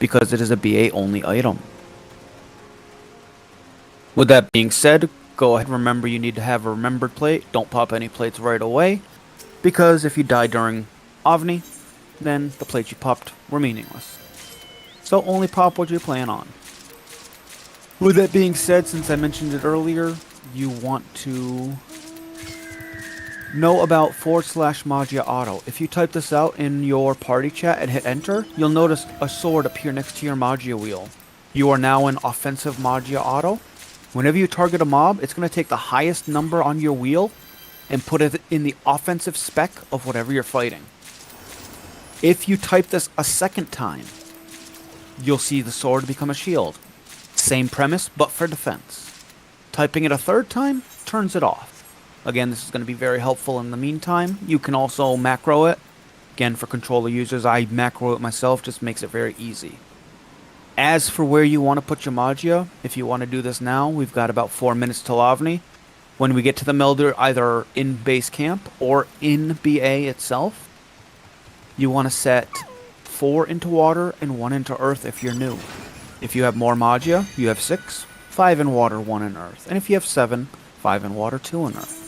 because it is a BA only item. With that being said, go ahead, remember you need to have a remembered plate. Don't pop any plates right away, because if you die during OVNI, then the plates you popped were meaningless. So only pop what you plan on. With that being said, since I mentioned it earlier, you want to know about /Magia Auto. If you type this out in your party chat and hit enter, you'll notice a sword appear next to your Magia wheel. You are now in offensive Magia Auto. Whenever you target a mob, it's going to take the highest number on your wheel and put it in the offensive spec of whatever you're fighting. If you type this a second time, you'll see the sword become a shield. Same premise, but for defense. Typing it a third time turns it off. Again, this is going to be very helpful in the meantime. You can also macro it. Again, for controller users, I macro it myself, just makes it very easy. As for where you want to put your Magia, if you want to do this now, we've got about 4 minutes till OVNI. When we get to the Melder, either in base camp or in BA itself, you want to set 4 into water and 1 into earth if you're new. If you have more Magia, you have 6, 5 in water, 1 in earth. And if you have 7, 5 in water, 2 in earth.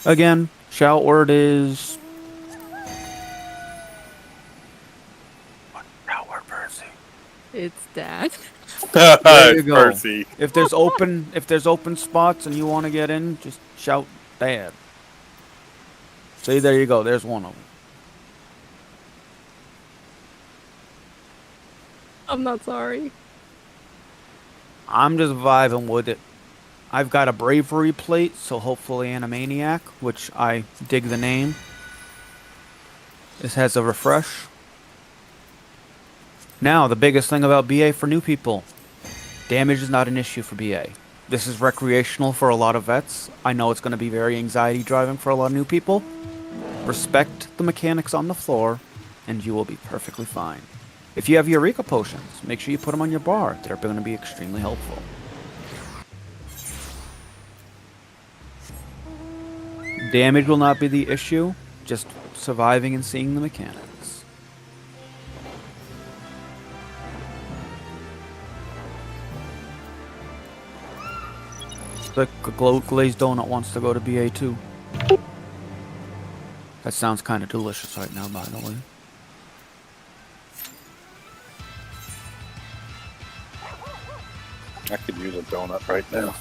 Again, shout word is... What shout word, Percy? It's Dad. There you go. Percy. If there's open spots and you want to get in, just shout Dad. See, there you go. There's one of them. I'm not sorry. I'm just vibing with it. I've got a bravery plate, so hopefully Animaniac, which I dig the name. This has a refresh. Now, the biggest thing about BA for new people. Damage is not an issue for BA. This is recreational for a lot of vets. I know it's going to be very anxiety driving for a lot of new people. Respect the mechanics on the floor, and you will be perfectly fine. If you have Eureka Potions, make sure you put them on your bar. They're going to be extremely helpful. Damage will not be the issue, just surviving and seeing the mechanics. The glazed donut wants to go to BA too. That sounds kind of delicious right now, by the way. I could use a donut right now.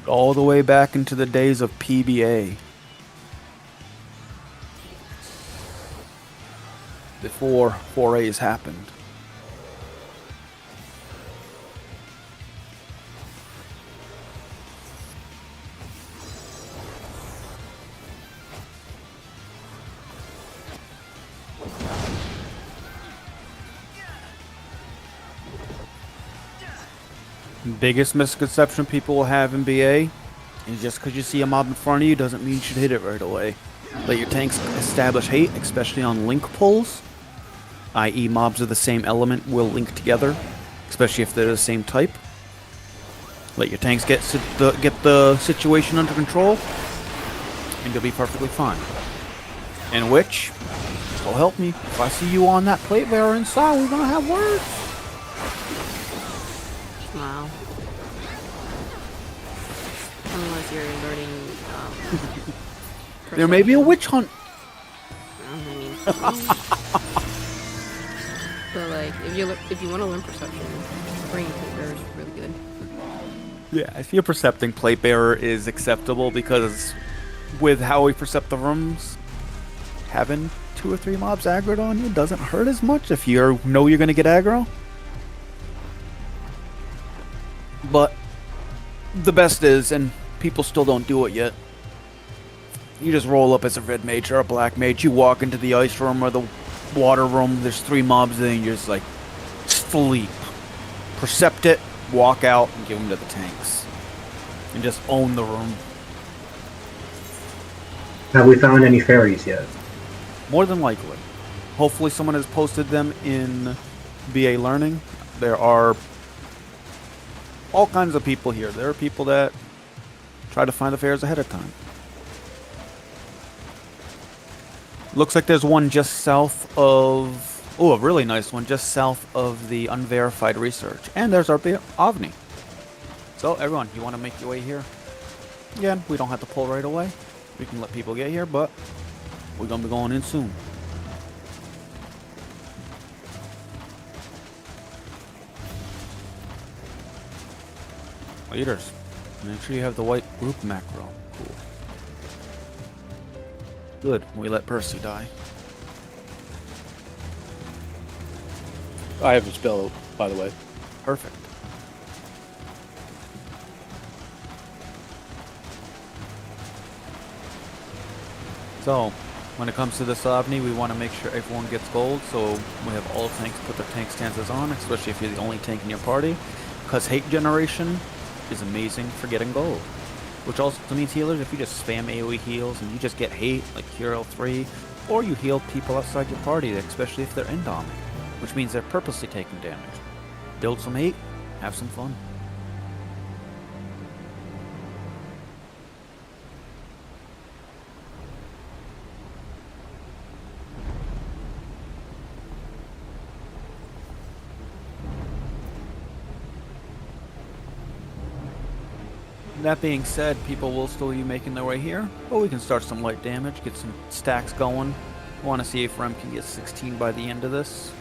All the way back into the days of PBA. Before 4As happened. Biggest misconception people will have in BA is just because you see a mob in front of you doesn't mean you should hit it right away. Let your tanks establish hate, especially on link pulls, i.e. mobs of the same element will link together, especially if they're the same type. Let your tanks get the situation under control, and you'll be perfectly fine. In which, so help me, if I see you on that plate bearer inside, we're gonna have words. Wow. Unless you're learning, There may be a witch hunt. I mean, but like, if you want to learn perception, bringing paper is really good. Yeah, if your percepting plate bearer is acceptable, because with how we percept the rooms, having 2 or 3 mobs aggroed on you doesn't hurt as much if you know you're gonna get aggro. But the best is, and people still don't do it yet, you just roll up as a red mage or a black mage, you walk into the ice room or the water room, there's 3 mobs there, and you're just like, sleep. Percept it, walk out, and give them to the tanks. And just own the room. Have we found any fairies yet? More than likely. Hopefully someone has posted them in BA Learning. There are all kinds of people here. There are people that try to find the fairs ahead of time. Looks like there's one just south of... Oh, a really nice one just south of the unverified research. And there's our OVNI. So, everyone, you want to make your way here? Again, we don't have to pull right away. We can let people get here, but we're going to be going in soon. Leaders, make sure you have the white group macro. Cool. Good. We let Percy die. I have a spell, by the way. Perfect. So, when it comes to this OVNI, we want to make sure everyone gets gold, so we have all tanks put their tank stances on, especially if you're the only tank in your party, because hate generation is amazing for getting gold. Which also means healers, if you just spam AoE heals and you just get hate, like Hero 3, or you heal people outside your party, especially if they're indoming, which means they're purposely taking damage. Build some hate, have some fun. That being said, people will still be making their way here, but we can start some light damage, get some stacks going. I want to see if Rem can get 16 by the end of this,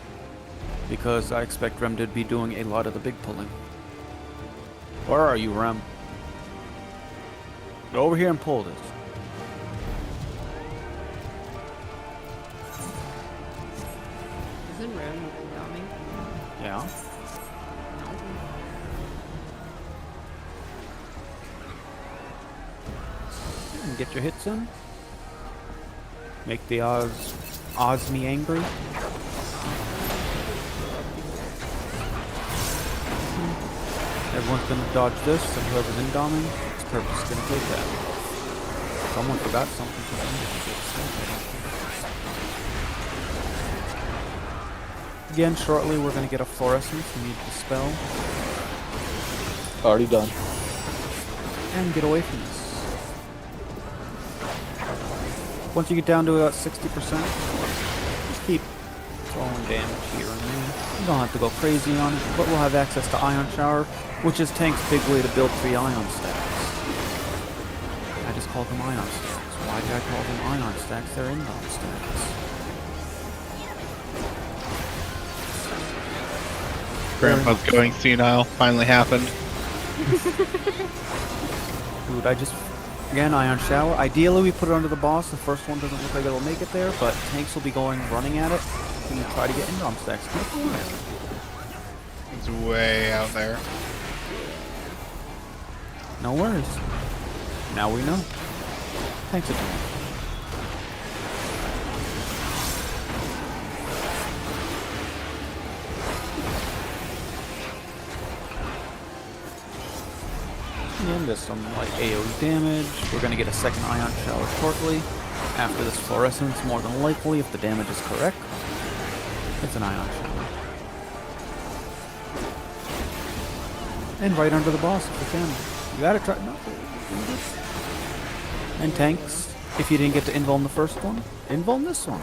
because I expect Rem to be doing a lot of the big pulling. Where are you, Rem? Go over here and pull this. Isn't Rem coming? Yeah. And get your hits in. Make the Oz me angry. Everyone's gonna dodge this, and whoever's indoming, its purpose is gonna take that. Someone forgot something for them. Again, shortly we're gonna get a fluorescence. We need to dispel Already done. and get away from this. Once you get down to about 60%, just keep throwing damage here and there. You don't have to go crazy on it, but we'll have access to Ion Shower, which is Tank's big way to build 3 Ion stacks. I just called them Ion stacks. Why did I call them Ion stacks? They're Indom stacks. Grandpa's going senile. Finally happened. Dude, again, Ion Shower. Ideally, we put it under the boss. The first one doesn't look like it'll make it there, but tanks will be running at it. We can try to get Indom stacks. It's way out there. No worries. Now we know. Thanks again. And there's some like AoE damage. We're gonna get a second Ion Shower shortly. After this fluorescence, more than likely, if the damage is correct. It's an Ion Shower. And right under the boss if you can. You gotta try. No. And tanks, if you didn't get to invuln the first one, invuln this one.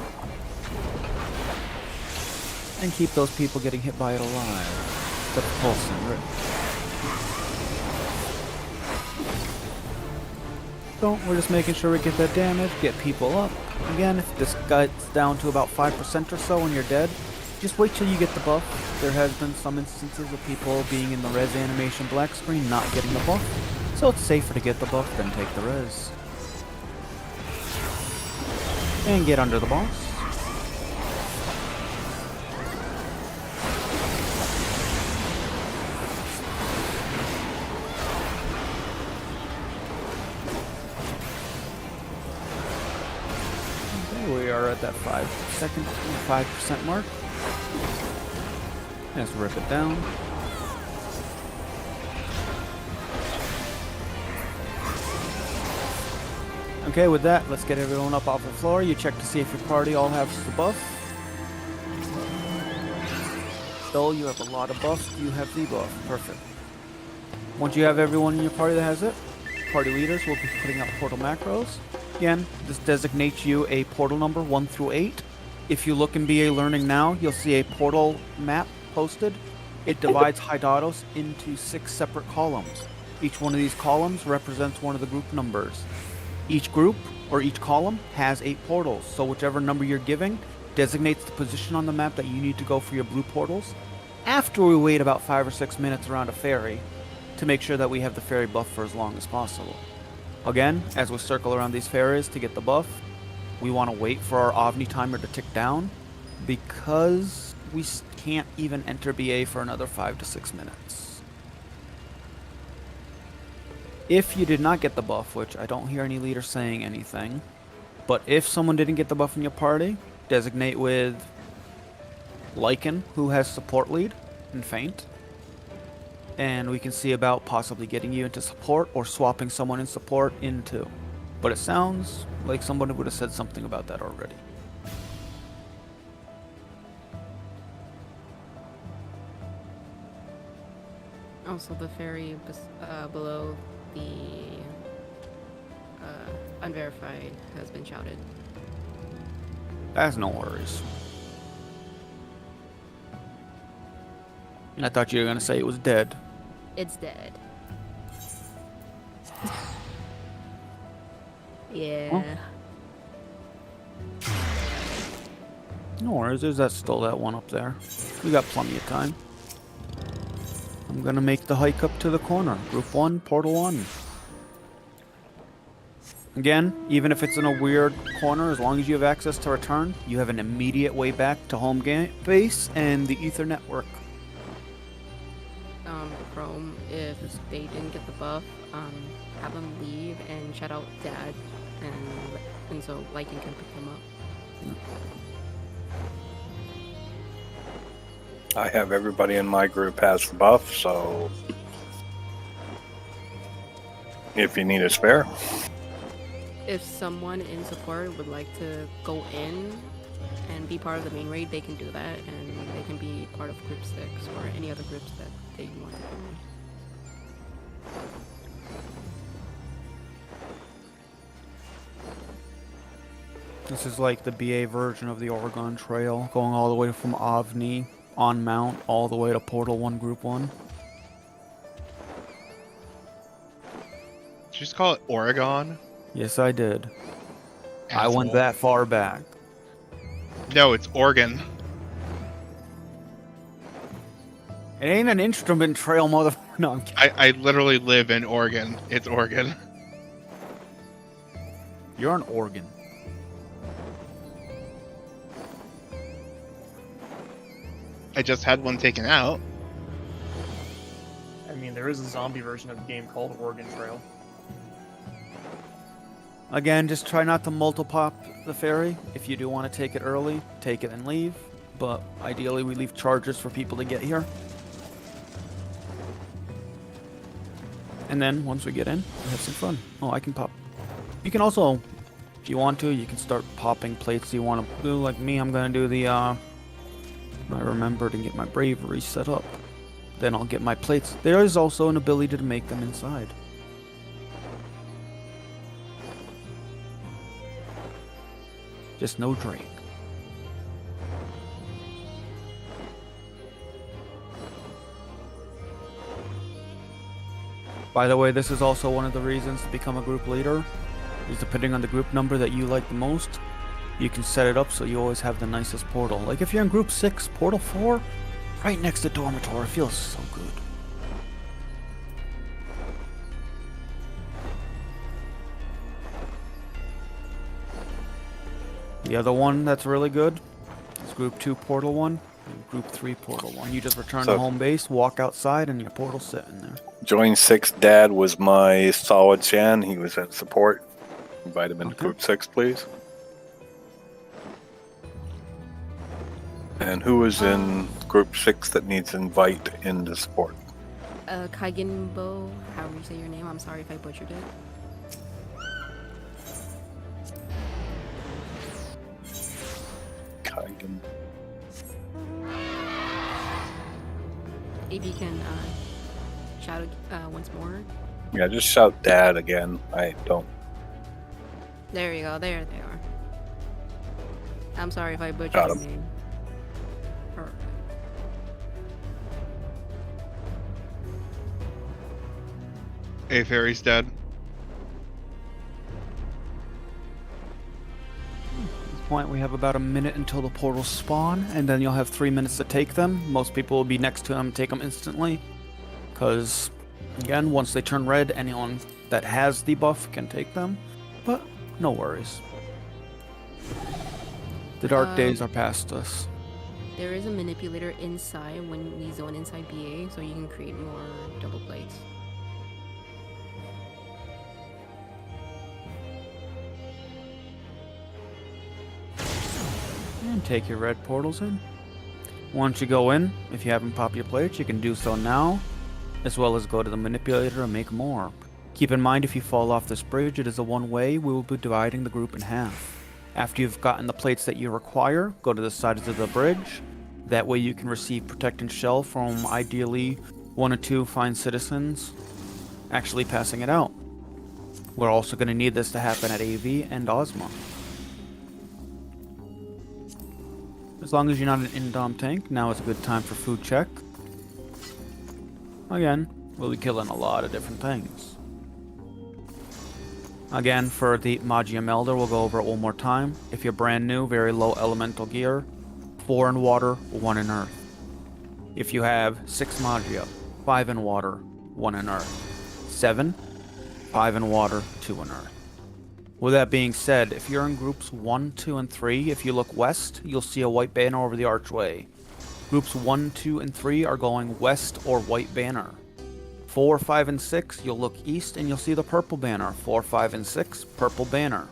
And keep those people getting hit by it alive. The pulsing rip. So we're just making sure we get that damage, get people up. Again, if this gets down to about 5% or so and you're dead, just wait till you get the buff. There has been some instances of people being in the res animation black screen not getting the buff, so it's safer to get the buff than take the res. And get under the boss. We are at that 5% mark. Let's rip it down. Okay, with that, let's get everyone up off the floor. You check to see if your party all has the buff. Still, you have a lot of buffs. You have the buff. Perfect. Once you have everyone in your party that has it, party leaders will be putting out portal macros. Again, this designates you a portal number 1 through 8. If you look in BA Learning now, you'll see a portal map posted. It divides Hydatos into 6 separate columns. Each one of these columns represents one of the group numbers. Each group, or each column, has 8 portals, so whichever number you're giving designates the position on the map that you need to go for your blue portals. After we wait about 5 or 6 minutes around a ferry, to make sure that we have the fairy buff for as long as possible. Again, as we circle around these fairies to get the buff, we want to wait for our Ovni timer to tick down, because we can't even enter BA for another 5 to 6 minutes. If you did not get the buff, which I don't hear any leaders saying anything, but if someone didn't get the buff in your party, designate with Lycan, who has support lead and Feint, and we can see about possibly getting you into support or swapping someone in support into. But it sounds like someone would have said something about that already. Also, the ferry below the unverified has been shouted. That's no worries. I thought you were going to say it was dead. It's dead. Yeah. No worries, there's still that one up there. We got plenty of time. I'm gonna make the hike up to the corner. Group 1, Portal 1. Again, even if it's in a weird corner, as long as you have access to return, you have an immediate way back to home base and the Ether network. Chrome, if they didn't get the buff, have them leave and shout out Dad, and so Lycan can pick them up. I have everybody in my group has the buff, so if you need a spare. If someone in support would like to go in and be part of the main raid, they can do that, and they can be part of Group 6 or any other groups that they want to go in. This is like the BA version of the Oregon Trail, going all the way from Ovni on Mount all the way to Portal 1 Group 1. Did you just call it Oregon? Yes, I did. I Asshole. went that far back. No, it's Oregon. It ain't an instrument trail, mother. No, I'm kidding. I literally live in Oregon. It's Oregon. You're an organ. I just had one taken out. I mean, there is a zombie version of the game called Oregon Trail. Again, just try not to multi-pop the ferry. If you do want to take it early, take it and leave. But ideally, we leave charges for people to get here. And then, once we get in, we have some fun. Oh, I can pop. You can also, if you want to, you can start popping plates you want to do. Like me, I'm going to do the, I remember to get my bravery set up. Then I'll get my plates. There is also an ability to make them inside. Just no drink. By the way, this is also one of the reasons to become a group leader, is depending on the group number that you like the most, you can set it up so you always have the nicest portal. Like if you're in group 6, portal 4, right next to dormitory, feels so good. The other one that's really good is group 2, portal 1, and group 3, portal 1. You just return to home base, walk outside, and your portal's sitting there. Join 6 Dad was my solid Shan. He was in support. Invite him into Okay. Group 6, please. And who is in Group 6 that needs invite into support? Kaigenbo, however you say your name, I'm sorry if I butchered it. Kaigen. AB can shout once more. Yeah, just shout Dad again. I don't. There you go. There they are. I'm sorry if I butchered Got your 'em. name. Perfect. A fairy's dead. At this point, we have about a minute until the portals spawn, and then you'll have 3 minutes to take them. Most people will be next to them and take them instantly. Because, again, once they turn red, anyone that has the buff can take them. But, no worries. The dark days are past us. There is a manipulator inside when we zone inside BA, so you can create more double plates. And take your red portals in. Once you go in, if you haven't popped your plates, you can do so now, as well as go to the manipulator and make more. Keep in mind, if you fall off this bridge, it is a one-way. We will be dividing the group in half. After you've gotten the plates that you require, go to the sides of the bridge. That way you can receive Protect and Shell from ideally 1 or 2 fine citizens actually passing it out. We're also going to need this to happen at AV and Ozma. As long as you're not an Indom tank, now is a good time for food check. Again, we'll be killing a lot of different things. Again, for the Magia Melder, we'll go over it one more time. If you're brand new, very low elemental gear, 4 in water, 1 in earth. If you have 6 Magia, 5 in water, 1 in earth. 7, 5 in water, 2 in earth. With that being said, if you're in groups 1, 2, and 3, if you look west, you'll see a white banner over the archway. Groups 1, 2, and 3 are going west or white banner. 4, 5, and 6, you'll look east and you'll see the purple banner. 4, 5, and 6, purple banner.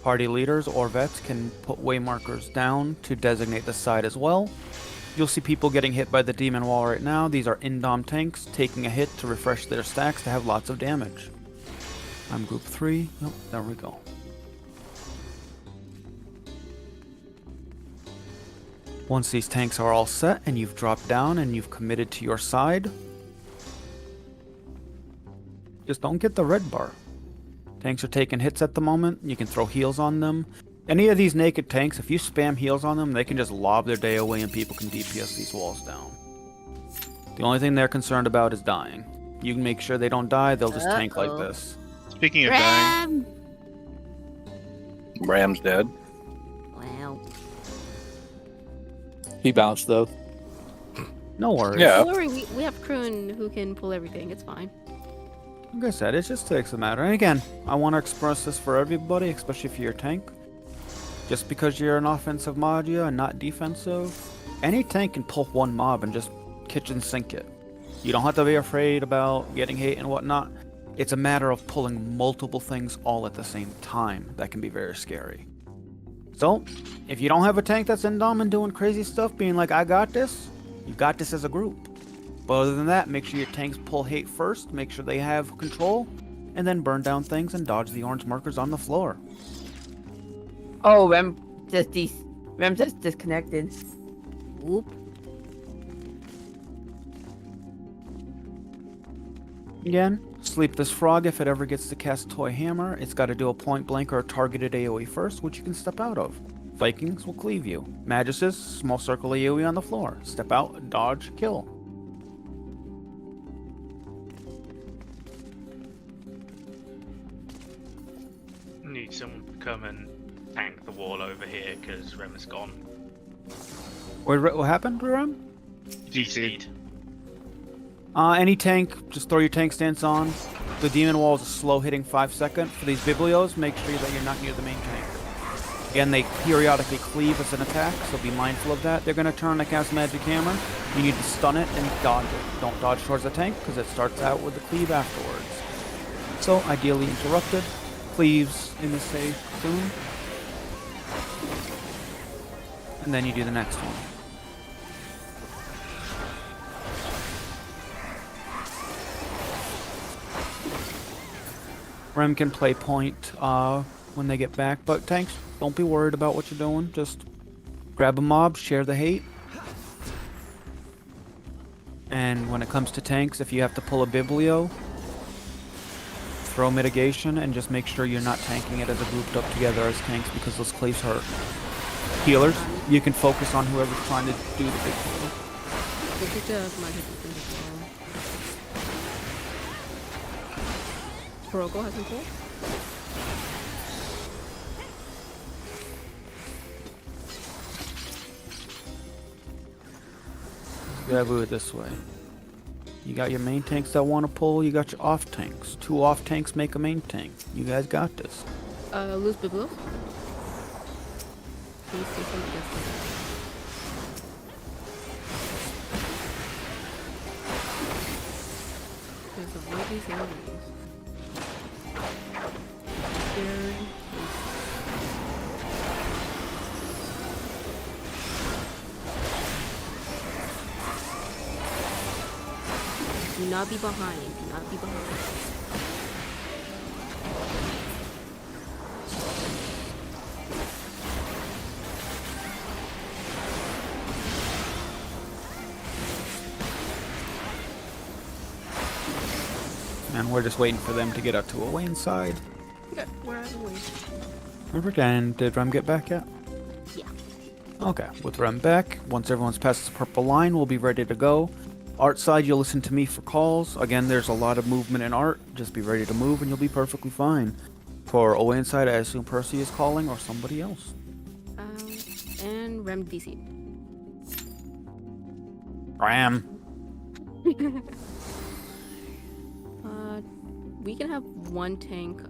Party leaders or vets can put way markers down to designate the side as well. You'll see people getting hit by the demon wall right now. These are Indom tanks taking a hit to refresh their stacks to have lots of damage. I'm group 3. Nope, there we go. Once these tanks are all set and you've dropped down and you've committed to your side, just don't get the red bar. Tanks are taking hits at the moment. You can throw heals on them. Any of these naked tanks, if you spam heals on them, they can just lob their day away and people can DPS these walls down. The only thing they're concerned about is dying. You can make sure they don't die, they'll just tank like this. Speaking of dying, Ram's dead. Wow. He bounced though. No worries. Yeah. Don't worry, we have Kroon who can pull everything. It's fine. Like I said, it just takes a matter. And again, I want to express this for everybody, especially if you're a tank. Just because you're an offensive Magia and not defensive, any tank can pull one mob and just kitchen sink it. You don't have to be afraid about getting hit and whatnot. It's a matter of pulling multiple things all at the same time. That can be very scary. So, if you don't have a tank that's Indom and doing crazy stuff, being like, I got this, you got this as a group. But other than that, make sure your tanks pull hate first, make sure they have control, and then burn down things and dodge the orange markers on the floor. Oh, Rem just disconnected. Whoop. Again, sleep this frog if it ever gets to cast Toy Hammer. It's got to do a point blank or a targeted AoE first, which you can step out of. Vikings will cleave you. Maguses, small circle AoE on the floor. Step out, dodge, kill. Need someone to come and tank the wall over here because Rem is gone. What happened, Rem? GC'd. Any tank, just throw your tank stance on. The demon wall is a slow hitting 5 second. For these biblios, make sure that you're not near the main tank. Again, they periodically cleave as an attack, so be mindful of that. They're going to turn to cast Magic Hammer. You need to stun it and dodge it. Don't dodge towards the tank, because it starts out with the cleave afterwards. So, ideally interrupted. Cleaves in the safe soon. And then you do the next one. Rem can play point when they get back. But tanks, don't be worried about what you're doing. Just grab a mob, share the hate. And when it comes to tanks, if you have to pull a Biblio, throw mitigation and just make sure you're not tanking it as a grouped up together as tanks because those claves hurt. Healers, you can focus on whoever's trying to do the big kill. They picked up magic defense as well. Kuroko has been pulled. You gotta move it this way. You got your main tanks that want to pull, you got your off tanks. 2 off tanks make a main tank. You guys got this. Loose biblos. Please say something against them. Just avoid these enemies. Scared. Do not be behind. Do not be behind. And we're just waiting for them to get up to a Wayne side. Okay, we're out of the way. Perfect. And did Rem get back yet? Yeah. Okay, with Rem back, once everyone's past the purple line, we'll be ready to go. Art side, you'll listen to me for calls. Again, there's a lot of movement in art. Just be ready to move and you'll be perfectly fine. For Owain side, I assume Percy is calling or somebody else. And Rem DC. Ram. We can have one tank.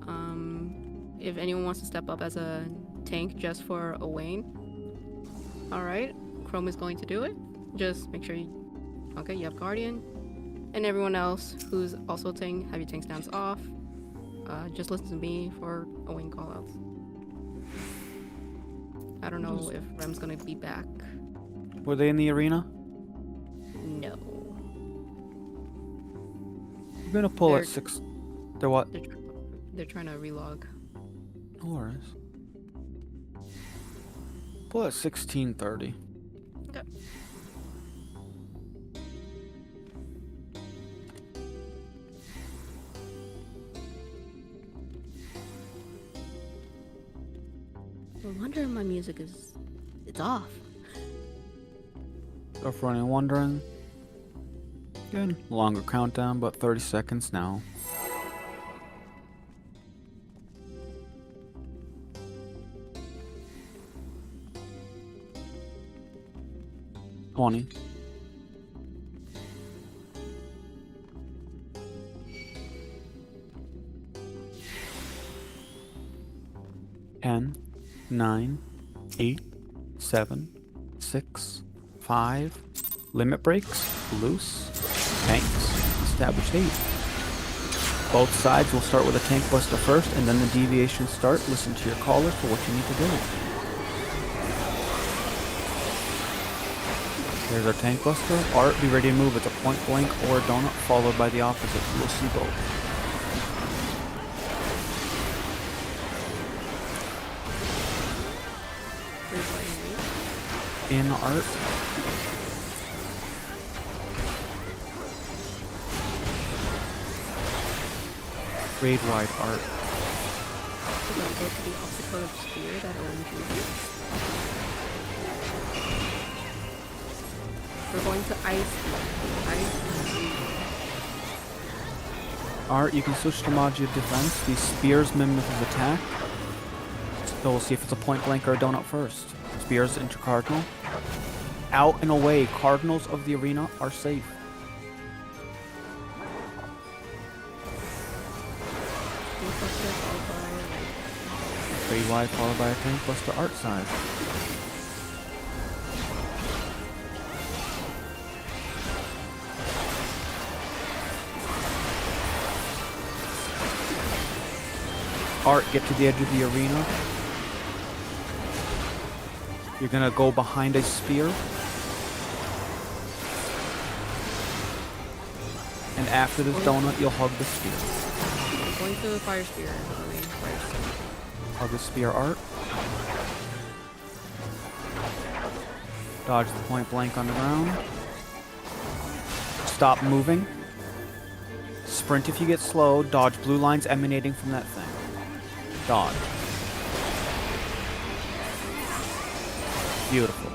If anyone wants to step up as a tank just for Owain. Alright, Chrome is going to do it. Just make sure you... Okay, you have Guardian. And everyone else who's also tank, have your tank stamps off. Just listen to me for Owain callouts. I don't know if Rem's gonna be back. Were they in the arena? No. We're gonna pull They're- at 6. They're what? They're trying to relog. No worries. Pull at 16:30. Okay. No wonder my music is... It's off. So for anyone wondering, good. Longer countdown, but 30 seconds now. $20. $10, 9, 8, 7, 6, 5. Limit breaks, loose, tanks, established 8. Both sides will start with a tank buster first, and then the deviations start. Listen to your caller for what you need to do. Here's our tank buster. Art, be ready to move. It's a point blank or a donut, followed by the opposite. You'll see both. In art. Grade wide art. We're gonna go to the opposite color of spear that Owen chooses. We're going to ice. Art, you can switch to Magia defense. These spears mimic his attack. So we'll see if it's a point blank or a donut first. Spears into cardinal. Out and away. Cardinals of the arena are safe. Grade wide followed by a tank buster art side. Art, get to the edge of the arena. You're gonna go behind a spear. And after this donut, you'll hug the spear. Going to fire spear. Fire spear. Target spear art. Dodge the point blank on the ground. Stop moving. Sprint if you get slow. Dodge blue lines emanating from that thing. Dodge. Beautiful.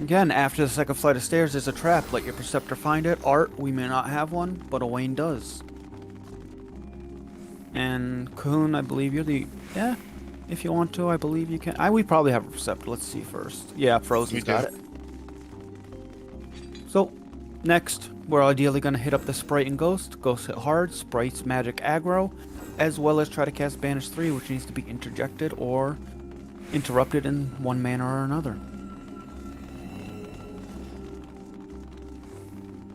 Again, after the second flight of stairs, there's a trap. Let your Preceptor find it. Art, we may not have one, but Owain does. And Kuhn, I believe you're the... Yeah, if you want to, I believe you can. We probably have a Preceptor. Let's see first. Yeah, Frozen's got it. So, next, we're ideally going to hit up the Sprite and Ghost. Ghost hit hard, Sprite's magic aggro, as well as try to cast Banish 3, which needs to be interjected or interrupted in one manner or another.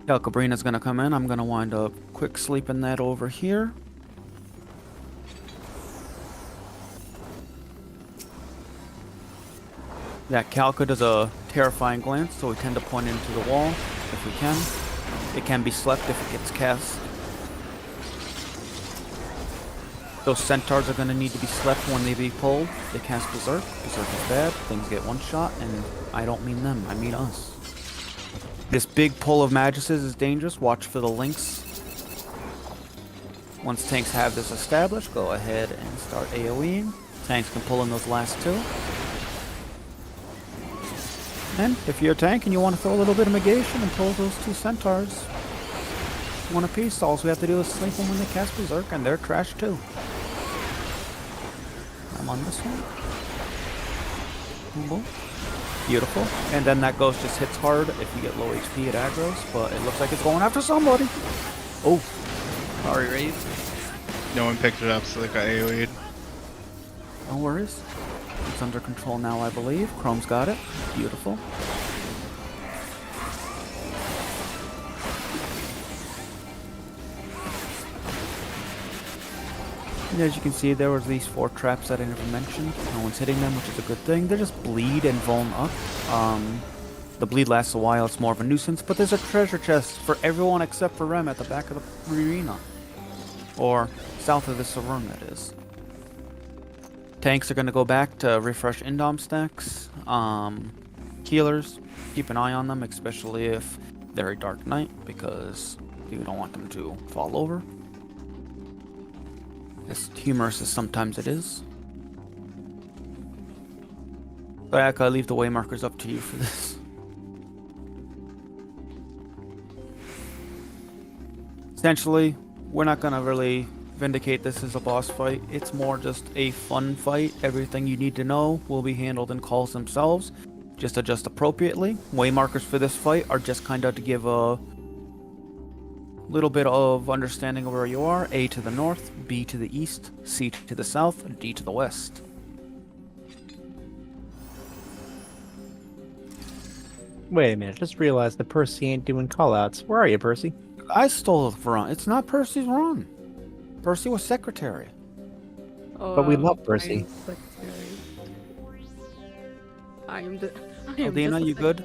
Cabrina's gonna come in. I'm gonna wind up quick sleeping that over here. That Calca does a terrifying glance, so we tend to point into the wall if we can. It can be slept if it gets cast. Those centaurs are gonna need to be slept when they be pulled. They cast Berserk. Berserk is bad. Things get one shot, and I don't mean them, I mean us. This big pull of Maguses is dangerous. Watch for the links. Once tanks have this established, go ahead and start AoEing. Tanks can pull in those last two. And if you're a tank and you want to throw a little bit of negation and pull those two centaurs, one apiece, all we have to do is sleep them when they cast Berserk, and they're trash too. I'm on this one. Boom, boom. Beautiful. And then that ghost just hits hard. If you get low HP, it aggros, but it looks like it's going after somebody. Oh. Sorry, Raid. No one picked it up, so they got AoE'd. No worries. It's under control now, I believe. Chrome's got it. Beautiful. And as you can see, there was these 4 traps that I never mentioned. No one's hitting them, which is a good thing. They just bleed and vuln up. The bleed lasts a while, it's more of a nuisance, but there's a treasure chest for everyone except for Rem at the back of the arena. Or south of the Sarun, that is. Tanks are going to go back to refresh Indom stacks. Healers, keep an eye on them, especially if they're a Dark Knight, because you don't want them to fall over. As humorous as sometimes it is. But I leave the waymarkers up to you for this. Essentially, we're not going to really vindicate this as a boss fight. It's more just a fun fight. Everything you need to know will be handled in calls themselves. Just adjust appropriately. Waymarkers for this fight are just kind of to give a little bit of understanding of where you are. A to the north, B to the east, C to the south, and D to the west. Wait a minute, just realized that Percy ain't doing callouts. Where are you, Percy? I stole it from Ron. It's not Percy's run. Percy was secretary. Oh, But we love Percy. I am the. Aldina, you good?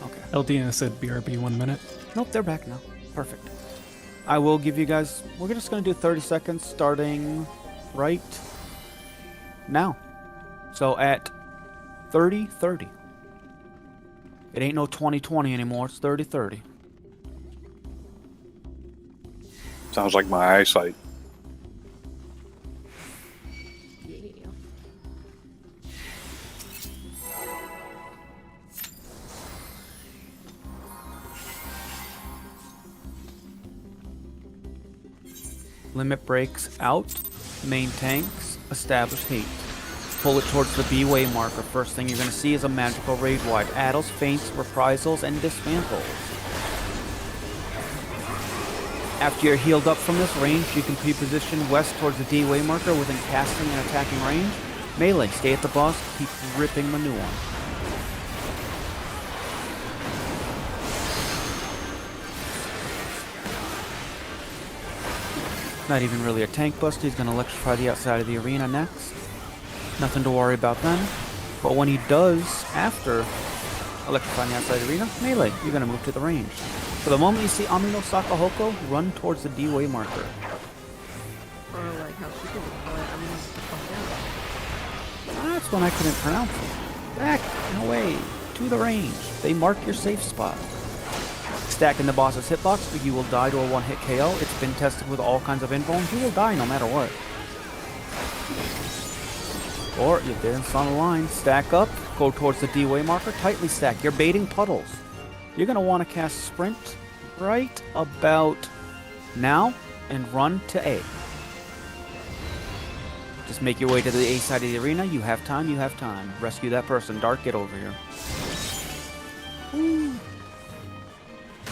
Okay. Eldina said BRB 1 minute. Nope, they're back now. Perfect. I will give you guys... We're just going to do 30 seconds starting right now. So at 30:30. It ain't no 20:20 anymore. It's 30:30. Sounds like my eyesight. Yeah. Limit breaks out. Main tanks. Establish hate. Pull it towards the B-way marker. First thing you're going to see is a magical raid wide. Addles, feints, reprisals, and dismantles. After you're healed up from this range, you can pre-position west towards the D-way marker within casting and attacking range. Melee, stay at the boss, keep ripping the new one. Not even really a tank buster, he's going to electrify the outside of the arena next. Nothing to worry about then. But when he does, after Electrifying the outside arena. Melee. You're going to move to the range. So the moment you see Amino Sakahoko, run towards the D-way marker. Or like how people would call it, I'm gonna fuck down. That's one I couldn't pronounce it. Back and away to the range. They mark your safe spot. Stacking the boss's hitbox, you will die to a one-hit KO. It's been tested with all kinds of invulns. You will die no matter what. Or you didn't on the line. Stack up, go towards the D-way marker, tightly stack. You're baiting puddles. You're going to want to cast Sprint right about now and run to A. Just make your way to the A side of the arena. You have time, you have time. Rescue that person. Dark, get over here. Woo.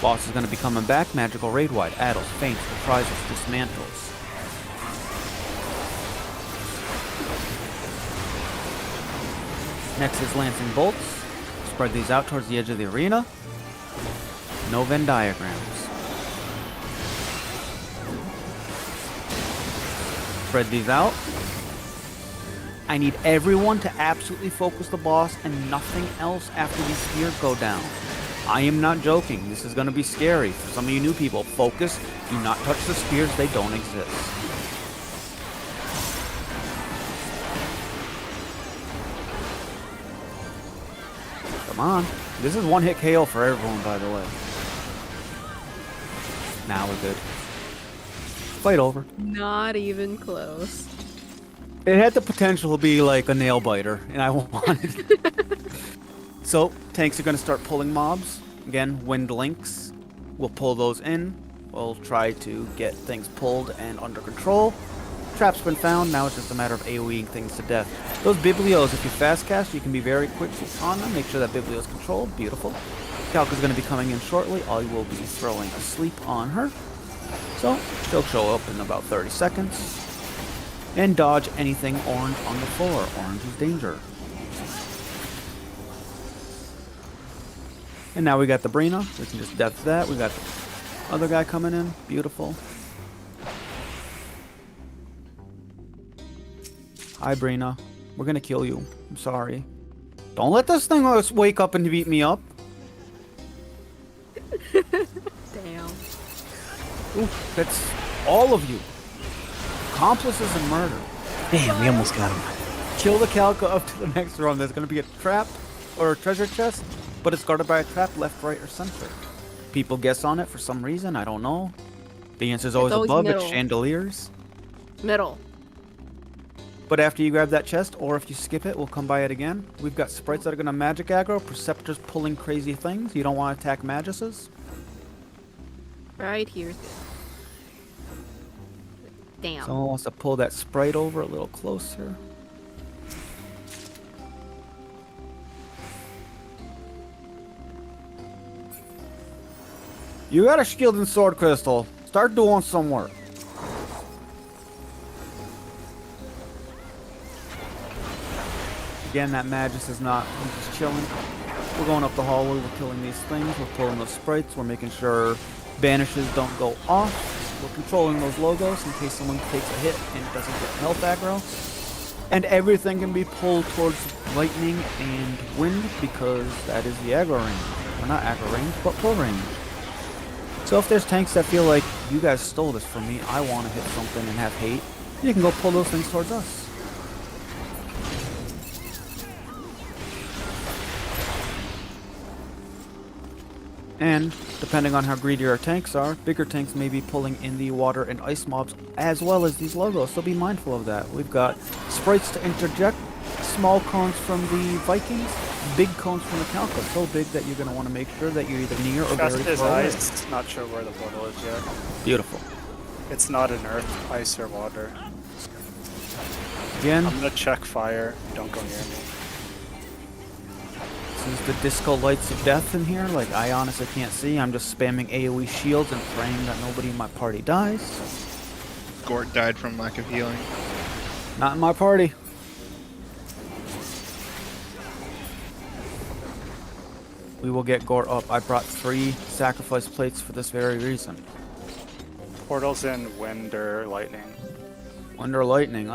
Boss is going to be coming back. Magical Raid Wide. Addles, Feints, Reprisals, Dismantles. Next is Lancing Bolts. Spread these out towards the edge of the arena. No Venn diagrams. Spread these out. I need everyone to absolutely focus the boss and nothing else after these spears go down. I am not joking. This is going to be scary. For some of you new people, focus. Do not touch the spears. They don't exist. Come on. This is one-hit KO for everyone, by the way. Now we're good. Fight over. Not even close. It had the potential to be like a nail biter, and I wanted it. So, tanks are going to start pulling mobs. Again, wind links. We'll pull those in. We'll try to get things pulled and under control. Trap's been found, now it's just a matter of AoEing things to death. Those Biblios, if you fast cast, you can be very quick on them. Make sure that Biblio's controlled. Beautiful. Calca's going to be coming in shortly. I will be throwing a sleep on her. So, she'll show up in about 30 seconds. And dodge anything orange on the floor. Orange is danger. And now we got the Brina. We can just depth that. We got the other guy coming in. Beautiful. Hi, Brina. We're gonna kill you. I'm sorry. Don't let this thing wake up and beat me up. Damn. Oof, that's all of you. Accomplices in murder. Damn, we almost got him. Kill the Calca up to the next round. There's gonna be a trap or a treasure chest, but it's guarded by a trap left, right, or center. People guess on it for some reason. I don't know. The answer is always above. middle. It's chandeliers. Middle. But after you grab that chest, or if you skip it, we'll come by it again. We've got sprites that are going to magic aggro, preceptors pulling crazy things. You don't want to attack maguses. Right here. Damn. Someone wants to pull that sprite over a little closer. You got a shield and sword crystal. Start doing some work. Again, that Magus is not. I'm just chilling. We're going up the hallway. We're killing these things. We're pulling those sprites. We're making sure banishes don't go off. We're controlling those logos in case someone takes a hit and doesn't get health aggro. And everything can be pulled towards lightning and wind because that is the aggro range. Or not aggro range, but pull range. So if there's tanks that feel like, you guys stole this from me, I want to hit something and have hate, you can go pull those things towards us. And, depending on how greedy our tanks are, bigger tanks may be pulling in the water and ice mobs as well as these logos, so be mindful of that. We've got sprites to interject, small cones from the Vikings, big cones from the Calca, so big that you're going to want to make sure that you're either near or Trust very his far away. ice. Not sure where the portal is yet. Beautiful. It's not in earth, ice, or water. Again, I'm gonna check fire. Don't go near me. this is the disco lights of death in here. Like, I honestly can't see. I'm just spamming AoE shields and praying that nobody in my party dies. Gort died from lack of healing. Not in my party. We will get Gore up. I brought 3 sacrifice plates for this very reason. Portals in wind or lightning. Under lightning,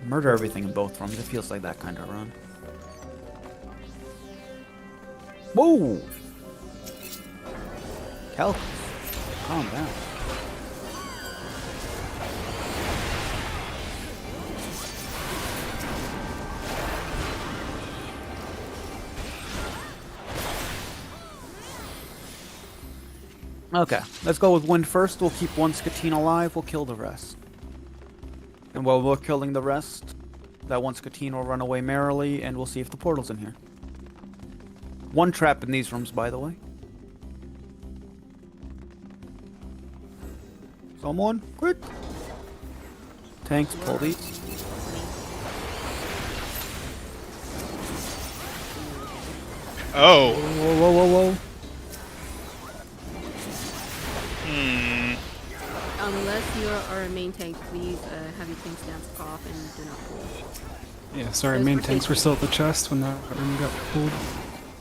murder everything in both rooms. It feels like that kind of run. Whoa! Calcus, calm down. Okay, let's go with wind first. We'll keep one Skatine alive. We'll kill the rest. And while we're killing the rest, that one Skatine will run away merrily, and we'll see if the portal's in here. One trap in these rooms, by the way. Someone, quick! Tanks, pull these. Oh. Whoa, whoa, whoa, whoa. Unless you are a main tank, please have your tank stance off and do not pull. Yeah, sorry, Those main were tanks were still at the chest when that room got pulled.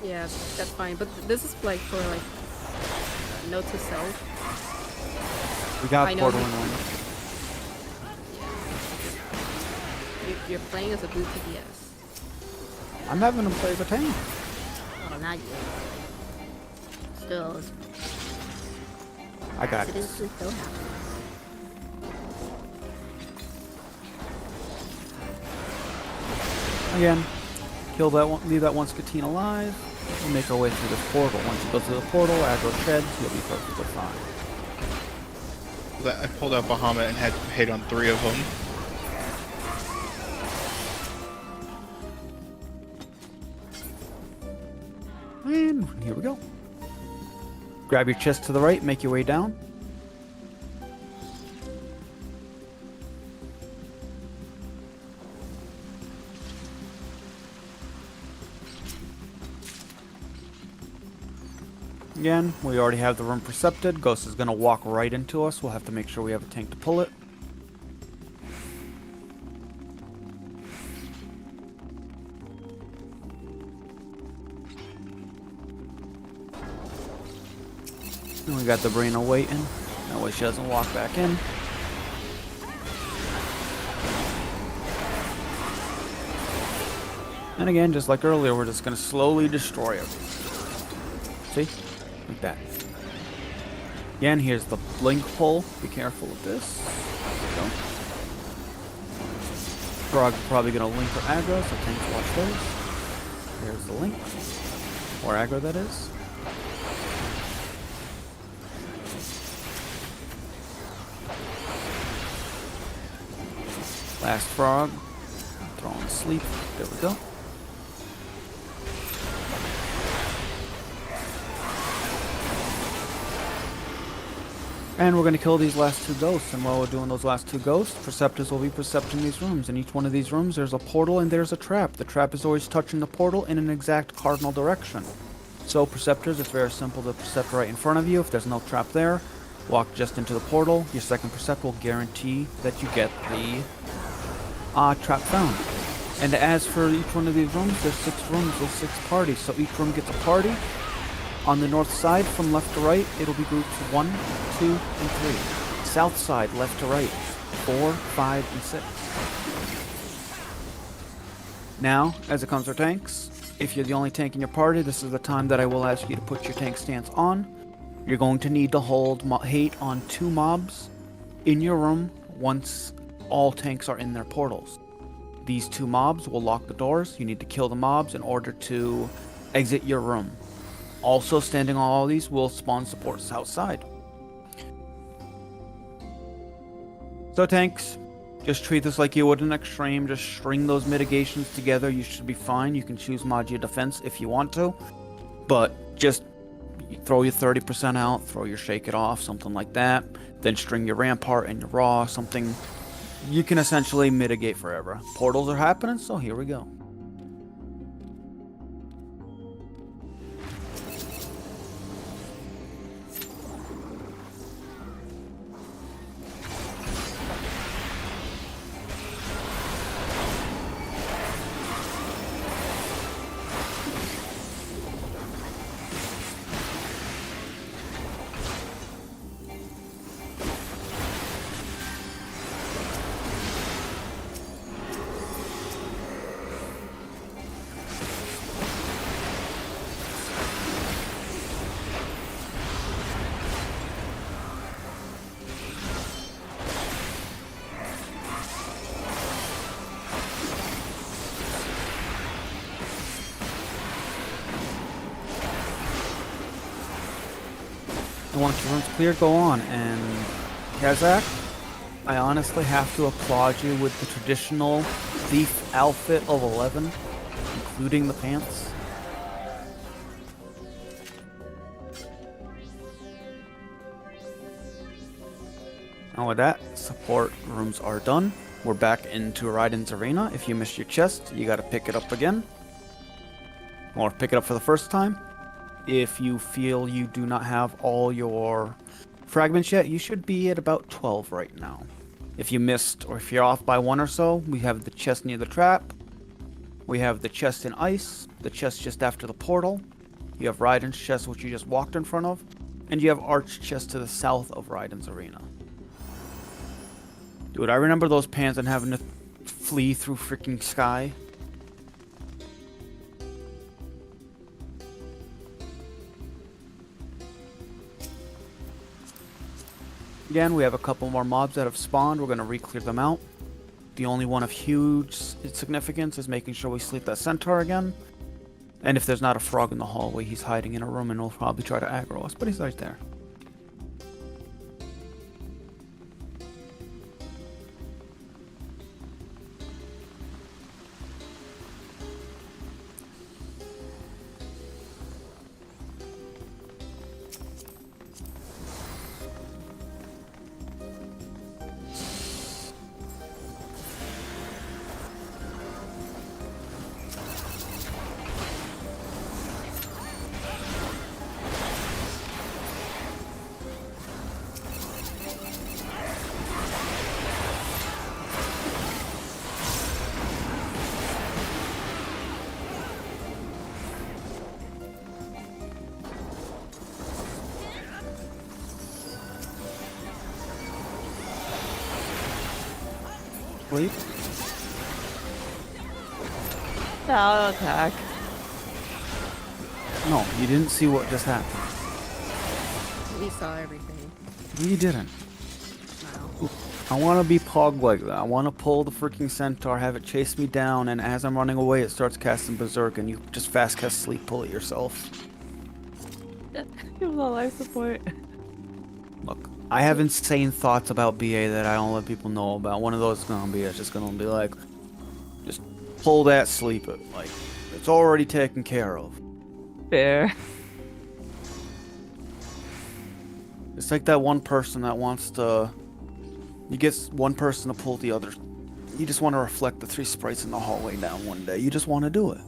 Yeah, that's fine. But this is like for like note to self. We got I know portal you- in one. You're playing as a blue TPS. I'm having him play as a tank. Oh, not yet. Still, I got it. accidents can still happen. Again, kill that one, leave that one Skatine alive. We'll make our way through this portal. Once you go through the portal, aggro sheds, you'll be perfectly fine. I pulled out Bahamut and had to hit on 3 of them. And here we go. Grab your chest to the right, make your way down. Again, we already have the room percepted. Ghost is going to walk right into us. We'll have to make sure we have a tank to pull it. And we got the Brina waiting. That way she doesn't walk back in. And again, just like earlier, we're just going to slowly destroy everything. See? Like that. Again, here's the blink pull. Be careful with this. There we go. Frog's probably going to link or aggro, so tanks watch those. There's the link. Or aggro, that is. Last frog. Throw on sleep. There we go. And we're going to kill these last 2 ghosts. And while we're doing those last 2 ghosts, Perceptors will be percepting these rooms. In each one of these rooms, there's a portal and there's a trap. The trap is always touching the portal in an exact cardinal direction. So, Perceptors, it's very simple to percept right in front of you. If there's no trap there, walk just into the portal. Your second Percept will guarantee that you get the trap found. And as for each one of these rooms, there's 6 rooms with 6 parties. So each room gets a party. On the north side, from left to right, it'll be groups 1, 2, and 3. South side, left to right, 4, 5, and 6. Now, as it comes for tanks, if you're the only tank in your party, this is the time that I will ask you to put your tank stance on. You're going to need to hold hate on 2 mobs in your room once all tanks are in their portals. These 2 mobs will lock the doors. You need to kill the mobs in order to exit your room. Also, standing on all these will spawn supports outside. So tanks, just treat this like you would an extreme. Just string those mitigations together. You should be fine. You can choose Magia Defense if you want to. But just throw your 30% out, throw your Shake It Off, something like that. Then string your Rampart and your Raw, something you can essentially mitigate forever. Portals are happening, so here we go. And once your room's clear, go on. And Kazakh, I honestly have to applaud you with the traditional thief outfit of 11, including the pants. And with that, support rooms are done. We're back into Raiden's Arena. If you missed your chest, you gotta pick it up again. Or pick it up for the first time. If you feel you do not have all your fragments yet, you should be at about 12 right now. If you missed, or if you're off by one or so, we have the chest near the trap. We have the chest in ice, the chest just after the portal. You have Raiden's chest, which you just walked in front of. And you have Arch chest to the south of Raiden's Arena. Dude, I remember those pants and having to flee through freaking sky. Again, we have a couple more mobs that have spawned. We're going to re-clear them out. The only one of huge significance is making sure we sleep that centaur again. And if there's not a frog in the hallway, he's hiding in a room and will probably try to aggro us, but he's right there. Sleep. I'll attack. No, you didn't see what just happened. We saw everything. You didn't. Wow. I want to be Pog like that. I want to pull the freaking centaur, have it chase me down, and as I'm running away, it starts casting Berserk, and you just fast cast Sleep Pull it yourself. It was all life support. Look, I have insane thoughts about BA that I don't let people know about. One of those is gonna be, it's just gonna be like, just pull that sleep it. Like, it's already taken care of. Fair. It's like that one person that wants to, you get one person to pull the other. You just want to reflect the 3 sprites in the hallway down one day. You just want to do it.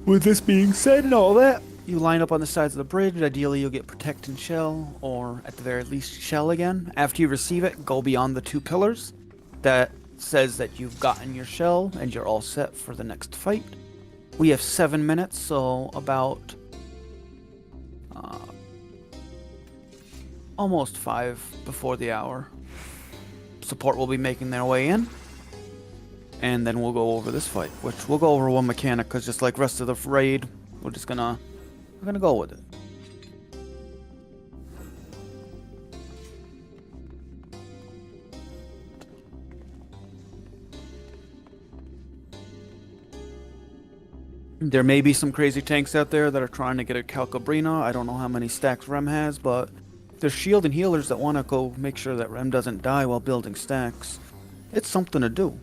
With this being said and all that, you line up on the sides of the bridge. Ideally, you'll get Protect and Shell, or at the very least, Shell again. After you receive it, go beyond the 2 pillars. That says that you've gotten your Shell, and you're all set for the next fight. We have 7 minutes, so about almost 5 before the hour. Support will be making their way in. And then we'll go over this fight, which we'll go over one mechanic, because just like rest of the raid, we're gonna go with it. There may be some crazy tanks out there that are trying to get a Calcabrina. I don't know how many stacks Rem has, but there's shield and healers that want to go make sure that Rem doesn't die while building stacks. It's something to do.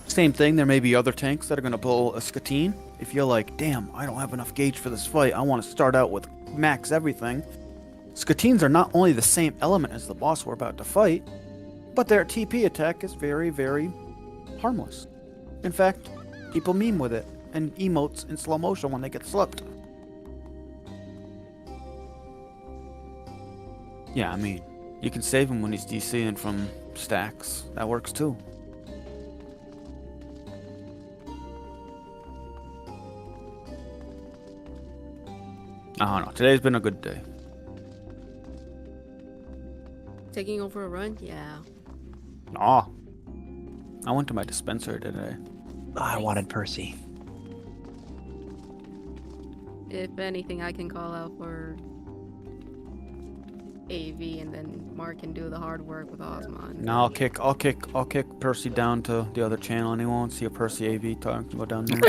Same thing, there may be other tanks that are going to pull a Skatine. If you're like, damn, I don't have enough gauge for this fight, I want to start out with max everything. Skatines are not only the same element as the boss we're about to fight, but their TP attack is very, very harmless. In fact, people meme with it and emotes in slow motion when they get slipped. Yeah, I mean, you can save him when he's DCing from stacks. That works too. I don't know. Today's been a good day. Taking over a run? Yeah. Aw. I went to my dispensary today. I wanted Percy. If anything, I can call out for AV, and then Mark can do the hard work with Osmond. No, I'll kick Percy down to the other channel, and he won't see a Percy AV talk go down there.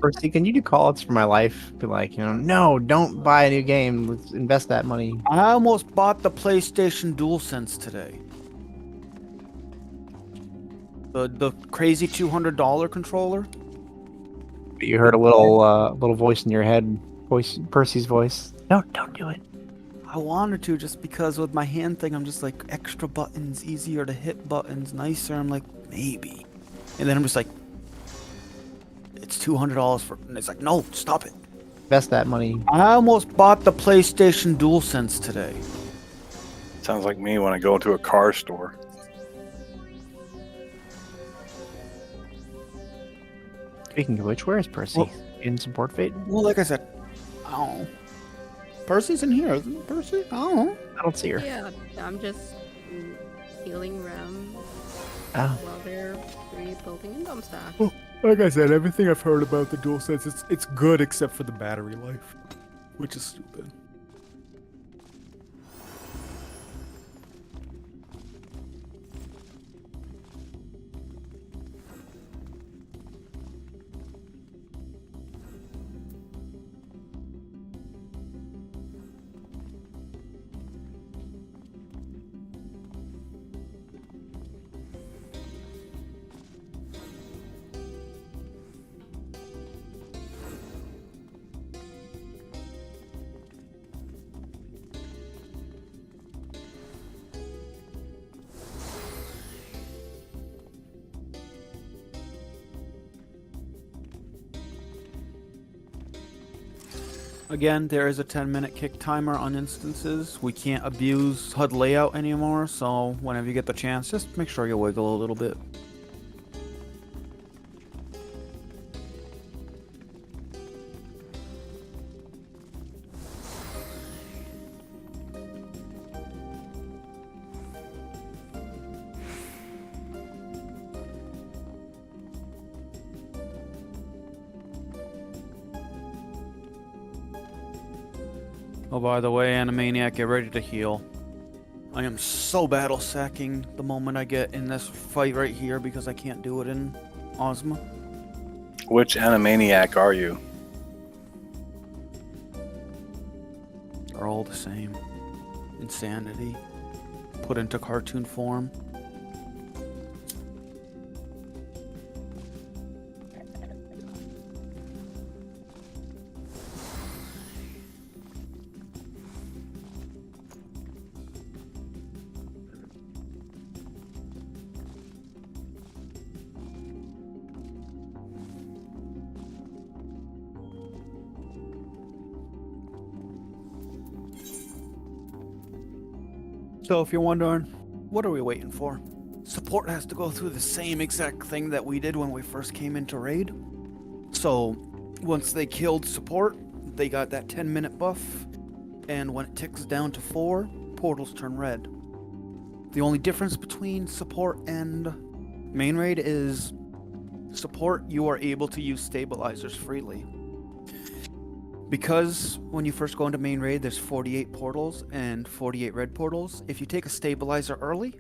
Percy, can you do callouts for my life? Be like, no, don't buy a new game. Let's invest that money. I almost bought the PlayStation DualSense today. The crazy $200 controller. You heard a little voice in your head, Percy's voice. No, don't do it. I wanted to just because with my hand thing, I'm just like extra buttons, easier to hit buttons, nicer. I'm like maybe, and then I'm just like, it's $200 for, and it's like no, stop it. Invest that money. I almost bought the PlayStation DualSense today. Sounds like me when I go into a car store. Speaking of which, where is Percy? Well- In support fate? Well, like I said, I don't know. Percy's in here, isn't it, Percy? I don't know. I don't see her. Yeah, I'm just healing around Oh. while they're rebuilding income stack. Well, like I said, everything I've heard about the DualSense, it's good except for the battery life, which is stupid. Again, there is a 10-minute kick timer on instances. We can't abuse HUD layout anymore, so whenever you get the chance, just make sure you wiggle a little bit. Oh, by the way, Animaniac, get ready to heal. I am so battle sacking the moment I get in this fight right here because I can't do it in Ozma. Which Animaniac are you? They're all the same. Insanity. Put into cartoon form. So if you're wondering, what are we waiting for? Support has to go through the same exact thing that we did when we first came into raid. So once they killed support, they got that 10-minute buff, and when it ticks down to 4, portals turn red. The only difference between support and main raid is support, you are able to use stabilizers freely. Because when you first go into main raid, there's 48 portals and 48 red portals. If you take a stabilizer early,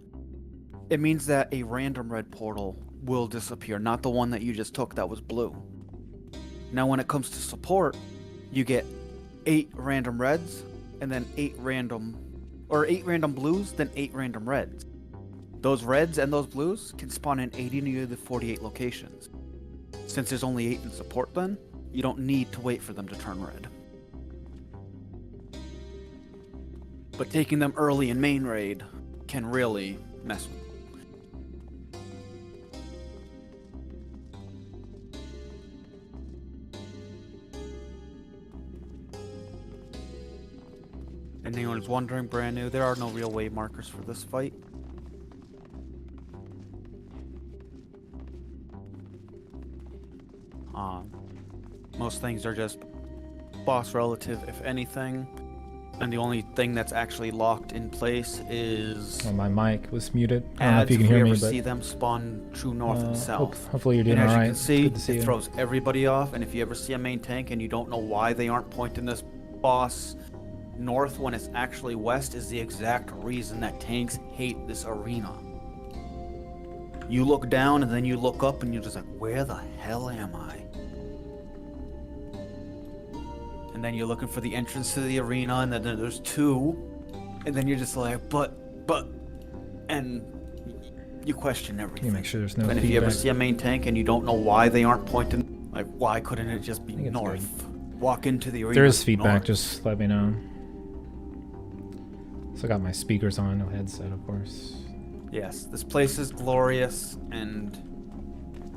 it means that a random red portal will disappear, not the one that you just took that was blue. Now when it comes to support, you get 8 random reds, and then 8 random blues, then 8 random reds. Those reds and those blues can spawn in 80 of the 48 locations. Since there's only 8 in support then, you don't need to wait for them to turn red. But taking them early in main raid can really mess with them. And anyone's wondering, brand new, there are no real wave markers for this fight. Most things are just boss relative, if anything. And the only thing that's actually locked in place is... Oh, my mic was muted. I don't know ads if you can hear if we me, ever but... see them spawn true north and south. Hopefully you're doing and as alright. you can see, Good to see it you. throws everybody off. And if you ever see a main tank and you don't know why they aren't pointing this boss north when it's actually west, is the exact reason that tanks hate this arena. You look down and then you look up and you're just like, where the hell am I? and then you're looking for the entrance to the arena, and then there's two, and then you're just like, but, and you question everything. You make sure there's no And if you ever feedback. see a main tank and you don't know why they aren't pointing, like, why couldn't it just be think it's north? Walk into the arena. There is feedback, north. just let me know. So I got my speakers on, no headset, of course. Yes, this place is glorious, and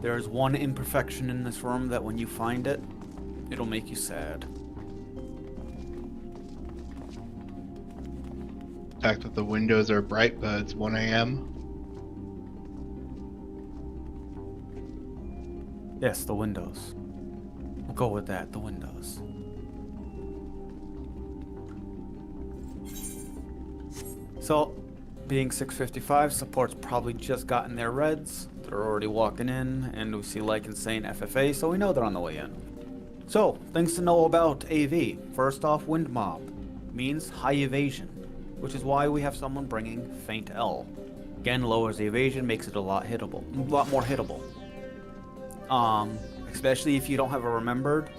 there is one imperfection in this room that when you find it, it'll make you sad. The fact that the windows are bright, but it's 1 a.m. Yes, the windows. We'll go with that, the windows. So, being 6:55, support's probably just gotten their reds. They're already walking in, and we see Lycan saying FFA, so we know they're on the way in. So, things to know about AV. First off, Wind Mob means high evasion, which is why we have someone bringing Faint L. Again, lowers the evasion, makes it a lot more hittable. Especially if you don't have a remembered.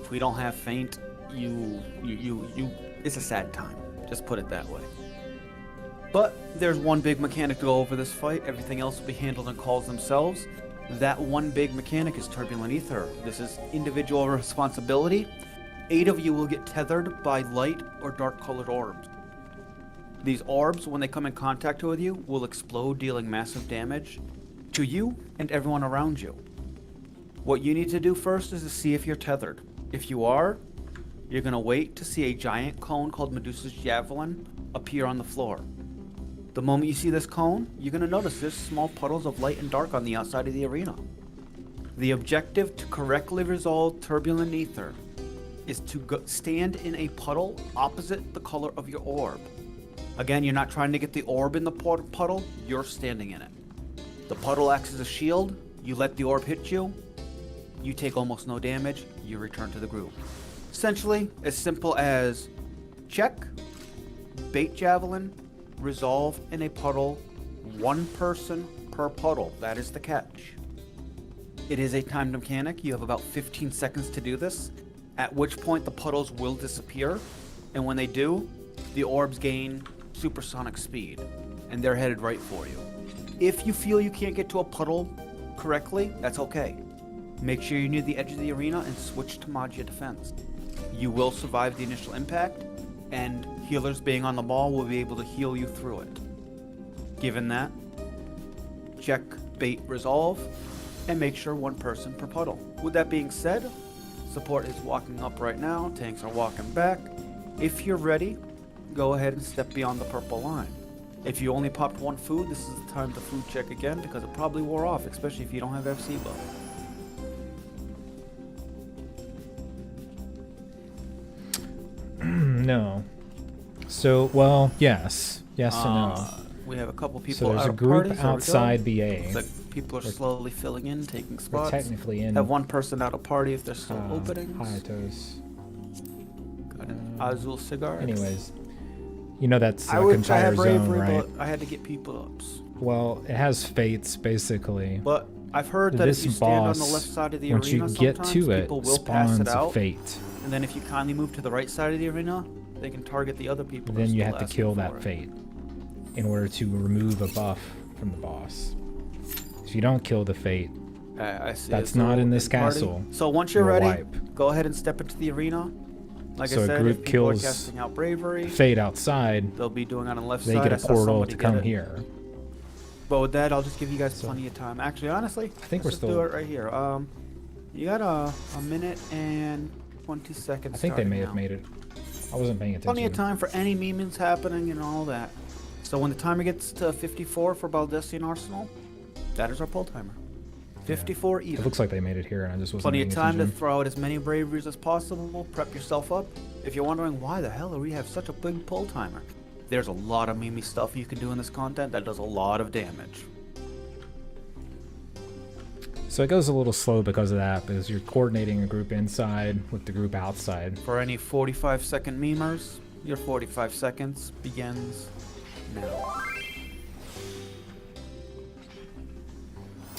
If we don't have Faint, it's a sad time. Just put it that way. But there's one big mechanic to go over this fight. Everything else will be handled in calls themselves. That one big mechanic is Turbulent Ether. This is individual responsibility. 8 of you will get tethered by light or dark colored orbs. These orbs, when they come in contact with you, will explode, dealing massive damage to you and everyone around you. What you need to do first is to see if you're tethered. If you are, you're going to wait to see a giant cone called Medusa's Javelin appear on the floor. The moment you see this cone, you're going to notice there's small puddles of light and dark on the outside of the arena. The objective to correctly resolve Turbulent Ether is to stand in a puddle opposite the color of your orb. Again, you're not trying to get the orb in the puddle, you're standing in it. The puddle acts as a shield, you let the orb hit you, you take almost no damage, you return to the group. Essentially, as simple as check, bait javelin, resolve in a puddle, 1 person per puddle. That is the catch. It is a timed mechanic. You have about 15 seconds to do this, at which point the puddles will disappear, and when they do, the orbs gain supersonic speed, and they're headed right for you. If you feel you can't get to a puddle correctly, that's okay. Make sure you're near the edge of the arena and switch to Magia Defense. You will survive the initial impact, and healers being on the ball will be able to heal you through it. Given that, check, bait, resolve, and make sure 1 person per puddle. With that being said, support is walking up right now, tanks are walking back. If you're ready, go ahead and step beyond the purple line. If you only popped 1 food, this is the time to food check again because it probably wore off, especially if you don't have FC buff. No. So, well, yes. Yes and no. We have a couple people So there's out a of group parties. There we go. outside BA. Looks like people are slowly filling in, taking We're spots. technically in. Have 1 person out of party if there's still openings. Hiatus. Got an Azul cigar. Anyways, you know that's I like wish I entire had zone, bravery, right? but I had to get people ups. Well, it has fates basically. But I've heard that This if you stand on the boss, left side of the once arena, you get sometimes to it, people will pass spawns it a out. fate. And then if you kindly move to the right side of the arena, they can target the other people. that are Then you still have to asking kill for that it. fate in order to remove a buff from the boss. If you don't kill the fate, I see. that's So not in this party- castle. So once you're You'll ready, wipe. go ahead and step into the arena. Like So I a said, group if people are kills casting out bravery, fate outside, they'll be doing on the left they side. get I a saw portal somebody to get come it. here. But with that, I'll just give you guys plenty of time. Actually, honestly, I think we're let's just do still- it right here. You got a minute and 20 seconds. I think they starting may now. have made it. I wasn't paying attention. Plenty of time for any memes happening and all that. So when the timer gets to 54 for Baldesion Arsenal, that is our pull timer. 54 even. It looks like they made it here, and I just wasn't Plenty paying of time to attention. throw out as many braveries as possible. Prep yourself up. If you're wondering why the hell do we have such a big pull timer, there's a lot of meme stuff you can do in this content that does a lot of damage. So it goes a little slow because of that, because you're coordinating a group inside with the group outside. For any 45-second memers, your 45 seconds begins now.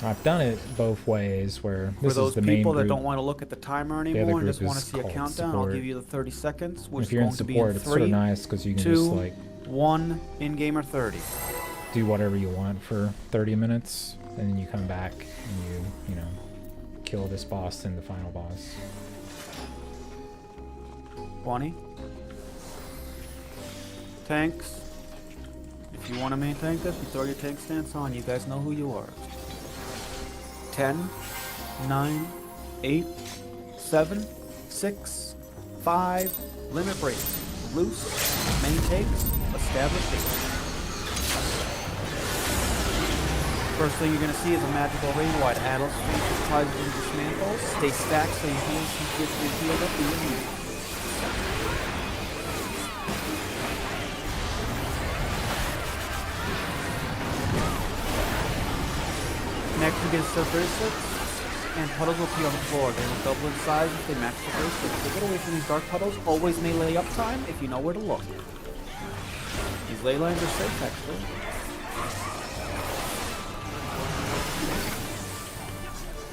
I've done it both ways, where For this those is the main people that group. don't want to look at the timer other anymore and group just want to is see a called countdown, I'll support. give you the 30 seconds, And which if is you're in going to be support, in it's sort of 3, nice because you can 2, just like 1, in-game or 30. do whatever you want for 30 minutes, and then you come back and you know, kill this boss and the final boss. 20. Tanks. If you want to main tank this, you throw your tank stance on. You guys know who you are. 10, 9, 8, 7, 6, 5, limit break. Loose, main tanks, establish base. First thing you're going to see is a magical rain-wide Atlas surprises and dismantles. Stay stacked so your heals can get you healed up in your need. Next we get a set of bracelets, and puddles will appear on the floor. They will double in size if they match the bracelets. To get away from these dark puddles, always melee uptime if you know where to look. These ley lines are safe actually.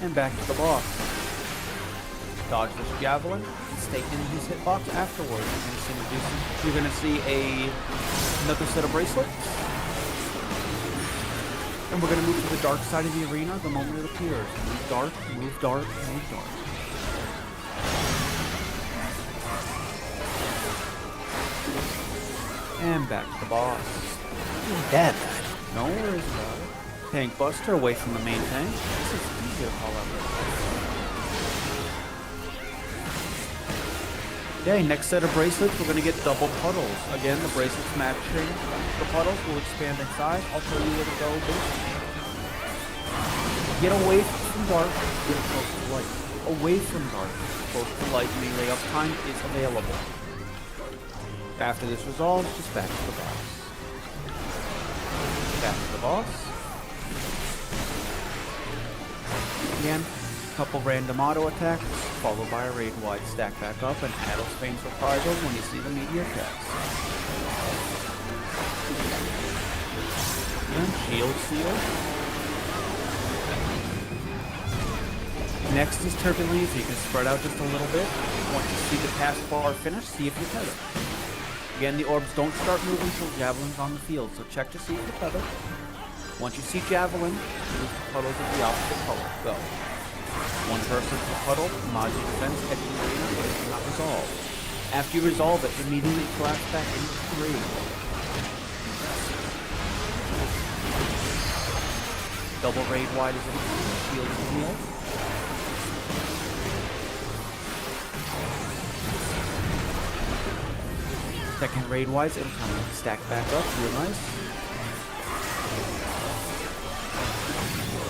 And back to the boss. Dodge this javelin and stay in his hitbox afterwards. You're gonna see another set of bracelets. And we're gonna move to the dark side of the arena the moment it appears. Move dark, move dark, move dark. And back to the boss. Dead. No worries about it. Tank Buster away from the main tank. This is easier, however. Okay, next set of bracelets, we're going to get double puddles. Again, the bracelets matching the puddles will expand in size. I'll tell you where to go. Get away from dark, get close to light. Away from dark, close to light, melee uptime is available. After this resolves, just back to the boss. Back to the boss. Again, couple random auto attacks, followed by a raid-wide stack back up, and Addles feigns reprisals when you see the meteor attacks. And shield seal. Next is turbulence. You can spread out just a little bit. Once you see the taskbar finish, see if you tether. Again, the orbs don't start moving until Javelin's on the field, so check to see if you tether. Once you see Javelin, move to puddles of the opposite color. Go. One person per puddle, Maji defense, edging the arena, but it cannot resolve. After you resolve it, immediately collapse back into the raid. Double raid wide is in shield and heal. Second raid wise, it'll come and stack back up, real nice.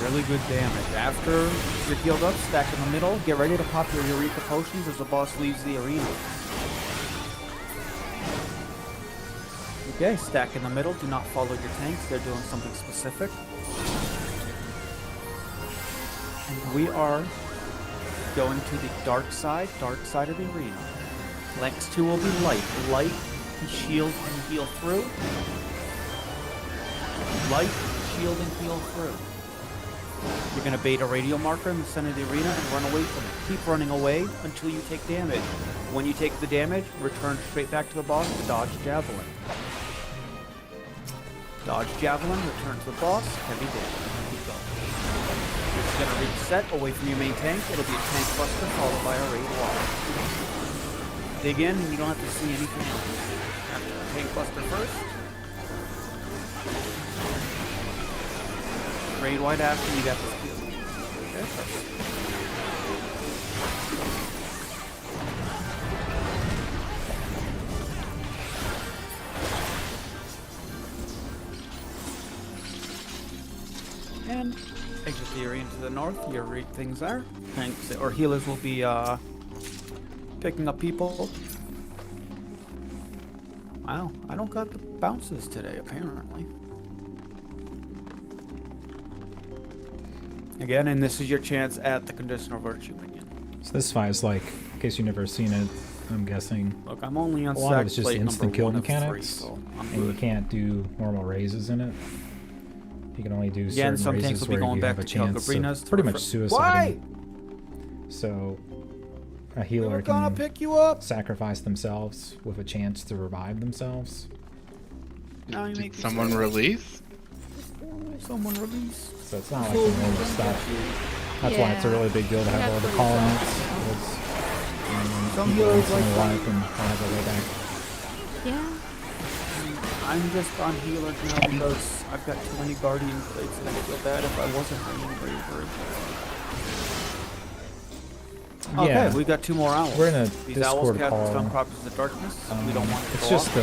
Really good damage. After you're healed up, stack in the middle, get ready to pop your Eureka potions as the boss leaves the arena. Okay, stack in the middle, do not follow your tanks, they're doing something specific. And we are going to the dark side of the arena. Next two will be light. Light, shield and heal through. Light, shield and heal through. You're going to bait a radial marker in the center of the arena and run away from it. Keep running away until you take damage. When you take the damage, return straight back to the boss to dodge Javelin. Dodge Javelin, return to the boss, heavy damage. Keep going. You're just going to reset away from your main tank. It'll be a tank buster followed by a raid wall. Dig in and you don't have to see anything else. After the tank buster first. Raid wide after you got this kill. Okay, perfect. And exit the area into the north. Your things there. Tanks or healers will be picking up people. Wow, I don't got the bounces today, apparently. Again, and this is your chance at the Conditional Virtue Minion. So this fight is like, in case you've never seen it, I'm guessing. Look, I'm only on a lot of sack it's just plate instant number kill 1 of 3, mechanics, so I'm and you good. can't do normal raises in it. You can only do Again, certain some tanks raises will be where going you back have a to kill chance Gabrinas of to pretty much refer- suiciding. So a We're healer gonna can pick you up. sacrifice themselves with a chance to revive themselves. Now you Did make me someone sad. release? Someone released. So it's not like the normal stuff. That's why it's a really big deal to have all the call-outs. Some People healers instantly like wipe and don't have their way back. Yeah. I'm just on healers now because I've got too many guardian plates and I feel bad if I wasn't bringing bravery. Okay, Yeah. we got 2 more owls. We're in a These Discord owls cast call. stun properties of darkness. We don't want it to It's go just off.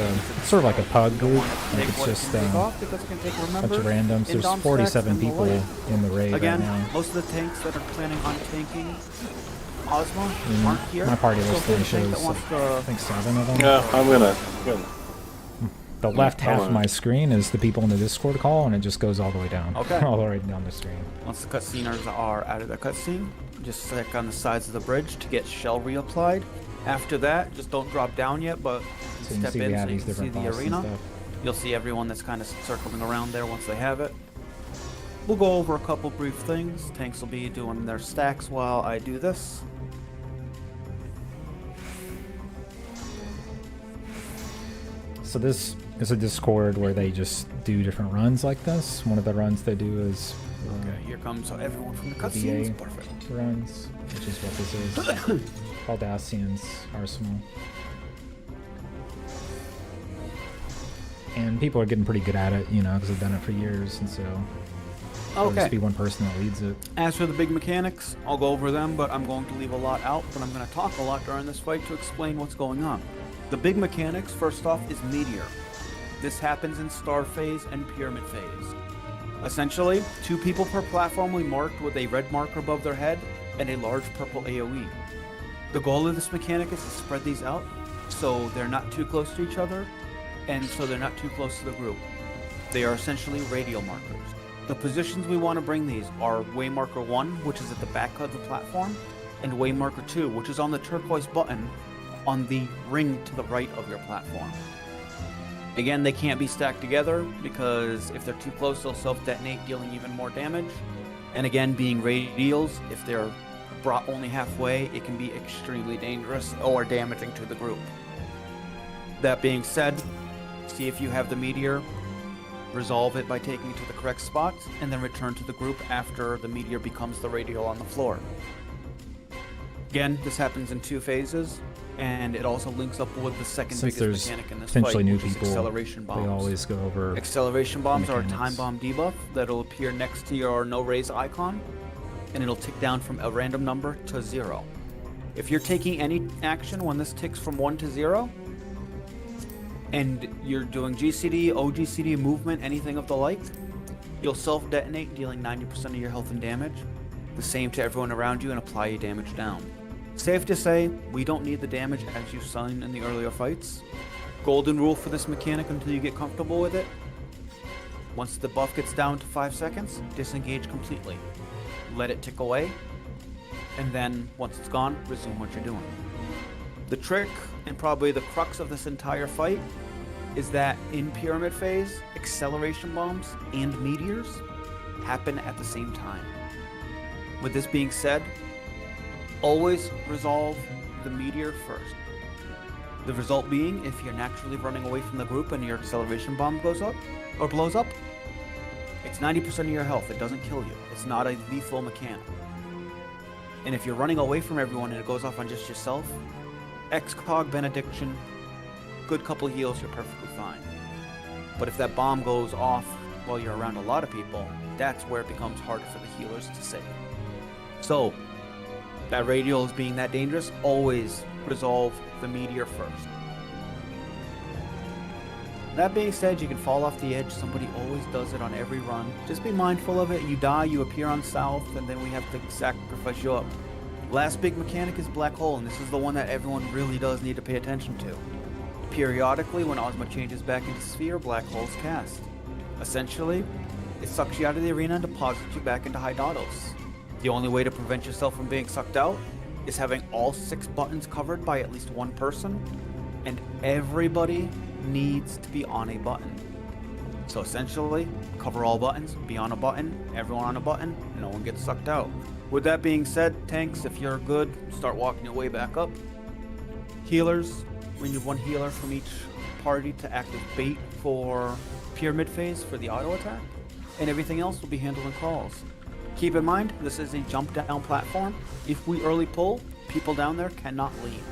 a sort of like a pug group. Like Take it's what it just can take a off because it can take, bunch remember, of randoms. There's in-dom 47 stacks and the people like. in the raid Again, right now. most of the tanks that are planning on tanking Ozma Mm, aren't here. my party So list if there's a only tank that shows, wants to- I think 7 of them. Yeah, I'm gonna. The left half of my screen is the people in the Discord call, and it just goes all the way down. Okay. All the way down the screen. Once the cutsceners are out of the cutscene, just stick on the sides of the bridge to get shell reapplied. After that, just don't drop down yet, but So you step see we in have so you these can see different the bosses and arena. stuff. You'll see everyone that's kind of circling around there once they have it. We'll go over a couple brief things. Tanks will be doing their stacks while I do this. So this is a Discord where they just do different runs like this. One of the runs they do is Okay, here comes everyone from the the cutscenes. VA Perfect. runs, which is what this is. Baldesion's Arsenal. And people are getting pretty good at it, you know, because they've done it for years, and so there'll Okay. just be one person that leads it. As for the big mechanics, I'll go over them, but I'm going to leave a lot out, but I'm going to talk a lot during this fight to explain what's going on. The big mechanics, first off, is Meteor. This happens in Star Phase and Pyramid Phase. Essentially, 2 people per platform will be marked with a red marker above their head and a large purple AoE. The goal of this mechanic is to spread these out so they're not too close to each other, and so they're not too close to the group. They are essentially radial markers. The positions we want to bring these are Waymarker 1, which is at the back of the platform, and Waymarker 2, which is on the turquoise button on the ring to the right of your platform. Again, they can't be stacked together because if they're too close, they'll self-detonate, dealing even more damage. And again, being radials, if they're brought only halfway, it can be extremely dangerous or damaging to the group. That being said, see if you have the meteor, resolve it by taking it to the correct spots, and then return to the group after the meteor becomes the radial on the floor. Again, this happens in 2 phases, and it also links up with the second Since biggest there's mechanic in this potentially fight, new which is people, acceleration bombs. they always go over Acceleration bombs are a mechanics. time bomb debuff that'll appear next to your no raise icon, and it'll tick down from a random number to 0. If you're taking any action when this ticks from 1 to 0, and you're doing GCD, OGCD, movement, anything of the like, you'll self-detonate, dealing 90% of your health and damage. The same to everyone around you and apply your damage down. Safe to say, we don't need the damage as you've seen in the earlier fights. Golden rule for this mechanic until you get comfortable with it. Once the buff gets down to 5 seconds, disengage completely. Let it tick away, and then once it's gone, resume what you're doing. The trick, and probably the crux of this entire fight, is that in Pyramid Phase, acceleration bombs and meteors happen at the same time. With this being said, always resolve the meteor first. The result being, if you're naturally running away from the group and your acceleration bomb goes up, or blows up, it's 90% of your health. It doesn't kill you. It's not a lethal mechanic. And if you're running away from everyone and it goes off on just yourself, Excog, Benediction, good couple heals, you're perfectly fine. But if that bomb goes off while you're around a lot of people, that's where it becomes harder for the healers to save. So, that radial is being that dangerous, always resolve the meteor first. That being said, you can fall off the edge. Somebody always does it on every run. Just be mindful of it. You die, you appear on south, and then we have to sacrifice you up. Last big mechanic is Black Hole, and this is the one that everyone really does need to pay attention to. Periodically, when Ozma changes back into Sphere, Black Hole's cast. Essentially, it sucks you out of the arena and deposits you back into Hydados. The only way to prevent yourself from being sucked out is having all 6 buttons covered by at least one person, and everybody needs to be on a button. So essentially, cover all buttons, be on a button, everyone on a button, no one gets sucked out. With that being said, tanks, if you're good, start walking your way back up. Healers, we need one healer from each party to act as bait for pyramid phase for the auto attack, and everything else will be handled in calls. Keep in mind, this is a jump down platform. If we early pull, people down there cannot leave.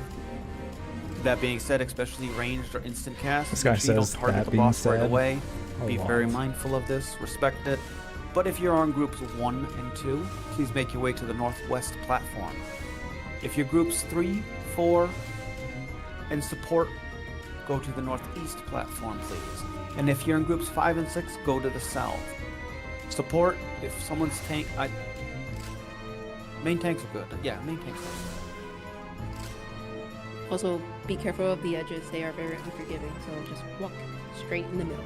That being said, especially ranged or instant cast, This guy make sure you says, don't target "That the being boss right said," away. a Be lot. very mindful of this, respect it. But if you're on groups 1 and 2, please make your way to the northwest platform. If you're groups 3, 4, and support, go to the northeast platform, please. And if you're in groups 5 and 6, go to the south. Support, if someone's tank, main tanks are good. Yeah, main tanks are good. Also, be careful of the edges. They are very unforgiving, so just walk straight in the middle.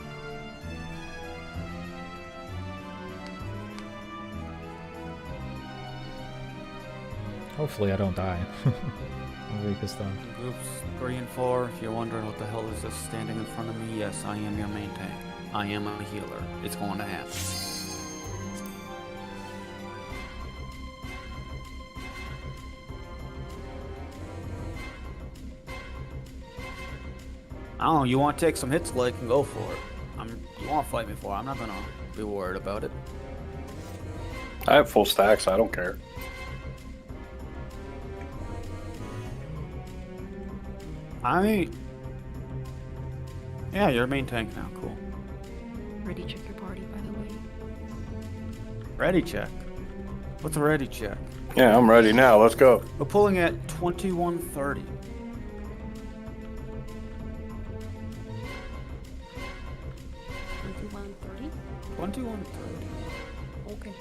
Hopefully I don't die. I'm weak as stuff. Groups 3 and 4, if you're wondering what the hell is this standing in front of me, yes, I am your main tank. I am a healer. It's going to happen. I don't know, you want to take some hits, like, and go for it. You want to fight me for it, I'm not going to be worried about it. I have full stacks. I don't care. I mean, yeah, you're a main tank now, cool. Ready check your party, by the way. Ready check. What's a ready check? Yeah, I'm ready now. Let's go. We're pulling at 2130. Okay.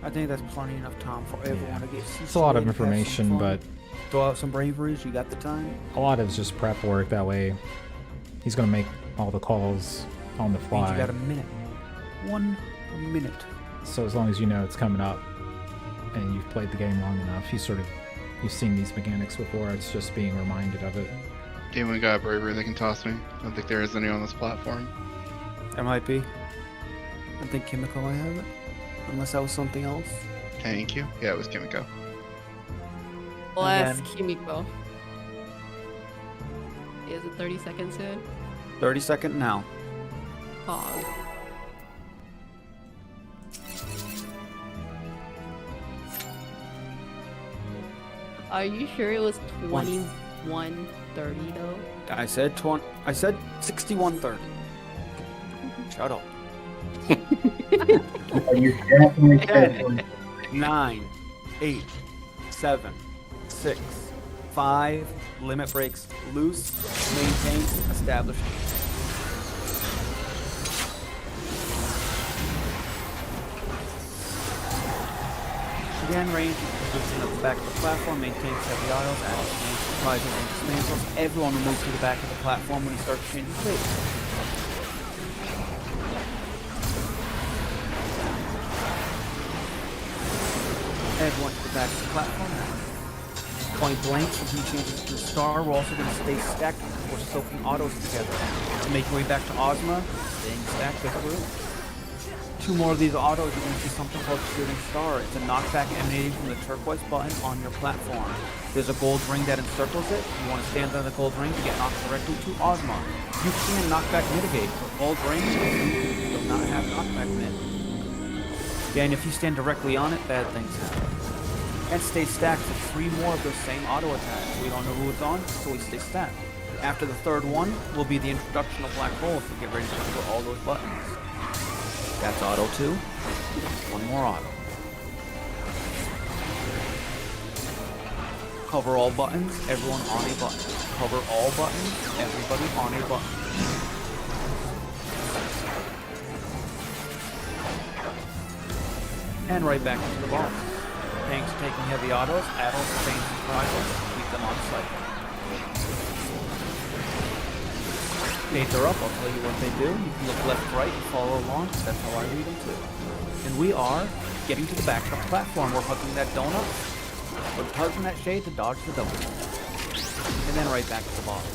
I think that's plenty enough time for everyone to get. It's a lot of information, but throw out some braveries. You got the time. a lot of it's just prep work. That way, he's gonna make all the calls on the Means fly. you got a minute. 1 minute. So as long as you know it's coming up, and you've played the game long enough, you've seen these mechanics before. It's just being reminded of it. Anyone got bravery they can toss me? I don't think there is any on this platform. There might be. I think Kimiko might have it. Unless that was something else. Thank you. Yeah, it was Kimiko. Bless then- Kimiko. Is it 30 seconds in? 30-second now. Pause. Are you sure it was 21:30 though? I said 6130. Shut up. You definitely said 10, 9, 8, 7, 6, 5, limit breaks loose, maintain, established. Again, range position at the back of the platform, maintains heavy aisles, adds surprises and dismantles. Everyone will move to the back of the platform when he starts changing place. Everyone to the back of the platform. Point blank, if he changes to a star, we're also going to stay stacked because we're soaking autos together. To make your way back to Ozma, staying stacked as a group. 2 more of these autos, you're going to see something called Shooting Star. It's a knockback emanating from the turquoise button on your platform. There's a gold ring that encircles it. You want to stand on the gold ring to get knocked directly to Ozma. You can knockback mitigate, but gold ring does not have knockback mid. Again, if you stand directly on it, bad things happen. And stay stacked for 3 more of those same auto attacks. We don't know who it's on, so we stay stacked. After the 3rd one will be the introduction of Black Hole, so get ready to trigger all those buttons. That's auto 2. 1 more auto. Cover all buttons, everyone on a button. Cover all buttons, everybody on a button. And right back into the boss. Tanks taking heavy autos, addles, chains, and surprises, keep them on site. Gates are up, I'll tell you what they do. You can look left, right, and follow along. That's how I read them too. And we are getting to the back of the platform. We're hugging that donut. We're targeting that shade to dodge the donut. And then right back to the bottom.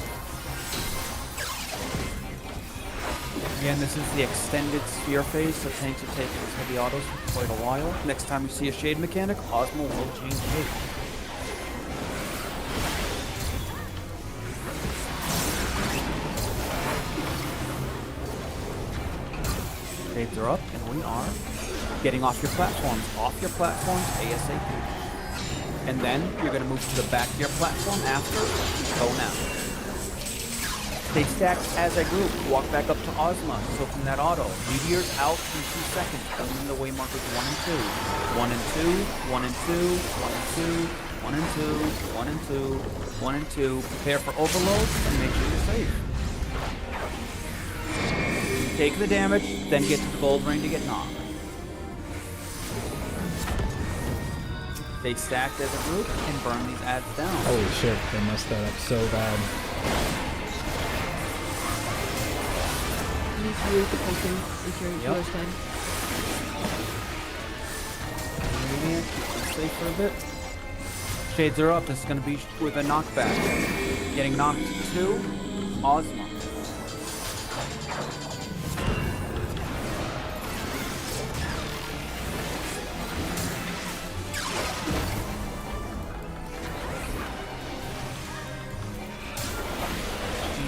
Again, this is the extended sphere phase, so tanks are taking these heavy autos for quite a while. Next time you see a shade mechanic, Ozma will change shape. Shades are up, and we are getting off your platforms. Off your platforms ASAP. And then you're going to move to the back of your platform after. Go now. Stay stacked as a group. Walk back up to Ozma. Soaking that auto. Meteors out in 2 seconds. Coming the way markers 1 and 2. 1 and 2. 1 and 2. 1 and 2. 1 and 2. 1 and 2. 1 and 2. Prepare for overload and make sure you're safe. Take the damage, then get to the gold ring to get knocked. Stay stacked as a group and burn these ads down. Holy shit, they messed that up so bad. Use you the potion if your healer's dead. Radiant, keep them safe for a bit. Shades are up. This is going to be with a knockback. Getting knocked to Ozma.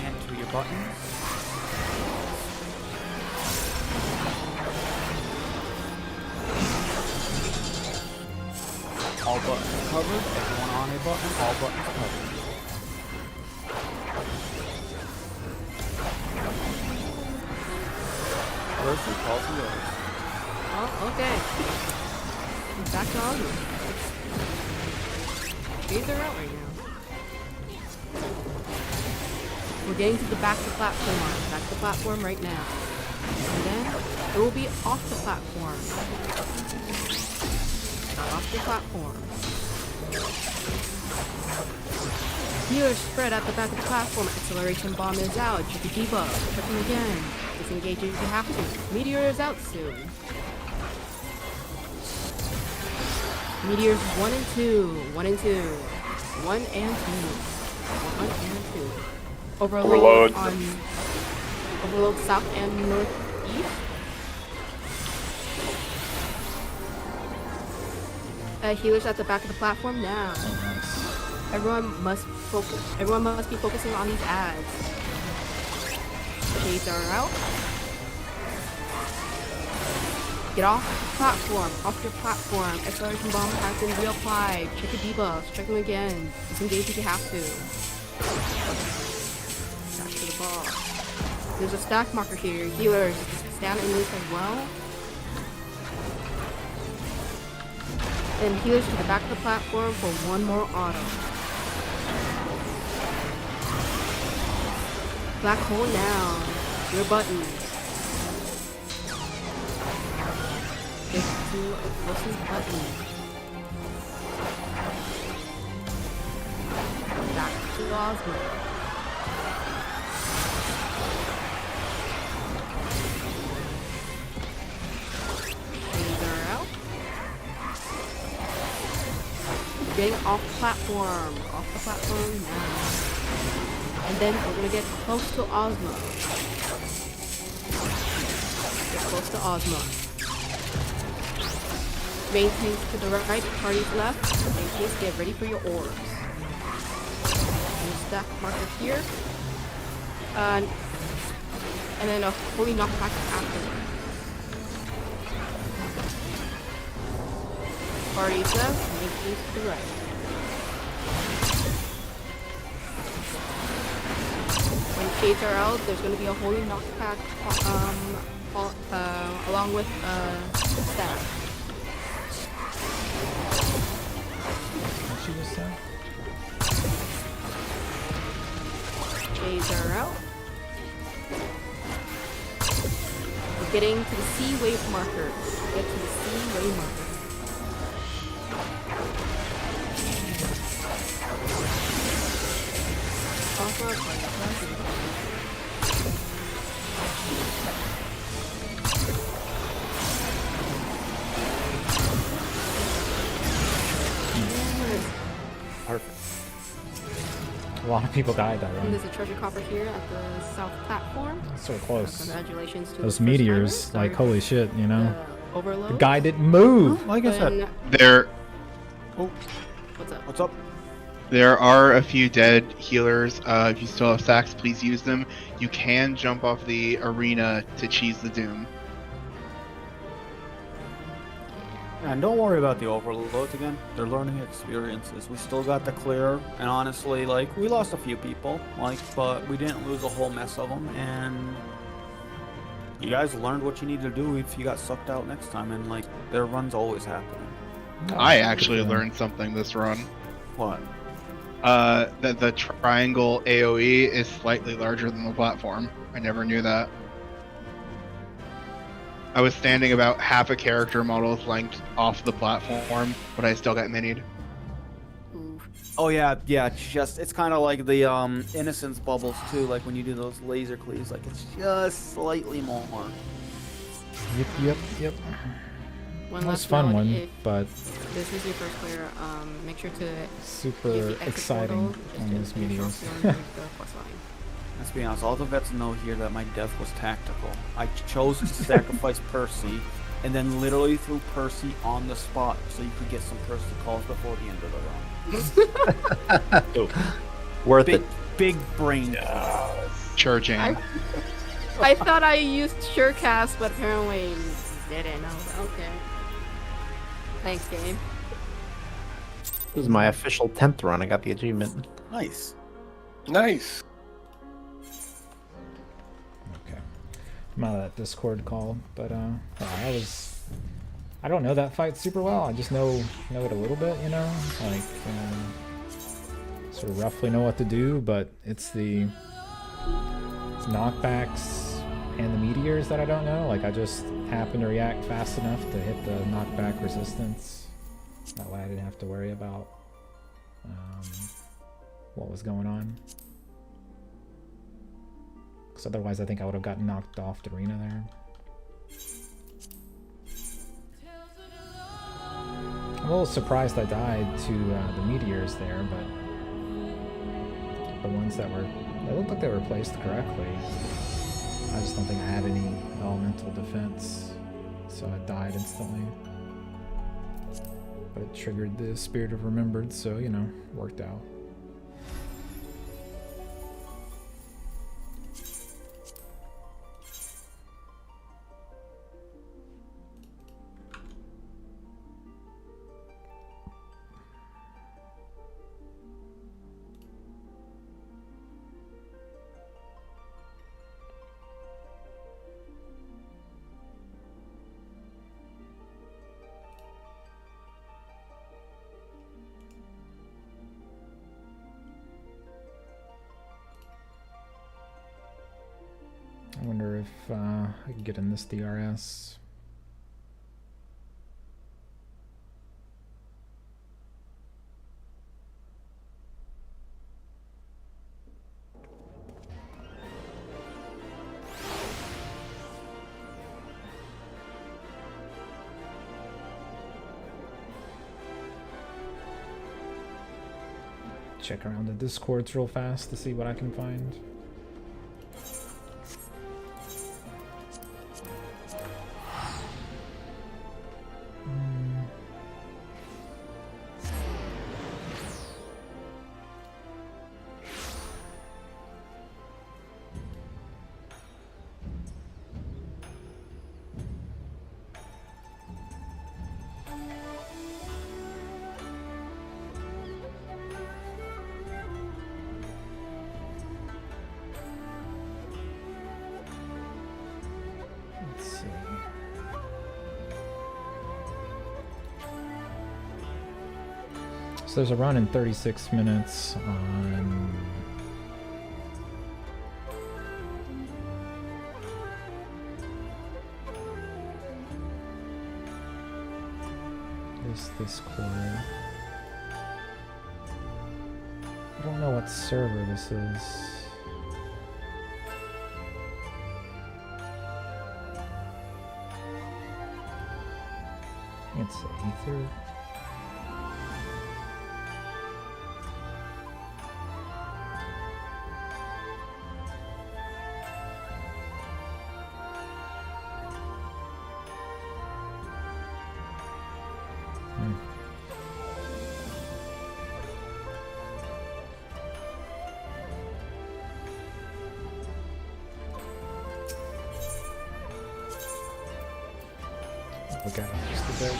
And to your buttons. All buttons covered. Everyone on a button. All buttons covered. Versus call to yours. Oh, okay. Back to Ozma. Shades are out right now. We're getting to the back of the platform. Back to the platform right now. And then it will be off the platform. Off the platform. Healers spread at the back of the platform. Acceleration bomb is out. Check the debuff. Check them again. Disengage if you have to. Meteor is out soon. Meteors 1 and 2. 1 and 2. 1 and 2. 1 and 2. Overload on overload south and northeast. Healers at the back of the platform now. Everyone must focus. Everyone must be focusing on these ads. Shades are out. Get off the platform. Off your platform. Acceleration bomb has been reapplied. Check your debuffs. Check them again. Disengage if you have to. Back to the boss. There's a stack marker here. Healers, stand in this as well. And healers to the back of the platform for one more auto. Black hole now. Your buttons. Get to Wilson's button. Back to Ozma. Things are out. Getting off the platform. Off the platform now. And then we're gonna get close to Ozma. Get close to Ozma. Main tanks to the right, parties left. Main tanks, get ready for your orbs. And stack marker here. And then a fully knockback afterwards. Parties left, main tanks to the right. When shades are out, there's going to be a holy knockback along with staff. What she just said? Shades are out. We're getting to the C wave marker. Get to the C wave marker. Perfect. A lot of people died that And run. there's a treasure copper here at the south platform. So close. Congratulations to Those the first meteors, timers. like, holy shit, you know? The overload. The guy didn't move! Like I said. There, What's up? What's up? there are a few dead healers. If you still have sacks, please use them. You can jump off the arena to cheese the doom. And don't worry about the overloads again. They're learning experiences. We still got the clear, and honestly, like, we lost a few people, like, but we didn't lose a whole mess of them, and you guys learned what you need to do if you got sucked out next time, and, like, their run's always happening. I actually learned something this run. What? That the triangle AoE is slightly larger than the platform. I never knew that. I was standing about half a character model's length off the platform, but I still got minied. Oh yeah, it's kind of like the innocence bubbles too, like when you do those laser cleaves, like it's just slightly more. Yep. One That was last a fun note, one, if but this is your first player, make sure to super use the exit exciting portal. on It's those meteors. just the quest line. Let's be honest, all the vets know here that my death was tactical. I chose to sacrifice Percy, and then literally threw Percy on the spot so you could get some Percy calls before the end of the round. Worth big, it. Big brain. Charging. I thought I used Surecast, but apparently didn't. I was like, okay. Thanks, game. This is my official 10th run. I got the achievement. Nice. Nice. Okay. I'm out of that Discord call, but I don't know that fight super well. I just know it a little bit, you know, like sort of roughly know what to do, but it's the knockbacks and the meteors that I don't know. Like I just happen to react fast enough to hit the knockback resistance. That way I didn't have to worry about what was going on. Because otherwise I think I would have gotten knocked off the arena there. I'm a little surprised I died to the meteors there, but the ones that were, they looked like they were placed correctly. I just don't think I had any elemental defense, so I died instantly. But it triggered the Spirit of Remembrance, so, you know, worked out. I wonder if I can get in this DRS. Check around the Discords real fast to see what I can find. Let's see. So there's a run in 36 minutes on this Discord. I don't know what server this is. It's Ether. Look at it just a bit.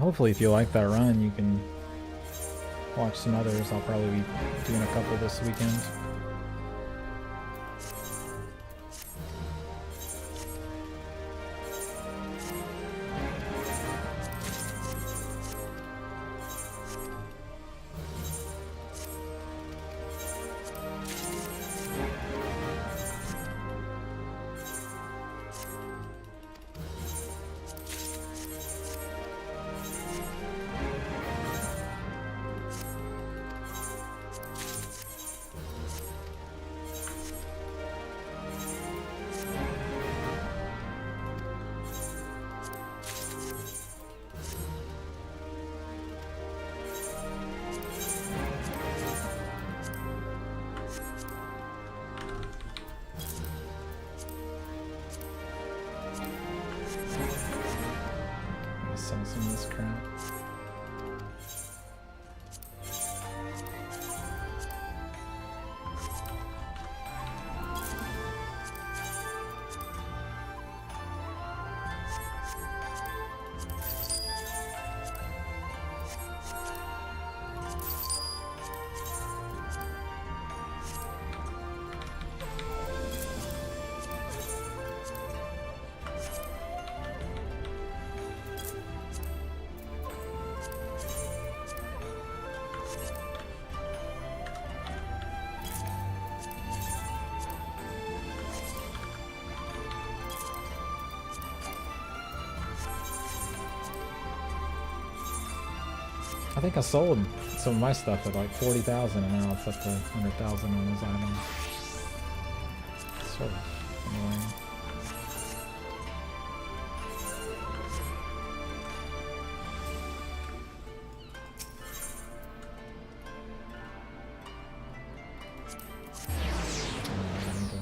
Hopefully if you like that run, you can watch some others. I'll probably be doing a couple this weekend. Sell some of this crap. I think I sold some of my stuff at like 40,000 and now it's up to 100,000 on those items. Sort of annoying. I need to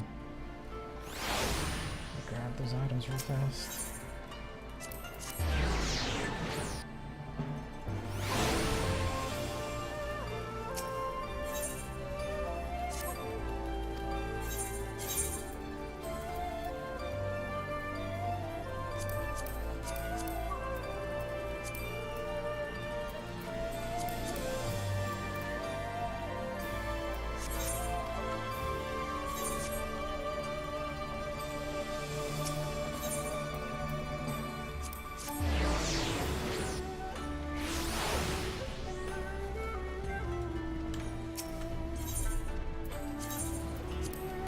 grab those items real fast.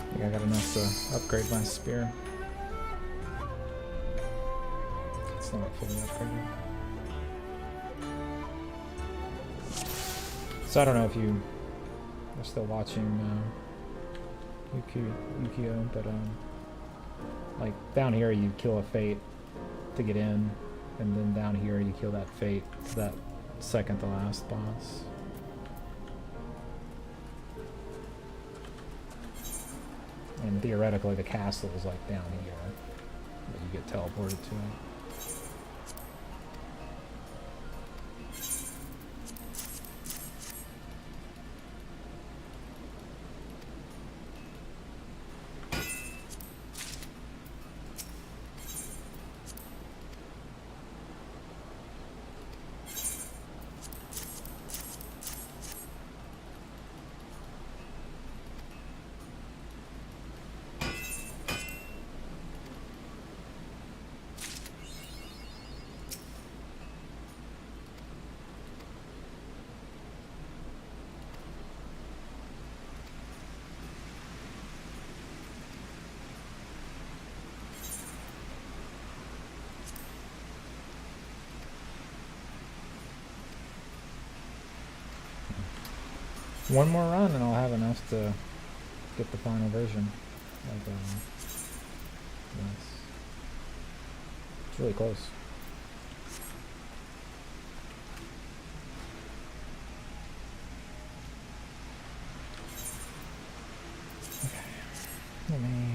I think I got enough to upgrade my spear. It's not fully upgraded. So I don't know if you are still watching Yukio, but like down here you kill a fate to get in, and then down here you kill that fate to that second to last boss. And theoretically the castle is like down here, but you get teleported to it. One more run and I'll have enough to get the final version of this. It's really close. Okay. Let me...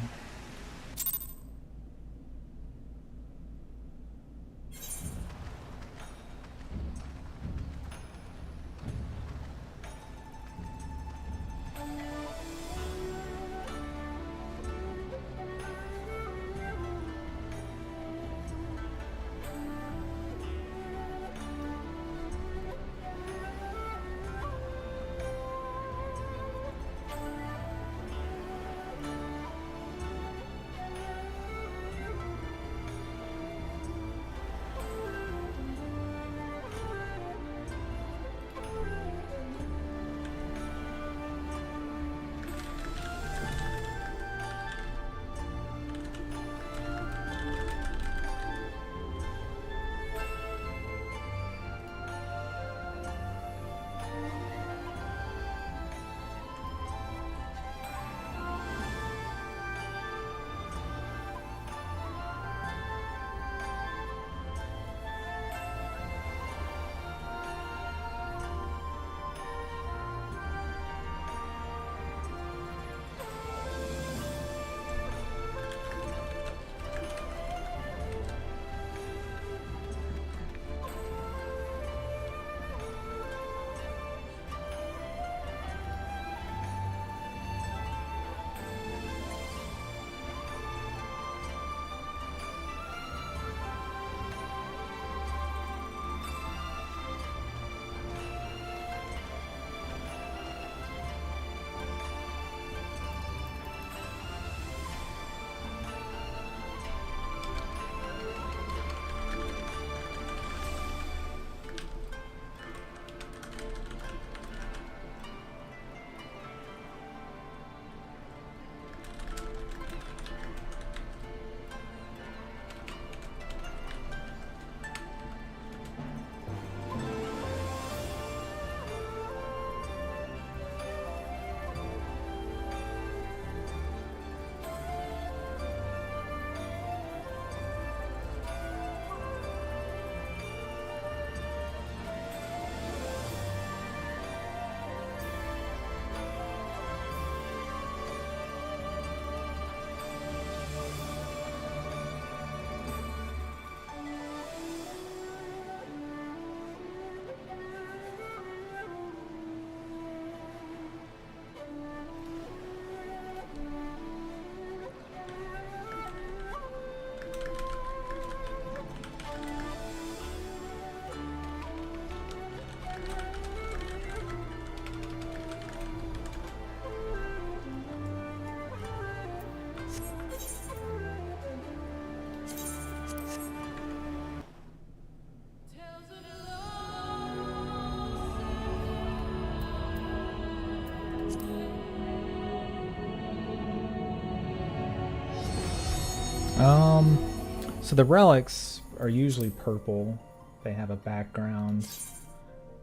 So the relics are usually purple. They have a background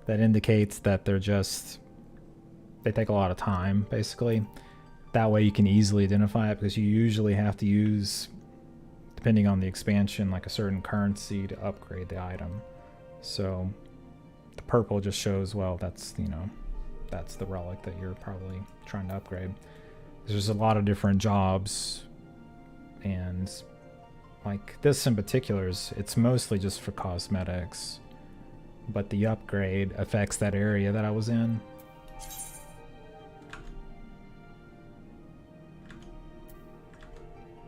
that indicates that they take a lot of time, basically. That way you can easily identify it, because you usually have to use, depending on the expansion, like a certain currency to upgrade the item. So the purple just shows, well, that's, that's the relic that you're probably trying to upgrade. There's a lot of different jobs, and like this in particular, it's mostly just for cosmetics, but the upgrade affects that area that I was in.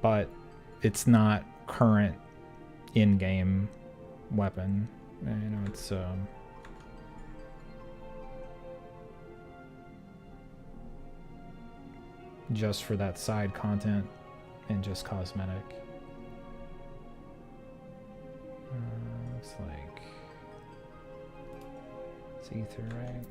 But it's not current in-game weapon. It's just for that side content and just cosmetic. Looks like it's ether, right?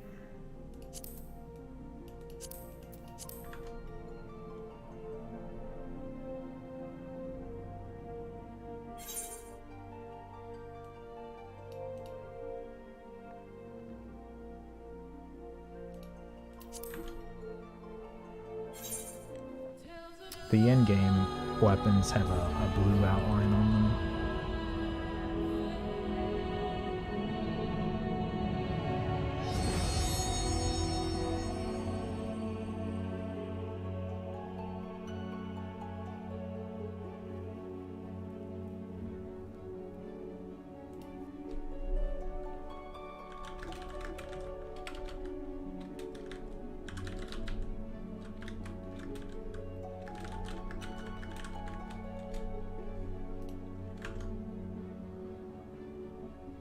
The in-game weapons have a blue outline on them.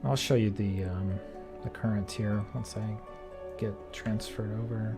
I'll show you the current tier once I get transferred over.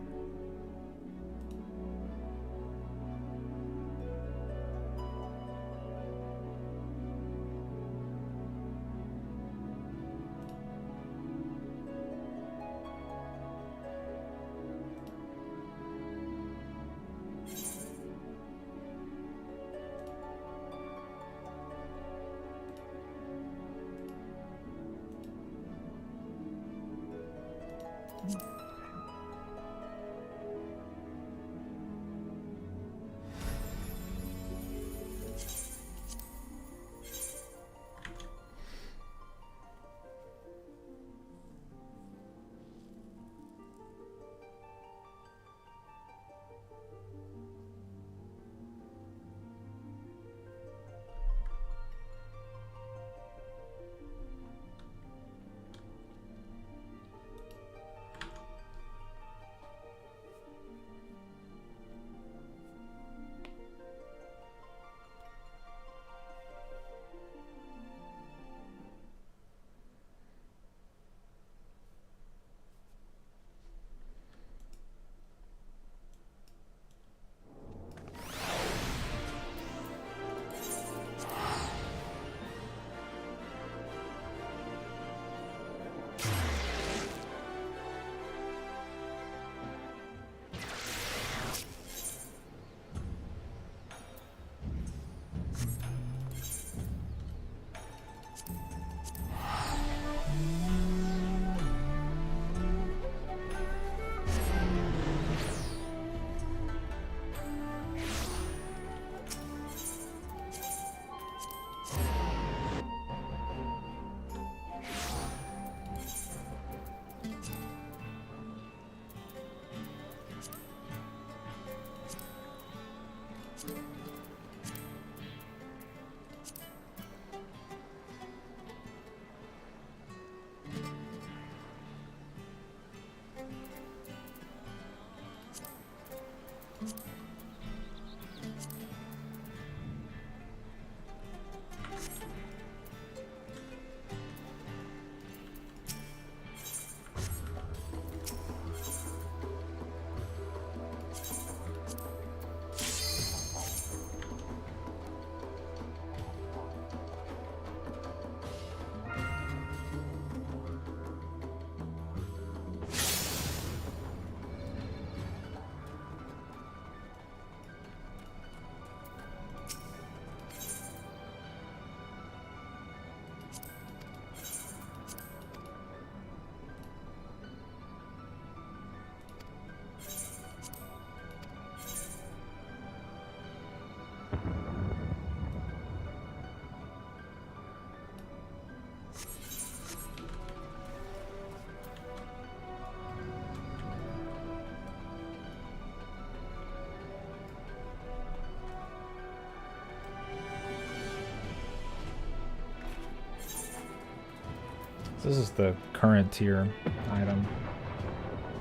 This is the current tier item.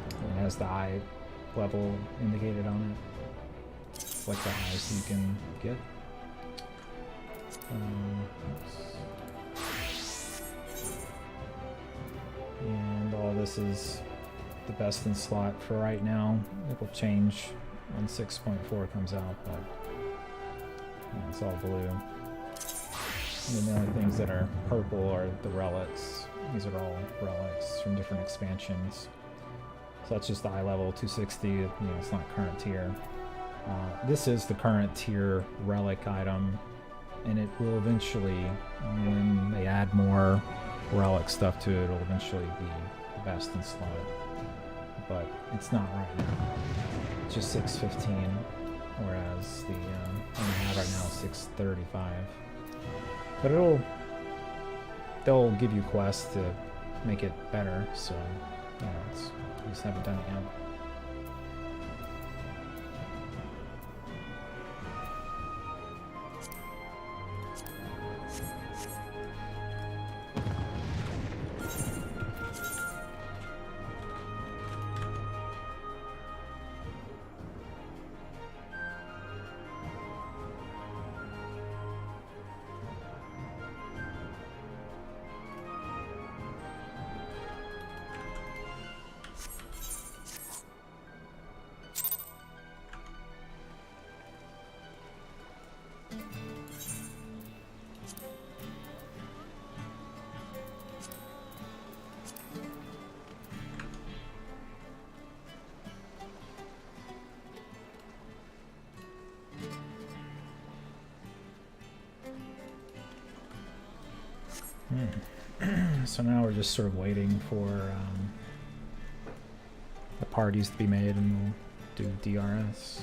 It has the eye level indicated on it. It's like the highest you can get. And all this is the best in slot for right now. It will change when 6.4 comes out, but yeah, it's all blue. And the only things that are purple are the relics. These are all relics from different expansions. So that's just the eye level 260. You know, it's not current tier. This is the current tier relic item, and it will eventually, when they add more relic stuff to it, it'll eventually be the best in slot. but it's not right now. It's just 6:15, whereas the one I have right now is 6:35. But they'll give you quests to make it better, so you know, you just haven't done it yet. So now we're just sort of waiting for the parties to be made, and we'll do DRS.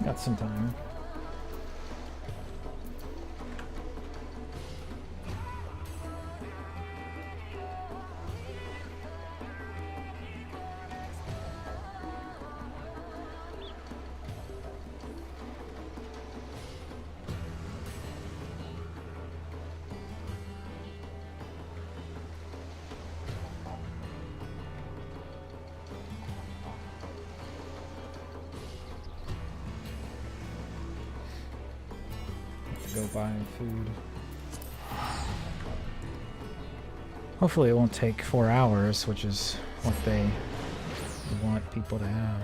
Got some time. Go buy food. Hopefully it won't take 4 hours, which is what they want people to have.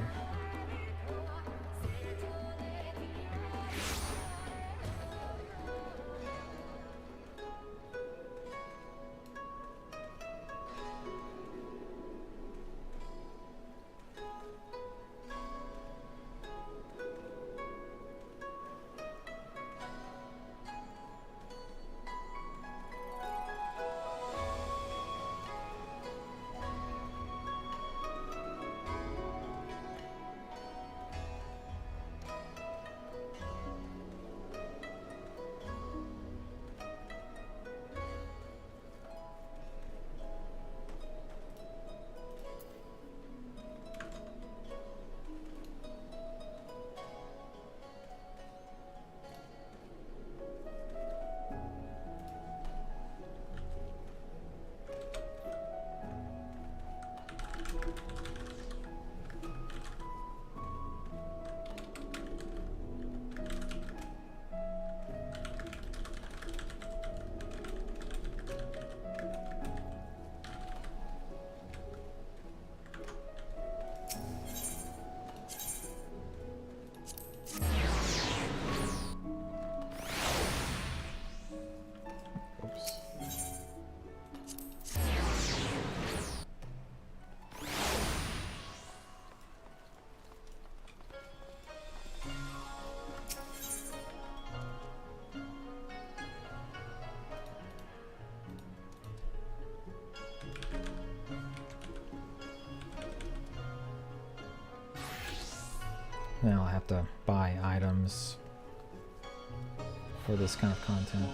Then I'll have to buy items for this kind of content.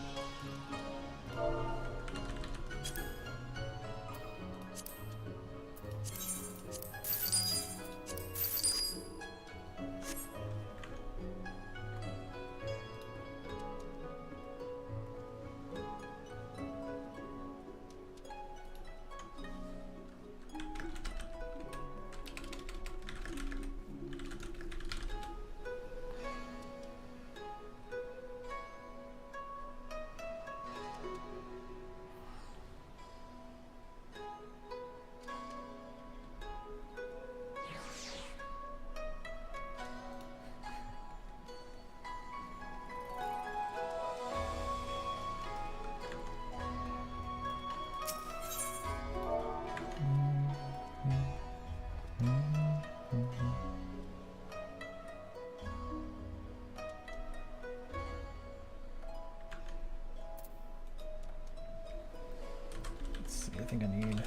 I think I need.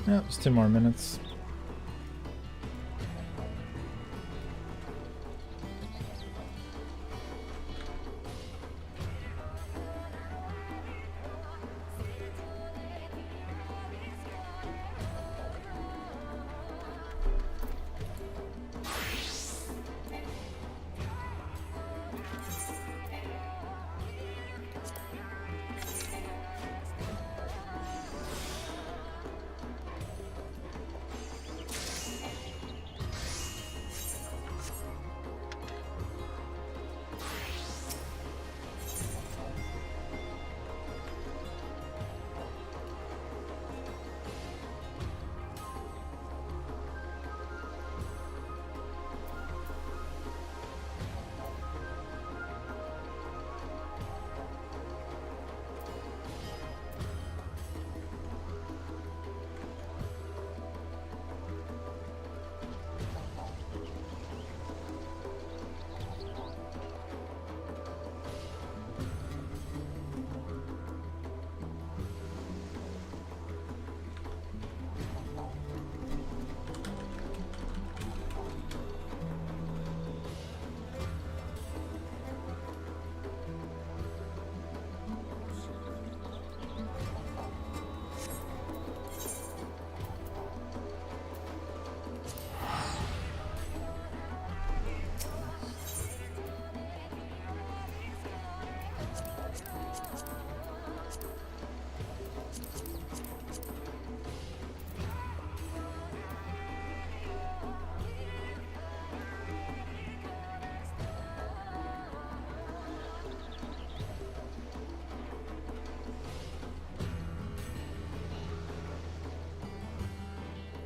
Yeah, just 2 more minutes.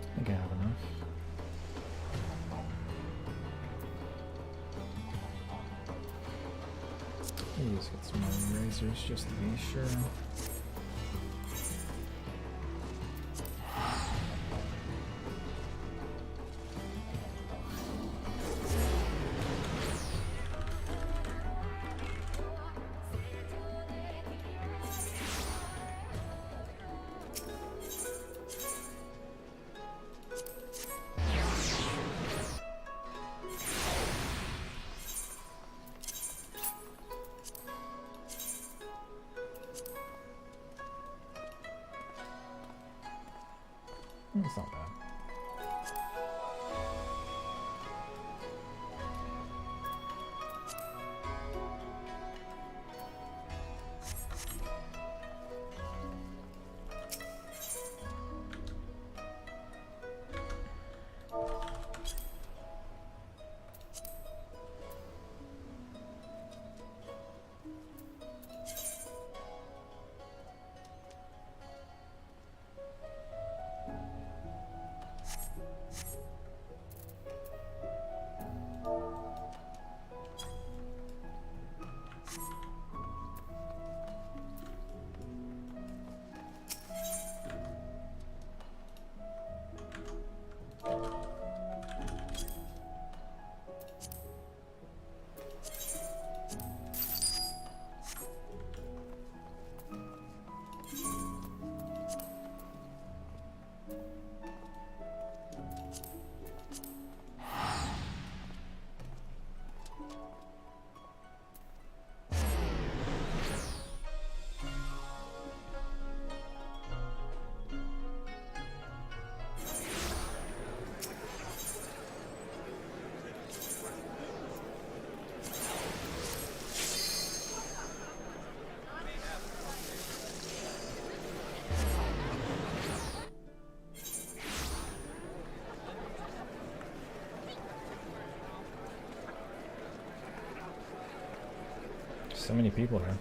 I think I have enough. Maybe just get some more erasers just to be sure. It's not bad. So many people here.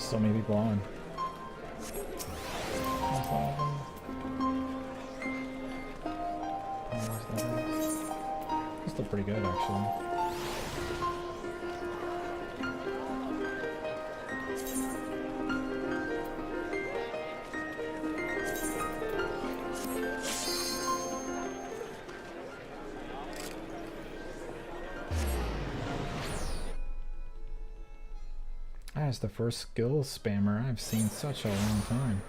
so many people on. Still pretty good, actually. That's the first skill spammer I've seen such a long time.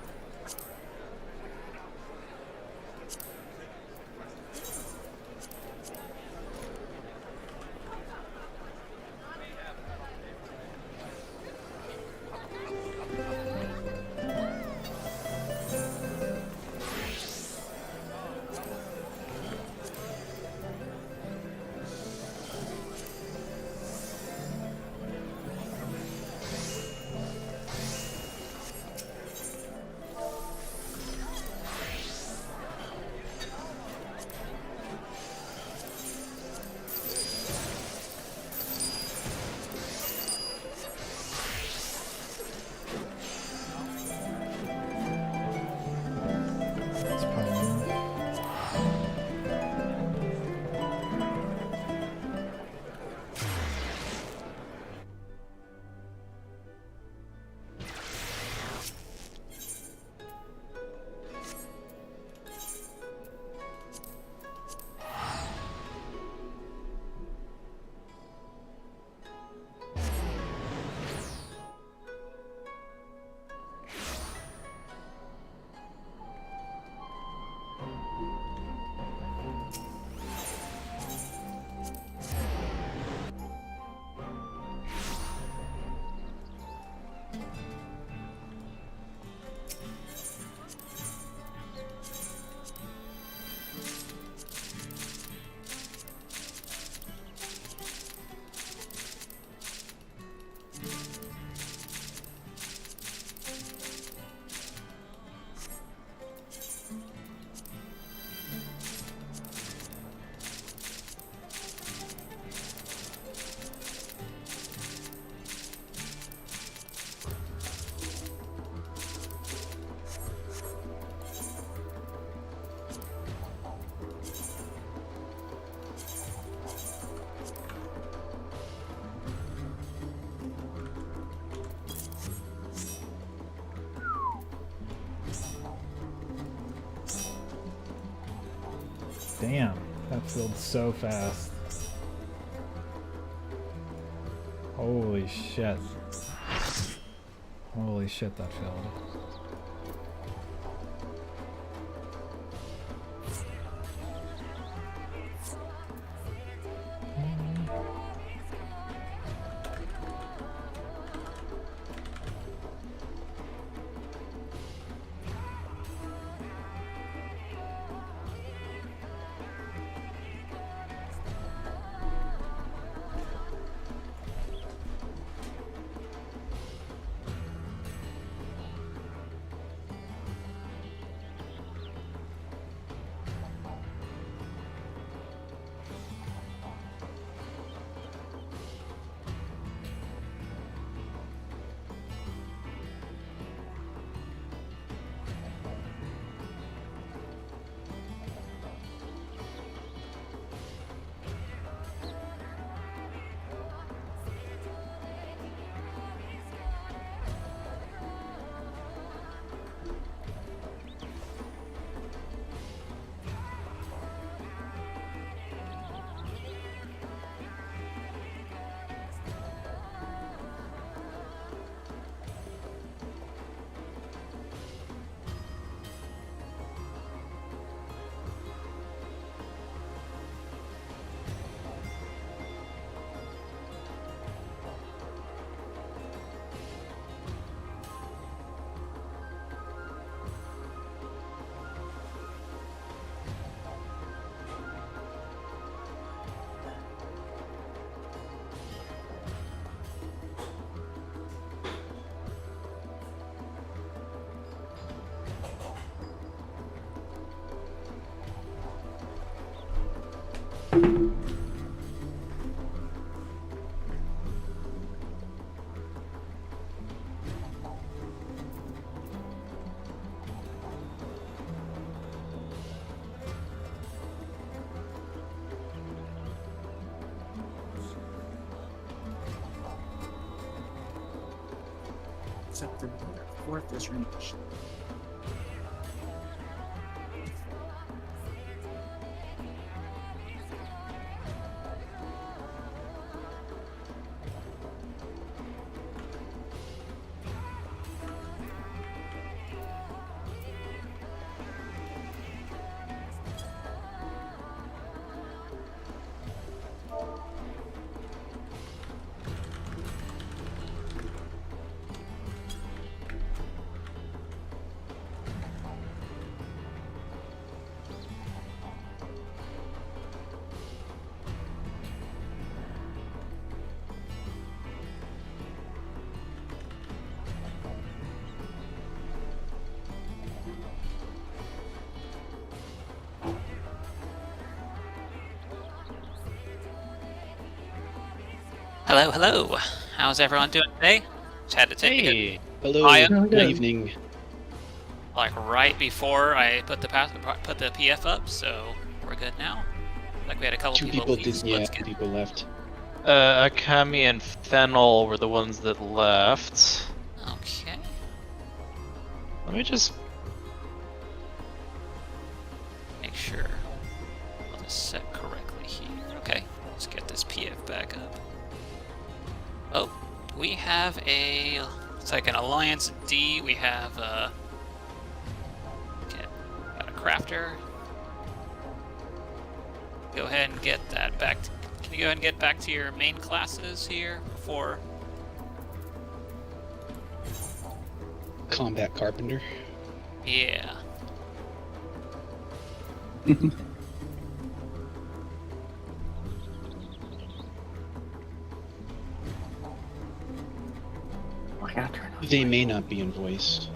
Damn, that filled so fast. Holy shit. Holy shit, that filled. except for the fourth is range. Hello, hello. How's everyone doing today? Just had to take Hey, it. hello. Good Good evening. Like right before I put the PF up, so we're good now. Like we had a couple Two people people leave, did, yeah, let's get- people left. Akami and Fennel were the ones that left. Okay. Let me just Make sure all is set correctly here. Okay, let's get this PF back up. Oh, we have a, it's like an Alliance D. We have got a crafter. Go ahead and get that back. Can you go ahead and get back to your main classes here before? Combat Carpenter. Yeah. They may not be in voice.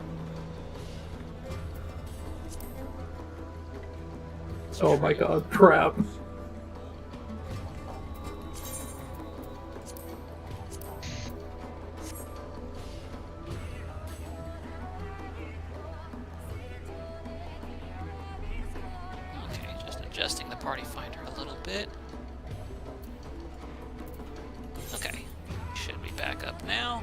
Oh my god, crap. Okay, just adjusting the party finder a little bit. Okay, should be back up now.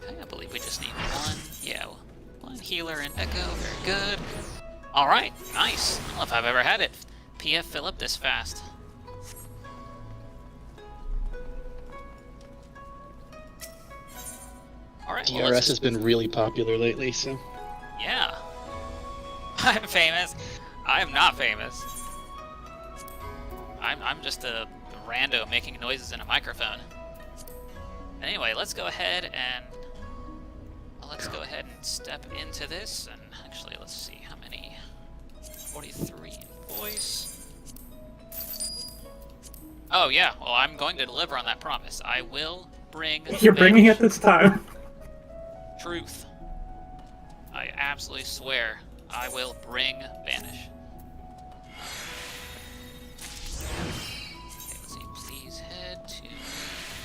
Okay, I believe we just need one. Yeah, one healer and Echo. Very good. All right, nice. I don't know if I've ever had it. PF fill up this fast. All right. well, DRS has been really popular lately, so. Yeah. I'm famous. I am not famous. I'm just a rando making noises in a microphone. Anyway, let's go ahead and step into this. And actually, let's see how many. 43 in voice. Oh yeah. Well, I'm going to deliver on that promise. I will bring. You're bringing it this time. Truth. I absolutely swear I will bring Vanish. Okay, let's see. Please head to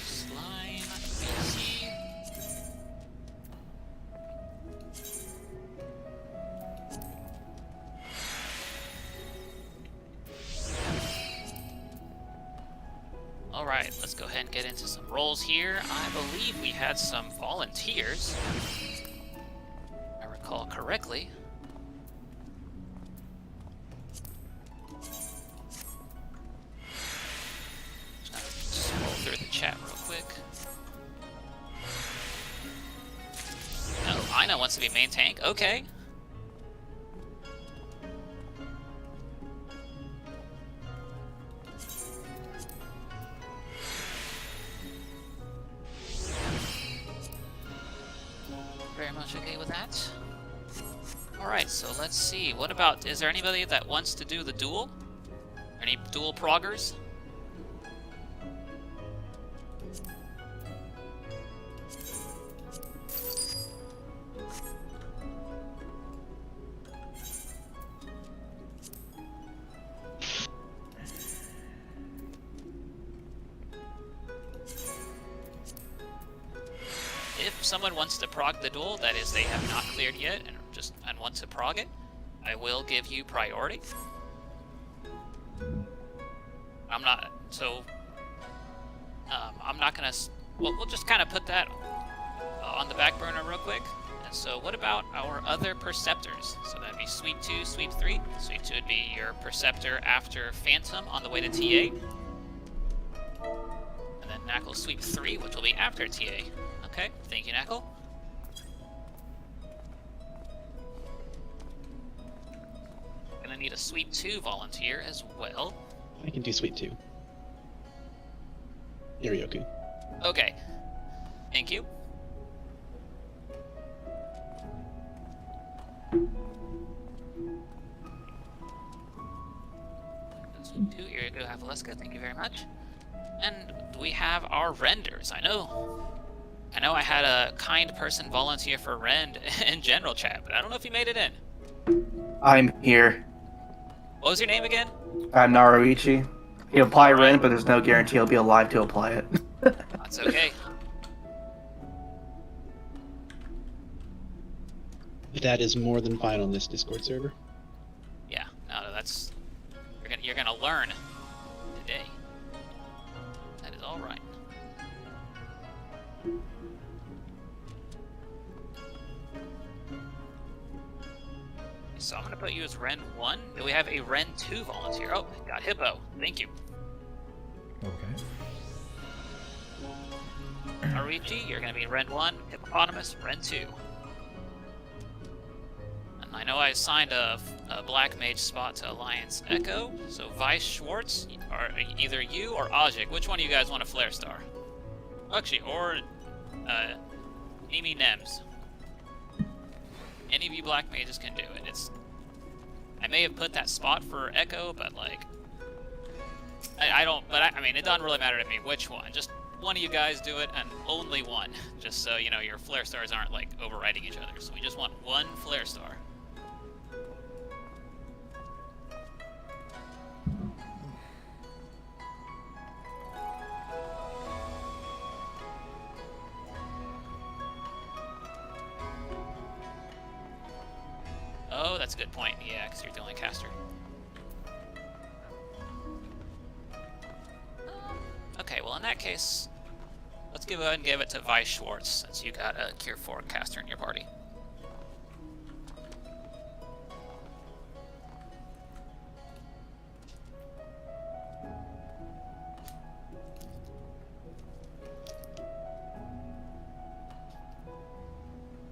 Slime BC. Alright, let's go ahead and get into some rolls here. I believe we had some volunteers. If I recall correctly. Just gonna scroll through the chat real quick. Oh, Ina wants to be main tank. Okay. Very much okay with that. Alright, so let's see. What about, is there anybody that wants to do the duel? Any duel proggers? If someone wants to prog the duel, that is, they have not cleared yet and and want to prog it, I will give you priority. I'm not gonna. We'll just kind of put that on the back burner real quick. And so, what about our other Perceptors? So that'd be Sweep 2, Sweep 3. Sweep 2 would be your Perceptor after Phantom on the way to TA. And then Knackle Sweep 3, which will be after TA. Okay, thank you, Knackle. Gonna need a Sweep 2 volunteer as well. I can do Sweep 2. Irioku. Okay, thank you. Sweep 2, Irioku, Havaleska, thank you very much. And we have our renders. I know I had a kind person volunteer for rend in general chat, but I don't know if you made it in. I'm here. What was your name again? Naruichi. He'll apply rent, but there's no guarantee he'll be alive to apply it. That's okay. That is more than fine on this Discord server. Yeah, no, that's you're gonna learn today. That is all right. So I'm gonna put you as Ren 1. Do we have a Ren 2 volunteer? Oh, got Hippo. Thank you. Okay. Arichi, you're gonna be Ren 1. Hippopotamus, Ren 2. And I know I assigned a Black Mage spot to Alliance Echo, so Vice Schwartz, or either you or Ajik, which one of you guys want a Flare Star? Actually, or Amy Nems. Any of you Black Mages can do it. I may have put that spot for Echo, but like, I mean, it doesn't really matter to me which one. Just one of you guys do it, and only one. Just so, you know, your Flare Stars aren't like overriding each other. So we just want one Flare Star. Oh, that's a good point. Yeah, because you're the only caster. Okay, well in that case, let's go ahead and give it to Vice Schwartz, since you got a Cure 4 caster in your party.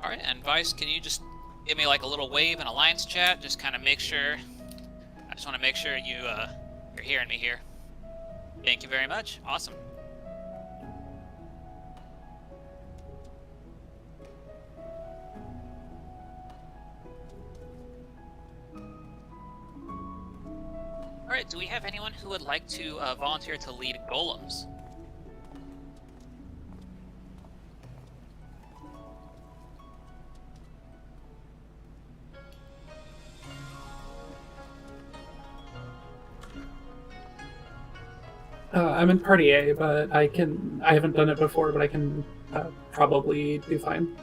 Alright, and Vice, can you just give me like a little wave in Alliance chat? Just kind of make sure. I just want to make sure you're hearing me here. Thank you very much. Awesome. Alright, do we have anyone who would like to volunteer to lead golems? I'm in Party A, but I haven't done it before, but I can probably do fine.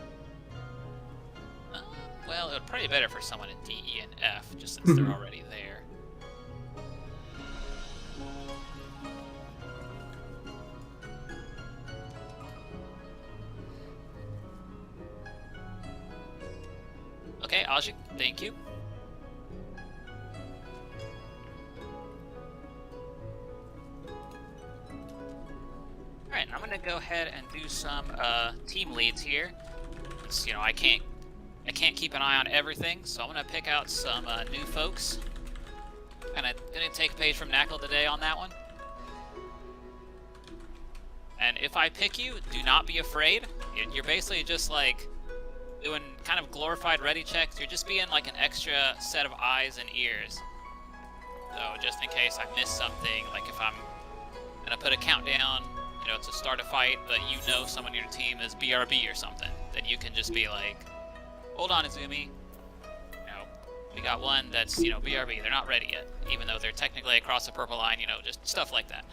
Well, it would probably be better for someone in D, E, and F, just since they're already there. Okay, Ajik, thank you. Alright, I'm gonna go ahead and do some team leads here. It's, you know, I can't keep an eye on everything, so I'm gonna pick out some new folks. Gonna take a page from Knackle today on that one. And if I pick you, do not be afraid. You're basically just like doing kind of glorified ready checks. You're just being like an extra set of eyes and ears. So just in case I miss something, like if I'm gonna put a countdown, you know, to start a fight, but you know someone in your team is BRB or something, then you can just be like, hold on, Izumi. You know, we got one that's, you know, BRB. They're not ready yet, even though they're technically across the purple line, you know, just stuff like that.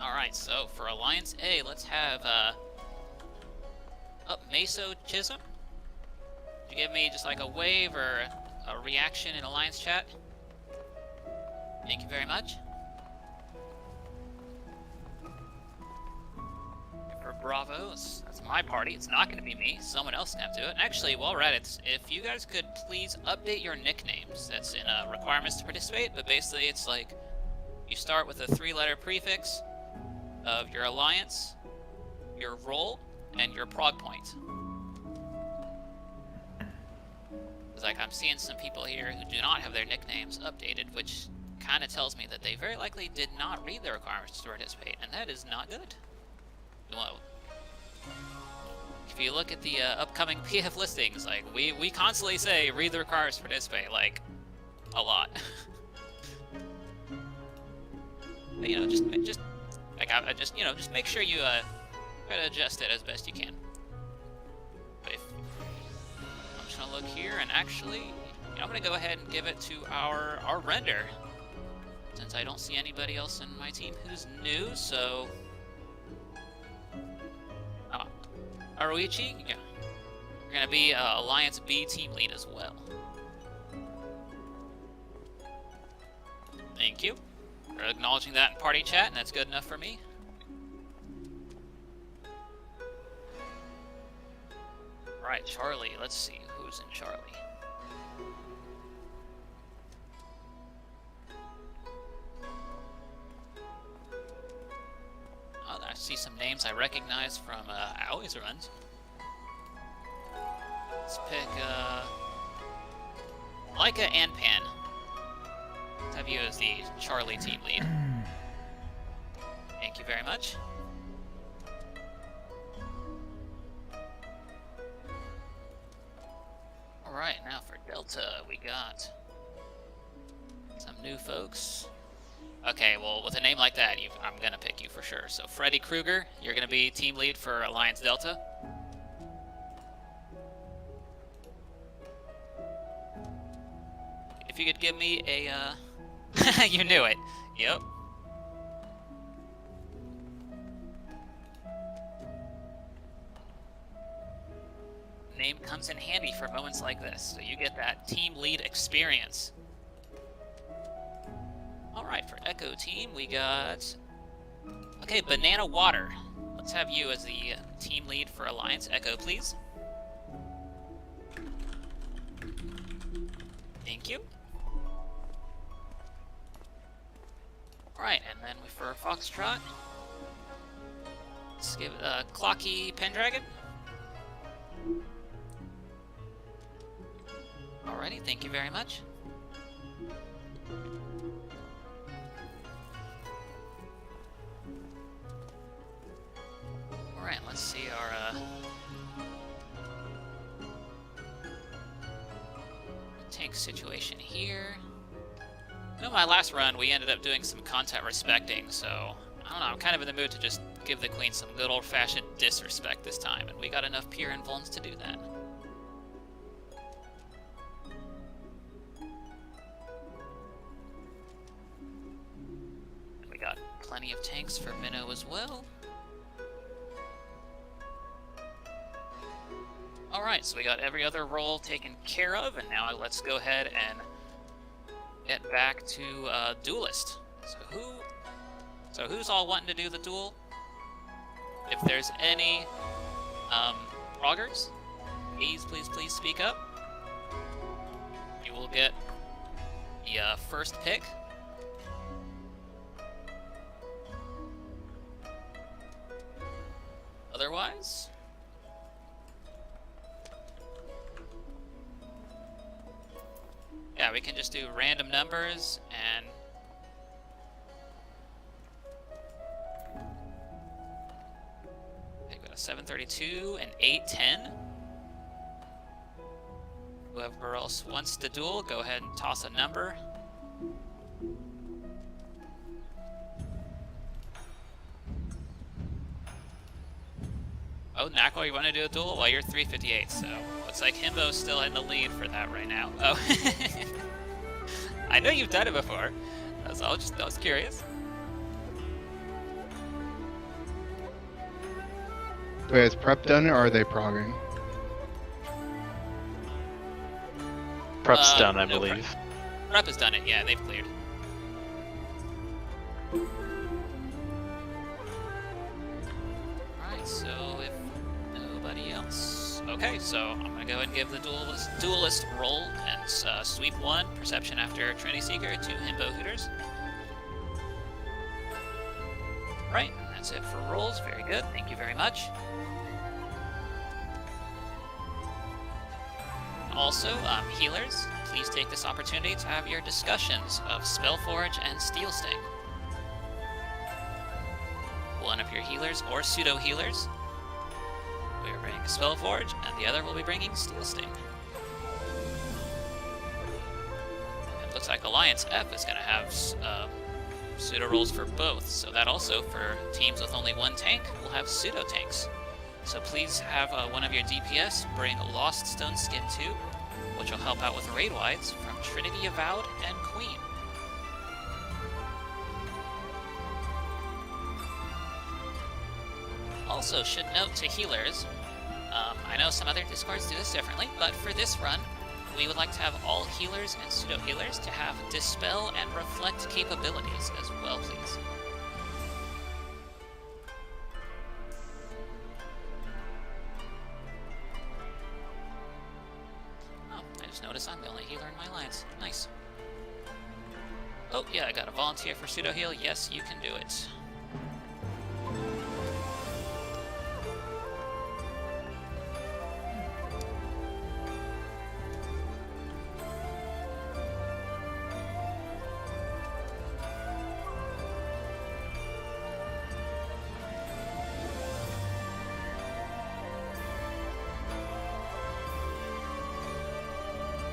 Alright, so for Alliance A, let's have, Meso Chisholm? Could you give me just like a wave or a reaction in Alliance chat? Thank you very much. For Bravo, that's my party. It's not going to be me. Someone else can have to do it. And actually, while we're at it, if you guys could please update your nicknames. That's in requirements to participate, but basically it's like you start with a 3-letter prefix of your alliance, your role, and your prog point. It's like I'm seeing some people here who do not have their nicknames updated, which kind of tells me that they very likely did not read the requirements to participate, and that is not good. Well, if you look at the upcoming PF listings, like we constantly say read the requirements to participate, like a lot. But, you know, just like I just you know just make sure you try to adjust it as best you can. But I'm just gonna look here, and actually, you know, I'm gonna go ahead and give it to our render, since I don't see anybody else in my team who's new. So. Aruichi, yeah. You're gonna be Alliance B team lead as well. Thank you for acknowledging that in party chat, and that's good enough for me. Alright, Charlie, let's see who's in Charlie. I see some names I recognize from Always runs. Let's pick Leica and Pan. Let's have you as the Charlie team lead. Thank you very much. Alright, now for Delta, we got some new folks. Okay, well, with a name like that, I'm gonna pick you for sure. So, Freddy Krueger, you're gonna be team lead for Alliance Delta. If you could give me a, you knew it. Yep. Name comes in handy for moments like this, so you get that team lead experience. Alright, for Echo team, we got... Okay, Banana Water. Let's have you as the team lead for Alliance. Echo, please. Thank you. Alright, and then for Foxtrot, let's give Clocky Pendragon. Alrighty, thank you very much. Alright, let's see our tank situation here. I know my last run we ended up doing some content respecting, so I don't know, I'm kind of in the mood to just give the queen some good old-fashioned disrespect this time, and we got enough Pier and Vulns to do that. We got plenty of tanks for Minnow as well. Alright, so we got every other role taken care of, and now let's go ahead and get back to Duelist. So who's all wanting to do the duel? If there's any proggers, please speak up. You will get the first pick. Otherwise, yeah, we can just do random numbers and we've got a 732 and 810. Whoever else wants to duel, go ahead and toss a number. Oh, Nako, you want to do a duel? Well, you're 358, so looks like Himbo's still in the lead for that right now. Oh, I know you've done it before. That's all. I was curious. Wait, is prep done or are they progging? Prep's done, I no believe. Prep has done it, yeah, they've cleared. Alright, so if nobody else... Okay, so I'm gonna go ahead and give the duelist roll and sweep 1, perception after Trinity Seeker, 2 Himbo Hooters. Right, that's it for rolls, very good, thank you very much. Also, healers, please take this opportunity to have your discussions of Spellforge and Steel Sting. One of your healers or pseudo-healers we are bringing Spellforge, and the other will be bringing Steel Sting. It looks like Alliance F is going to have pseudo rolls for both, so that also for teams with only one tank will have pseudo tanks. So please have one of your DPS bring Lost Stone Skin 2, which will help out with raid wides from Trinity Avowed and Queen. Also, should note to healers, I know some other Discords do this differently, but for this run, we would like to have all healers and pseudo-healers to have Dispel and Reflect capabilities as well, please. Oh, I just noticed I'm the only healer in my alliance. Nice. Oh, yeah, I got a volunteer for pseudo-heal. Yes, you can do it.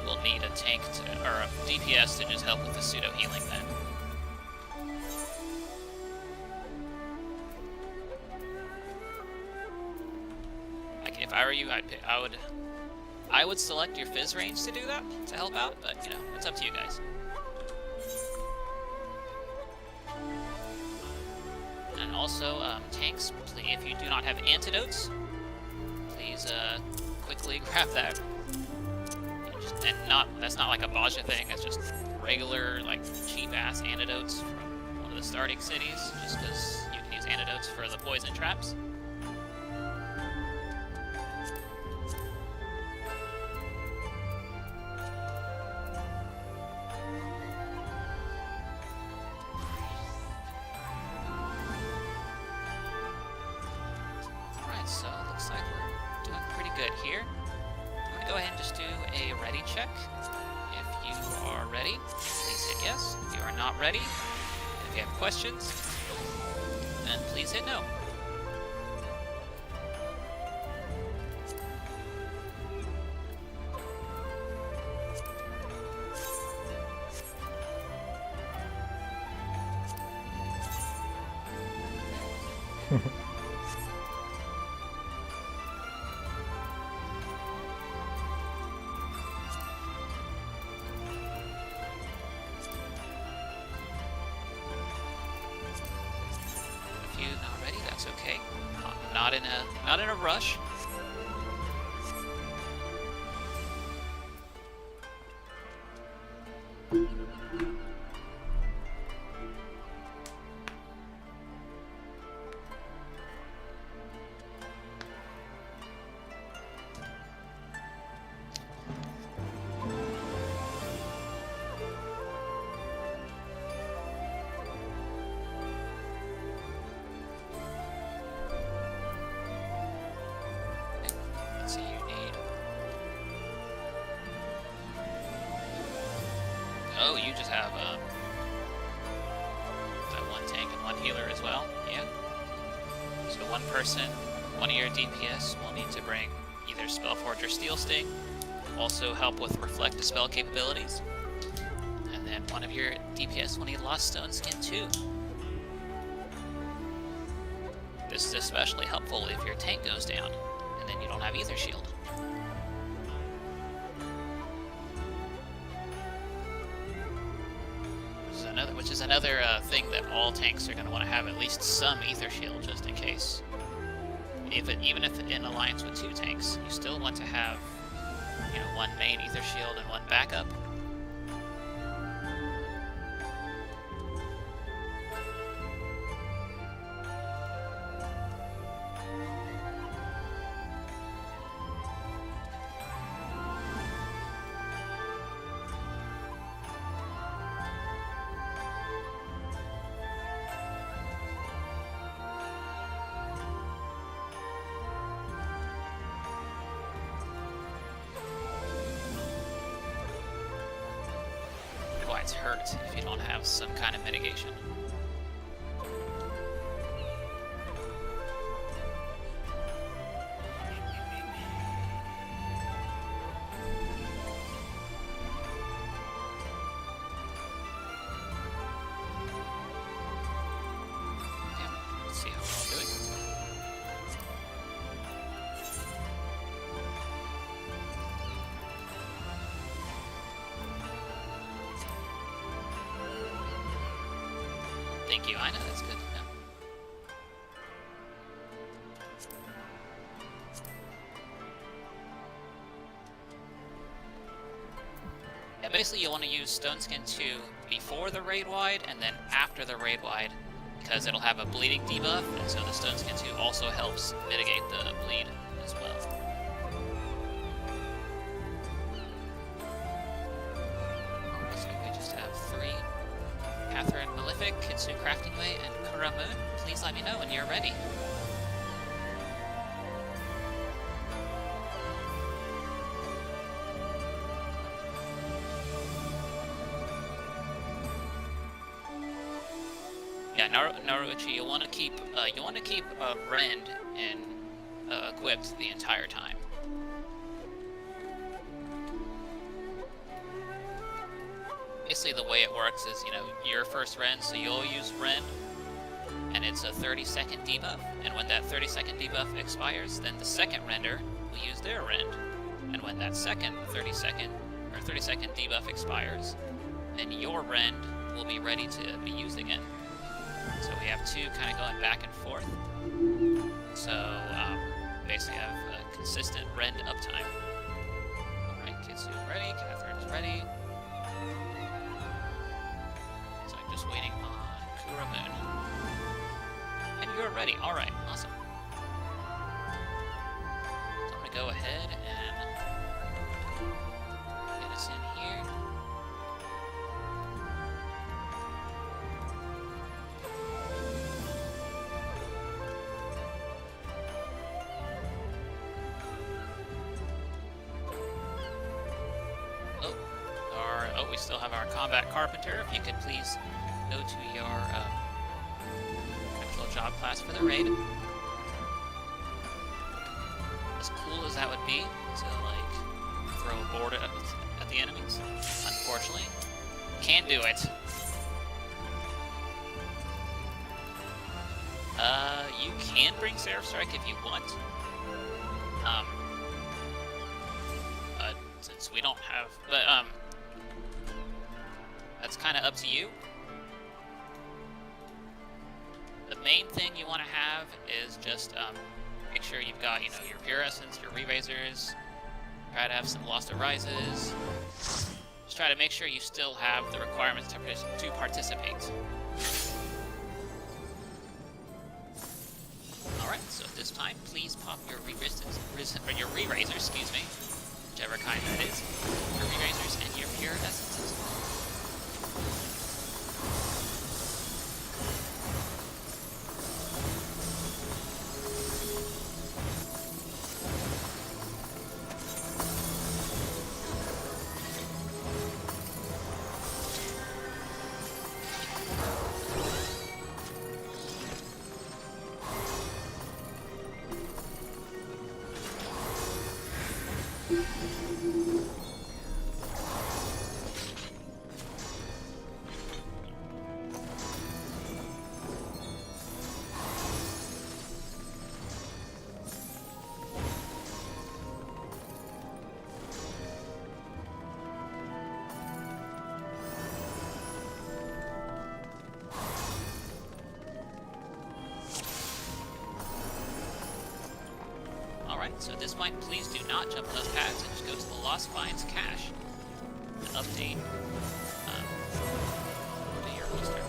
We'll need a tank to, or a DPS to just help with the pseudo healing then. Like if I were you, I would select your Fizz range to do that to help out, but you know, it's up to you guys. And also, tanks, if you do not have antidotes, please quickly grab that. And that's not like a Baja thing, it's just regular, like, cheap-ass antidotes from one of the starting cities, just because you can use antidotes for the poison traps. Alright, so it looks like we're doing pretty good here. I'm gonna go ahead and just do a ready check. If you are ready, please hit yes. If you are not ready, if you have questions, then please hit no. Okay, not in a rush. Oh, you just have that one tank and one healer as well? Yeah. So one person, one of your DPS will need to bring either Spellforge or Steel Sting, also help with Reflect Dispel capabilities, and then one of your DPS will need Lost Stone Skin 2. This is especially helpful if your tank goes down, and then you don't have either shield. Which is another thing that all tanks are going to want to have at least some ether shield just in case. even if in alliance with 2 tanks, you still want to have, you know, 1 main ether shield and 1 backup. It's hurt if you don't have some kind of mitigation. Yeah, let's see how we're all doing. Thank you, I know, that's good to know. Yeah, basically you want to use Stone Skin 2 before the Raid Wide and then after the Raid Wide, because it'll have a bleeding debuff, and so the Stone Skin 2 also helps mitigate the bleed as well. So we just have 3. Catherine Malefic, Kitsu Crafting Way, and Kura Moon. Please let me know when you're ready. Yeah, Naruichi, you want to keep Rend equipped the entire time. Basically the way it works is, you know, your first Rend, so you'll use Rend, and it's a 30-second debuff, and when that 30-second debuff expires, then the second Render will use their Rend, and when that second 30-second debuff expires, then your Rend will be ready to be used again. So we have 2 kind of going back and forth. So basically have a consistent Rend uptime. Alright, Kitsu ready, Catherine's ready. Just waiting on Kura Moon. And you're ready. Alright, awesome. So I'm going to go ahead and get us in here. Oh, we still have our Combat Carpenter. If you could please go to your actual job class for the raid. As cool as that would be to, like, throw a board at the enemies, unfortunately, can't do it. You can bring Seraph Strike if you want. Since we don't have, that's kind of up to you. The main thing you want to have is just make sure you've got, you know, your Pure Essence, your Re-Razors. Try to have some Lost Arises. Just try to make sure you still have the requirements to participate. Alright, so at this time, please pop your Re-Razors, excuse me, whichever kind that is, your Re-Razors and your Pure Essences. So at this point, please do not jump on those pads and just go to the Lost Finds cache to update to your holster.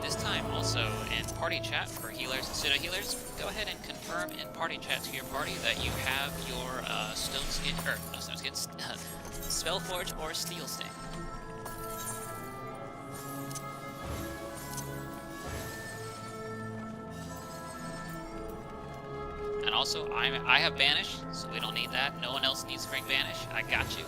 This time, also in party chat for healers and pseudo healers, go ahead and confirm in party chat to your party that you have your stone skin, or no stone skin, Spellforge or Steel Sting. And also, I have Banish, so we don't need that. No one else needs to bring Banish. I got you.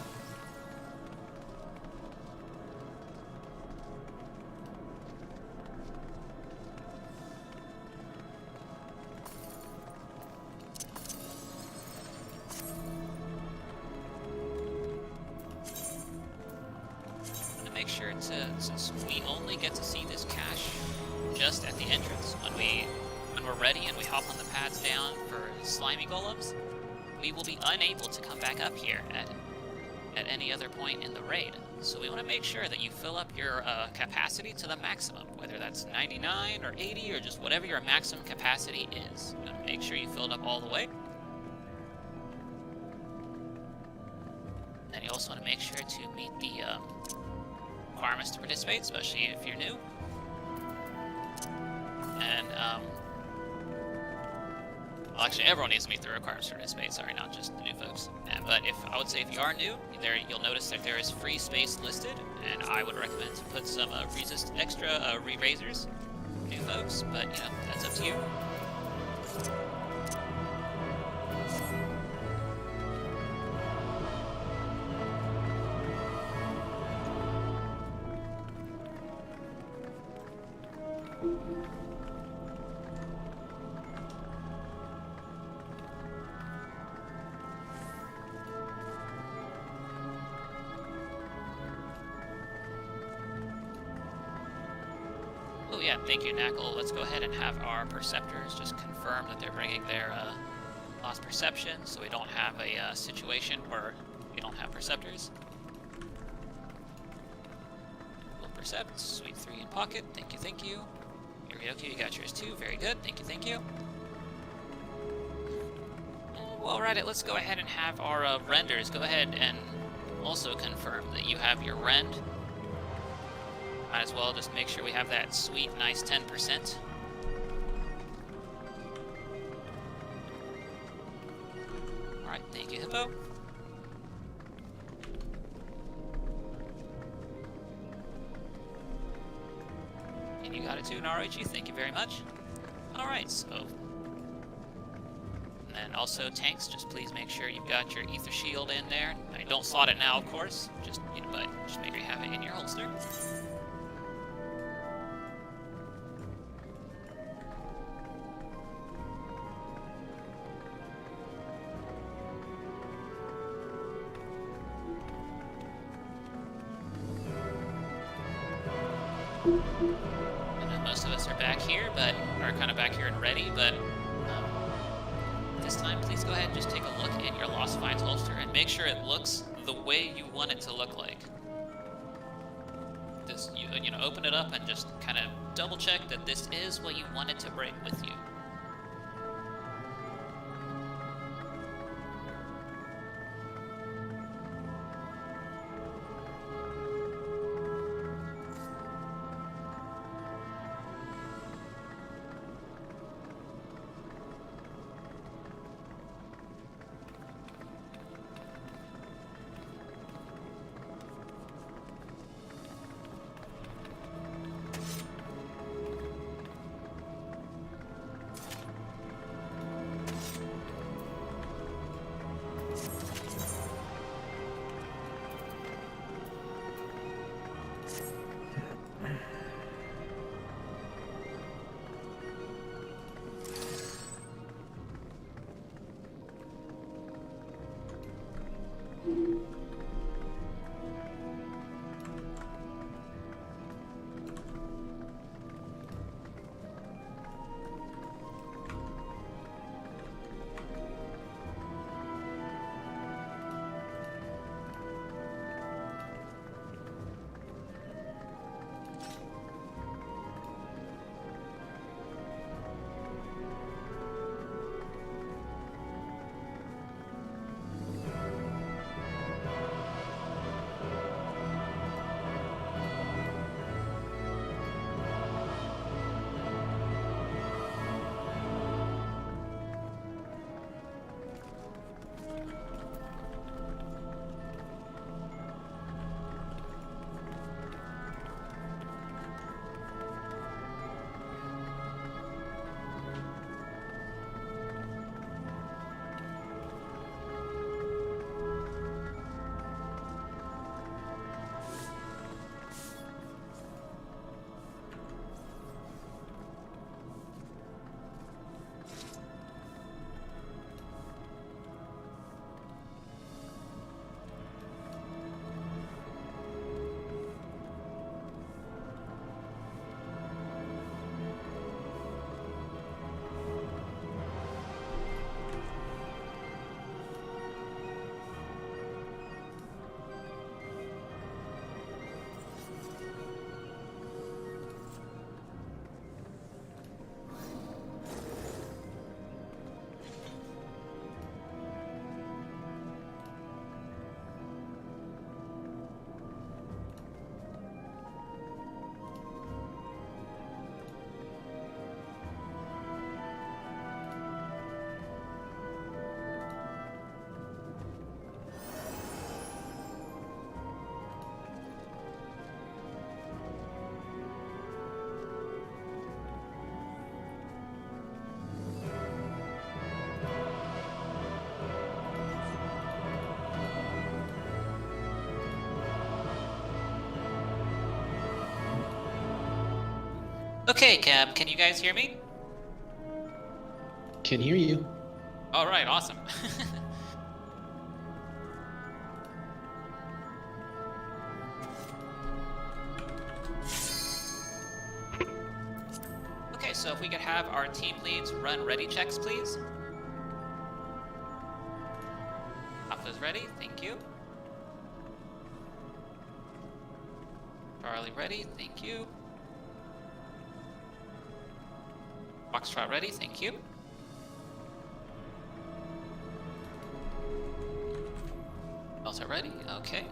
Make sure to, since we only get to see this cache just at the entrance, when we're ready and we hop on the pads down for slimy golems, we will be unable to come back up here at any other point in the raid. So we want to make sure that you fill up your capacity to the maximum, whether that's 99 or 80 or just whatever your maximum capacity is. You want to make sure you fill it up all the way. Then you also want to make sure to meet the requirements to participate, especially if you're new. And, well, actually, everyone needs to meet the requirements to participate, sorry, not just the new folks. But I would say if you are new, you'll notice that there is free space listed, and I would recommend to put some extra re-raisers for new folks, but, you know, that's up to you. Oh yeah, thank you, Knackle. Let's go ahead and have our Perceptors just confirm that they're bringing their lost perception, so we don't have a situation where we don't have Perceptors. We'll Percept, sweet 3 in pocket, thank you, thank you. Yorioki, you got yours too, very good, thank you, thank you. Well, right, let's go ahead and have our renders go ahead and also confirm that you have your rend. Might as well just make sure we have that sweet, nice 10%. Alright, thank you, Hippo. And you got it too, Naruichi, thank you very much. Alright, so... And then also tanks, just please make sure you've got your Ether Shield in there. I mean, don't slot it now, of course, just, you know, but just make sure you have it in your holster. I know most of us are back here, but are kind of back here and ready, but this time please go ahead and just take a look at your Lost Finds holster and make sure it looks the way you want it to look like. Just, you know, open it up and just kind of double check that this is what you want it to bring with you. Okay, Cam, can you guys hear me? Can hear you. All right, awesome. Okay, so if we could have our team leads run ready checks, please. Alpha's ready, thank you. Charlie ready, thank you. Foxtrot ready, thank you. Delta ready, okay.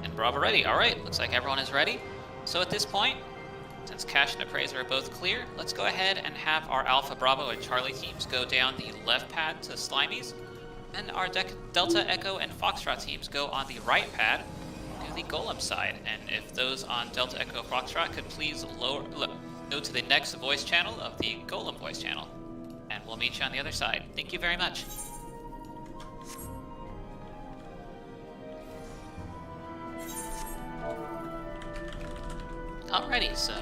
And Bravo ready, alright, looks like everyone is ready. So at this point, since Cash and Appraiser are both clear, let's go ahead and have our Alpha, Bravo, and Charlie teams go down the left pad to Slimies, and our Delta, Echo, and Foxtrot teams go on the right pad to the Golem side. And if those on Delta, Echo, Foxtrot could please go to the next voice channel of the Golem voice channel. And we'll meet you on the other side. Thank you very much. Alrighty, so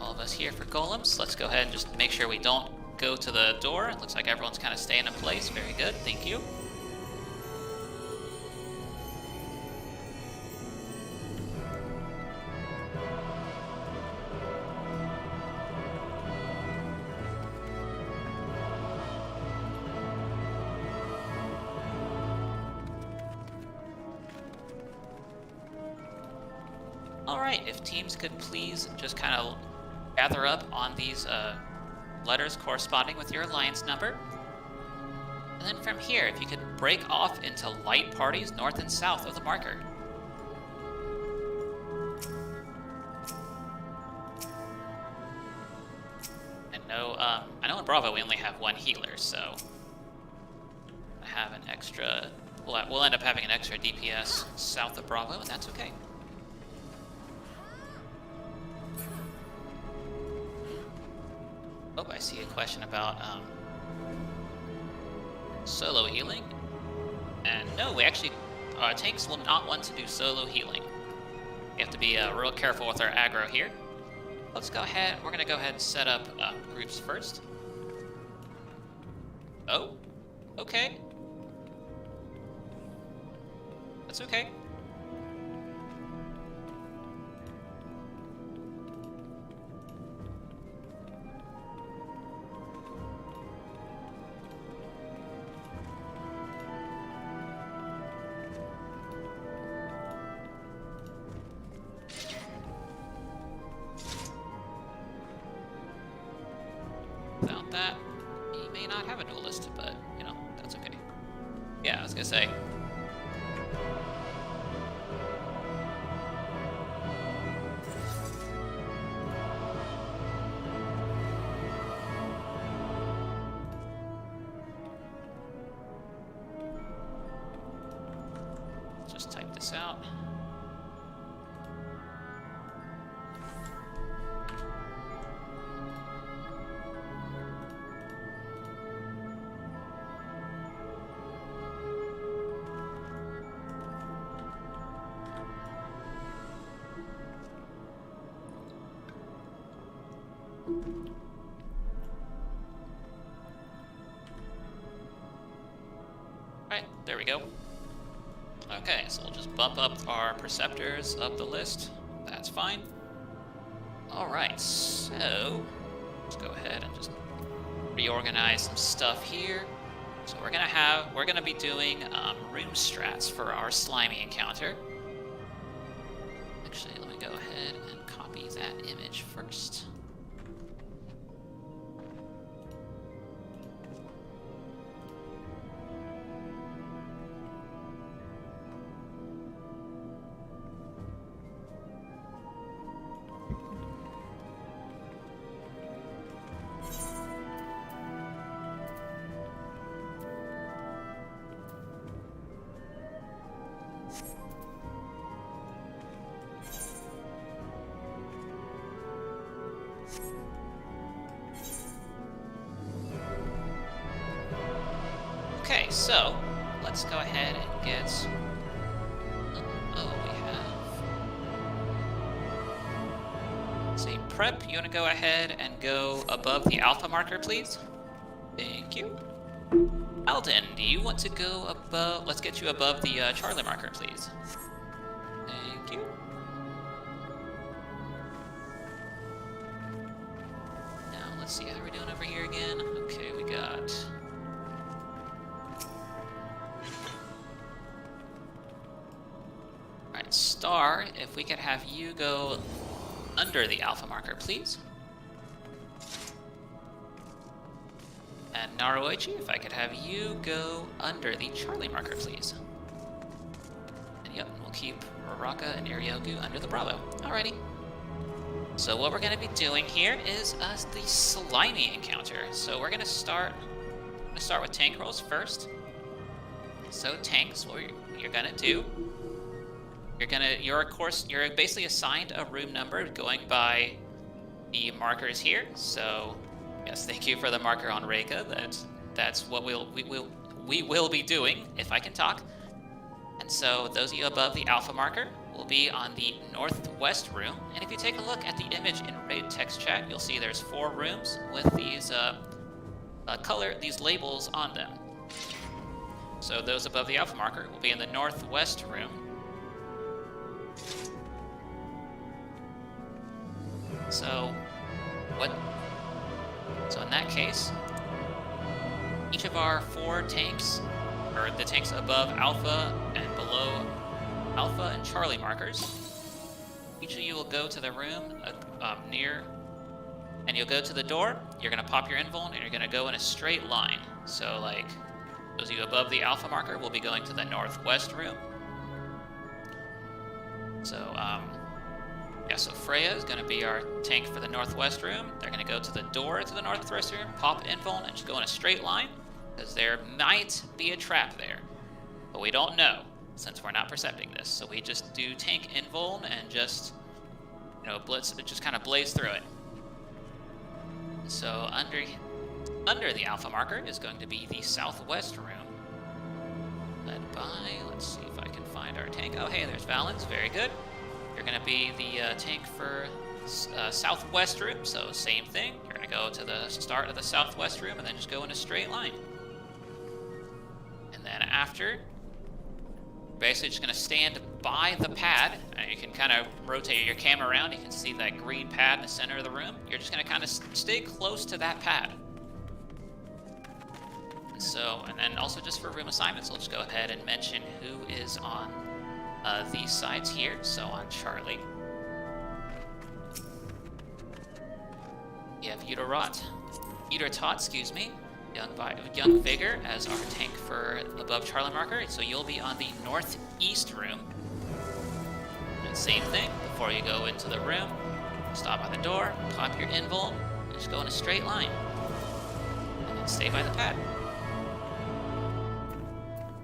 all of us here for Golems. Let's go ahead and just make sure we don't go to the door. It looks like everyone's kind of staying in place. Very good, thank you. Alright, if teams could please just kind of gather up on these letters corresponding with your alliance number. And then from here, if you could break off into light parties north and south of the marker. And I know in Bravo we only have one healer, so I have an extra, we'll end up having an extra DPS south of Bravo, and that's okay. Oh, I see a question about solo healing. And no, we actually, tanks will not want to do solo healing. We have to be real careful with our aggro here. Let's go ahead, we're gonna go ahead and set up groups first. Oh, okay. That's okay. Without that, he may not have a duelist, but, you know, that's okay. Yeah, I was gonna say. Just type this out. Alright, there we go. Okay, so we'll just bump up our Perceptors up the list. That's fine. Alright, so let's go ahead and just reorganize some stuff here. So we're gonna be doing room strats for our slimy encounter. Actually, let me go ahead and copy that image first. Okay, so let's go ahead and get. Oh, we have. Say prep, you want to go ahead and go above the alpha marker, please? Thank you. Alden, do you want to go above? Let's get you above the Charlie marker, please. Thank you. Now, let's see how we're doing over here again. Okay, we got... Alright, Star, if we could have you go under the alpha marker, please. And Naruoichi, if I could have you go under the Charlie marker, please. And yep, we'll keep Raraka and Iryoku under the Bravo. Alrighty. So what we're going to be doing here is the slimy encounter. So we're going to start with tank rolls first. So tanks, what you're going to do, you're basically assigned a room number going by the markers here. So yes, thank you for the marker on Reika. That's what we will be doing, if I can talk. And so those of you above the alpha marker will be on the northwest room. And if you take a look at the image in raid text chat, you'll see there's 4 rooms with these these labels on them. So those above the alpha marker will be in the northwest room. So in that case, each of our 4 tanks, or the tanks above Alpha and below Alpha and Charlie markers, each of you will go to the room near, and you'll go to the door, you're going to pop your invuln, and you're going to go in a straight line. So like, those of you above the Alpha marker will be going to the northwest room. So, so Freya is going to be our tank for the northwest room. They're going to go to the door to the northwest room, pop invuln, and just go in a straight line, because there might be a trap there. But we don't know, since we're not percepting this. So we just do tank invuln and just, blitz, just kind of blaze through it. So under the alpha marker is going to be the southwest room, led by, let's see if I can find our tank. Oh, hey, there's Valens, very good. You're going to be the tank for southwest room, so same thing. You're going to go to the start of the southwest room and then just go in a straight line. And then after, basically just going to stand by the pad. You can kind of rotate your camera around. You can see that green pad in the center of the room. You're just going to kind of stay close to that pad. And then also just for room assignments, I'll just go ahead and mention who is on these sides here. So on Charlie, you have Utertot, excuse me, Young Vigor as our tank for above Charlie marker. So you'll be on the northeast room. And same thing, before you go into the room, stop by the door, pop your invuln, and just go in a straight line. And then stay by the pad.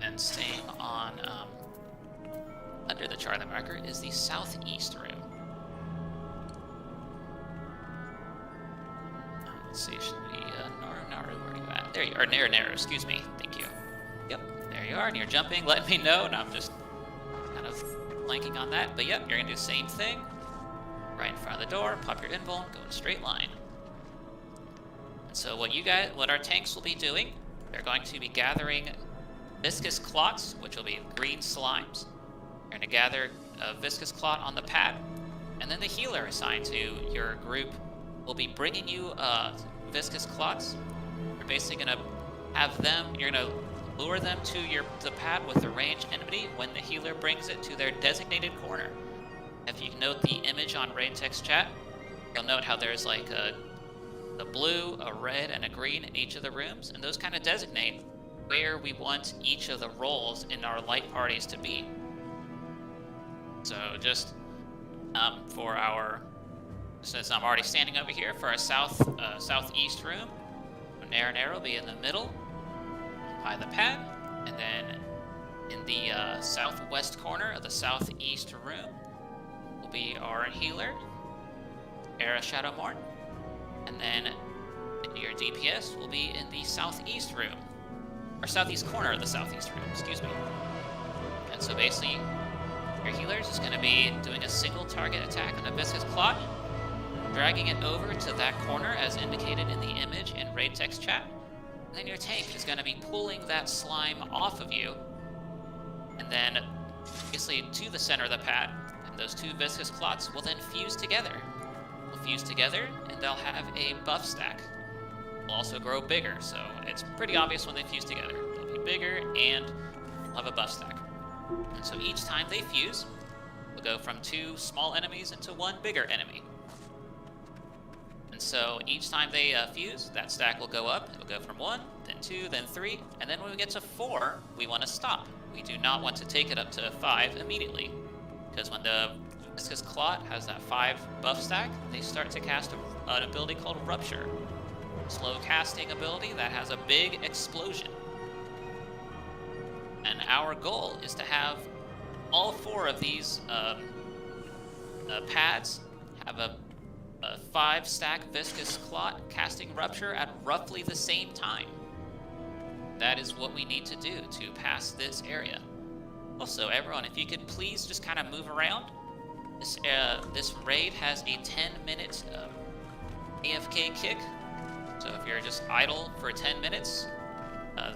And staying on under the Charlie marker is the southeast room. Let's see, should we Naru, where are you at? There you are, Naru, excuse me, thank you. Yep, there you are, and you're jumping, letting me know, and I'm just kind of blanking on that. But yep, you're gonna do the same thing. Right in front of the door, pop your invuln, go in a straight line. And so what our tanks will be doing, they're going to be gathering viscous clots, which will be green slimes. You're going to gather a viscous clot on the pad, and then the healer assigned to your group will be bringing you viscous clots. You're basically going to have them, you're going to lure them to the pad with the ranged enmity when the healer brings it to their designated corner. If you note the image on raid text chat, you'll note how there's like a blue, a red, and a green in each of the rooms, and those kind of designate where we want each of the roles in our light parties to be. So just for since I'm already standing over here, for our southeast room, Naru will be in the middle by the pad, and then in the southwest corner of the southeast room will be our healer, Era Shadowmourne, and then your DPS will be in the southeast room, or southeast corner of the southeast room, excuse me. And so basically, your healer is just going to be doing a single target attack on a viscous clot. dragging it over to that corner as indicated in the image in raid text chat. And then your tank is going to be pulling that slime off of you, and then obviously to the center of the pad. And those two viscous clots will then fuse together. They'll fuse together, and they'll have a buff stack. They'll also grow bigger, so it's pretty obvious when they fuse together. They'll be bigger, and they'll have a buff stack. And so each time they fuse, we'll go from 2 small enemies into 1 bigger enemy. And so each time they fuse, that stack will go up. It'll go from 1, then 2, then 3, and then when we get to 4, we want to stop. We do not want to take it up to 5 immediately, because when the viscous clot has that 5 buff stack, they start to cast an ability called Rupture. Slow casting ability that has a big explosion. And our goal is to have all 4 of these pads have a 5 stack viscous clot casting Rupture at roughly the same time. That is what we need to do to pass this area. Also, everyone, if you could please just kind of move around. This raid has a 10-minute AFK kick. So if you're just idle for 10 minutes, the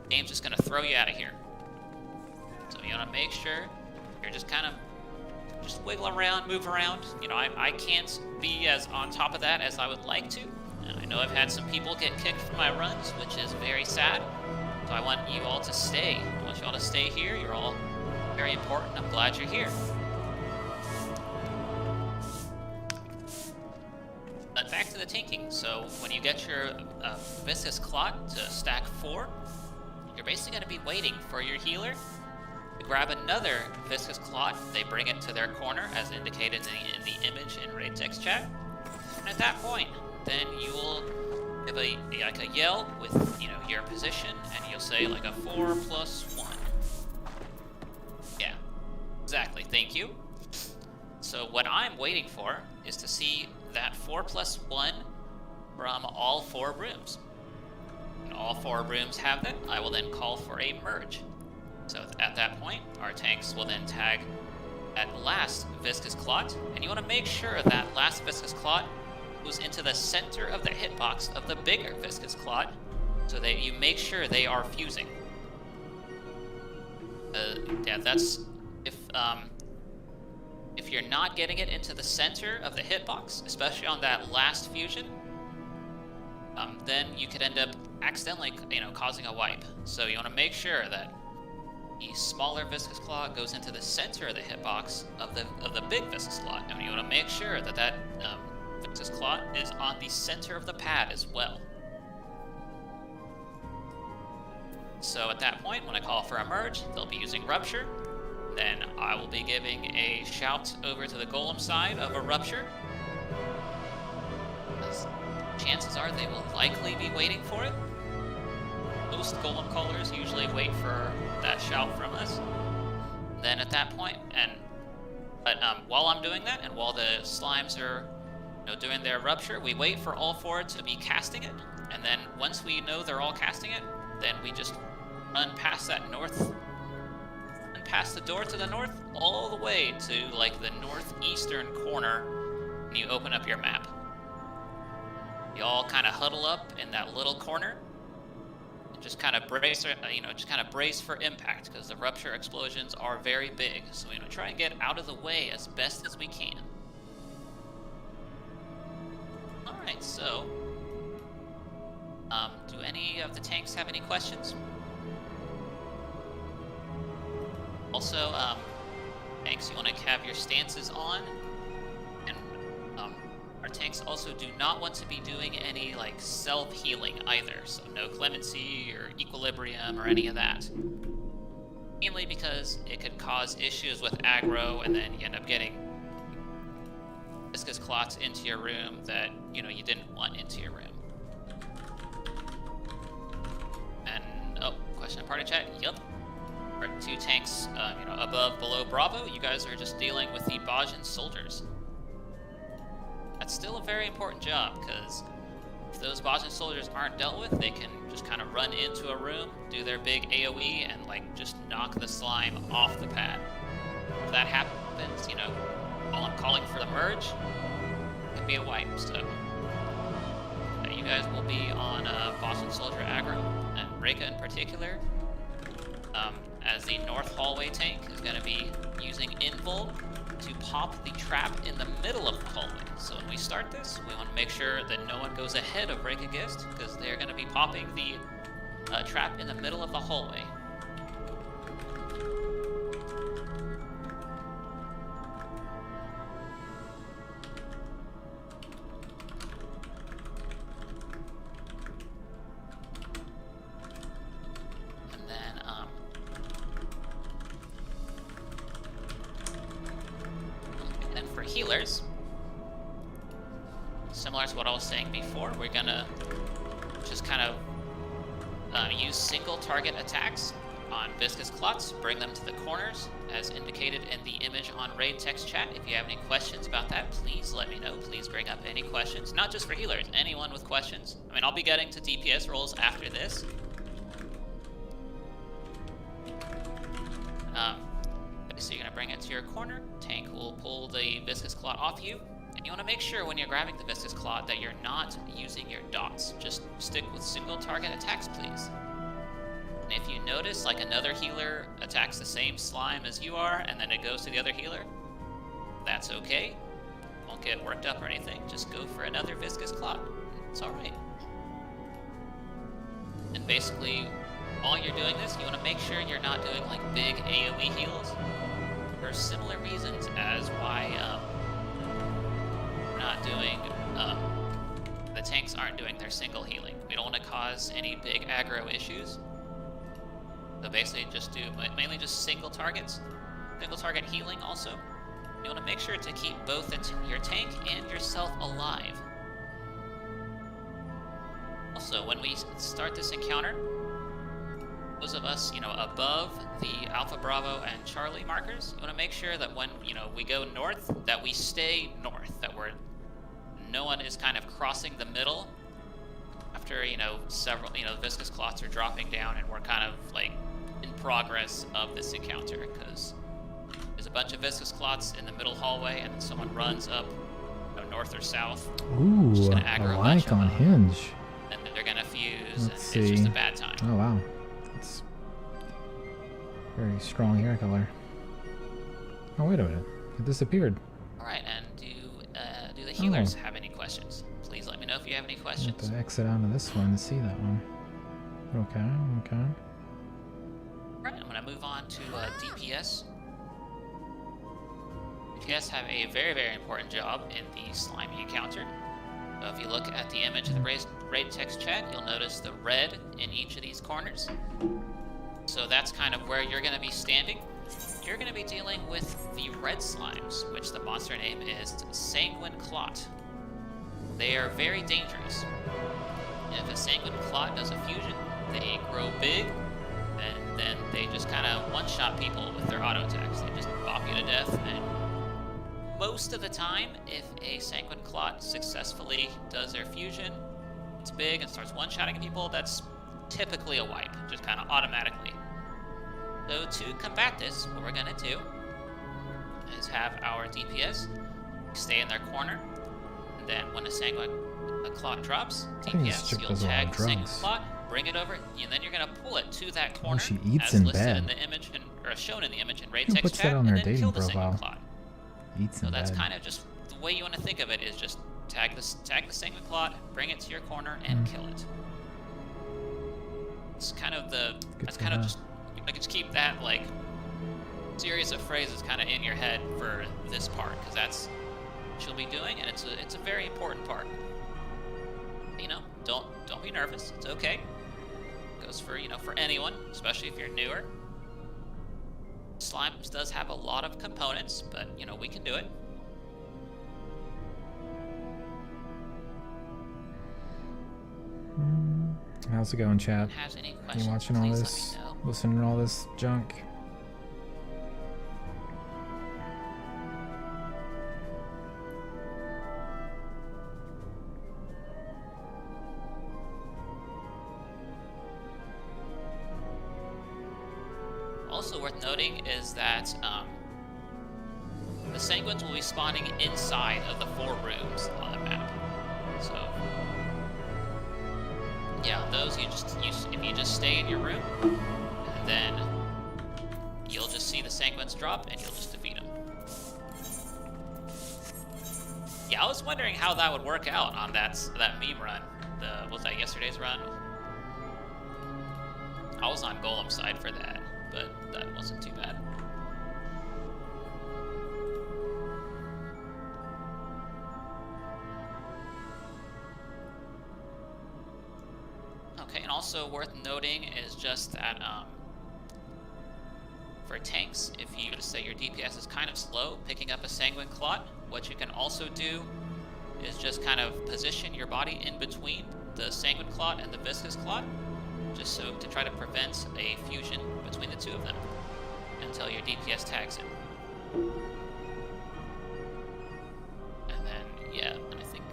game's just going to throw you out of here. So you want to make sure you're just kind of just wiggle around, move around. You know, I can't be as on top of that as I would like to. And I know I've had some people get kicked from my runs, which is very sad. So I want you all to stay. I want you all to stay here. You're all very important. I'm glad you're here. But back to the tanking. So when you get your viscous clot to stack 4, you're basically going to be waiting for your healer to grab another viscous clot. They bring it to their corner, as indicated in the image in raid text chat. And at that point, then you will give a yell with your position, and you'll say like a 4 + 1. Yeah, exactly. Thank you. So what I'm waiting for is to see that 4 + 1 from all 4 rooms. When all 4 rooms have that, I will then call for a merge. So at that point, our tanks will then tag that last viscous clot, and you want to make sure that last viscous clot goes into the center of the hitbox of the bigger viscous clot, so that you make sure they are fusing. Yeah, that's if you're not getting it into the center of the hitbox, especially on that last fusion, then you could end up accidentally, causing a wipe. So you want to make sure that the smaller viscous clot goes into the center of the hitbox of the big viscous clot, and you want to make sure that that viscous clot is on the center of the pad as well. So at that point, when I call for a merge, they'll be using Rupture. Then I will be giving a shout over to the golem side of a Rupture. Chances are they will likely be waiting for it. Most golem callers usually wait for that shout from us. Then at that point, but while I'm doing that, and while the slimes are doing their Rupture, we wait for all 4 to be casting it, and then once we know they're all casting it, then we just run past that and past the door to the north, all the way to like the northeastern corner, and you open up your map. You all kind of huddle up in that little corner, and just kind of brace for impact, because the Rupture explosions are very big. So we're gonna try and get out of the way as best as we can. All right, so do any of the tanks have any questions? Also, tanks, you want to have your stances on, and our tanks also do not want to be doing any like self-healing either, so no clemency or equilibrium or any of that. Mainly because it could cause issues with aggro, and then you end up getting viscous clots into your room that you didn't want into your room. And question in party chat. Yup. Our 2 tanks, above, below Bravo, you guys are just dealing with the Baldesion soldiers. That's still a very important job, because if those Baldesion soldiers aren't dealt with, they can just kind of run into a room, do their big AoE, and just knock the slime off the pad. If that happens, while I'm calling for the merge, could be a wipe. So you guys will be on Boston Soldier aggro, and Reka in particular, as the north hallway tank is going to be using Invul to pop the trap in the middle of the hallway. So when we start this, we want to make sure that no one goes ahead of Reka Gist, because they're going to be popping the trap in the middle of the hallway. Healers, similar to what I was saying before, we're gonna just kind of use single target attacks on Viscous Clots, bring them to the corners as indicated in the image on Raid text chat. If you have any questions about that, please let me know. Please bring up any questions, not just for healers, anyone with questions. I mean, I'll be getting to DPS rolls after this. So you're going to bring it to your corner, tank will pull the Viscous Clot off you, and you want to make sure when you're grabbing the Viscous Clot that you're not using your dots. Just stick with single target attacks, please. And if you notice, like, another healer attacks the same slime as you are, and then it goes to the other healer, that's okay. Don't get worked up or anything, just go for another Viscous Clot. It's alright. And basically, while you're doing this, you want to make sure you're not doing, like, big AoE heals. For similar reasons as why we're not doing, the tanks aren't doing their single healing. We don't want to cause any big aggro issues. So basically just do mainly just single targets. Single target healing also. You want to make sure to keep both your tank and yourself alive. Also, when we start this encounter, those of us, above the Alpha, Bravo, and Charlie markers, you want to make sure that when, we go north, that we stay north, that no one is kind of crossing the middle after, several, Viscous Clots are dropping down and we're kind of, like, in progress of this encounter, because there's a bunch of Viscous Clots in the middle hallway and then someone runs up, north or south. Ooh, just gonna a aggro a like bunch on of them, Hinge. and they're gonna fuse, Let's and it's just see. a bad time. Oh, wow. That's very strong hair color. Oh, wait a minute. It disappeared. Alright, and do the healers have any questions? Please let me know if you have any I have questions. to exit out of this one to see that one. Okay. Alright, I'm gonna move on to DPS. DPS have a very, very important job in the slimy encounter. So if you look at the image of the raid text chat, you'll notice the red in each of these corners. So that's kind of where you're going to be standing. You're going to be dealing with the red slimes, which the monster name is Sanguine Clot. They are very dangerous. If a Sanguine Clot does a fusion, they grow big, and then they just kind of one-shot people with their auto attacks. They just bop you to death, and most of the time, if a Sanguine Clot successfully does their fusion, it's big and starts one-shotting people, that's typically a wipe, just kind of automatically. So to combat this, what we're going to do is have our DPS stay in their corner, and then when a Sanguine Clot drops, DPS, you'll tag the Sanguine Clot, bring it over, and then you're going to pull it to that corner, she eats as in listed bed. in the image, or shown in the image in Raid Who text puts chat, that on their and then dating kill the Sanguine profile? Clot. Eats So in that's bed. kind of just the way you want to think of it, is just tag the Sanguine Clot, bring it to your corner, and kill it. It's kind of just, like, just keep that, like, series of phrases kind of in your head for this part, because that's what she'll be doing, and it's a very important part. Don't be nervous. It's okay. It goes for for anyone, especially if you're newer. Slimes does have a lot of components, but we can do it. How's it going, chat? Has any You questions, watching all please let this? me know. Listening to all this junk? Also worth noting is that the Sanguines will be spawning inside of the 4 rooms on the map. So, yeah, those if you just stay in your room, and then you'll just see the Sanguines drop, and you'll just defeat them. Yeah, I was wondering how that would work out on that meme run. Was that yesterday's run? I was on Golem side for that, but that wasn't too bad. Okay, and also worth noting is just that for tanks, if you say your DPS is kind of slow picking up a Sanguine Clot, what you can also do is just kind of position your body in between the Sanguine Clot and the Viscous Clot, just so to try to prevent a fusion between the two of them until your DPS tags it. And then, yeah, and I think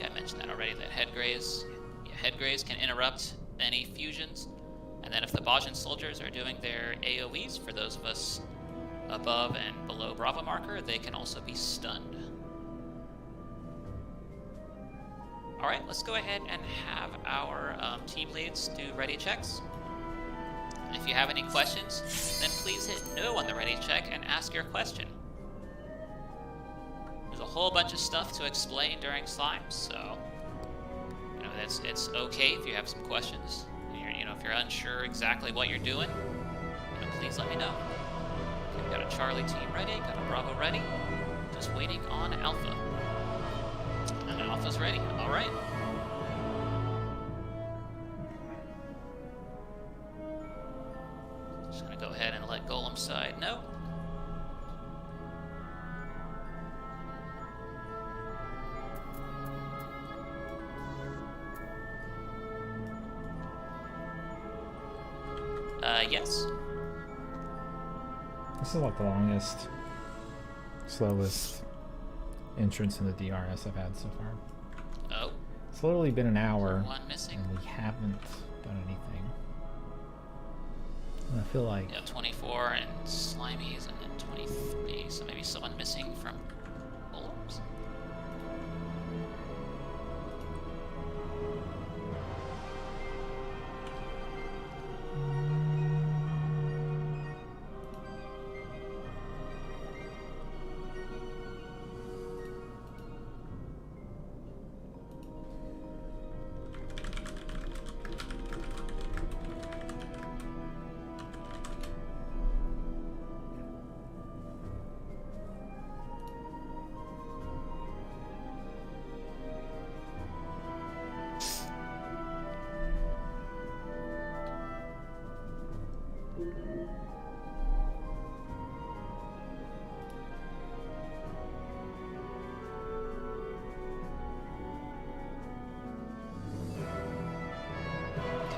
I mentioned that already, that Headgraze can interrupt any fusions. And then if the Bajan soldiers are doing their AoEs, for those of us above and below Bravo marker, they can also be stunned. Alright, let's go ahead and have our team leads do ready checks. If you have any questions, then please hit no on the ready check and ask your question. There's a whole bunch of stuff to explain during slime, so it's okay if you have some questions. If you're unsure exactly what you're doing, please let me know. Okay, we got a Charlie team ready, got a Bravo ready, just waiting on Alpha. And Alpha's ready. All right. Just gonna go ahead and let Golem side know. Yes. This is like the longest, slowest entrance in the DRS I've had so far. Oh. It's literally been an hour, One missing. and we haven't done anything. And I feel like... Yeah, 24 and Slimies, and then 23, so maybe someone missing from Golems.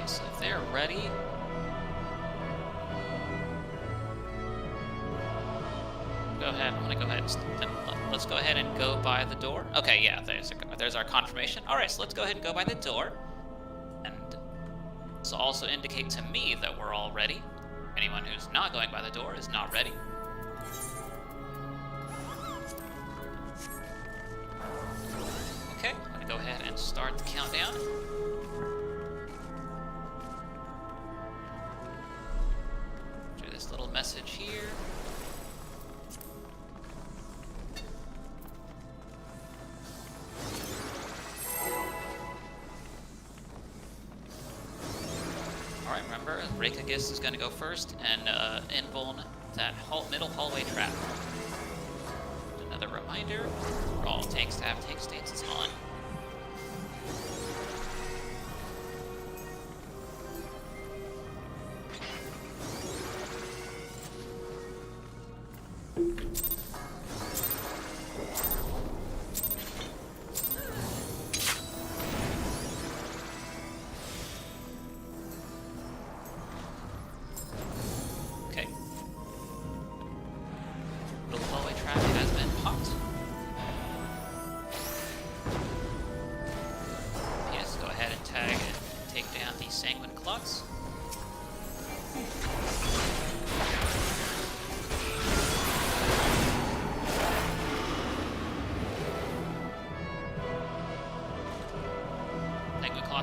So if they're ready, go ahead. I'm gonna go ahead and let's go ahead and go by the door. Okay, yeah, there's our confirmation. All right, so let's go ahead and go by the door, and this will also indicate to me that we're all ready. Anyone who's not going by the door is not ready. Okay, I'm gonna go ahead and start the countdown. Little message here. Alright, remember, Reikagus is going to go first and invuln that middle hallway trap. Another reminder for all tanks to have tank stances on. Okay. Little hallway trap has been popped. Yes, go ahead and tag and take down the Sanguine Clots.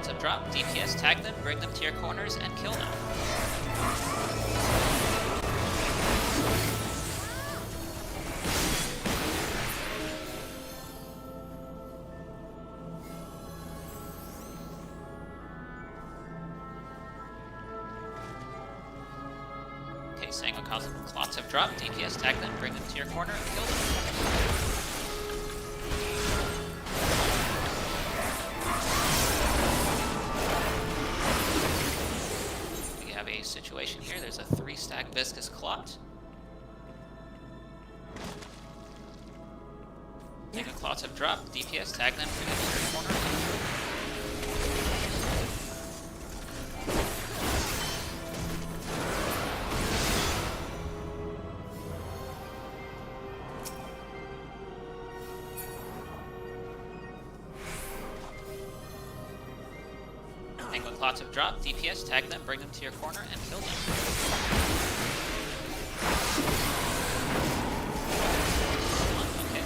clots of drop, DPS, tag them, bring them to your corners, and kill them. Okay, Sanguine clots of drop, DPS, tag them, bring them to your corner, and kill them. A situation here. There's a 3-stack viscous clot. Take a clots of drop, DPS, tag them, bring them to your corner. With clots of drop, DPS, tag them, bring them to your corner, and kill them. Okay.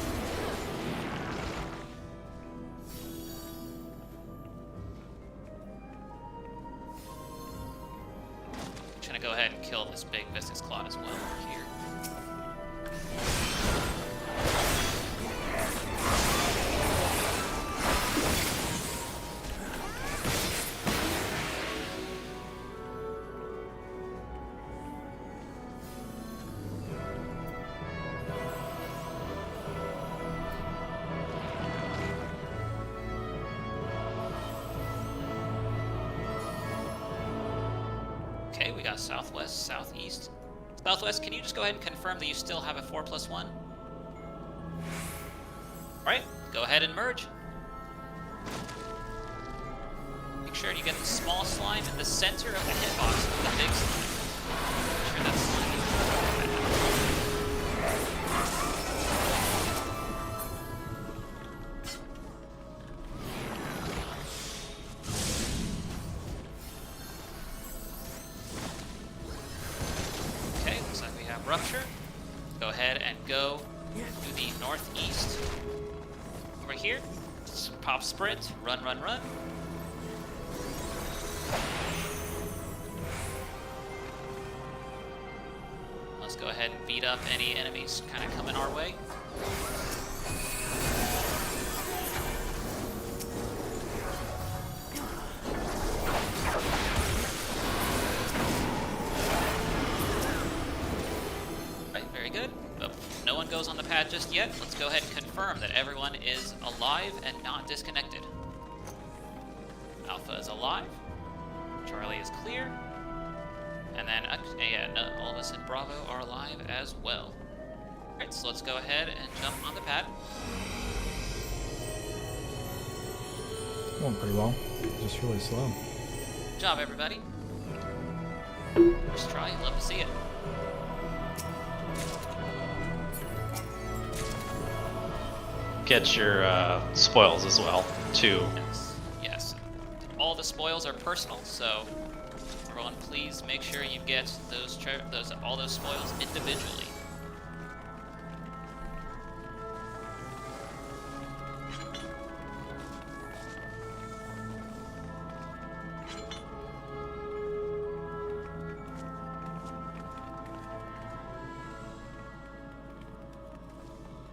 I'm trying to go ahead and kill this big viscous clot as well here. Okay, we got southwest, southeast. Southwest, can you just go ahead and confirm that you still have a 4+1? Alright, go ahead and merge. Make sure you get the small slime in the center of the hitbox of the big slime. Make sure that slime is rupture. Go ahead and go to the northeast. Over here. Pop sprint. Run, run, run. Let's go ahead and beat up any enemies kind of coming our way. Goes on the pad just yet. Let's go ahead and confirm that everyone is alive and not disconnected. Alpha is alive. Charlie is clear. And then all of us in Bravo are alive as well. Alright, so let's go ahead and jump on the pad. Going pretty well. Just really slow. Good job, everybody. First try. Love to see it. Get your spoils as well, too. Yes. All the spoils are personal, so everyone, please make sure you get all those spoils individually.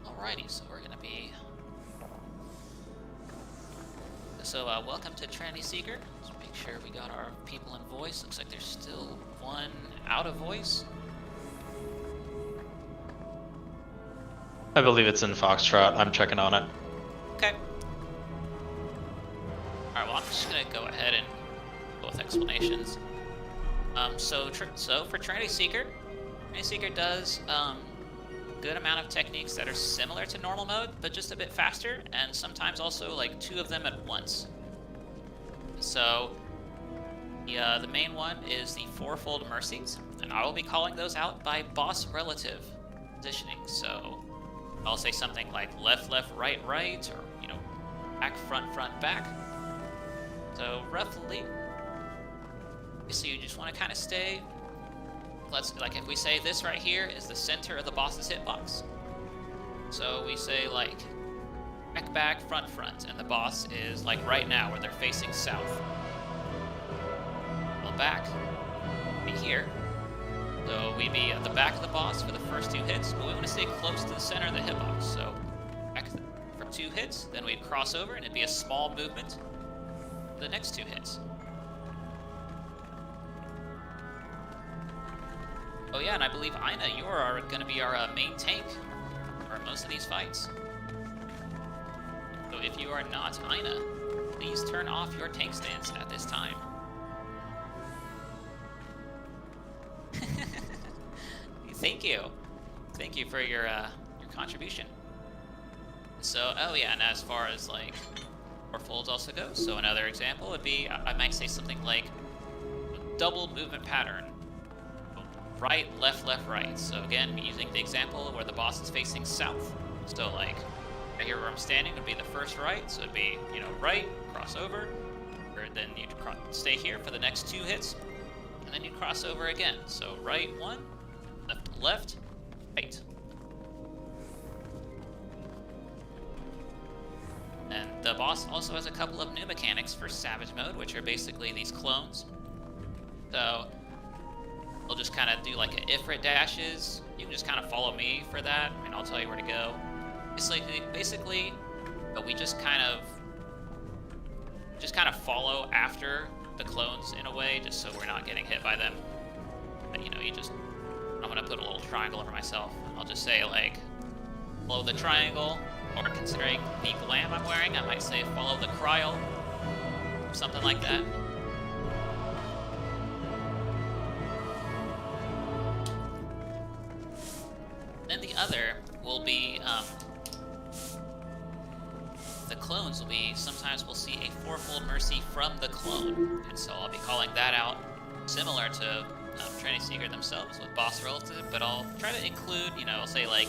Alrighty, so we're gonna be. So welcome to Trinity Seeker. Let's make sure we got our people in voice. Looks like there's still one out of voice. I believe it's in Foxtrot. I'm checking on it. Okay. Alright, well I'm just gonna go ahead and go with explanations. So for Trinity Seeker does good amount of techniques that are similar to normal mode, but just a bit faster, and sometimes also like 2 of them at once. So the main one is the 4-fold mercies, and I will be calling those out by boss relative positioning. So I'll say something like left, left, right, right, or back, front, front, back. So roughly, so you just want to kind of stay. Like if we say this right here is the center of the boss's hitbox. So we say like back, front, and the boss is like right now where they're facing south. Well, back be here. So we'd be at the back of the boss for the first 2 hits, but we want to stay close to the center of the hitbox. So back for 2 hits, then we'd cross over, and it'd be a small movement for the next 2 hits. Oh yeah, and I believe Ina, you are going to be our main tank for most of these fights. So if you are not Ina, please turn off your tank stance at this time. Thank you. Thank you for your contribution. So, oh yeah, and as far as like our folds also go, so another example would be, I might say something like a double movement pattern. Right, left, right. So again, using the example where the boss is facing south. So like, right here where I'm standing would be the first right, so it'd be, you know, right, cross over, or then you'd stay here for the next 2 hits, and then you'd cross over again. So right 1, left, right. And the boss also has a couple of new mechanics for Savage mode, which are basically these clones. So we'll just kind of do like a Ifrit dashes. You can just kind of follow me for that, and I'll tell you where to go. It's like basically, but we just kind of follow after the clones in a way, just so we're not getting hit by them. But you know, I'm gonna put a little triangle over myself. I'll just say like, follow the triangle, or considering the glam I'm wearing, I might say follow the cryo, or something like that. Then the other will be, the clones will be, sometimes we'll see a 4-fold mercy from the clone, and so I'll be calling that out, similar to Training Seeker themselves with boss relative, but I'll try to include, you know, I'll say like,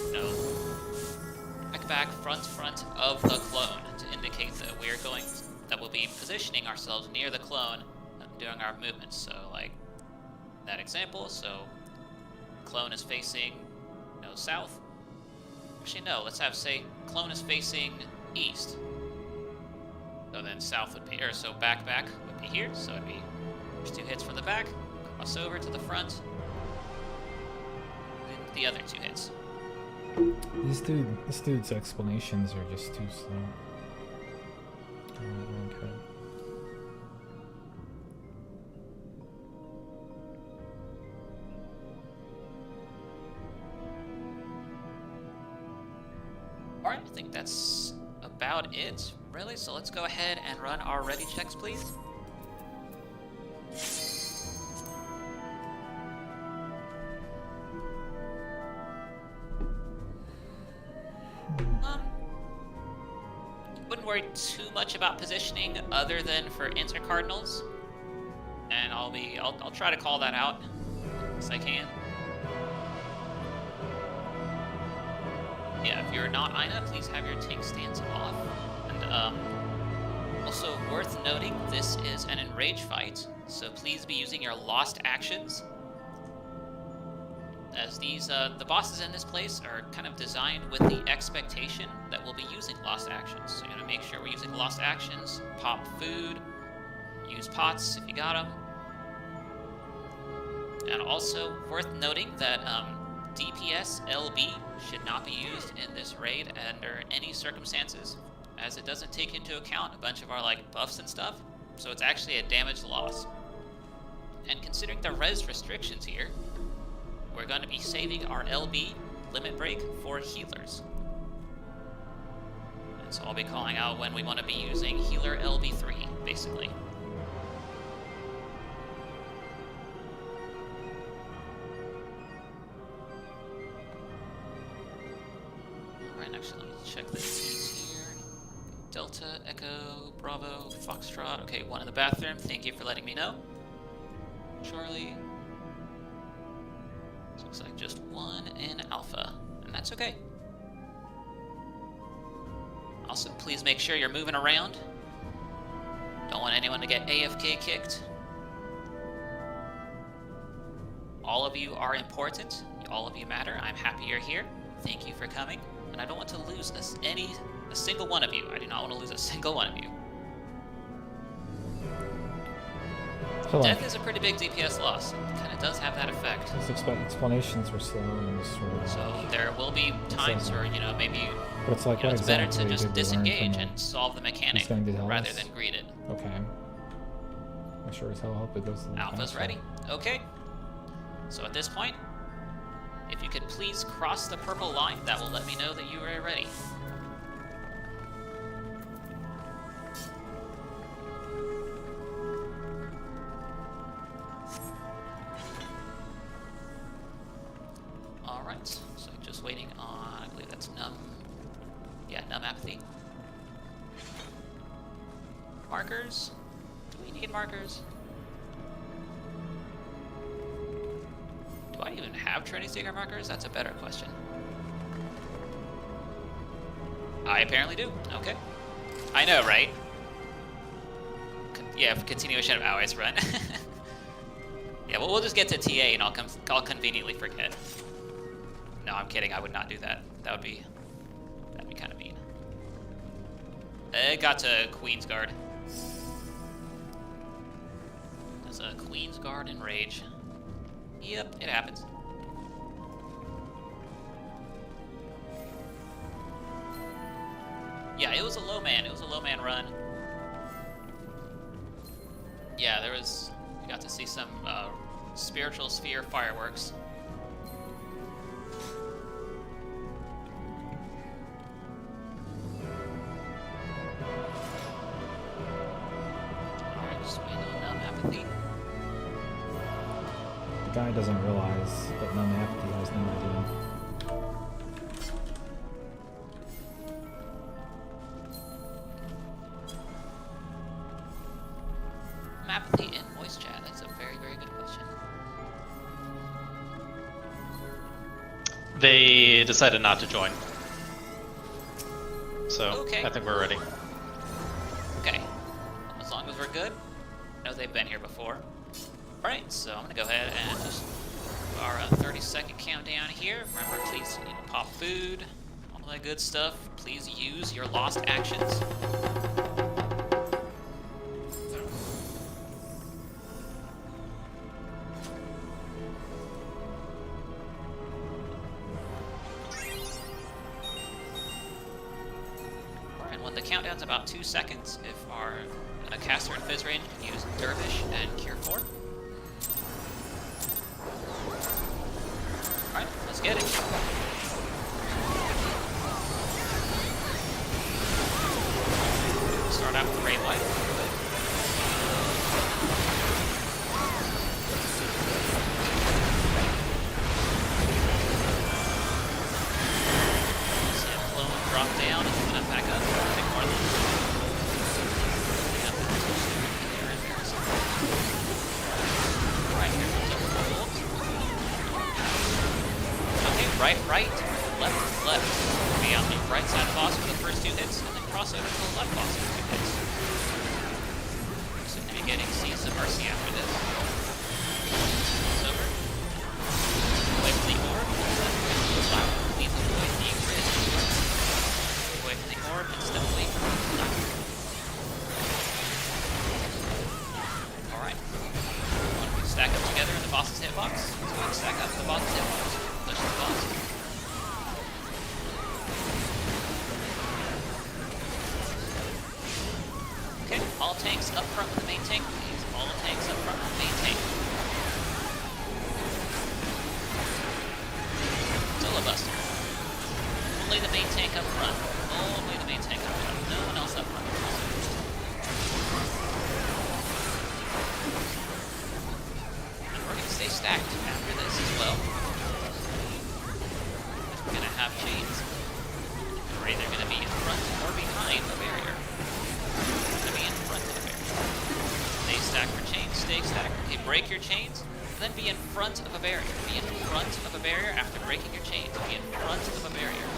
you know, back, front of the clone to indicate that we'll be positioning ourselves near the clone during our movements. So like that example, so clone is facing, you know, south. Actually, no, let's say clone is facing east. So then south would be, or so back would be here. So it'd be first 2 hits from the back, cross over to the front, then the other 2 hits. This dude's explanations are just too slow. Okay. Alright, I think that's about it, really. So let's go ahead and run our ready checks, please. Wouldn't worry too much about positioning other than for intercardinals, and I'll try to call that out as I can. Yeah, if you're not Ina, please have your tank stance off. And also worth noting, this is an enrage fight, so please be using your lost actions. As these, the bosses in this place are kind of designed with the expectation that we'll be using lost actions. So you're gonna make sure we're using lost actions, pop food, use pots if you got them. And also worth noting that DPS LB should not be used in this raid under any circumstances, as it doesn't take into account a bunch of our like buffs and stuff. So it's actually a damage loss. And considering the res restrictions here, we're going to be saving our LB limit break for healers. And so I'll be calling out when we want to be using healer LB3, basically. Alright, actually let me check the teams here. Delta, Echo, Bravo, Foxtrot. Okay, one in the bathroom. Thank you for letting me know. Charlie. Looks like just one in Alpha, and that's okay. Also, please make sure you're moving around. Don't want anyone to get AFK kicked. All of you are important. All of you matter. I'm happy you're here. Thank you for coming. And I don't want to lose a single one of you. I do not want to lose a single one of you. Death is a pretty big DPS loss. It kind of does have that effect. His explanations were slow and just sort of. So there will be times where, you know, maybe but it's like, you know, it's better to exactly just did we learn disengage from and solve the mechanic going to tell rather us? than greet it. Okay. I sure as hell hope it goes to the Alpha's ready. Okay. So at this point, if you could please cross the purple line, that will let me know that you are ready. Alright, so just waiting on, I believe that's Numb. Yeah, Numb Apathy. Markers? Do we need markers? Do I even have Trinity Seeker markers? That's a better question. I apparently do. Okay. I know, right? Yeah, continuation of always run. Yeah, well, we'll just get to TA and I'll conveniently forget. No, I'm kidding. I would not do that. That'd be kind of mean. It got to Queen's Guard. There's a Queen's Guard in Rage. Yep, it happens. Yeah, it was a low man. It was a low man run. Yeah, we got to see some spiritual sphere fireworks. Alright, just waiting on Numb Apathy. The guy doesn't realize that Numb Apathy has no idea. Apathy in voice chat? That's a very, very good question. They decided not to join. So, okay. I think we're ready. Okay. As long as we're good. I know they've been here before. Alright, so I'm gonna go ahead and just do our 30-second countdown here. Remember, please pop food, all that good stuff. Please use your lost actions. When the countdown's about 2 seconds, if our caster in Fizz range can use Dervish and Cure 4. Alright, let's get it. Start out with Ray Light. Drop down and then back up. Take more than right, here comes our ult. Okay, right, left. Be on the right side of the boss for the first 2 hits, and then cross over to the left boss for 2 hits. Soon to be getting Seas of Mercy after this. It's over. Away from the orb. Please avoid the grid. Away from the orb and step away from the left. Alright. We stack up together in the boss's hitbox. Let's go ahead and stack up the boss's hitbox. Push the boss. Okay, all tanks up front with the main tank, please. All tanks up front with the main tank. Filibuster. Only the main tank up front. Only the main tank up front. No one else up front. And we're going to stay stacked after this as well. We're going to have chains. We're either going to be in front or behind the barrier. We're going to be in front of the barrier. Stay stacked for chains. Stay stacked. Okay, break your chains. Then be in front of a barrier. Be in front of a barrier after breaking your chains. Be in front of a barrier.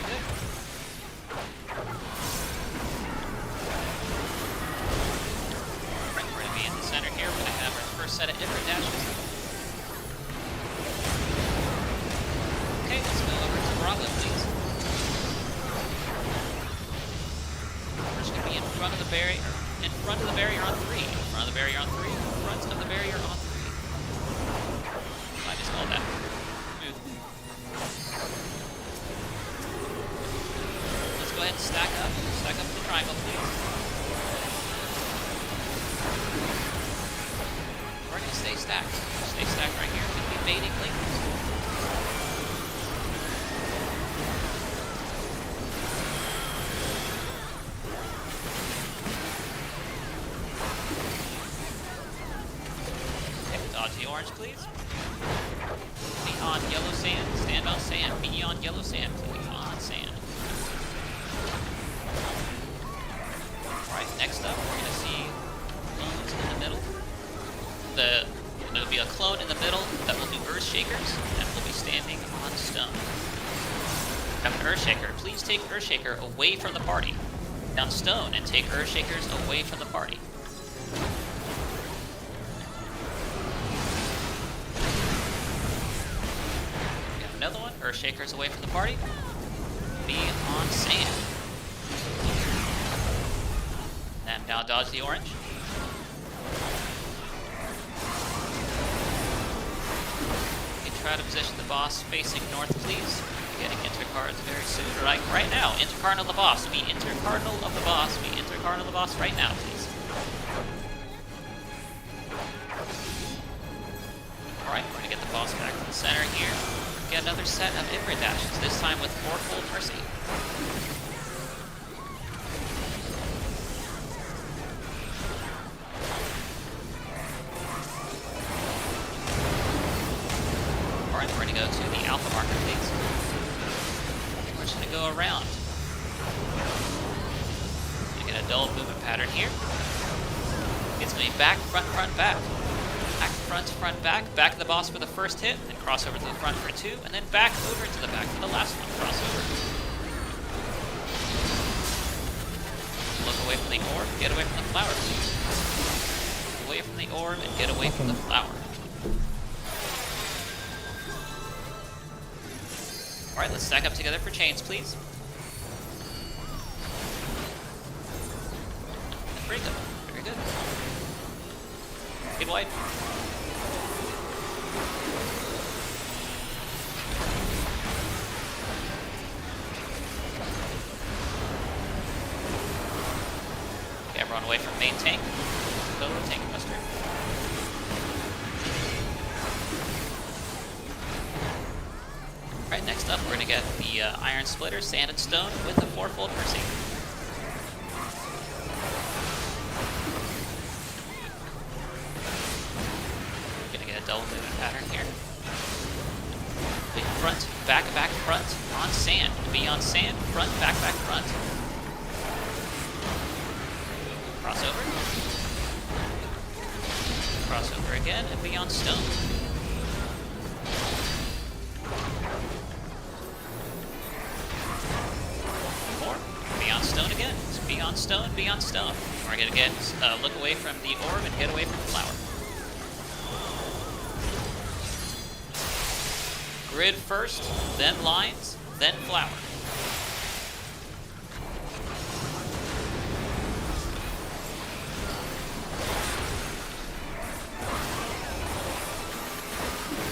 Good. Alright, we're going to be in the center here. We're going to have our first set of different dashes. barrier. In front of the barrier on 3. In front of the barrier on 3. In front of the barrier on 3. I just called that. Smooth. Let's go ahead and stack up. Stack up the triangle, please. We're gonna stay stacked. Stay stacked right here. We're gonna be baiting lingers. Dodge the orange, please. Be on yellow sand. Stand on sand. Be on yellow sand, please. On sand. Alright, next up, we're going to see clones in the middle. There'll be a clone in the middle that will do Earth Shakers, and will be standing on stone. Have an Earth Shaker. Please take Earth Shaker away from the party. Down stone and take Earth Shakers away from the party. Another one, Earth Shakers away from the party. Be on sand. And now dodge the orange. You can try to position the boss facing north, please. Getting intercards very soon. Right now, intercardinal of the boss. Be intercardinal of the boss. Be intercardinal of the boss right now, please. Alright, we're gonna get the boss back to the center here. Get another set of Ifrit dashes, this time with fourfold mercy. Alright, we're gonna go to the alpha marker, please. We're just gonna go around. You get a dull movement pattern here. It's gonna be back, front, front, back. Back, front, front, back. Back to the boss for the first hit, then cross over to the front for 2, and then back over to the back for the last one. Cross over. Look away from the orb, get away from the flower, please. Away from the orb and get away from the flower. Alright, let's stack up together for chains, please. And break them. Very good. Get wide. Okay, everyone away from main tank. Go to tank muster. Alright, next up we're going to get the Iron Splitter, Sand and Stone with the fourfold mercy. Double movement pattern here. Big front, back, back, front, on sand. Be on sand, front, back, front. Crossover. Crossover again, and be on stone. More. Be on stone again. Be on stone, be on stone. We're gonna get look away from the orb and get away from the flower. Grid first, then lines, then flower.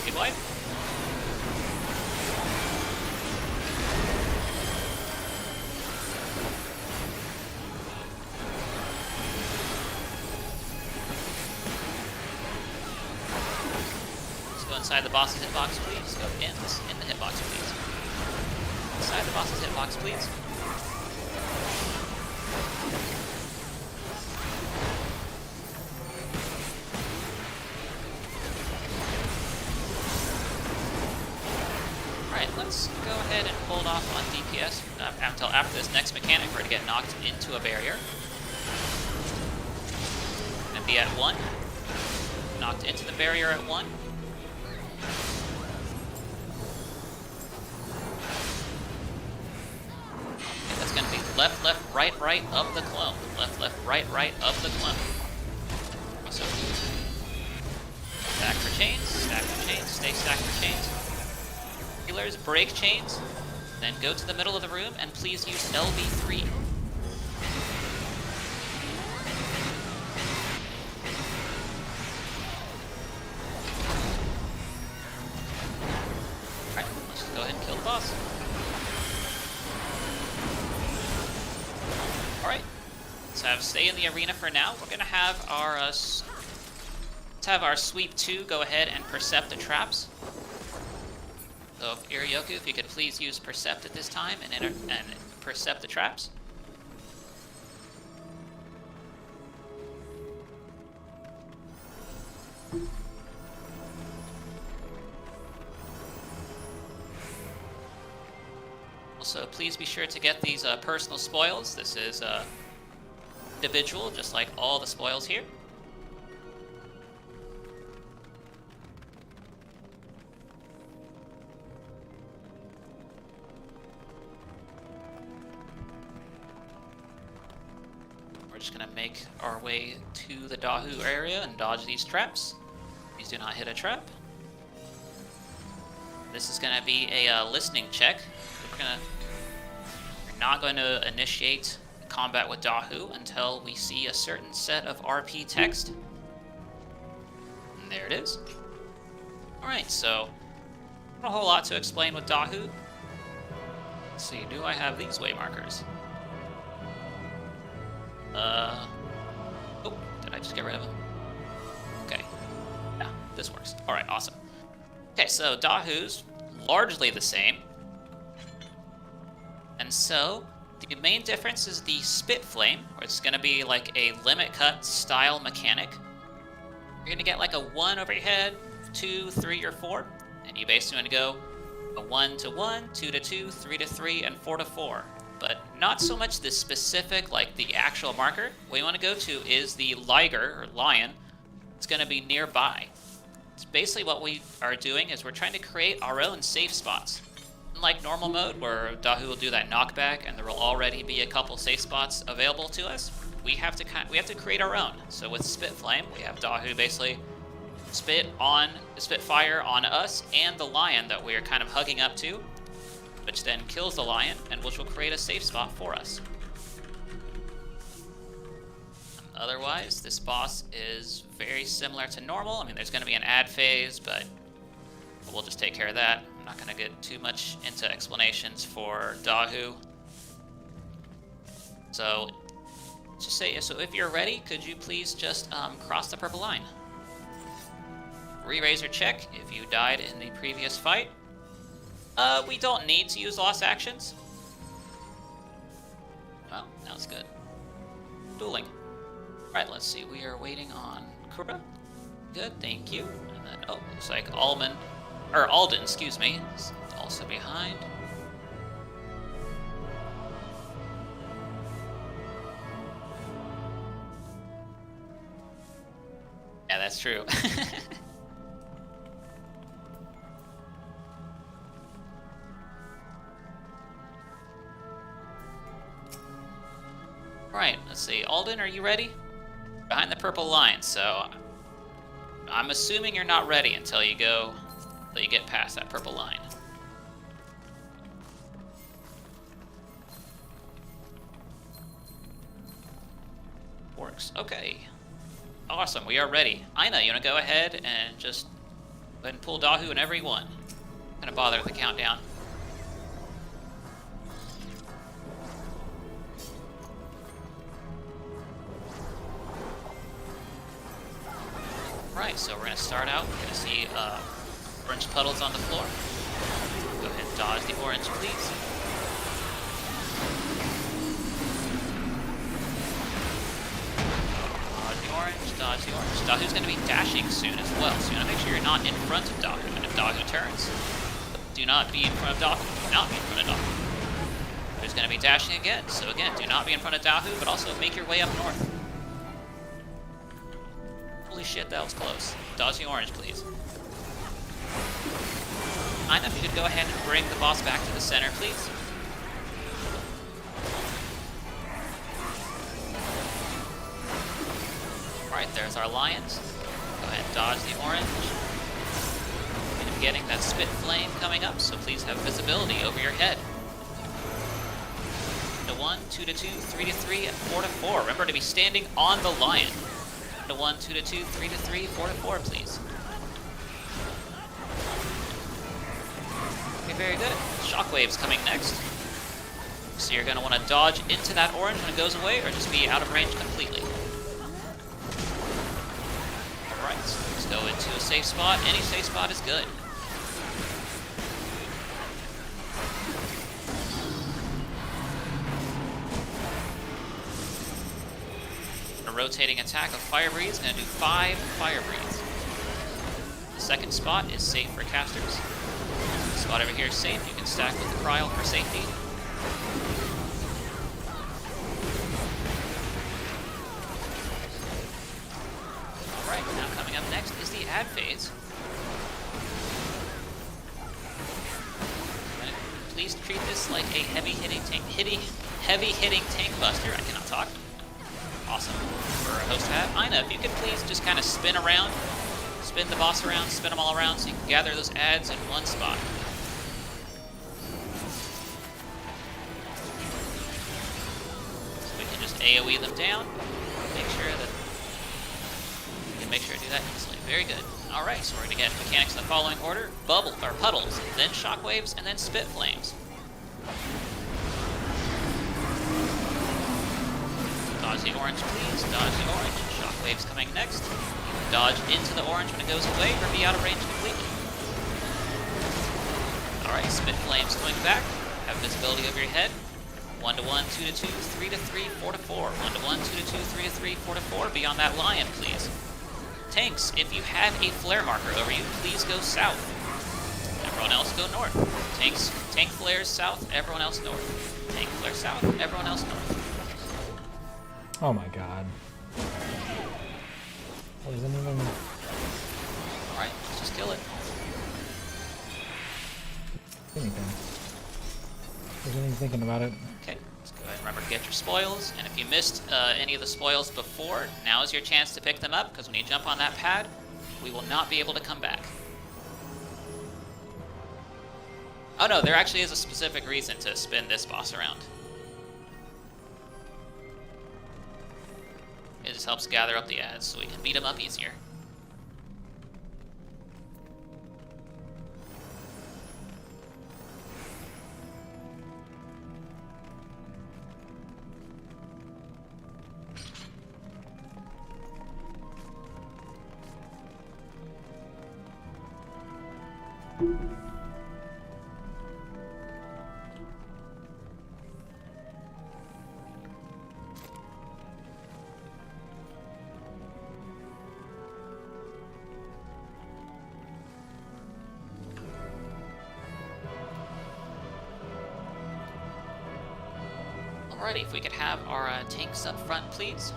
Get wide. Inside the boss's hitbox, please. Go in the hitbox, please. Inside the boss's hitbox, please. Alright, let's go ahead and hold off on DPS until after this next mechanic. We're going to get knocked into a barrier. And be at 1. Knocked into the barrier at 1. Going to be left, left, right, right of the clone. Left, left, right, right of the clone. So, stack for chains, stay stacked for chains. Healers, break chains, then go to the middle of the room and please use LB3. boss. Alright. Let's stay in the arena for now. We're gonna have our let's have our sweep 2 go ahead and percept the traps. So Iryoku, if you could please use percept at this time and percept the traps. Also, please be sure to get these personal spoils. This is individual, just like all the spoils here. We're just gonna make our way to the Dahu area and dodge these traps. Please do not hit a trap. This is gonna be a listening check. We're not going to initiate combat with Dahu until we see a certain set of RP text. And there it is. Alright, so not a whole lot to explain with Dahu. Let's see, do I have these way markers? Oh, did I just get rid of them? Okay. Yeah, this works. Alright, awesome. Okay, so Dahu's largely the same. And so, the main difference is the Spit Flame, where it's going to be like a limit cut style mechanic. You're going to get like a 1 over your head, 2, 3, or 4. And you basically want to go a 1 to 1, 2 to 2, 3 to 3, and 4 to 4. But not so much the specific, like the actual marker. What you want to go to is the liger, or lion. It's going to be nearby. It's basically what we are doing is we're trying to create our own safe spots. Unlike normal mode, where Dahu will do that knockback and there will already be a couple safe spots available to us, we have to create our own. So with Spit Flame, we have Dahu basically spit fire on us and the lion that we are kind of hugging up to, which then kills the lion and which will create a safe spot for us. Otherwise, this boss is very similar to normal. I mean, there's going to be an ad phase, but we'll just take care of that. I'm not going to get too much into explanations for Dahu. So, just say, so if you're ready, could you please just cross the purple line? Re-razor check if you died in the previous fight. We don't need to use lost actions. Well, now it's good. Dueling. Alright, let's see. We are waiting on Kura. Good, thank you. And then, oh, looks like Alden, excuse me, is also behind. Yeah, that's true. Right, let's see. Alden, are you ready? Behind the purple line, so I'm assuming you're not ready until you get past that purple line. Works. Okay. Awesome, we are ready. Aina, you want to go ahead and just go ahead and pull Dahu in every one. I'm gonna bother with the countdown. Right, so we're going to start out. We're going to see orange puddles on the floor. Go ahead and dodge the orange, please. Dodge the orange, dodge the orange. Dahu's going to be dashing soon as well, so you want to make sure you're not in front of Dahu. And if Dahu turns, do not be in front of Dahu. Do not be in front of Dahu. There's going to be dashing again, so again, do not be in front of Dahu, but also make your way up north. Holy shit, that was close. Dodge the orange, please. Aina, if you could go ahead and bring the boss back to the center, please. Alright, there's our lions. Go ahead and dodge the orange. We're going to be getting that Spit Flame coming up, so please have visibility over your head. 1, 2 to 2, 3 to 3, and 4 to 4. Remember to be standing on the lion. 1, 2 to 2, 3 to 3, 4 to 4, please. Okay, very good. Shockwave's coming next. So you're going to want to dodge into that orange when it goes away, or just be out of range completely. Alright, so let's go into a safe spot. Any safe spot is good. A rotating attack of Fire Breathe is going to do 5 Fire Breathes. The second spot is safe for casters. The spot over here is safe. You can stack with the Cryo for safety. Alright, now coming up next is the ad phase. Please treat this like a heavy-hitting tank buster. I cannot talk. Awesome. For a host to have. Ina, if you could please just kind of spin around, spin the boss around, spin them all around so you can gather those ads in one spot. So we can just AoE them down. Make sure to do that easily. Very good. Alright, so we're going to get mechanics in the following order. Puddles, then shockwaves, and then spit flames. Dodge the orange, please. Dodge the orange. Shockwave's coming next. Dodge into the orange when it goes away, or be out of range completely. Alright, spit flames coming back. Have visibility over your head. 1 to 1, 2 to 2, 3 to 3, 4 to 4. 1 to 1, 2 to 2, 3 to 3, 4 to 4. Be on that lion, please. Tanks, if you have a flare marker over you, please go south. Everyone else go north. Tank flares south, everyone else north. Tank flares south, everyone else north. Oh my god. What is anyone? Alright, let's just kill it. Anything. There's anything thinking about it. Okay, let's go ahead and remember to get your spoils. And if you missed any of the spoils before, now is your chance to pick them up, because when you jump on that pad, we will not be able to come back. Oh no, there actually is a specific reason to spin this boss around. It just helps gather up the ads so we can beat them up easier. Alrighty, if we could have our tanks up front, please.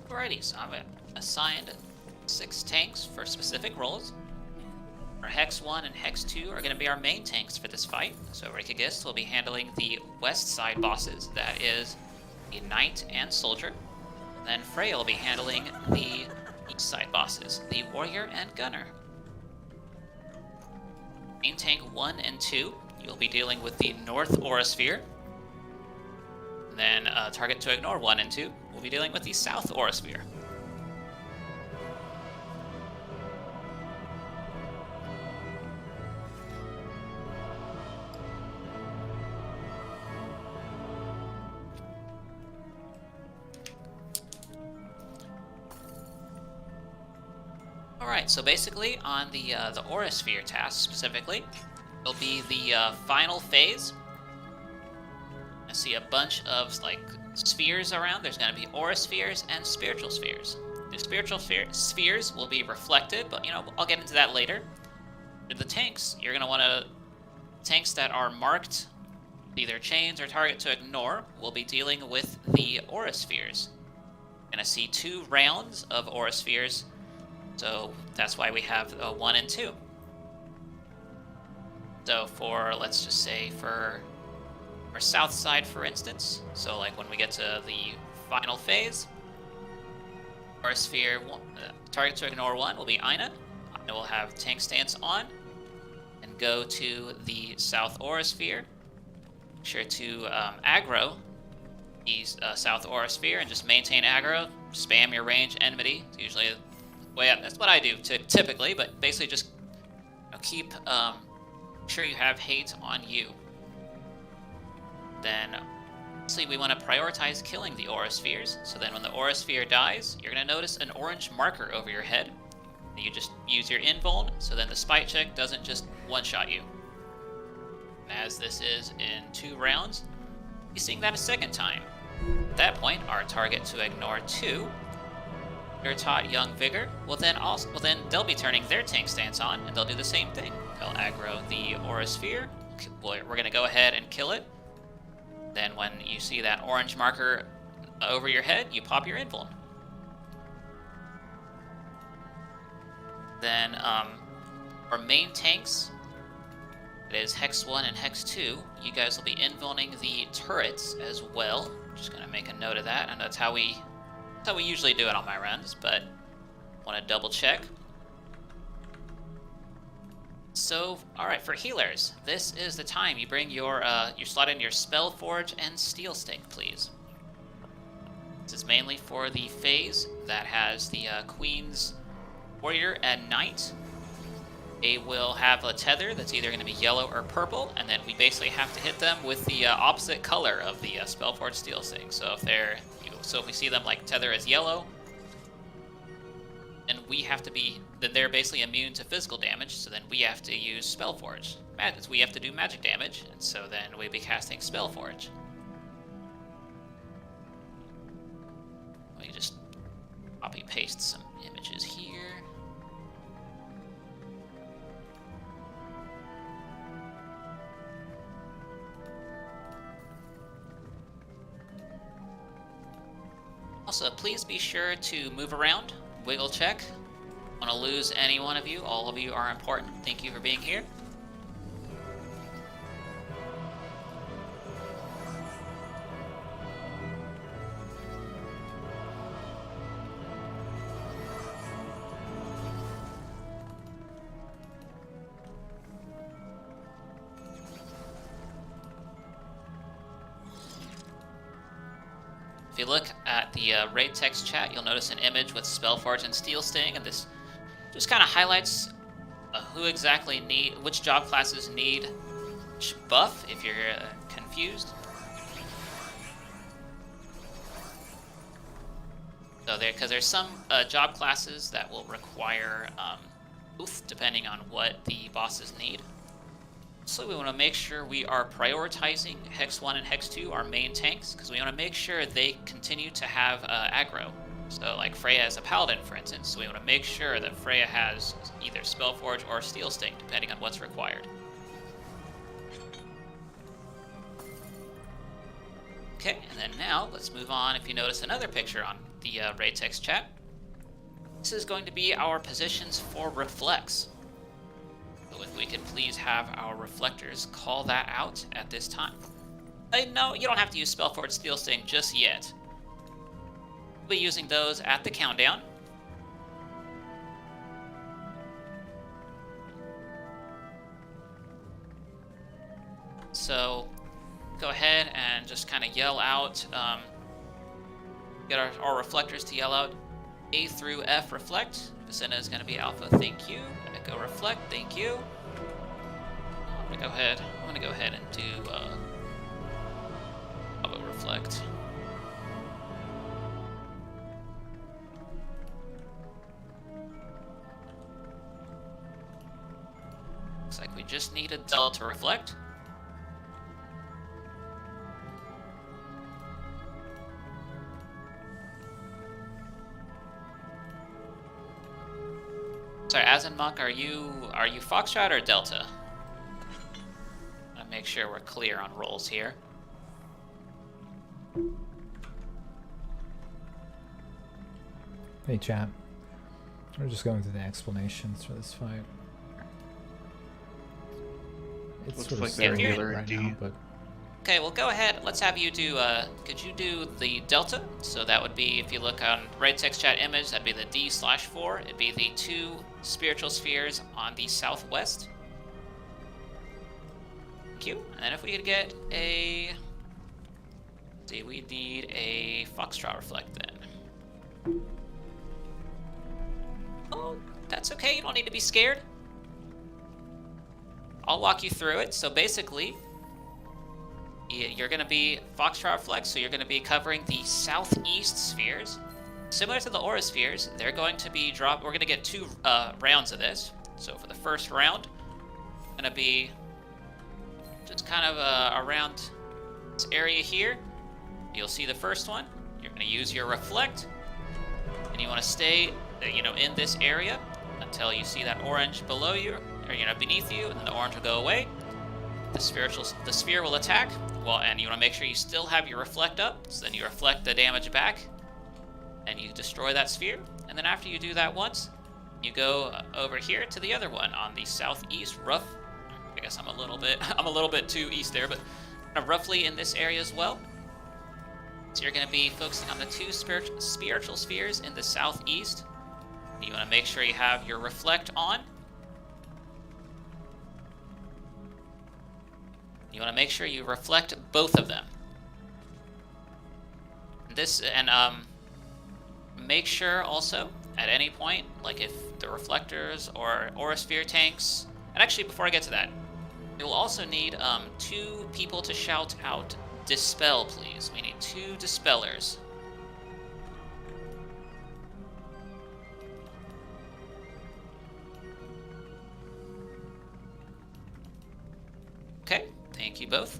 Alrighty, so I've assigned 6 tanks for specific roles. Our Hex 1 and Hex 2 are going to be our main tanks for this fight. So Rikigist will be handling the west side bosses, that is the Knight and Soldier. Then Freya will be handling the east side bosses, the Warrior and Gunner. Main tank 1 and 2, you'll be dealing with the North Aurasphere. Then target to ignore 1 and 2, we'll be dealing with the South Aurasphere. Alright, so basically on the Aurasphere task specifically, will be the final phase. I see a bunch of like spheres around. There's going to be aura spheres and spiritual spheres. The spiritual spheres will be reflected, but I'll get into that later. For the tanks, you're going to want to tanks that are marked either chains or target to ignore will be dealing with the aura spheres. You're going to see 2 rounds of aura spheres, so that's why we have 1 and 2. So for, let's just say, for our south side, for instance, so like when we get to the final phase, aura sphere target to ignore 1 will be Ina. Ina will have tank stance on and go to the south aura sphere. Make sure to aggro the south aura sphere and just maintain aggro. Spam your range enmity. It's usually that's what I do typically, but basically just keep sure you have hate on you. Then obviously we want to prioritize killing the aura spheres. So then when the aura sphere dies, you're going to notice an orange marker over your head. You just use your invuln, so then the spite check doesn't just one-shot you. As this is in 2 rounds, you're seeing that a second time. At that point, our target to ignore 2, Taught Young Vigor, will then they'll be turning their tank stance on, and they'll do the same thing. They'll aggro the aura sphere. We're going to go ahead and kill it. Then when you see that orange marker over your head, you pop your invuln. Then our main tanks, it is Hex 1 and Hex 2. You guys will be invulning the turrets as well. Just gonna make a note of that, and that's how we usually do it on my runs, but want to double check. So, all right, for healers, this is the time you bring your you slot in your Spellforge and Steel Sting, please. This is mainly for the phase that has the Queen's Warrior and Knight. They will have a tether that's either going to be yellow or purple, and then we basically have to hit them with the opposite color of the Spellforge Steel Sting. So if we see them like tether as yellow, and then they're basically immune to physical damage. So then we have to use Spellforge. We have to do magic damage, and so then we'll be casting Spellforge. Let me just copy paste some images here. Also, please be sure to move around, wiggle check. Want to lose any one of you? All of you are important. Thank you for being here. If you look at the raid text chat, you'll notice an image with Spellforge and Steel Sting, and this just kind of highlights which job classes need which buff, if you're confused. So because there's some job classes that will require booth depending on what the bosses need. So we want to make sure we are prioritizing Hex 1 and Hex 2, our main tanks, because we want to make sure they continue to have aggro. So like Freya as a paladin, for instance, so we want to make sure that Freya has either Spellforge or Steel Sting, depending on what's required. Okay, and then now let's move on. If you notice another picture on the raid text chat, this is going to be our positions for reflex. So if we could please have our reflectors call that out at this time. No, you don't have to use Spellforge Steel Sting just yet. We'll be using those at the countdown. So go ahead and just kind of yell out, get our reflectors to yell out A through F reflect. Vicina is going to be alpha, thank you. Echo reflect, thank you. I'm going to go ahead and do Bravo reflect. Looks like we just need a Delta Reflect. Sorry, Azenmonk, are you Foxtrot or Delta? I'll make sure we're clear on roles here. Hey chat. We're just going through the explanations for this fight. It's Looks sort of like they're stalemate healer right now, indeed. but Okay, well go ahead. Let's have you do, could you do the Delta? So that would be, if you look on right text chat image, that'd be the D/4. It'd be the 2 spiritual spheres on the southwest. Thank you. And then if we could get a, see, we need a Foxtrot Reflect then. Oh, that's okay. You don't need to be scared. I'll walk you through it. So basically, you're going to be Foxtrot Reflect, so you're going to be covering the southeast spheres. Similar to the Aura spheres, they're going to be we're going to get 2 rounds of this. So for the first round, going to be just kind of around this area here. You'll see the first one. You're going to use your Reflect, and you want to stay, in this area until you see that orange below you, or beneath you, and then the orange will go away. The sphere will attack. Well, and you want to make sure you still have your Reflect up, so then you reflect the damage back, and you destroy that sphere. And then after you do that once, you go over here to the other one on the southeast, I guess I'm a little bit too east there, but roughly in this area as well. So you're going to be focusing on the 2 spiritual spheres in the southeast. You want to make sure you have your Reflect on. You want to make sure you reflect both of them. Make sure also at any point, like if the reflectors or Aura Sphere tanks, and actually before I get to that, you'll also need 2 people to shout out Dispel, please. We need 2 Dispellers. Okay. Thank you both.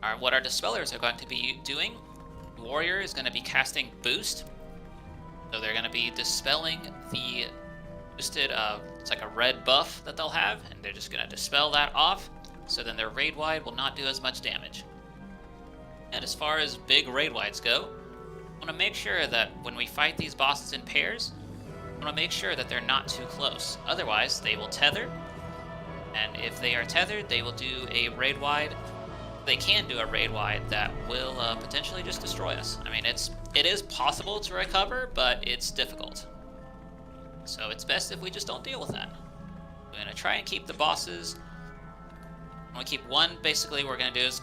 Alright, what our Dispellers are going to be doing, Warrior is going to be casting Boost. So they're going to be dispelling the boosted, it's like a red buff that they'll have, and they're just going to dispel that off, so then their raid wide will not do as much damage. And as far as big raid wides go, I want to make sure that when we fight these bosses in pairs, I want to make sure that they're not too close. Otherwise, they will tether, and if they are tethered, they will do a raid wide. They can do a raid wide that will potentially just destroy us. I mean, it is possible to recover, but it's difficult. So it's best if we just don't deal with that. We're going to try and keep the bosses. I'm going to keep one. Basically, what we're going to do is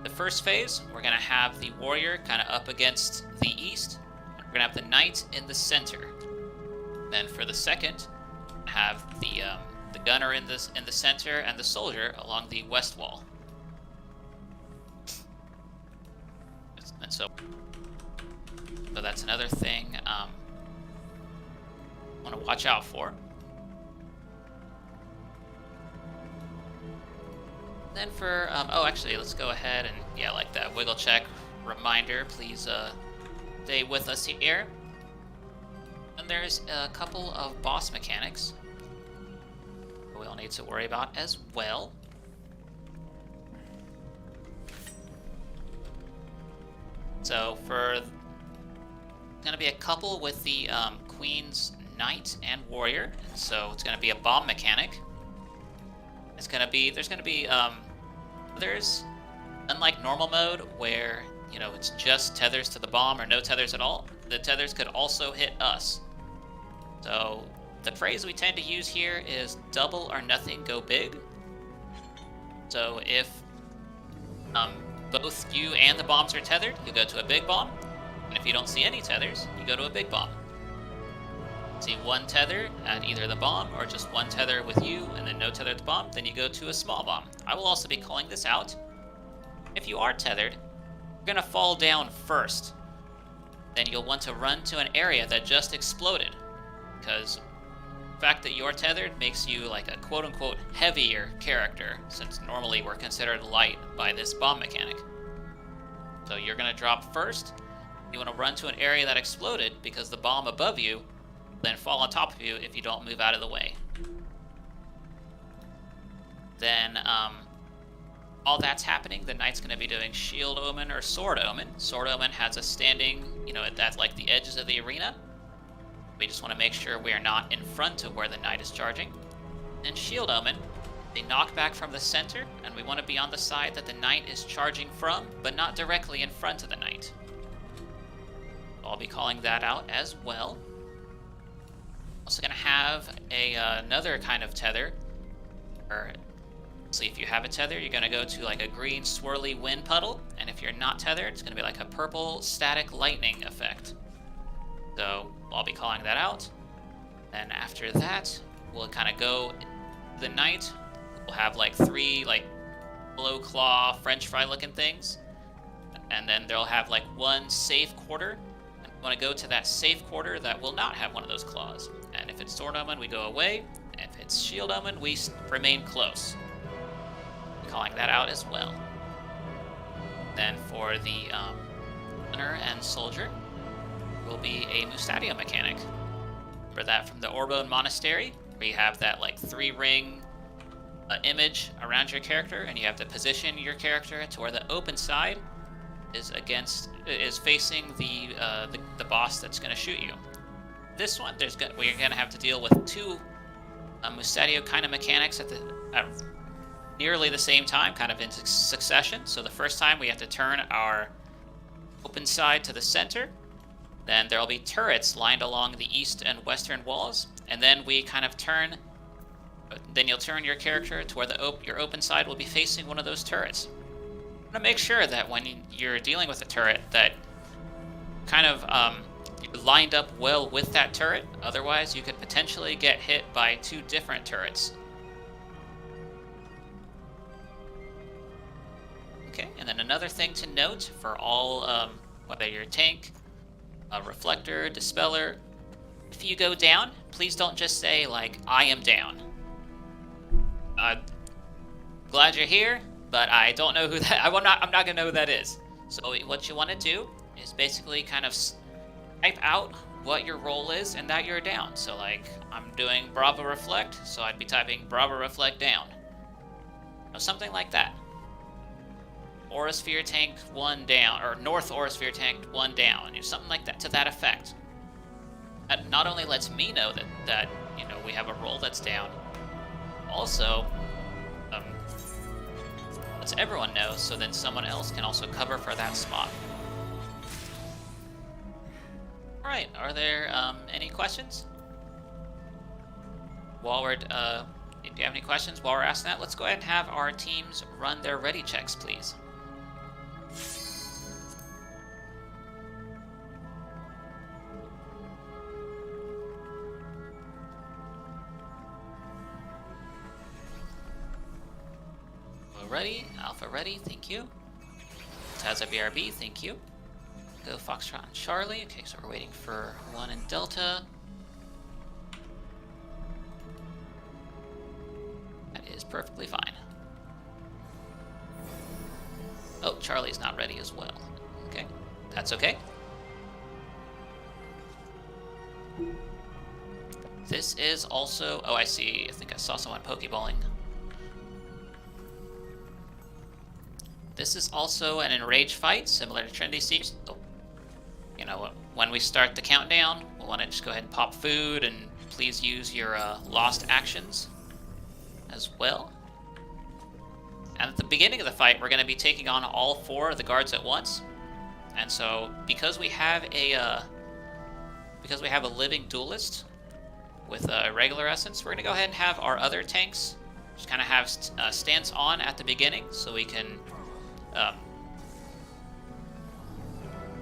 the first phase, we're going to have the warrior kind of up against the east. We're going to have the knight in the center. Then for the second, have the gunner in the center and the soldier along the west wall. And so that's another thing I want to watch out for. Then for, oh, actually, let's go ahead and, yeah, like that wiggle check reminder, please stay with us here. And there's a couple of boss mechanics we'll need to worry about as well. So for, gonna be a couple with the Queen's Knight and Warrior, so it's gonna be a bomb mechanic. It's gonna be, there's, unlike normal mode where, you know, it's just tethers to the bomb or no tethers at all, the tethers could also hit us. So the phrase we tend to use here is double or nothing, go big. So if both you and the bombs are tethered, you go to a big bomb. And if you don't see any tethers, you go to a big bomb. See one tether at either the bomb or just one tether with you and then no tether at the bomb, then you go to a small bomb. I will also be calling this out. If you are tethered, you're gonna fall down first. then you'll want to run to an area that just exploded, because the fact that you're tethered makes you like a quote-unquote heavier character, since normally we're considered light by this bomb mechanic. So you're going to drop first. You want to run to an area that exploded, because the bomb above you will then fall on top of you if you don't move out of the way. Then, while that's happening, the knight's going to be doing Shield Omen or Sword Omen. Sword Omen has a standing, at like the edges of the arena. We just want to make sure we are not in front of where the knight is charging. And Shield Omen, they knock back from the center, and we want to be on the side that the knight is charging from, but not directly in front of the knight. I'll be calling that out as well. Also going to have another kind of tether. So if you have a tether, you're going to go to like a green swirly wind puddle, and if you're not tethered, it's going to be like a purple static lightning effect. So I'll be calling that out. Then after that, we'll kind of go the knight. We'll have like 3 like blow claw French fry looking things, and then they'll have like 1 safe quarter. And we want to go to that safe quarter that will not have one of those claws. And if it's Sword Omen, we go away. If it's Shield Omen, we remain close. Calling that out as well. Then for the runner and soldier will be a Mustadio mechanic. For that from the Orbone Monastery, where you have that like 3-ring image around your character, and you have to position your character to where the open side is facing the boss that's going to shoot you. This one, we're going to have to deal with 2 Mustadio kind of mechanics at nearly the same time, kind of in succession. So the first time we have to turn our open side to the center. Then there'll be turrets lined along the east and western walls. And then we kind of turn, then you'll turn your character to where your open side will be facing one of those turrets. You want to make sure that when you're dealing with a turret that kind of you're lined up well with that turret. Otherwise, you could potentially get hit by 2 different turrets. Okay, and then another thing to note for all, whether you're tank, reflector, dispeller, if you go down, please don't just say like, I am down. Glad you're here, but I don't know who that, I'm not gonna know who that is. So what you want to do is basically kind of type out what your role is and that you're down. So like, I'm doing Bravo Reflect, so I'd be typing Bravo Reflect down. Or something like that. Aurasphere tank 1 down, or North Aurasphere tank 1 down, something like that, to that effect. That not only lets me know that we have a role that's down, also lets everyone know, so then someone else can also cover for that spot. Alright, are there any questions? While we're, if you have any questions while we're asking that, let's go ahead and have our teams run their ready checks, please. Ready, Alpha ready, thank you. Taza BRB, thank you. Go Foxtrot and Charlie. Okay, so we're waiting for 1 in Delta. That is perfectly fine. Oh, Charlie's not ready as well. Okay, that's okay. This is also, oh, I see, I think I saw someone Pokeballing. This is also an enraged fight, similar to Trinity Siege. So, when we start the countdown, we'll want to just go ahead and pop food, and please use your lost actions as well. And at the beginning of the fight, we're going to be taking on all 4 of the guards at once. And so, because we have a living duelist with a regular essence, we're going to go ahead and have our other tanks just kind of have stance on at the beginning, so we can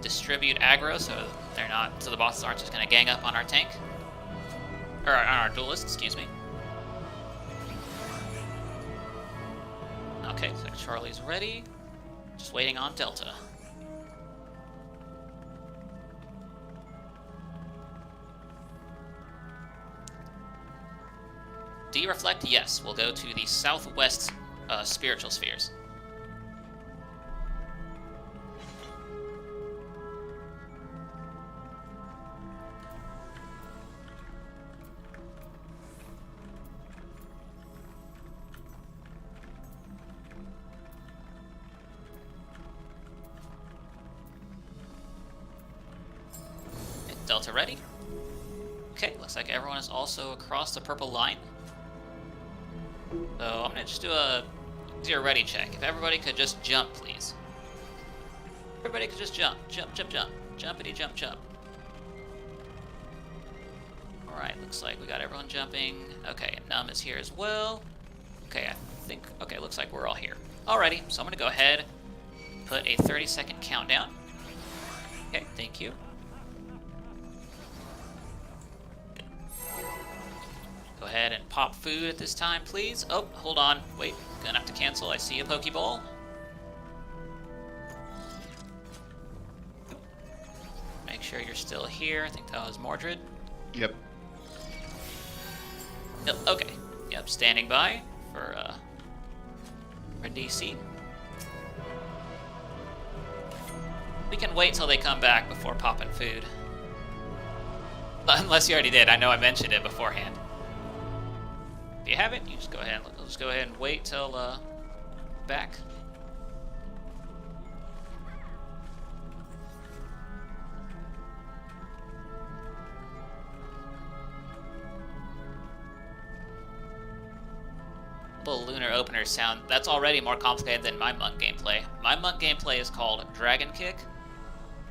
distribute aggro, so the bosses aren't just going to gang up on our tank, or on our duelist, excuse me. Okay, so Charlie's ready, just waiting on Delta. De-reflect, yes. We'll go to the southwest spiritual spheres. Okay, Delta ready? Okay, looks like everyone is also across the purple line. So I'm gonna just do a ready check. If everybody could just jump, please. Everybody could just jump. Jump, jump, jump. Jumpity jump, jump. Alright, looks like we got everyone jumping. Okay, and Num is here as well. Okay, okay, looks like we're all here. Alrighty, so I'm gonna go ahead, put a 30-second countdown. Okay, thank you. Go ahead and pop food at this time, please. Oh, hold on. Wait, gonna have to cancel. I see a Pokeball. Make sure you're still here. I think that was Mordred. Yep. Yep, okay. Yep, standing by for DC. We can wait till they come back before popping food. Unless you already did. I know I mentioned it beforehand. If you haven't, you just go ahead. We'll just go ahead and wait till back. Little lunar opener sound. That's already more complicated than my monk gameplay. My monk gameplay is called Dragon Kick,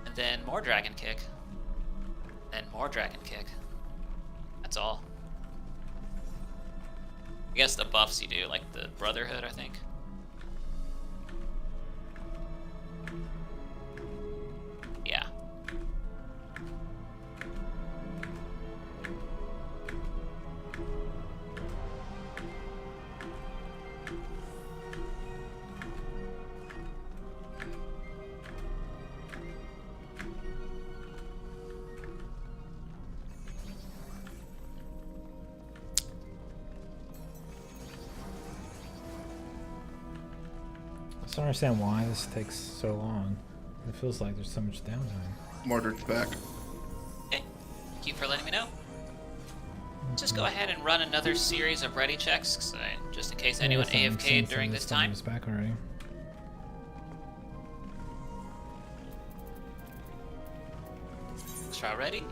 and then more Dragon Kick, then more Dragon Kick. That's all. I guess the buffs you do, like the Brotherhood, I think. Yeah. I don't understand why this takes so long. It feels like there's so much downtime. Mordred's back. Okay. Thank you for letting me know. Just go ahead and run another series of ready checks, just in case anyone AFK'd during this time. Back already. Extra ready?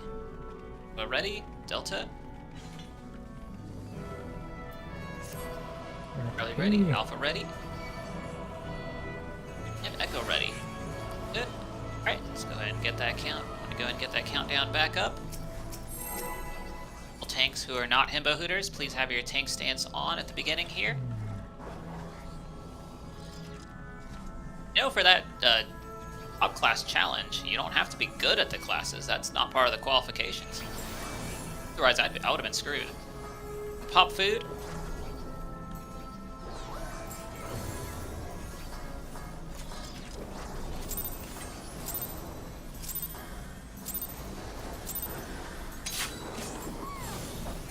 We're ready? Delta? Early ready? Alpha ready? Yep, Echo ready. Good. Alright, let's go ahead and get that count. I'm gonna go ahead and get that countdown back up. Well, tanks who are not Himbo Hooters, please have your tank stance on at the beginning here. You know, for that top class challenge, you don't have to be good at the classes. That's not part of the qualifications. Otherwise, I would have been screwed. Pop food.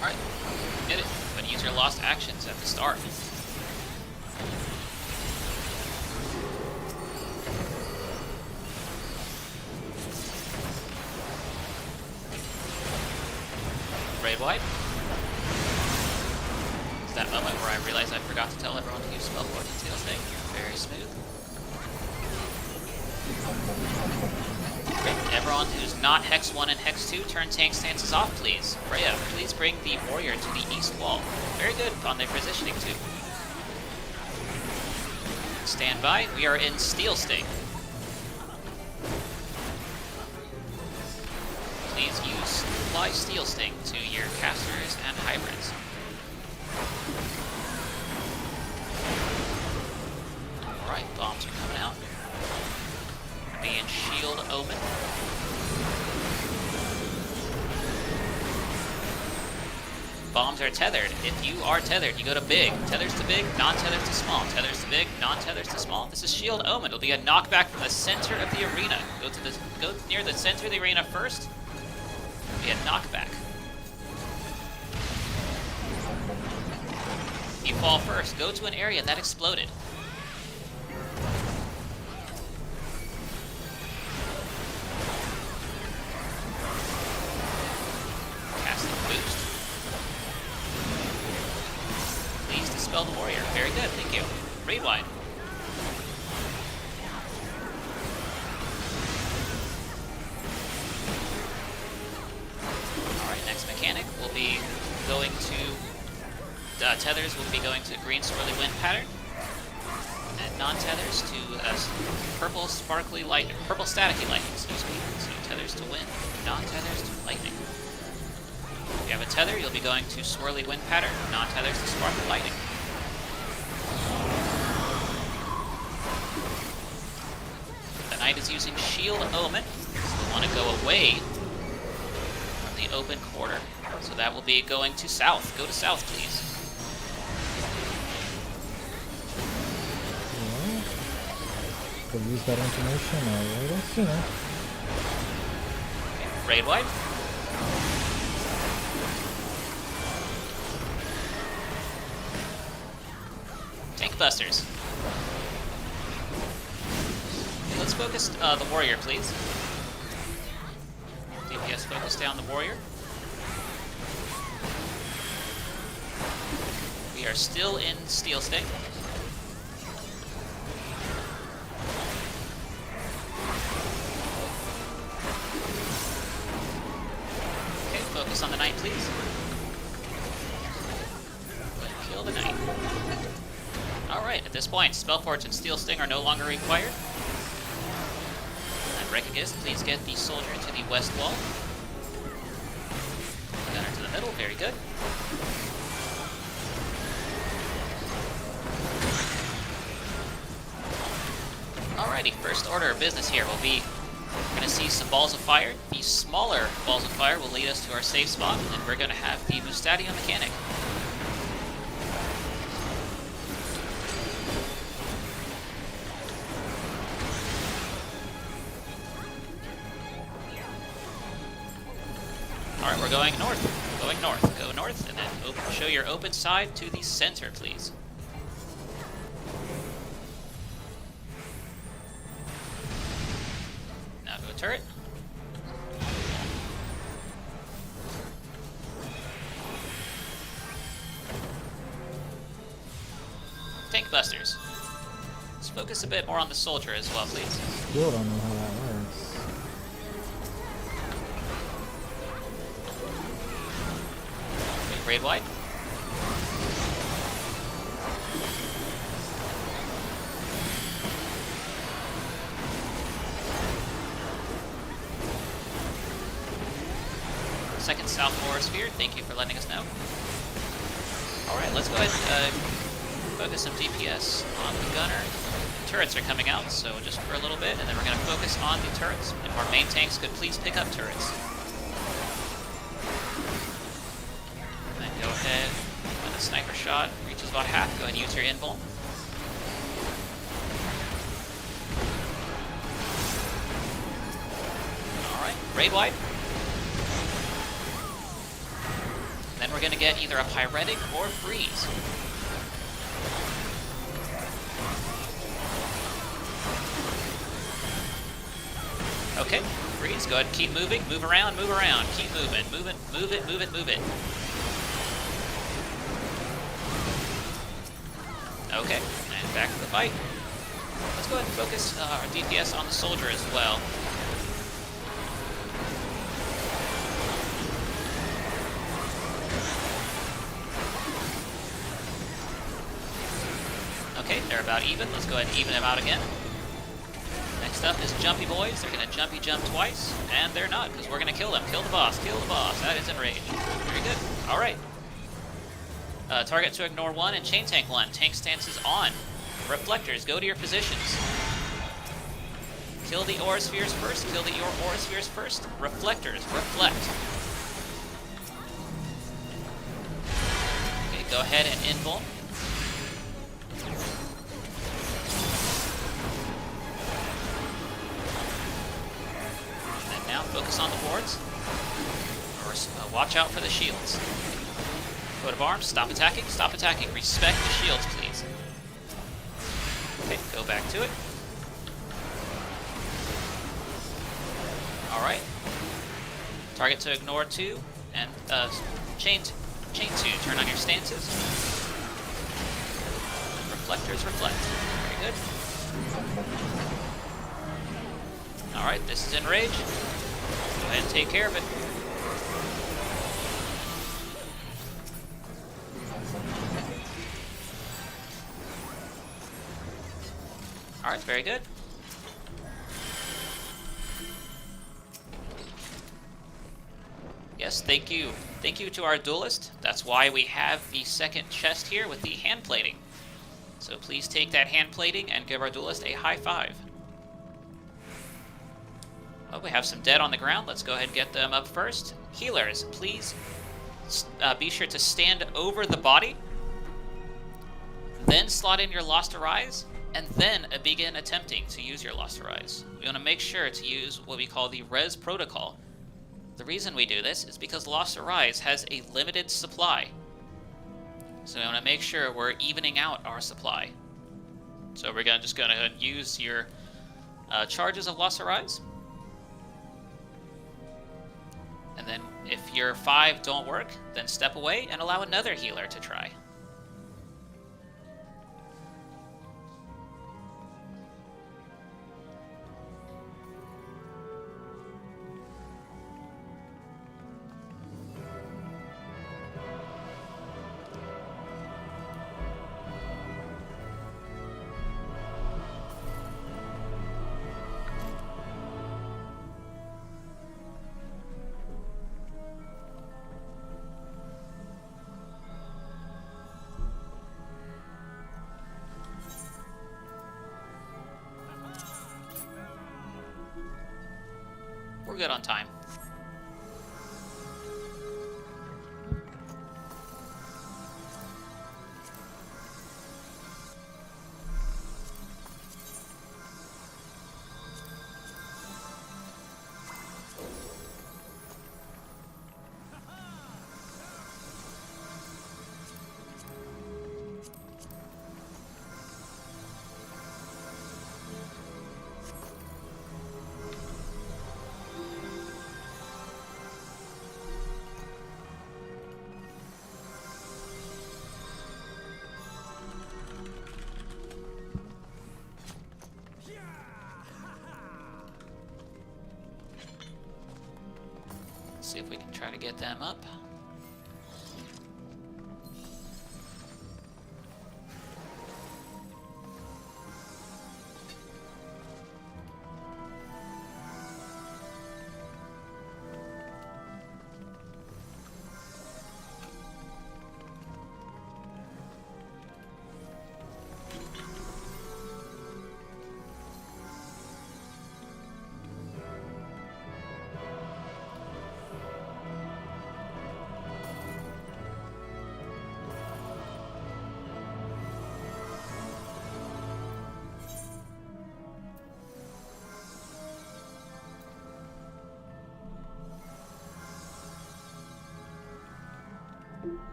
Alright, get it. But use your lost actions at the start. Raid wipe. It's that moment where I realized I forgot to tell everyone to use spell details thing. Very smooth. Great. Everyone who's not Hex 1 and Hex 2, turn tank stances off, please. Freya, please bring the warrior to the east wall. Very good on the positioning too. Stand by. We are in Steel Sting. Please apply Steel Sting to your casters and hybrids. Alright, bombs are coming out. Be in Shield Omen. Bombs are tethered. If you are tethered, you go to big. Tethers to big, non-tethers to small. Tethers to big, non-tethers to small. This is Shield Omen. It'll be a knockback from the center of the arena. Go near the center of the arena first. It'll be a knockback. You fall first. Go to an area that exploded. Casting boost. Please dispel the warrior. Very good, thank you. Raid wide. Alright, next mechanic will be going to tethers will be going to green swirly wind pattern, and non-tethers to purple sparkly lightning, purple staticky lightning, excuse me. So tethers to wind, non-tethers to lightning. If you have a tether, you'll be going to swirly wind pattern, non-tethers to sparkly lightning. The knight is using shield omen, so we want to go away from the open quarter. So that will be going to south. Go to south, please. We'll use that information a little sooner. Raid wide. Tank busters. Let's focus the warrior, please. DPS focus down the warrior. We are still in Steel Stick. Okay, focus on the knight, please. Kill the knight. Alright, at this point, Spellforge and Steel Sting are no longer required. And Rekagist, please get the soldier to the west wall. Gunner to the middle, very good. Alrighty, first order of business here will be, we're going to see some balls of fire. These smaller balls of fire will lead us to our safe spot, and we're going to have the Mustadium mechanic. Alright, we're going north. Going north. Go north, and then show your open side to the center, please. Now go turret. Tank busters. Let's focus a bit more on the soldier as well, please. Still don't know how that works. Raid wide. Second South Aura Sphere, thank you for letting us know. Alright, let's go ahead and focus some DPS on the gunner. Turrets are coming out, so just for a little bit, and then we're going to focus on the turrets. If our main tanks could please pick up turrets. Go ahead, when the sniper shot reaches about half, go ahead and use your invuln. Alright, raid wide. Then we're going to get either a pyretic or freeze. Okay, freeze, go ahead and keep moving, move around, keep moving, move it. Okay, and back to the fight. Let's go ahead and focus our DPS on the soldier as well. Okay, they're about even. Let's go ahead and even them out again. Next up is Jumpy Boys. They're going to jumpy jump twice, and they're not, because we're going to kill them. Kill the boss. That is enraged. Very good. All right. Target to ignore 1 and chain tank 1. Tank stances on. Reflectors, go to your positions. Kill the aura spheres first. Reflectors, reflect. Okay, go ahead and invuln. And now focus on the wards. Or watch out for the shields. Coat of arms, stop attacking, stop attacking. Respect the shields, please. Okay, go back to it. Alright. Target to ignore 2, and chain 2, turn on your stances. Reflectors reflect. Very good. Alright, this is enrage. Go ahead and take care of it. Alright, very good. Yes, thank you. Thank you to our duelist. That's why we have the second chest here with the hand plating. So please take that hand plating and give our duelist a high five. Well, we have some dead on the ground. Let's go ahead and get them up first. Healers, please be sure to stand over the body. Then slot in your Lost Arise, and then begin attempting to use your Lost Arise. We want to make sure to use what we call the Res Protocol. The reason we do this is because Lost Arise has a limited supply. So we want to make sure we're evening out our supply. So we're just going to use your charges of Lost Arise. And then if your 5 don't work, then step away and allow another healer to try. We're good on time. See if we can try to get them up.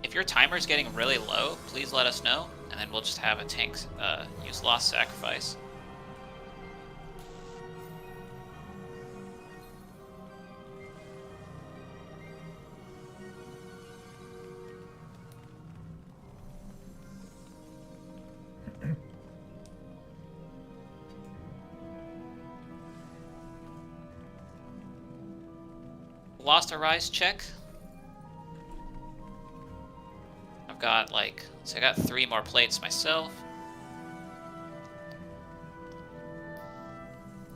If your timer's getting really low, please let us know, and then we'll just have a tank use Lost Sacrifice. Lost Arise check. Got so I got 3 more plates myself.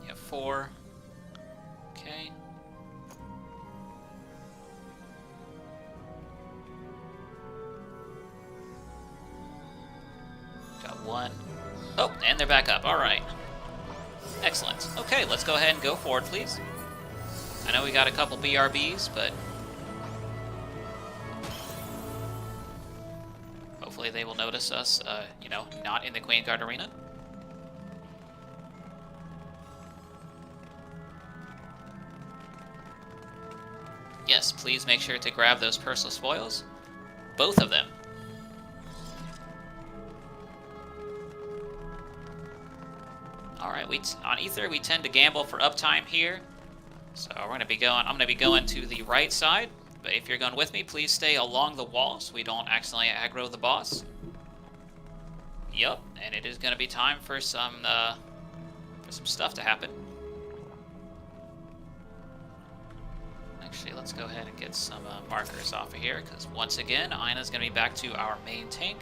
You have 4. Okay. one. Oh, and they're back up. All right. Excellent. Okay, let's go ahead and go forward, please. I know we got a couple BRBs, but hopefully they will notice us, you know, not in the Queen Guard arena. Yes, please make sure to grab those personal spoils. Both of them. Alright, on Ether we tend to gamble for uptime here. So I'm gonna be going to the right side. But if you're going with me, please stay along the wall so we don't accidentally aggro the boss. Yup, and it is gonna be time for some stuff to happen. Actually, let's go ahead and get some markers off of here, because once again, Ina's going to be back to our main tank.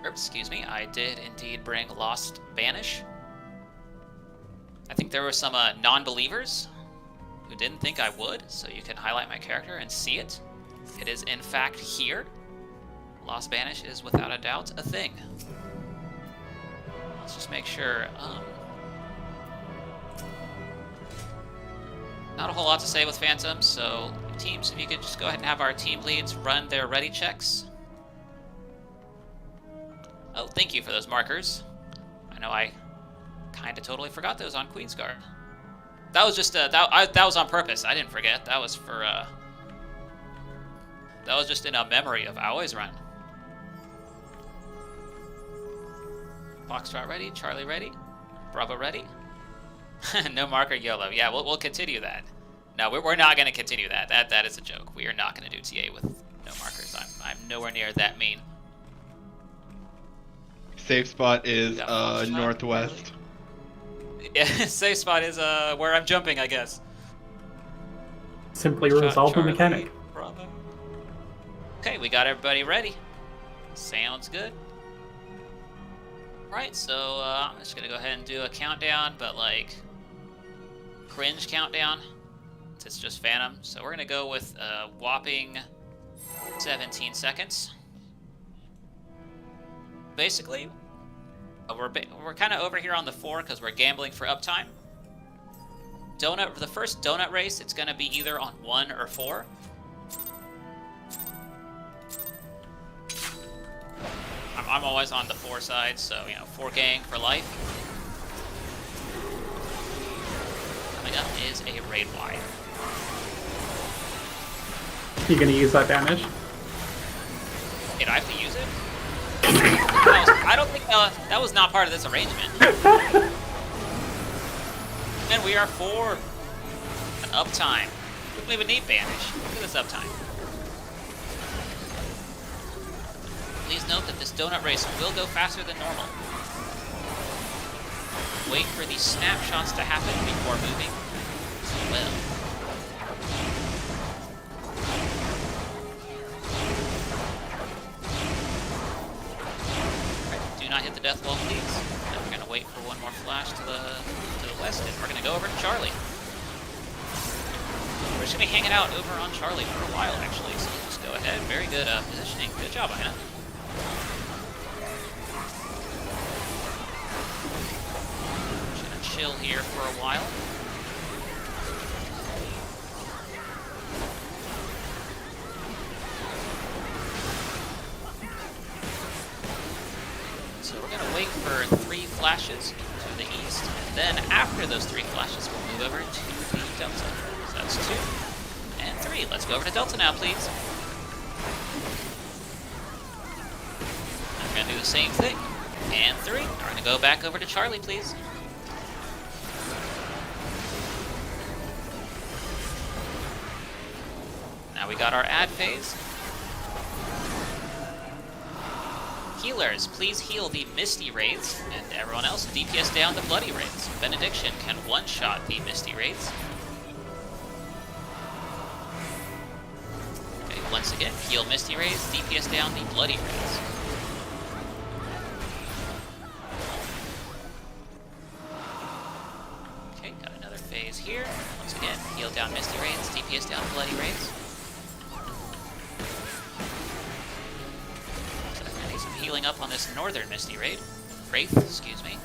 Excuse me, I did indeed bring Lost Banish. I think there were some non-believers who didn't think I would, so you can highlight my character and see it. It is in fact here. Lost Banish is without a doubt a thing. Let's just make sure. Not a whole lot to say with Phantom, so teams, if you could just go ahead and have our team leads run their ready checks. Oh, thank you for those markers. I know I kind of totally forgot those on Queen's Guard. That was just that was on purpose. I didn't forget. That was for that was just in a memory of I always run. Foxtrot ready, Charlie ready, Bravo ready. No marker YOLO. Yeah, we'll continue that. No, we're not going to continue that. That is a joke. We are not going to do TA with no markers. I'm nowhere near that mean. Safe spot is northwest. Yeah, safe spot is where I'm jumping, I guess. Simply resolve the mechanic. Bravo. Okay, we got everybody ready. Sounds good. Alright, so I'm just gonna go ahead and do a countdown, but like cringe countdown. It's just Phantom. So we're gonna go with a whopping 17 seconds. Basically, we're kind of over here on the 4 because we're gambling for uptime. The first donut race, it's going to be either on 1 or 4. I'm always on the 4 side, so, you know, 4 gang for life. Coming up is a raid wide. You gonna use that banish? Did I have to use it? I don't think that was not part of this arrangement. And we are for an uptime. We don't even need banish. Look at this uptime. Please note that this donut race will go faster than normal. Wait for these snapshots to happen before moving. Well. Do not hit the death wall, please. And we're gonna wait for one more flash to the west, and we're gonna go over to Charlie. We're just gonna be hanging out over on Charlie for a while, actually. So just go ahead. Very good positioning. Good job, Ina. Just gonna chill here for a while. So we're going to wait for 3 flashes to the east, and then after those 3 flashes, we'll move over to the Delta. So that's 2 and 3. Let's go over to Delta now, please. We're going to do the same thing. And 3. We're going to go back over to Charlie, please. Now we got our ad phase. Healers, please heal the Misty Wraiths, and everyone else DPS down the Bloody Wraiths. Benediction can one-shot the Misty Wraiths. Okay, once again, heal Misty Wraiths, DPS down the Bloody Wraiths. Okay, got another phase here. Once again, heal down Misty Wraiths, DPS down Bloody Wraiths. Healing up on this northern Misty Wraith, excuse me.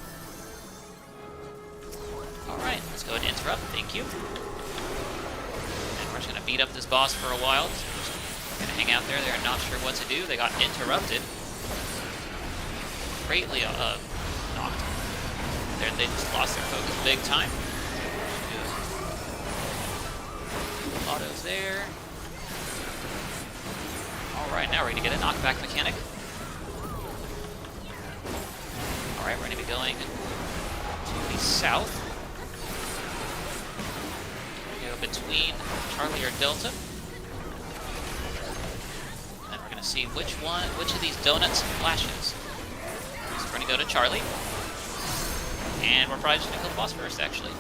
Alright, let's go ahead and interrupt, thank you. And we're just gonna beat up this boss for a while. We're gonna hang out there, they're not sure what to do. They got interrupted. Greatly knocked. They just lost their focus big time. Autos there. Alright, now we're gonna get a knockback mechanic. Alright, we're going to be going to the south. We're going to go between Charlie or Delta. And then we're going to see which of these donuts flashes. So we're going to go to Charlie. And we're probably just going to kill the boss first, actually.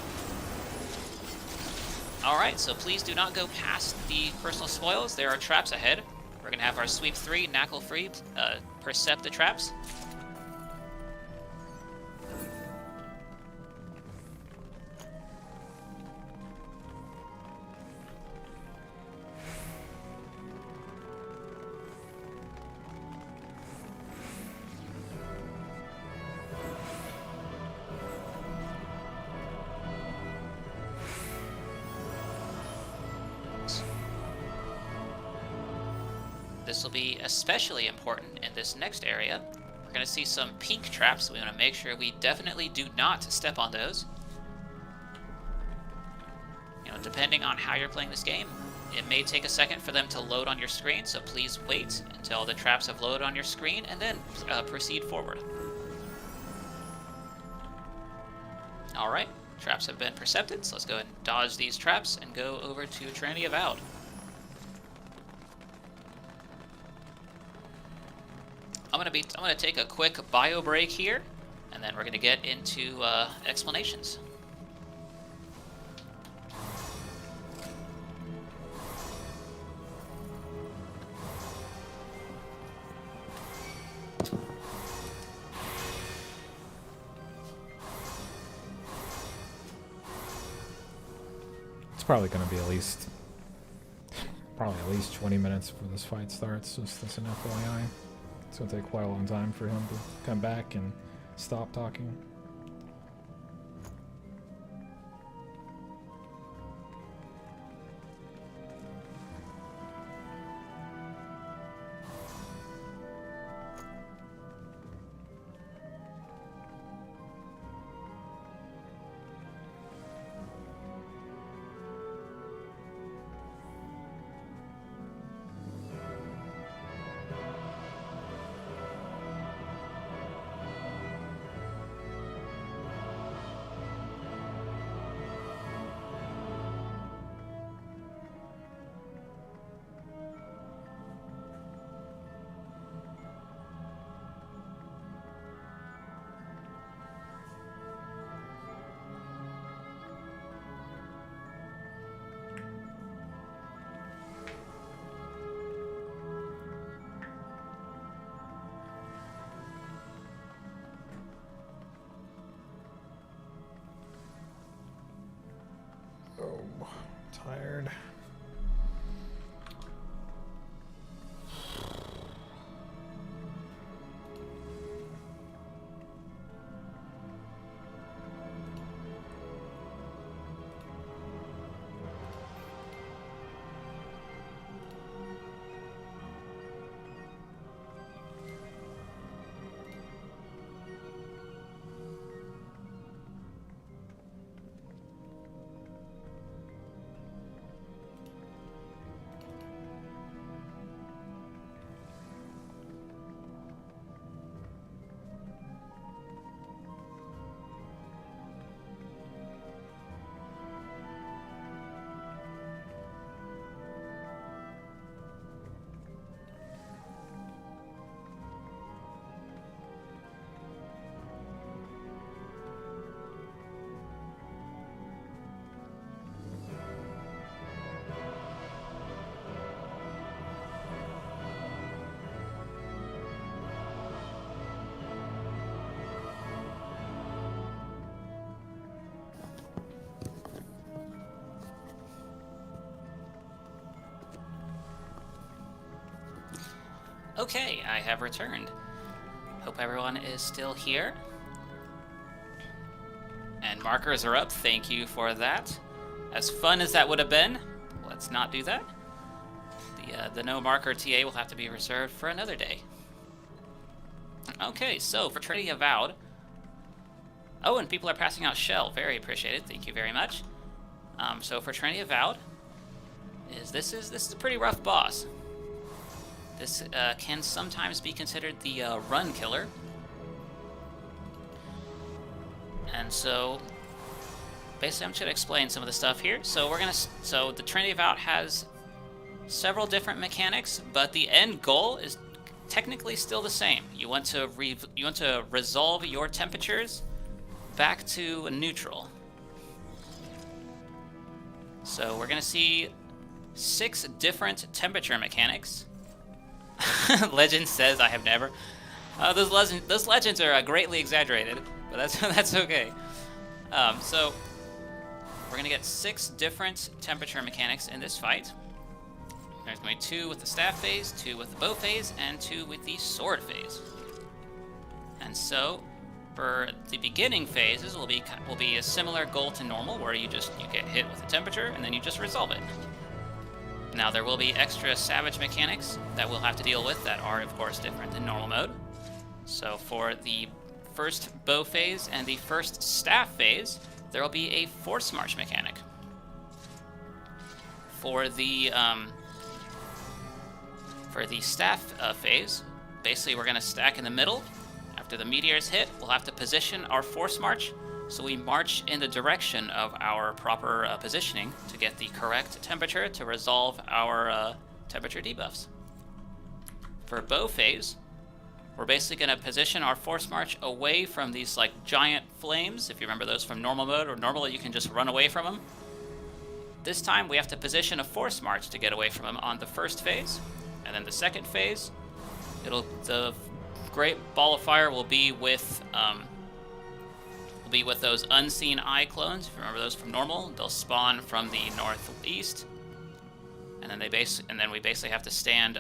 Alright, so please do not go past the personal spoils. There are traps ahead. We're going to have our sweep 3, knackle free, percept the traps. This will be especially important in this next area. We're going to see some pink traps, so we want to make sure we definitely do not step on those. You know, depending on how you're playing this game, it may take a second for them to load on your screen, so please wait until the traps have loaded on your screen and then proceed forward. Alright, traps have been percepted, so let's go ahead and dodge these traps and go over to Trinity Avowed. I'm gonna take a quick bio break here, and then we're gonna get into explanations. It's probably going to be at least 20 minutes before this fight starts, just as an FYI. It's going to take quite a long time for him to come back and stop talking. Okay, I have returned. Hope everyone is still here. And markers are up, thank you for that. As fun as that would have been, let's not do that. The no marker TA will have to be reserved for another day. Okay, so for Trinity Avowed. Oh, and people are passing out shell. Very appreciated. Thank you very much. So for Trinity Avowed, this is a pretty rough boss. This can sometimes be considered the run killer. And so basically I'm just gonna explain some of the stuff here. So the Trinity Avowed has several different mechanics, but the end goal is technically still the same. You want to resolve your temperatures back to neutral. So we're gonna see 6 different temperature mechanics. Legend says I have never. Those legends are greatly exaggerated, but that's okay. So we're gonna get 6 different temperature mechanics in this fight. There's going to be 2 with the staff phase, 2 with the bow phase, and 2 with the sword phase. And so, for the beginning phases, will be a similar goal to normal, where you get hit with a temperature and then you just resolve it. Now there will be extra savage mechanics that we'll have to deal with that are, of course, different than normal mode. So for the first bow phase and the first staff phase, there will be a force march mechanic. For the staff phase, basically we're going to stack in the middle. After the meteors hit, we'll have to position our force march, so we march in the direction of our proper positioning to get the correct temperature to resolve our temperature debuffs. For bow phase, we're basically going to position our force march away from these like giant flames, if you remember those from normal mode, or normally you can just run away from them. This time we have to position a force march to get away from them on the first phase. And then the second phase, the great ball of fire will be with those unseen eye clones. If you remember those from normal, they'll spawn from the northeast, and then we basically have to stand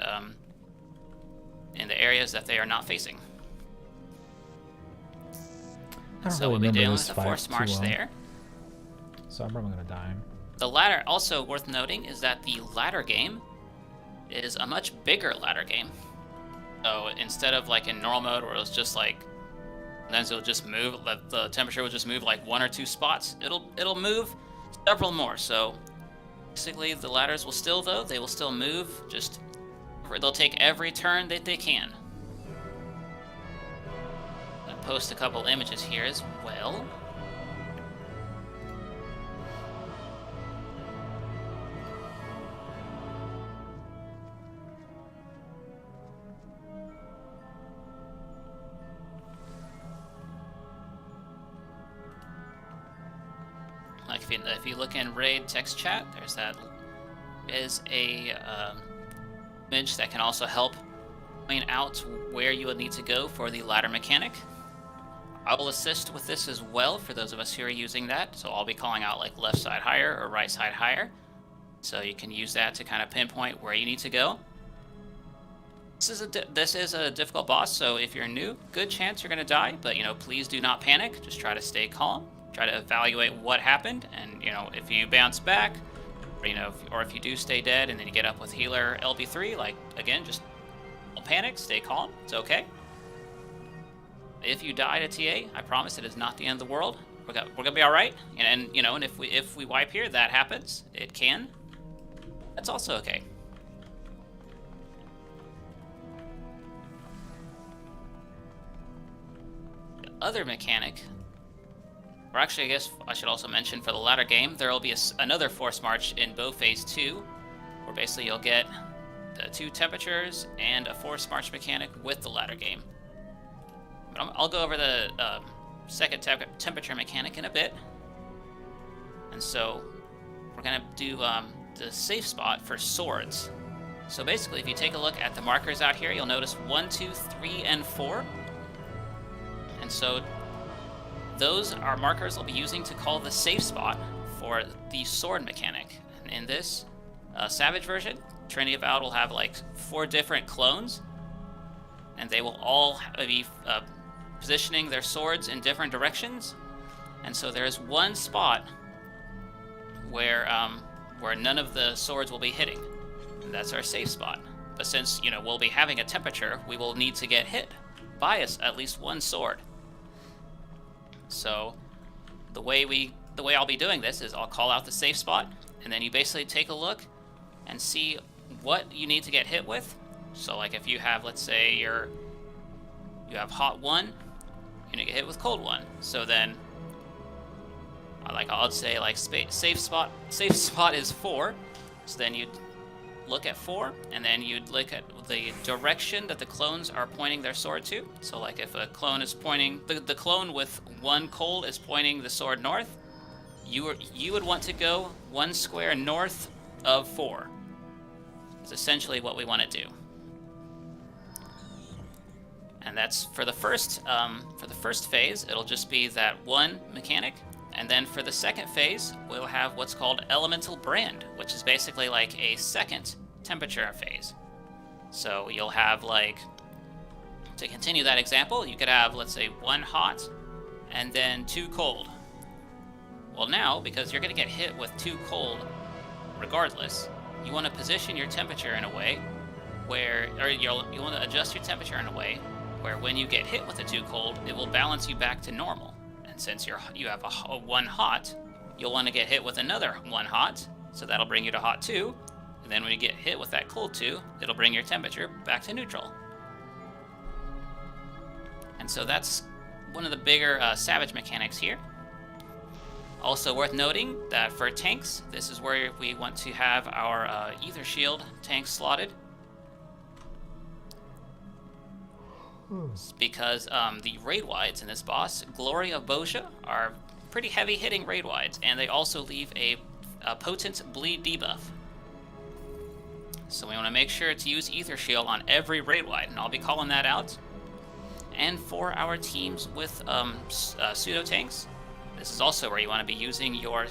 in the areas that they are not facing. So we'll be dealing with the force march there. So I'm probably gonna die. The ladder, also worth noting, is that the ladder game is a much bigger ladder game. So instead of like in normal mode where it's just like, then it'll just move, the temperature will just move like 1 or 2 spots, it'll move several more. So basically the ladders will still move, they'll take every turn that they can. I'll post a couple images here as well. Like if you look in raid text chat, there's a image that can also help point out where you would need to go for the ladder mechanic. I will assist with this as well for those of us who are using that. So I'll be calling out like left side higher or right side higher. So you can use that to kind of pinpoint where you need to go. This is a difficult boss, so if you're new, good chance you're gonna die. But please do not panic. Just try to stay calm. Try to evaluate what happened, and if you bounce back, or if you do stay dead and then you get up with healer LB3, like again, just don't panic, stay calm. It's okay. If you die to TA, I promise it is not the end of the world. We're gonna be all right. And if we wipe here, that happens. It can. That's also okay. The other mechanic. Or actually, I guess I should also mention for the ladder game, there will be another force march in bow phase 2, where basically you'll get the 2 temperatures and a force march mechanic with the ladder game. But I'll go over the second temperature mechanic in a bit. And so we're gonna do the safe spot for swords. So basically, if you take a look at the markers out here, you'll notice 1, 2, 3, and 4. And so those are markers we'll be using to call the safe spot for the sword mechanic. And in this Savage version, Trinity Avowed will have like 4 different clones. and they will all be positioning their swords in different directions. And so there is one spot where none of the swords will be hitting, and that's our safe spot. But since we'll be having a temperature, we will need to get hit by at least one sword. So the way I'll be doing this is I'll call out the safe spot, and then you basically take a look and see what you need to get hit with. So like if you have, let's say you have hot 1, you're gonna get hit with cold 1. So then I'd say like safe spot is 4. So then you'd look at 4, and then you'd look at the direction that the clones are pointing their sword to. So like if a clone is pointing, the clone with 1 cold is pointing the sword north, you would want to go 1 square north of 4. It's essentially what we want to do. And that's for the first phase. It'll just be that 1 mechanic. And then for the second phase, we'll have what's called Elemental Brand, which is basically like a second temperature phase. So you'll have to continue that example, you could have, let's say, 1 hot and then 2 cold. Well now, because you're going to get hit with 2 cold regardless, you want to position your temperature in a way where, you want to adjust your temperature in a way where when you get hit with a 2 cold, it will balance you back to normal. And since you have a 1 hot, you'll want to get hit with another 1 hot, so that'll bring you to hot 2. And then when you get hit with that cold 2, it'll bring your temperature back to neutral. And so that's one of the bigger Savage mechanics here. Also worth noting that for tanks, this is where we want to have our Ether Shield tank slotted. It's because the raid wides in this boss, Glory of Boja, are pretty heavy hitting raid wides, and they also leave a potent bleed debuff. So we want to make sure to use Ether Shield on every raid wide, and I'll be calling that out. And for our teams with pseudo tanks, this is also where you want to be using your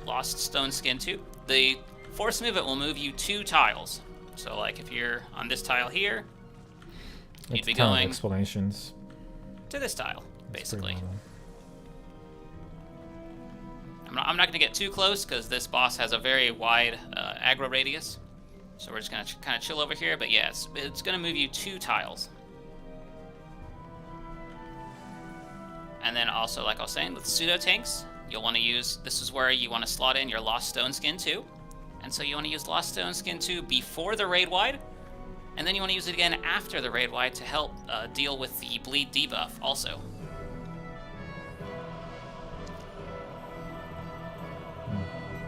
Lost Stone Skin too. The force movement will move you 2 tiles. So like if you're on this tile here, you'd be going explanations to this tile, basically. I'm not going to get too close because this boss has a very wide aggro radius. So we're just going to kind of chill over here. But yeah, it's going to move you 2 tiles. And then also, like I was saying, with pseudo tanks, you'll want to use, this is where you want to slot in your Lost Stone Skin 2. And so you want to use Lost Stone Skin 2 before the raid wide. And then you want to use it again after the raid wide to help deal with the bleed debuff also.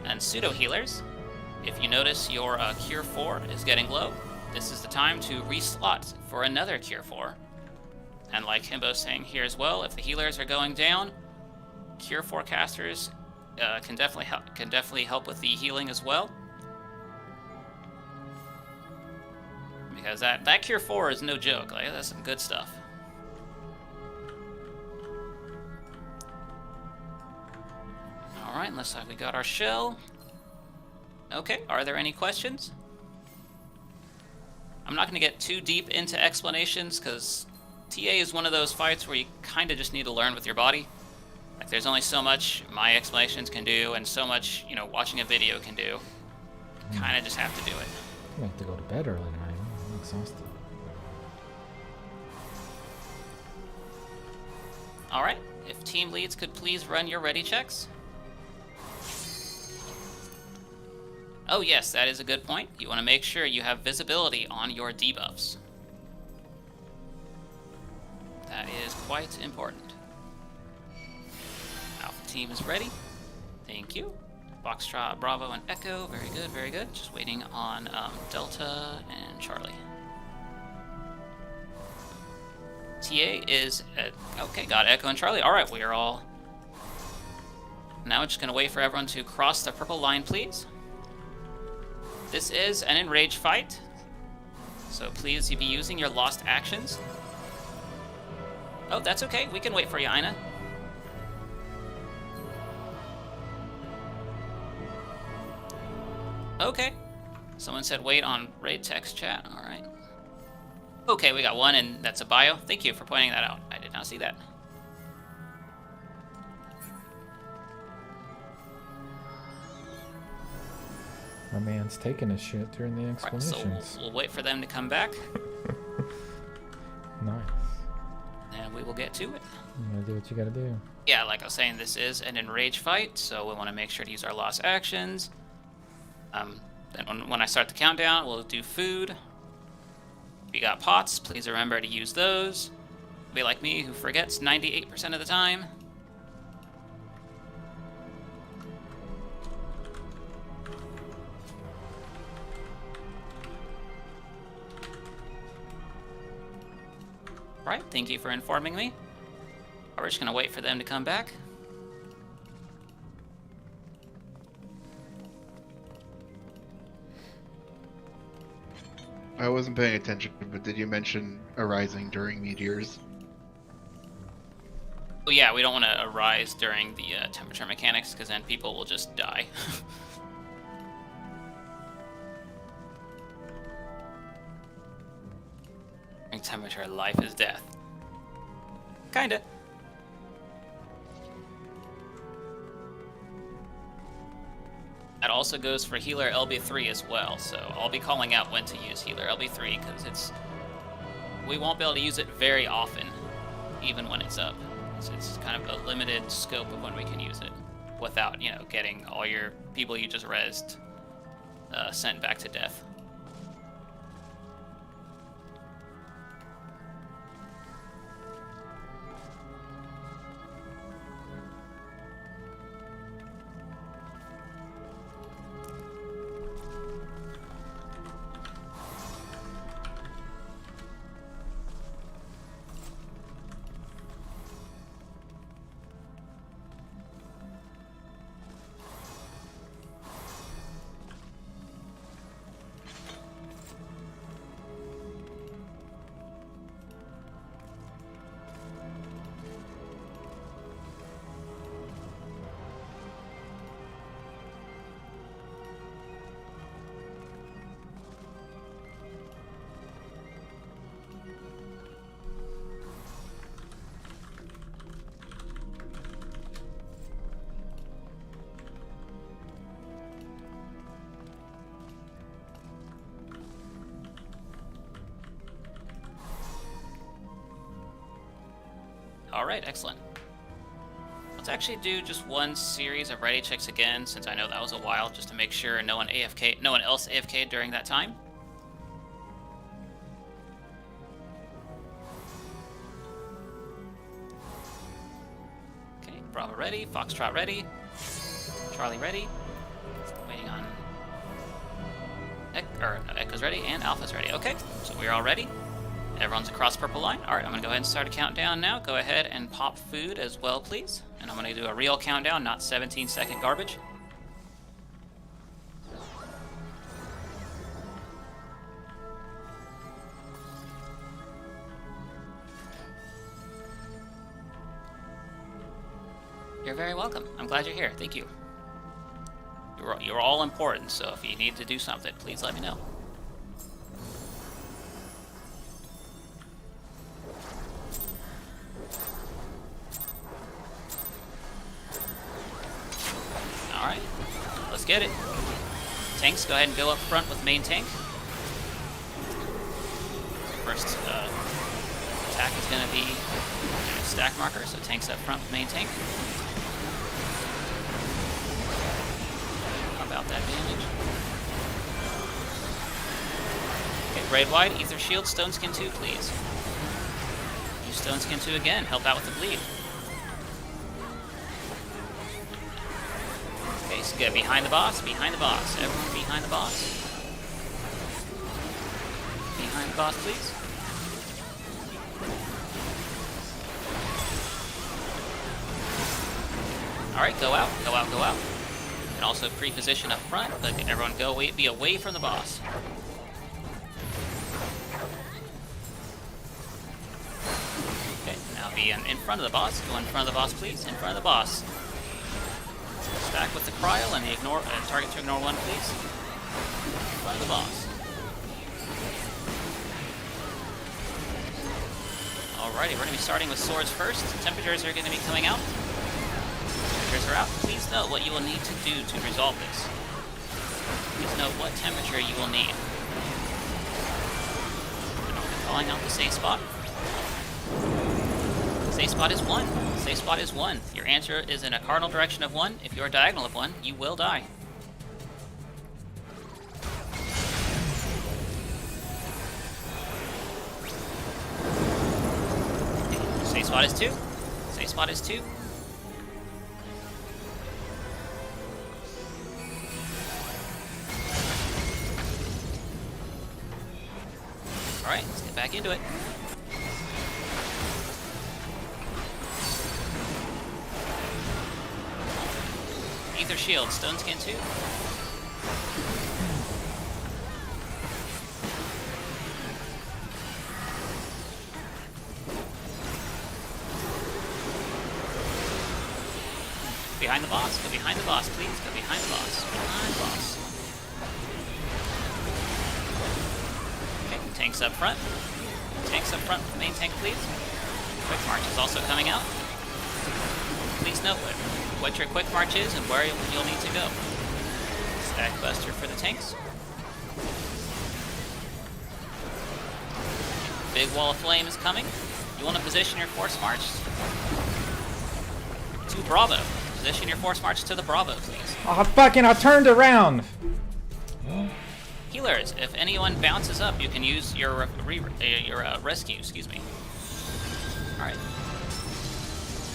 And pseudo healers, if you notice your Cure 4 is getting low, this is the time to reslot for another Cure 4. And like Himbo's saying here as well, if the healers are going down, Cure 4 casters can definitely help with the healing as well. Because that Cure 4 is no joke. Like, that's some good stuff. Alright, looks like we got our shell. Okay, are there any questions? I'm not going to get too deep into explanations because TA is one of those fights where you kind of just need to learn with your body. Like, there's only so much my explanations can do and so much, watching a video can do. Kind of just have to do it. I have to go to bed early tonight. I'm exhausted. Alright, if team leads could please run your ready checks. Oh yes, that is a good point. You want to make sure you have visibility on your debuffs. That is quite important. Alpha team is ready. Thank you. Foxtrot, Bravo, and Echo. Very good, very good. Just waiting on Delta and Charlie. TA is at... Okay, got Echo and Charlie. Alright, we are all... Now we're just going to wait for everyone to cross the purple line, please. This is an enraged fight, so please be using your lost actions. Oh, that's okay. We can wait for you, Ina. Okay. Someone said wait on raid text chat. All right. Okay, we got one, and that's a bio. Thank you for pointing that out. I did not see that. My man's taking a shit during the Right, so explanations. we'll wait for them to come back, Nice. and we will get to it. You gotta do what you gotta do. Yeah, like I was saying, this is an enrage fight, so we want to make sure to use our lost actions. Then when I start the countdown, we'll do food. If you got pots, please remember to use those. Be like me, who forgets 98% of the time. Right, thank you for informing me. We're just gonna wait for them to come back. I wasn't paying attention, but did you mention arising during meteors? Oh yeah, we don't want to arise during the temperature mechanics, because then people will just die. Temperature, life is death. Kinda. That also goes for healer LB3 as well, so I'll be calling out when to use healer LB3, because we won't be able to use it very often, even when it's up. So it's kind of a limited scope of when we can use it, without, getting all your people you just rezzed sent back to death. Alright, excellent. Let's actually do just one series of ready checks again, since I know that was a while, just to make sure no one else AFK'd during that time. Okay, Bravo ready, Foxtrot ready, Charlie ready, waiting on Echo's ready, and Alpha's ready. Okay, so we're all ready. Everyone's across purple line. Alright, I'm going to go ahead and start a countdown now. Go ahead and pop food as well, please. And I'm going to do a real countdown, not 17-second garbage. You're very welcome. I'm glad you're here. Thank you. You're all important, so if you need to do something, please let me know. Alright, let's get it. Tanks, go ahead and go up front with main tank. First attack is going to be stack marker, so tanks up front with main tank. How about that damage? Okay, raid wide, ether shield, stone skin 2, please. Use stone skin 2 again, help out with the bleed. Okay, so get behind the boss, everyone behind the boss. Behind the boss, please. Alright, go out. And also pre-position up front, but everyone be away from the boss. Okay, now be in front of the boss. Go in front of the boss, please. In front of the boss. Stack with the cryo and the target to ignore 1, please. In front of the boss. Alrighty, we're going to be starting with swords first. Temperatures are going to be coming out. Temperatures are out. Please note what you will need to do to resolve this. Please note what temperature you will need. Calling out the safe spot. Safe spot is 1. Safe spot is 1. Your answer is in a cardinal direction of 1. If you're diagonal of 1, you will die. Safe spot is 2. Safe spot is 2. Alright, let's get back into it. Ether Shield, Stone Skin 2. Behind the boss. Go behind the boss, please. Go behind the boss. Behind the boss. Okay, tanks up front. Tanks up front with the main tank, please. Quick March is also coming out. Please note what your Quick March is and where you'll need to go. Stack Buster for the tanks. Big Wall of Flame is coming. You want to position your Force March to Bravo. Position your Force March to the Bravo, please. Oh, fucking, I turned around! Healers, if anyone bounces up, you can use your rescue, excuse me. Alright.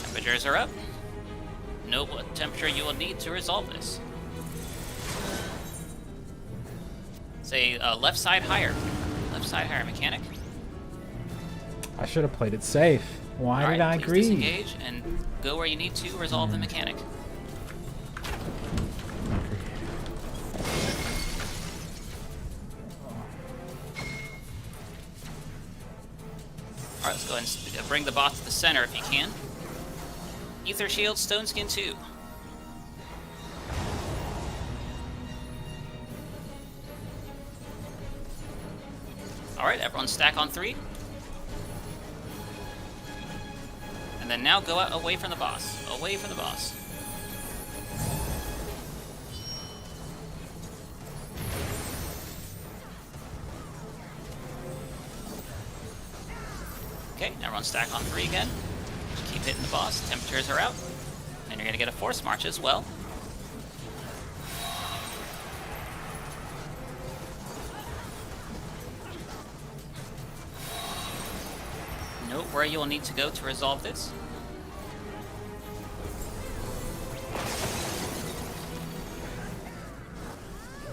Temperatures are up. Note what temperature you will need to resolve this. Say left side higher. Left side higher, mechanic. I should have played it safe. Why did I agree? Disengage and go where you need to resolve the mechanic. Alright, let's go ahead and bring the bot to the center if you can. Ether Shield, Stone Skin 2. Alright, everyone stack on 3. And then now go out away from the boss. Away from the boss. Okay, now everyone stack on 3 again. Just keep hitting the boss. Temperatures are out. And you're going to get a Force March as well. Note where you will need to go to resolve this.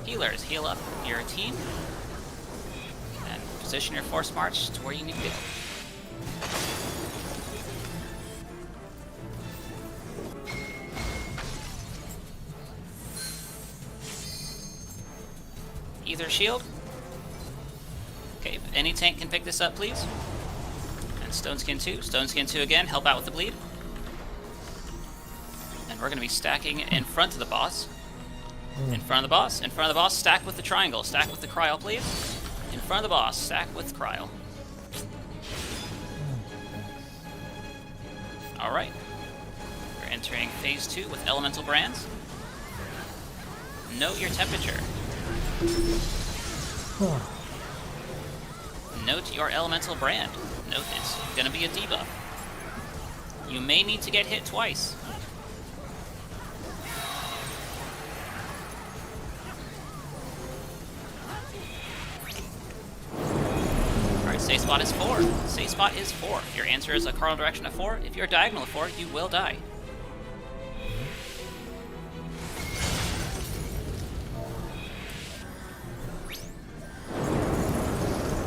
Healers, heal up your team. And position your Force March to where you need to go. Ether Shield. Okay, if any tank can pick this up, please. Stone Skin 2. Stone Skin 2 again. Help out with the bleed. And we're going to be stacking in front of the boss. In front of the boss. In front of the boss. Stack with the triangle. Stack with the Cryo, please. In front of the boss. Stack with Cryo. Alright. We're entering Phase 2 with Elemental Brands. Note your temperature. Note your Elemental Brand. Note it's going to be a debuff. You may need to get hit twice. Alright, safe spot is 4. Safe spot is 4. Your answer is a cardinal direction of 4. If you're diagonal of 4, you will die.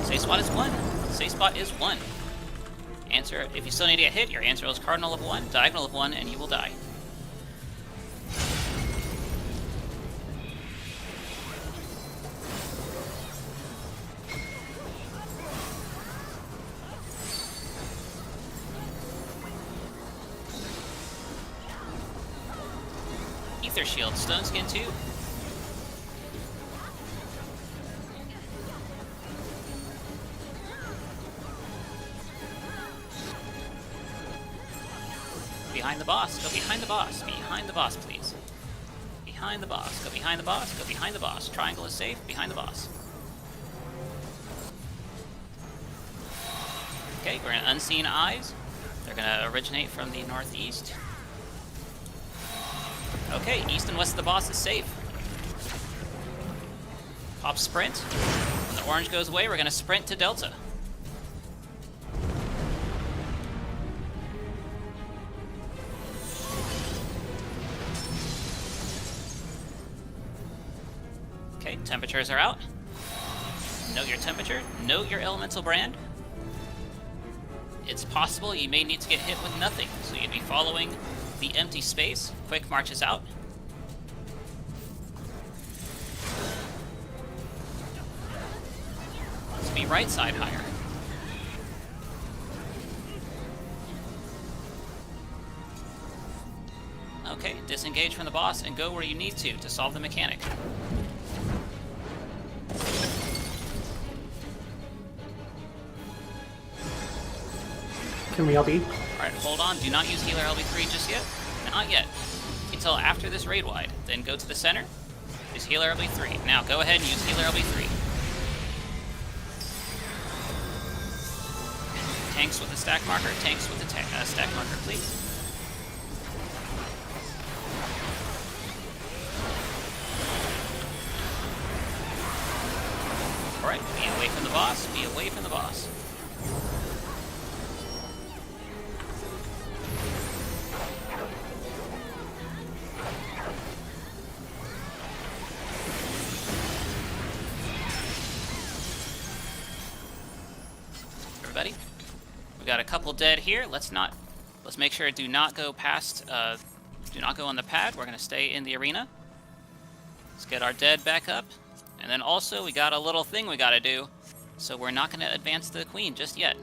Safe spot is 1. Safe spot is 1. Answer, if you still need to get hit, your answer is cardinal of 1, diagonal of 1, and you will die. Ether Shield, Stone Skin 2. behind the boss. Go behind the boss. Behind the boss, please. Behind the boss. Go behind the boss. Go behind the boss. Triangle is safe. Behind the boss. Okay, we're in Unseen Eyes. They're gonna originate from the northeast. Okay, east and west of the boss is safe. Pop sprint. When the orange goes away, we're gonna sprint to Delta. Okay, temperatures are out. Note your temperature. Note your elemental brand. It's possible you may need to get hit with nothing, so you'd be following the empty space. Quick marches out. Let's be right side higher. Okay, disengage from the boss and go where you need to solve the mechanic. Can we LB? Alright, hold on. Do not use healer LB3 just yet. Not yet. Until after this raid wide. Then go to the center. Use healer LB3. Now go ahead and use healer LB3. Tanks with the stack marker. Tanks with the stack marker, please. Alright, be away from the boss. Be away from the boss. Everybody, we got a couple dead here. Let's make sure do not go past, do not go on the pad. We're gonna stay in the arena. Let's get our dead back up. And then also, we got a little thing we gotta do. So we're not gonna advance the queen just yet.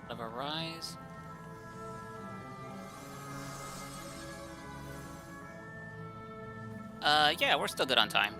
Of a rise. Yeah, we're still good on time.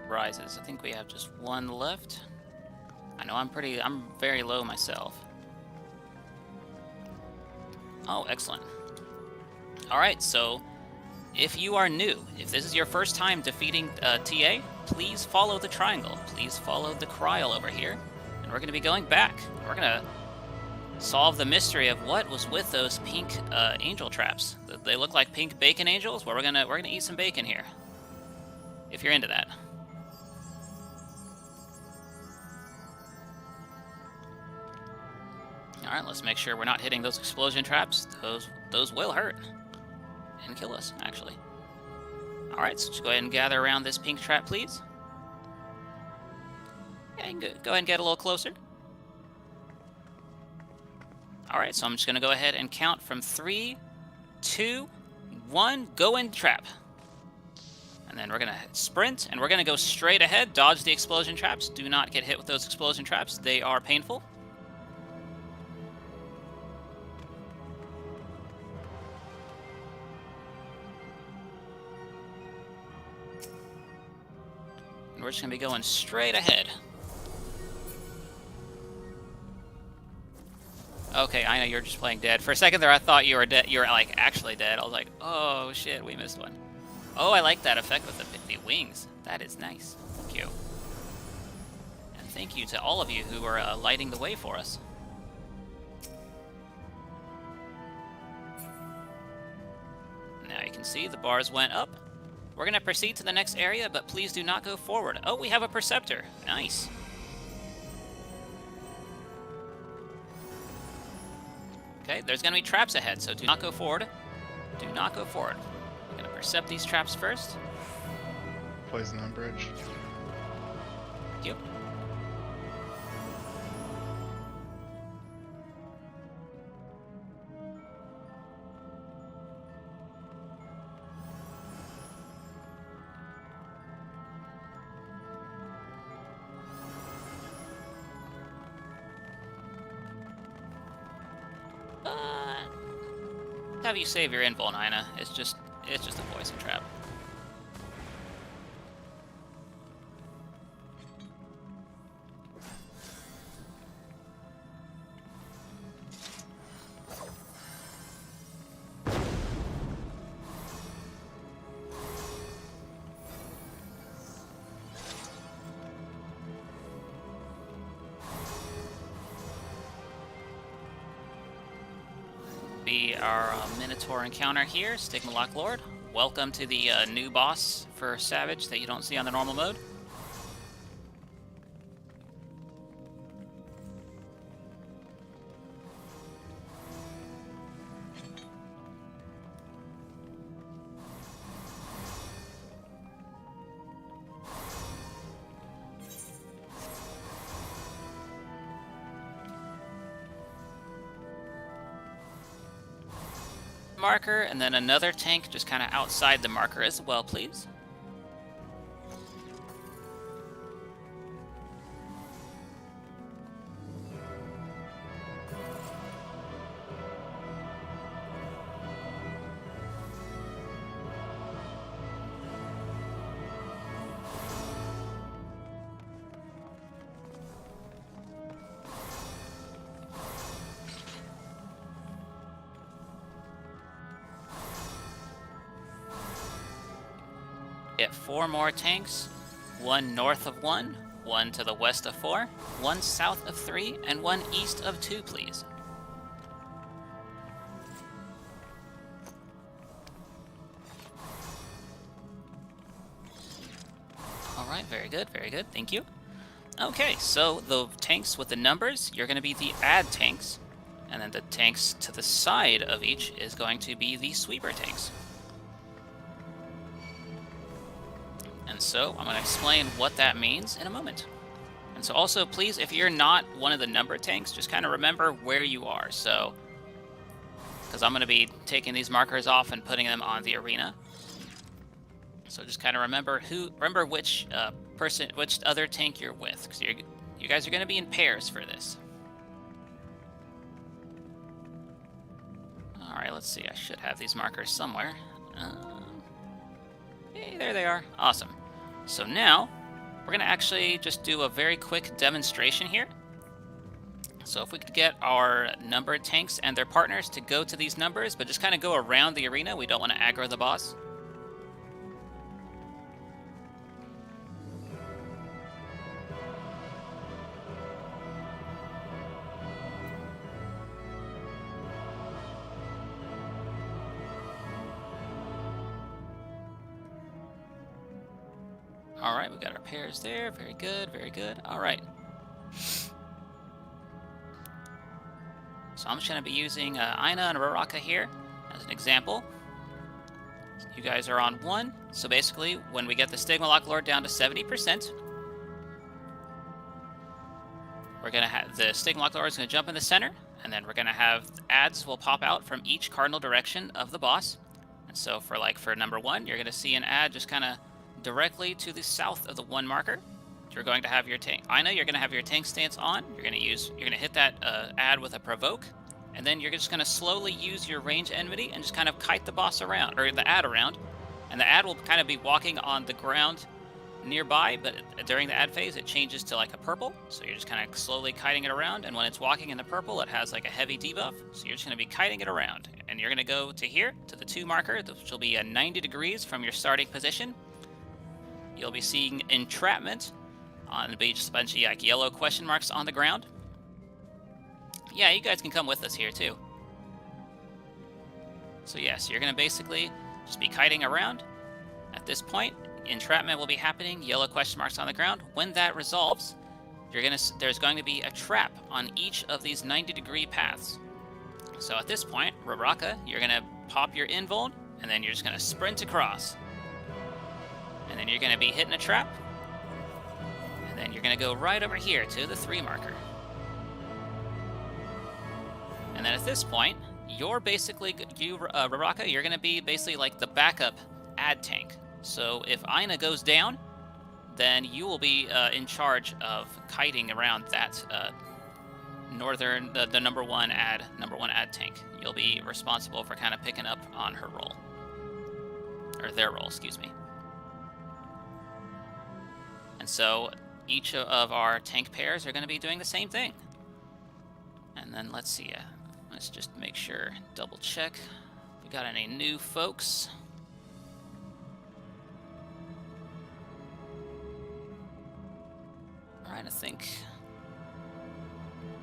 Rises. I think we have just one left. I know I'm very low myself. Oh, excellent. Alright, so if you are new, if this is your first time defeating TA, please follow the triangle. Please follow the Kryl over here. And we're going to be going back. We're going to solve the mystery of what was with those pink angel traps. They look like pink bacon angels. Well, we're gonna eat some bacon here. if you're into that. Alright, let's make sure we're not hitting those explosion traps. Those will hurt. And kill us, actually. Alright, so just go ahead and gather around this pink trap, please. Yeah, you can go ahead and get a little closer. Alright, so I'm just going to go ahead and count from 3, 2, 1, go in trap. And then we're going to sprint, and we're going to go straight ahead, dodge the explosion traps. Do not get hit with those explosion traps. They are painful. And we're just going to be going straight ahead. Okay, I know you're just playing dead. For a second there, I thought you were dead. You were like actually dead. I was like, oh shit, we missed one. Oh, I like that effect with the wings. That is nice. Thank you. And thank you to all of you who are lighting the way for us. Now you can see the bars went up. We're going to proceed to the next area, but please do not go forward. Oh, we have a Perceptor. Nice. Okay, there's going to be traps ahead, so do not go forward. Do not go forward. We're going to percept these traps first. Poison on bridge. Thank you. Have you save your invul, Nina. It's just a poison trap. Be our Minotaur encounter here, Stigmalock Lord. Welcome to the new boss for Savage that you don't see on the normal mode. Marker, and then another tank just kind of outside the marker as well, please. Get 4 more tanks, 1 north of 1, 1 to the west of 4, 1 south of 3, and 1 east of 2, please. Alright, very good, thank you. Okay, so the tanks with the numbers, you're going to be the add tanks, and then the tanks to the side of each is going to be the sweeper tanks. And so I'm going to explain what that means in a moment. And so also, please, if you're not one of the number tanks, just kind of remember where you are. So, because I'm going to be taking these markers off and putting them on the arena. So just kind of remember which which other tank you're with, because you guys are going to be in pairs for this. All right, let's see. I should have these markers somewhere. Hey, there they are. Awesome. So now, we're going to actually just do a very quick demonstration here. So if we could get our numbered tanks and their partners to go to these numbers, but just kind of go around the arena. We don't want to aggro the boss. All right, we got our pairs there. Very good, very good. All right. So I'm just going to be using Aina and Raraka here as an example. You guys are on 1. So basically, when we get the Stigma Lock Lord down to 70%, we're going to have the Stigma Lock Lord is going to jump in the center, and then we're going to have ads will pop out from each cardinal direction of the boss. And so for number 1, you're going to see an ad just kind of directly to the south of the 1 marker. You're going to have your tank. I know you're going to have your tank stance on. You're going to hit that ad with a provoke, and then you're just going to slowly use your range enmity and just kind of kite the boss around, or the ad around, and the ad will kind of be walking on the ground nearby, but during the ad phase it changes to like a purple, so you're just kind of slowly kiting it around, and when it's walking in the purple it has like a heavy debuff, so you're just going to be kiting it around, and you're going to go to here, to the 2 marker, which will be 90 degrees from your starting position. You'll be seeing entrapment on the beach, a bunch of like yellow question marks on the ground. Yeah, you guys can come with us here too. So yes, you're gonna basically just be kiting around. At this point, entrapment will be happening, yellow question marks on the ground. When that resolves, there's going to be a trap on each of these 90-degree paths. So at this point, Raraka, you're gonna pop your invuln, and then you're just gonna sprint across. And then you're gonna be hitting a trap. And then you're going to go right over here to the 3 marker. And then at this point, you're basically, Raraka, you're going to be basically like the backup ad tank. So if Aina goes down, then you will be in charge of kiting around that the number one ad tank. You'll be responsible for kind of picking up on her role. Or their role, excuse me. And so each of our tank pairs are going to be doing the same thing. And then let's see, let's just make sure, double check. We got any new folks? Alright, I think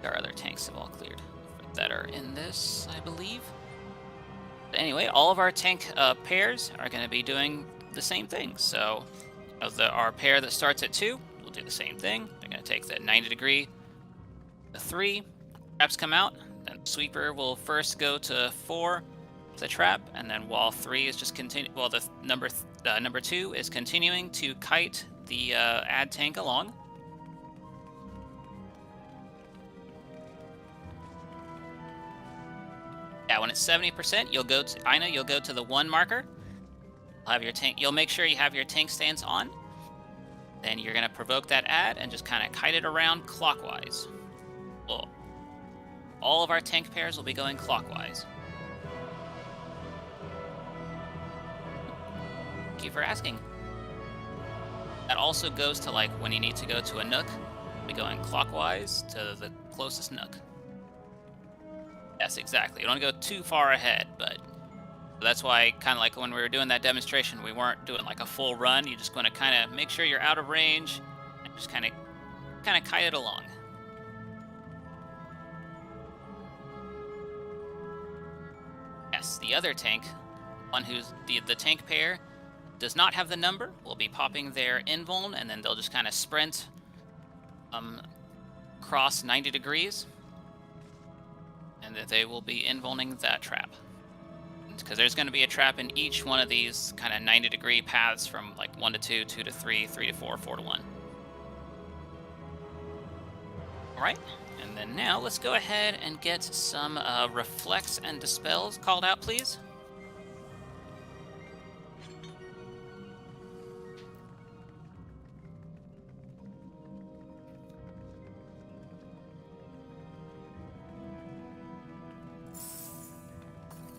our other tanks have all cleared that are in this, I believe. But anyway, all of our tank pairs are going to be doing the same thing. So our pair that starts at 2 will do the same thing. They're going to take the 90-degree, the 3, traps come out, then sweeper will first go to 4, the trap, and then while 3 is just the number 2 is continuing to kite the ad tank along. Yeah, when it's 70%, you'll go to the 1 marker. Have your tank. You'll make sure you have your tank stance on. Then you're gonna provoke that ad and just kind of kite it around clockwise. Well, all of our tank pairs will be going clockwise. Thank you for asking. That also goes to like when you need to go to a nook, be going clockwise to the closest nook. Yes, exactly. You don't want to go too far ahead, but that's why kind of like when we were doing that demonstration, we weren't doing like a full run. You just want to kind of make sure you're out of range and just kind of kite it along. Yes, the other tank, one who's the tank pair, does not have the number, will be popping their invuln, and then they'll just kind of sprint across 90 degrees, and that they will be invulning that trap. Because there's going to be a trap in each one of these kind of 90-degree paths from like 1 to 2, 2 to 3, 3 to 4, 4 to 1. Alright, and then now let's go ahead and get some reflects and dispels called out, please.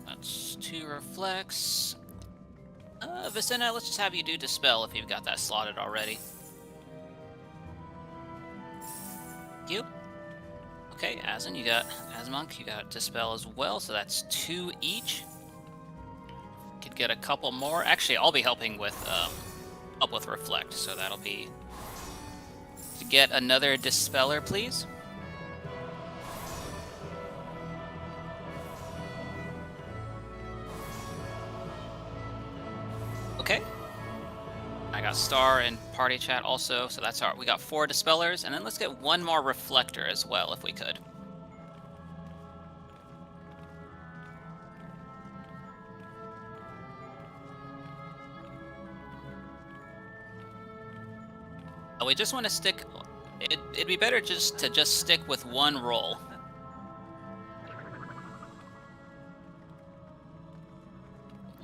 That's 2 reflects. Vicina, let's just have you do dispel if you've got that slotted already. You? Okay, Asin, you got Asmonk, you got dispel as well, so that's 2 each. Could get a couple more. Actually, I'll be helping with up with reflect, so that'll be to get another dispeller, please. Okay. got Star in party chat also, so that's we got 4 Dispellers, and then let's get 1 more Reflector as well, if we could. We just want to stick... It'd be better just to stick with 1 roll.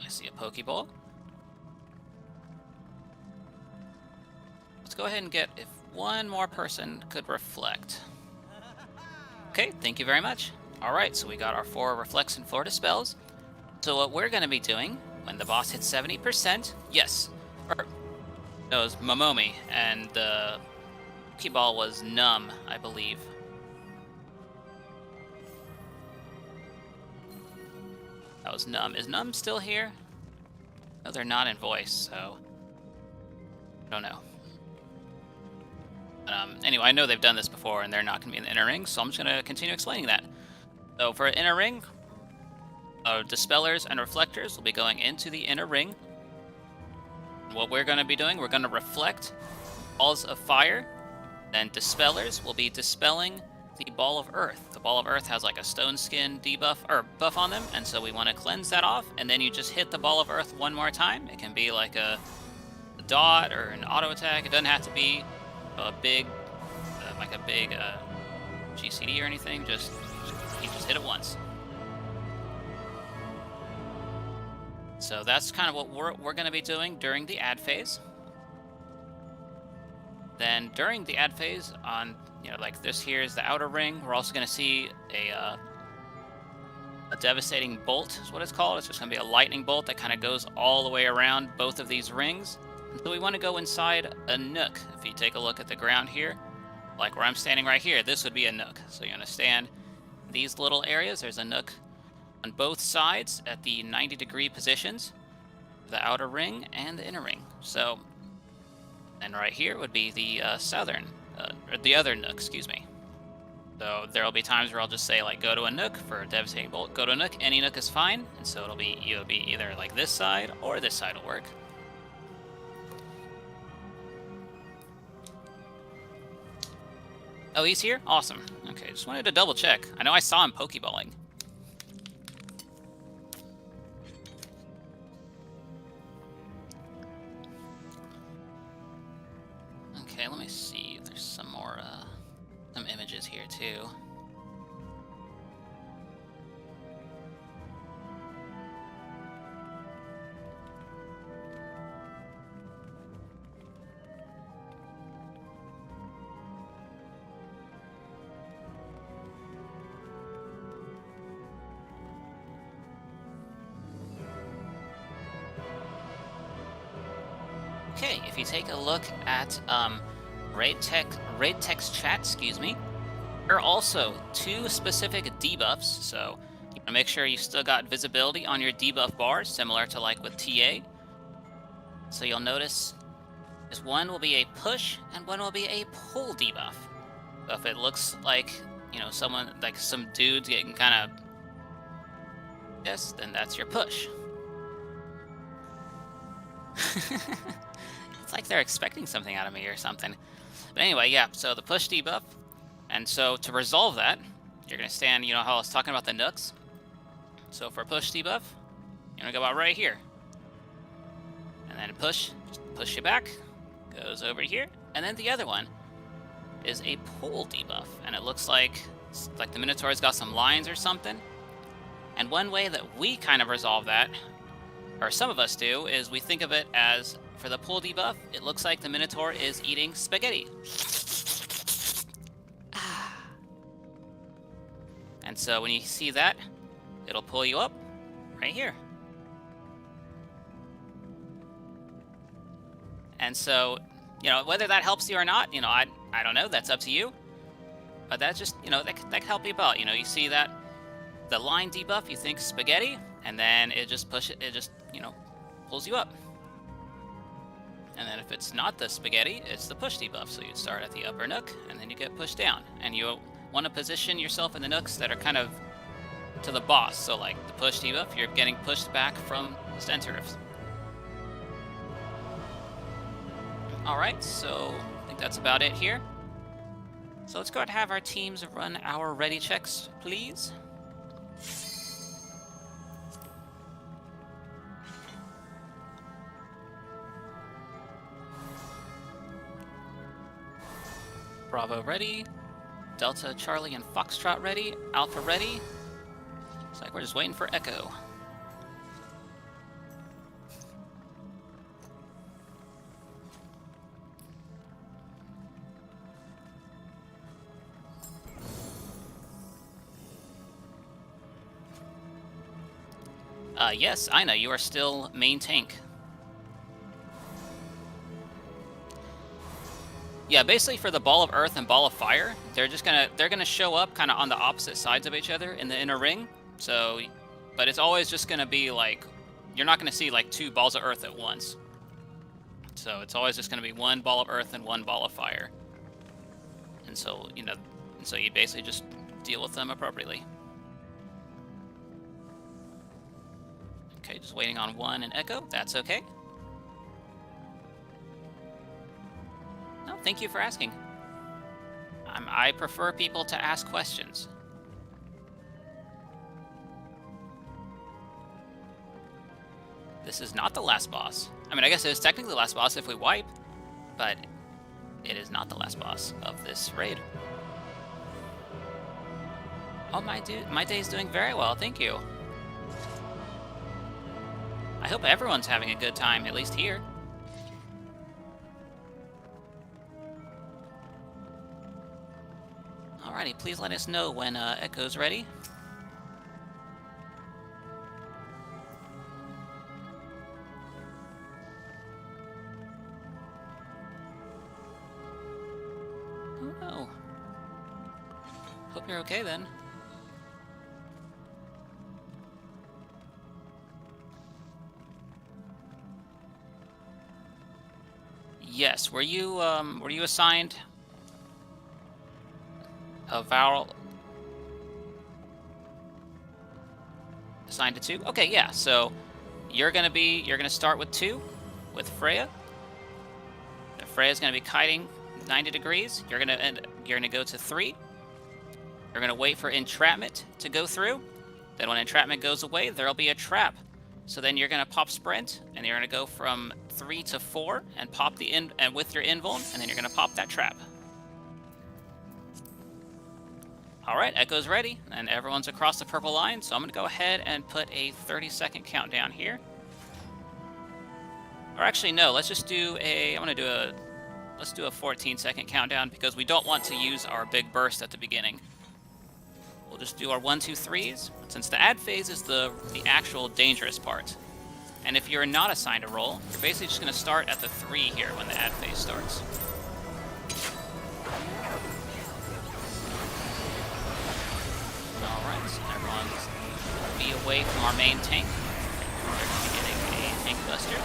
I see a Pokeball. Let's go ahead and get... If 1 more person could reflect. Okay, thank you very much. Alright, so we got our 4 Reflects and 4 Dispels. So what we're going to be doing, when the boss hits 70%... Yes. No, it was Momomi, and the Pokeball was Numb, I believe. That was Numb. Is Numb still here? No, they're not in voice, so... I don't know. Anyway, I know they've done this before, and they're not going to be in the inner ring, so I'm just going to continue explaining that. So for inner ring, Dispellers and Reflectors will be going into the inner ring. What we're going to be doing, we're going to reflect balls of fire, then Dispellers will be dispelling the Ball of Earth. The Ball of Earth has like a stone skin debuff or buff on them, and so we want to cleanse that off, and then you just hit the Ball of Earth 1 more time. It can be like a dot or an auto attack. It doesn't have to be a big, GCD or anything. You just hit it once. So that's kind of what we're going to be doing during the ad phase. Then during the ad phase, on like this here is the outer ring. We're also going to see a devastating bolt is what it's called. It's just going to be a lightning bolt that kind of goes all the way around both of these rings. And so we want to go inside a nook. If you take a look at the ground here, like where I'm standing right here, this would be a nook. So you understand these little areas. There's a nook on both sides at the 90-degree positions, the outer ring and the inner ring. So, and right here would be the or the other nook, excuse me. So there'll be times where I'll just say like, go to a nook for a devastating bolt, go to a nook, any nook is fine, and so it'll be either like this side or this side will work. Oh, he's here? Awesome. Okay, just wanted to double check. I know I saw him Pokeballing. Okay, let me see if there's some more, some images here too. Okay, if you take a look at raid text chat, excuse me, there are also 2 specific debuffs. So you want to make sure you still got visibility on your debuff bar, similar to like with TA. So you'll notice this one will be a push and one will be a pull debuff. So if it looks like someone like some dude's getting kind of pissed, then that's your push. It's like they're expecting something out of me or something. But anyway, yeah, so the push debuff. And so to resolve that, you're going to stand, how I was talking about the nooks? So for push debuff, you're going to go about right here. And then push you back, goes over here. And then the other one is a pull debuff. And it looks like the Minotaur's got some lines or something. And one way that we kind of resolve that, or some of us do, is we think of it as, for the pull debuff, it looks like the Minotaur is eating spaghetti. And so when you see that, it'll pull you up right here. And so, whether that helps you or not, I don't know, that's up to you. But that's just, that can help you out. You see that, the line debuff, you think spaghetti, and then it just pulls you up. And then if it's not the spaghetti, it's the push debuff. So you start at the upper nook, and then you get pushed down. And you want to position yourself in the nooks that are kind of to the boss. So like the push debuff, you're getting pushed back from the center. Alright, so I think that's about it here. So let's go ahead and have our teams run our ready checks, please. Bravo ready. Delta, Charlie, and Foxtrot ready. Alpha ready. Looks like we're just waiting for Echo. Yes, Ina, you are still main tank. Yeah, basically for the Ball of Earth and Ball of Fire, they're gonna show up kind of on the opposite sides of each other in the inner ring. So, but it's always just gonna be like, you're not gonna see like 2 Balls of Earth at once. So it's always just gonna be 1 Ball of Earth and 1 Ball of Fire. And so, you know, so you basically just deal with them appropriately. Okay, just waiting on 1 and Echo. That's okay. No, thank you for asking. I prefer people to ask questions. This is not the last boss. I mean, I guess it is technically the last boss if we wipe, but it is not the last boss of this raid. Oh, my day's doing very well, thank you. I hope everyone's having a good time, at least here. Alrighty, please let us know when Echo's ready. Oh no. Hope you're okay then. Yes, were you assigned a vowel assigned to 2? Okay, yeah. So you're gonna start with 2 with Freya. Freya's gonna be kiting 90 degrees. You're gonna go to 3. You're gonna wait for entrapment to go through. Then when entrapment goes away, there'll be a trap. So then you're gonna pop sprint, and you're gonna go from 3 to 4 and pop the and with your invuln, and then you're gonna pop that trap. Alright, Echo's ready, and everyone's across the purple line, so I'm gonna go ahead and put a 30-second countdown here. Or actually, no, let's just do let's do a 14-second countdown, because we don't want to use our big burst at the beginning. We'll just do our 1, 2, 3s, since the add phase is the actual dangerous part. And if you're not assigned a roll, you're basically just going to start at the 3 here when the add phase starts. Alright, so everyone's be away from our main tank. They're going to be getting a tank buster.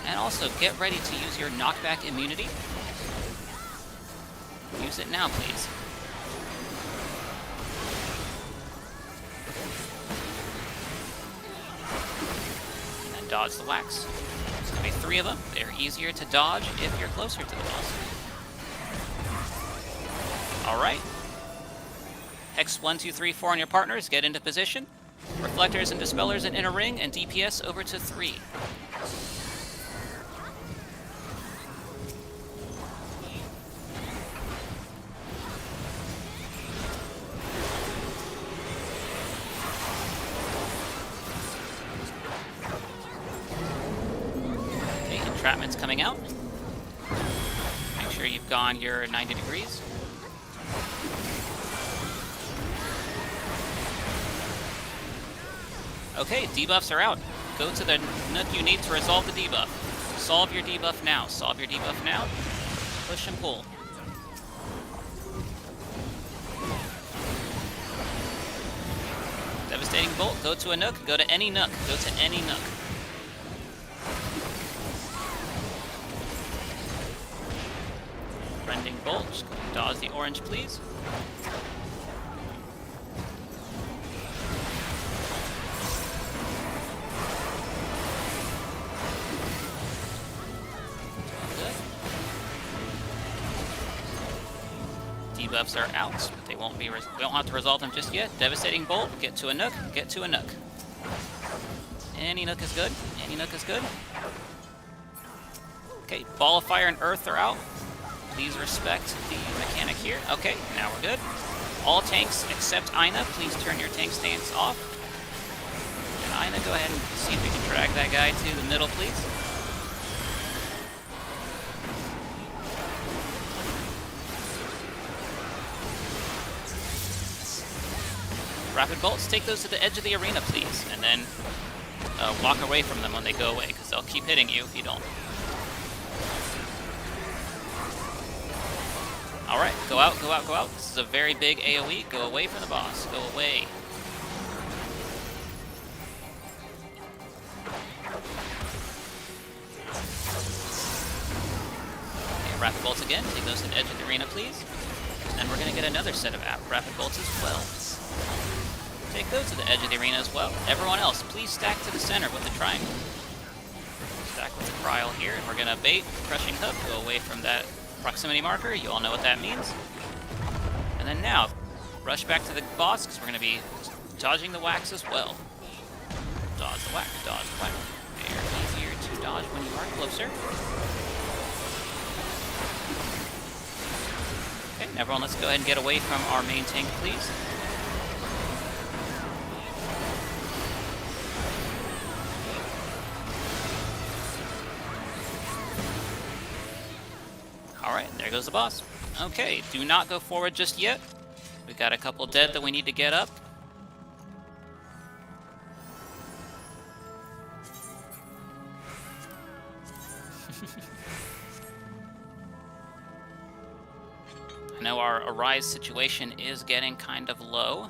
And also, get ready to use your knockback immunity. Use it now, please. Dodge the wax. There's going to be 3 of them. They're easier to dodge if you're closer to the boss. Alright. Hex 1, 2, 3, 4 on your partners. Get into position. Reflectors and Dispellers in inner ring, and DPS over to 3. Entrapment's coming out. Make sure you've gone your 90 degrees. Okay, debuffs are out. Go to the nook you need to resolve the debuff. Solve your debuff now. Solve your debuff now. Push and pull. Devastating Bolt. Go to a nook. Go to any nook. Go to any nook. Rending Bolt, just dodge the orange, please. debuffs are out, but they won't be. We don't have to resolve them just yet. Devastating Bolt. Get to a Nook. Get to a Nook. Any Nook is good. Any Nook is good. Okay, Ball of Fire and Earth are out. Please respect the mechanic here. Okay, now we're good. All tanks except Aina, please turn your tank stance off. And Aina, go ahead and see if we can drag that guy to the middle, please. Rapid bolts, take those to the edge of the arena, please, and then walk away from them when they go away, because they'll keep hitting you if you don't. Alright, go out, go out, go out. This is a very big AoE. Go away from the boss. Go away. Okay, rapid bolts again. Take those to the edge of the arena, please. And we're going to get another set of rapid bolts as well. Take those to the edge of the arena as well. Everyone else, please stack to the center with the triangle. Stack with the cryo here, and we're going to bait, crushing hook, go away from that proximity marker. You all know what that means. And then now, rush back to the boss, because we're going to be dodging the whacks as well. Dodge the whack, dodge the whack. They're easier to dodge when you are closer. Okay, everyone, let's go ahead and get away from our main tank, please. Alright, there goes the boss. Okay, do not go forward just yet. We got a couple dead that we need to get up. I know our Arise situation is getting kind of low.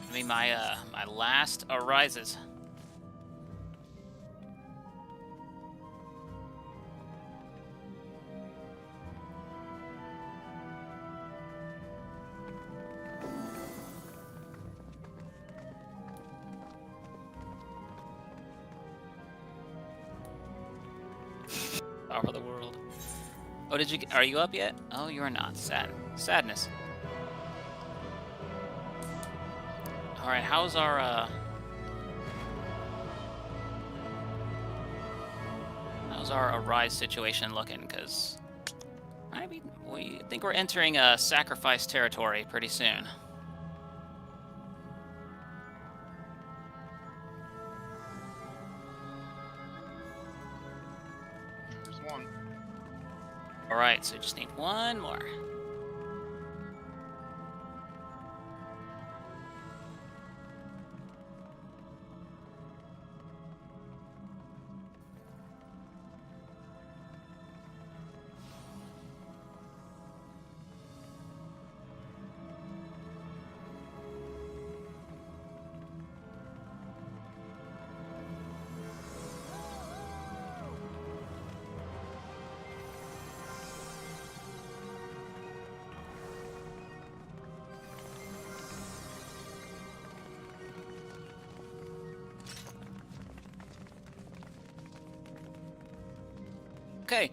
I mean, my last arises. Power of the world. Oh, are you up yet? Oh, you are not. Sadness. Alright, how's our Arise situation looking? Because I mean, we think we're entering sacrifice territory pretty soon. There's one. Alright, so just need one more. Okay.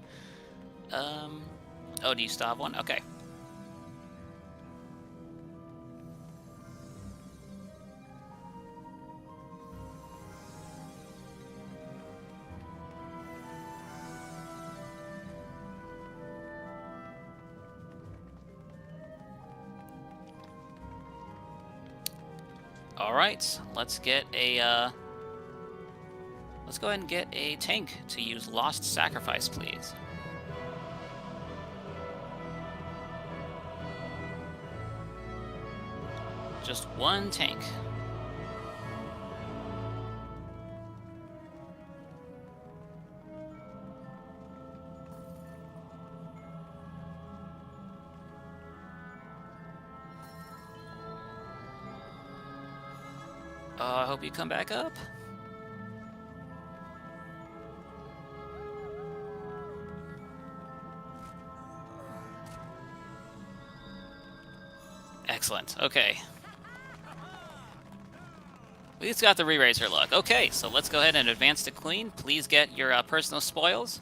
Oh, do you still have one? Okay. All right, let's get a let's go ahead and get a tank to use Lost Sacrifice, please. just one tank. I hope you come back up. Excellent. Okay. We just got the re-raiser luck. Okay, so let's go ahead and advance to Queen. Please get your personal spoils.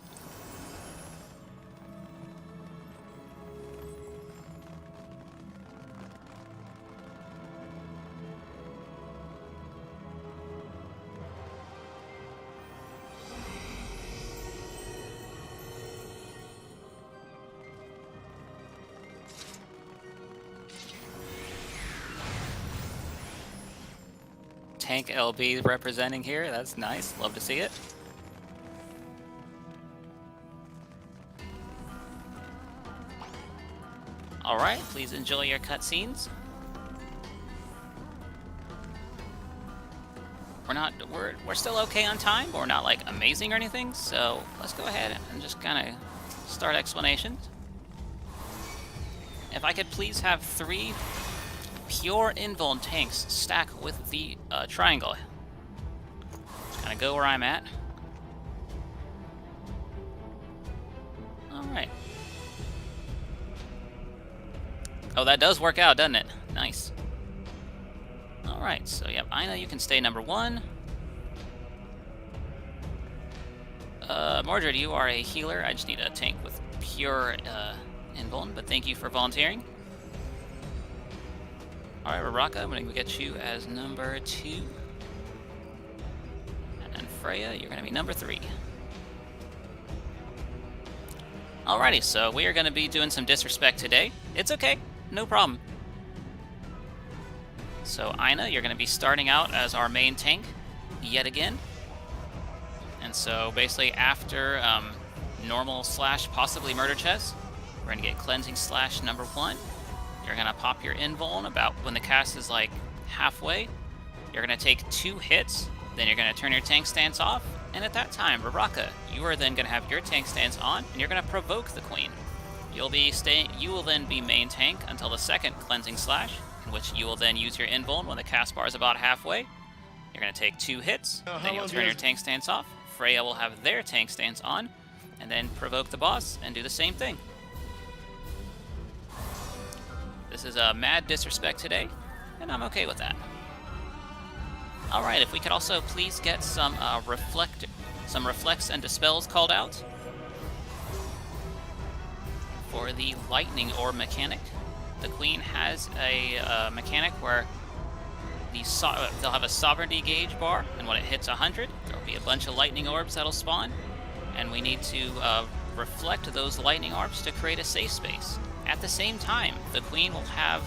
Tank LB representing here. That's nice. Love to see it. Alright, please enjoy your cutscenes. We're still okay on time, but we're not like amazing or anything, so let's go ahead and just kinda start explanations. If I could please have 3 pure invuln tanks stack with the triangle. Just kind of go where I'm at. Alright. Oh, that does work out, doesn't it? Nice. Alright, so yep, I know you can stay number 1. Mordred, you are a healer. I just need a tank with pure invuln, but thank you for volunteering. Alright, Raraka, I'm going to get you as number 2. And Freya, you're going to be number 3. Alrighty, so we are going to be doing some disrespect today. It's okay, no problem. So Aina, you're going to be starting out as our main tank, yet again. And so basically after normal / possibly murder chest, we're going to get cleansing / number 1. You're going to pop your invuln about when the cast is like halfway. You're going to take 2 hits, then you're going to turn your tank stance off, and at that time, Raraka, you are then going to have your tank stance on, and you're going to provoke the Queen. You will then be main tank until the second cleansing /, in which you will then use your invuln when the cast bar is about halfway. You're going to take 2 hits, then you'll turn your tank stance off. Freya will have their tank stance on, and then provoke the boss and do the same thing. This is a mad disrespect today, and I'm okay with that. Alright, if we could also please get some reflects and dispels called out for the lightning orb mechanic. The Queen has a mechanic where they'll have a sovereignty gauge bar, and when it hits 100, there'll be a bunch of lightning orbs that'll spawn, and we need to reflect those lightning orbs to create a safe space. At the same time, the Queen will have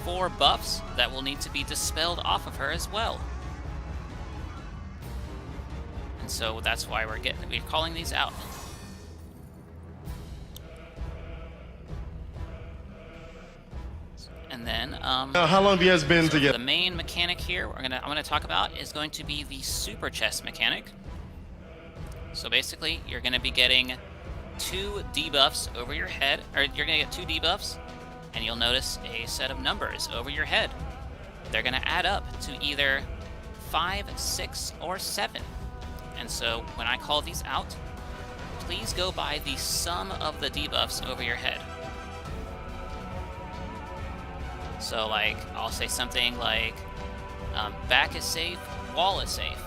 4 buffs that will need to be dispelled off of her as well. And so that's why we're calling these out. And then how long have you guys been together? The main mechanic here I'm gonna talk about is going to be the super chest mechanic. So basically, you're gonna be getting 2 debuffs over your head, or you're gonna get 2 debuffs, and you'll notice a set of numbers over your head. They're gonna add up to either 5, 6, or 7. And so when I call these out, please go by the sum of the debuffs over your head. So like, I'll say something like, back is safe, wall is safe.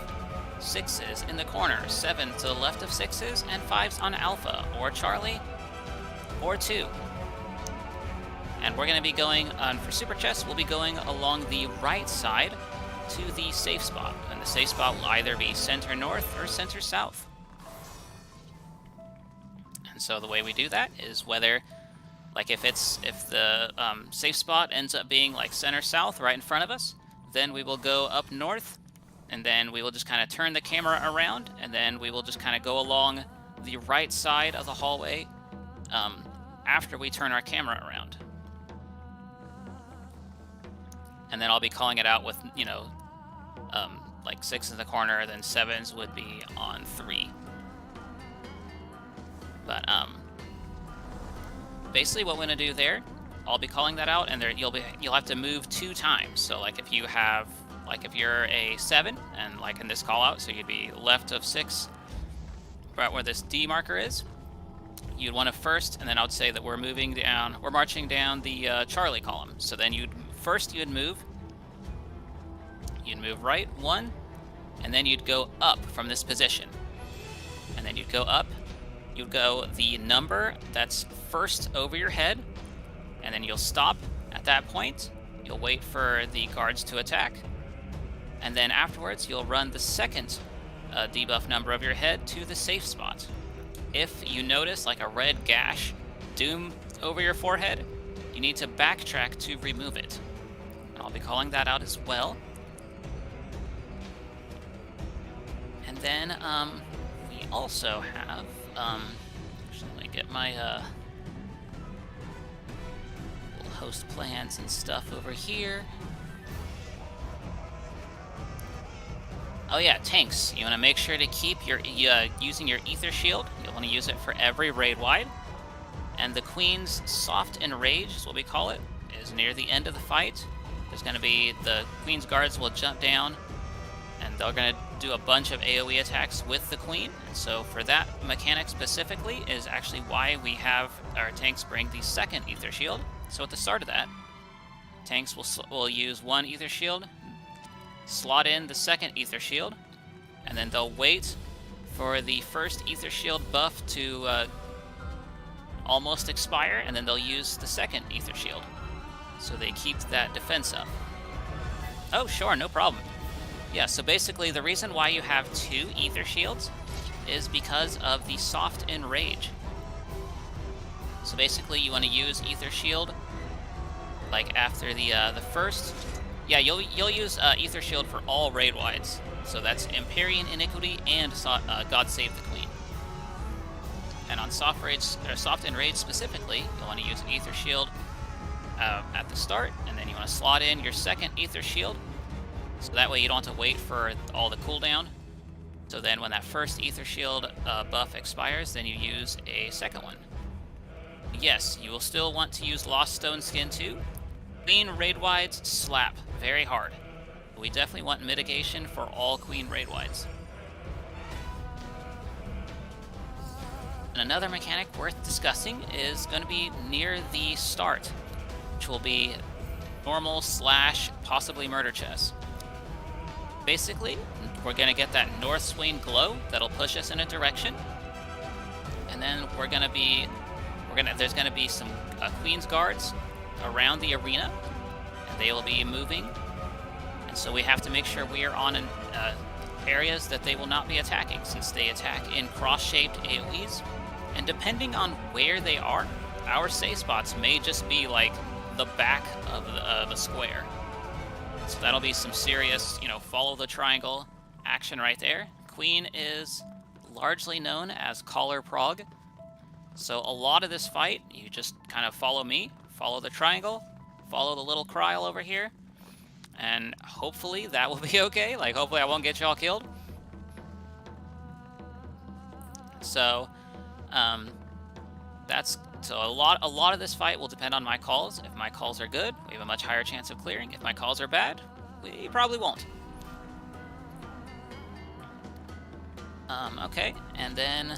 6s in the corner, 7 to the left of 6s, and 5s on Alpha, or Charlie, or 2. And we're going to be going, for Super Chest, we'll be going along the right side to the safe spot. And the safe spot will either be center north or center south. And so the way we do that is whether, like if the safe spot ends up being like center south right in front of us, then we will go up north, and then we will just kind of turn the camera around, and then we will just kind of go along the right side of the hallway after we turn our camera around. and then I'll be calling it out with, like 6 in the corner, then 7s would be on 3. But basically what we're gonna do there, I'll be calling that out, and there you'll have to move 2 times. So like if you have, like if you're a 7, and like in this call out, so you'd be left of 6, right where this D marker is, you'd want to first, and then I would say that we're marching down the Charlie column. So then you'd move right 1, and then you'd go up from this position. And then you'd go up, you'd go the number that's first over your head, and then you'll stop at that point. You'll wait for the guards to attack, and then afterwards you'll run the second debuff number of your head to the safe spot. If you notice like a red gash doom over your forehead, you need to backtrack to remove it. I'll be calling that out as well. And then we also have, let me get my little host plans and stuff over here. Oh yeah, tanks. You want to make sure to keep your using your ether shield. You'll want to use it for every raid wide. And the Queen's soft enrage is what we call it, is near the end of the fight. There's going to be the Queen's guards will jump down, and they're going to do a bunch of AoE attacks with the Queen. And so for that mechanic specifically is actually why we have our tanks bring the second ether shield. So at the start of that, tanks will use 1 ether shield, slot in the second ether shield, and then they'll wait for the first ether shield buff to almost expire, and then they'll use the second ether shield. So they keep that defense up. Oh, sure, no problem. Yeah, so basically the reason why you have 2 ether shields is because of the soft enrage. So basically you want to use ether shield like after the first. Yeah, you'll use ether shield for all raid wides. So that's Empyrean Iniquity and God Save the Queen. And on soft enrage specifically, you'll want to use ether shield at the start, and then you want to slot in your second ether shield, so that way you don't have to wait for all the cooldown. So then when that first ether shield buff expires, then you use a second one. Yes, you will still want to use Lost Stone Skin too. Queen raid wides slap very hard. We definitely want mitigation for all Queen raid wides. And another mechanic worth discussing is going to be near the start, which will be normal / possibly murder chess. Basically, we're going to get that north swing glow that'll push us in a direction, and then there's going to be some Queen's guards around the arena, and they will be moving, and so we have to make sure we are on areas that they will not be attacking, since they attack in cross-shaped AoEs, and depending on where they are, our safe spots may just be like the back of a square. So that'll be some serious, follow the triangle action right there. Queen is largely known as Collar Prog, so a lot of this fight, you just kind of follow me, follow the triangle, follow the little Kryl over here, and hopefully that will be okay. Like, hopefully I won't get y'all killed. So, so a lot of this fight will depend on my calls. If my calls are good, we have a much higher chance of clearing. If my calls are bad, we probably won't. Okay, and then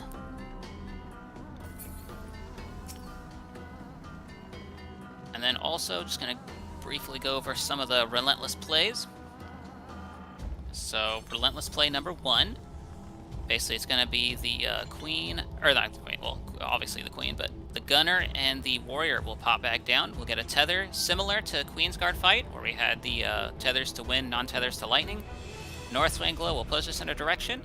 also just gonna briefly go over some of the Relentless plays. So Relentless play number 1. Basically, it's going to be the Queen, or not the Queen, well, obviously the Queen, but the Gunner and the Warrior will pop back down. We'll get a tether similar to Queen's Guard fight, where we had the tethers to wind, non-tethers to lightning. North Swing Glow will push us in a direction.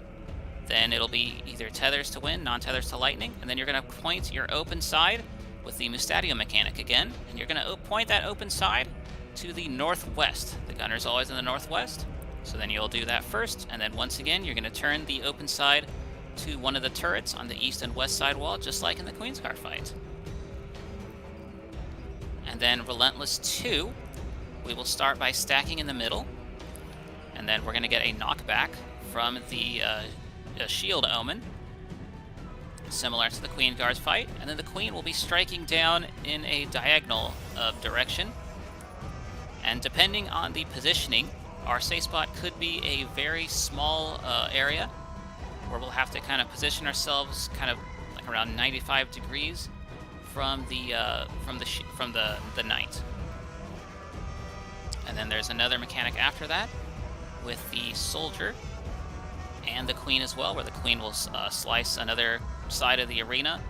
Then it'll be either tethers to wind, non-tethers to lightning, and then you're going to point your open side with the Mustatio mechanic again, and you're going to point that open side to the northwest. The Gunner's always in the northwest. So then you'll do that first, and then once again, you're going to turn the open side to one of the turrets on the east and west side wall, just like in the Queen's Guard fight. And then Relentless 2, we will start by stacking in the middle, and then we're going to get a knockback from the shield omen, similar to the Queen Guard's fight, and then the Queen will be striking down in a diagonal direction. And depending on the positioning, our safe spot could be a very small area where we'll have to kind of position ourselves kind of like around 95 degrees from the knight. And then there's another mechanic after that with the soldier and the queen as well, where the queen will slice another side of the arena,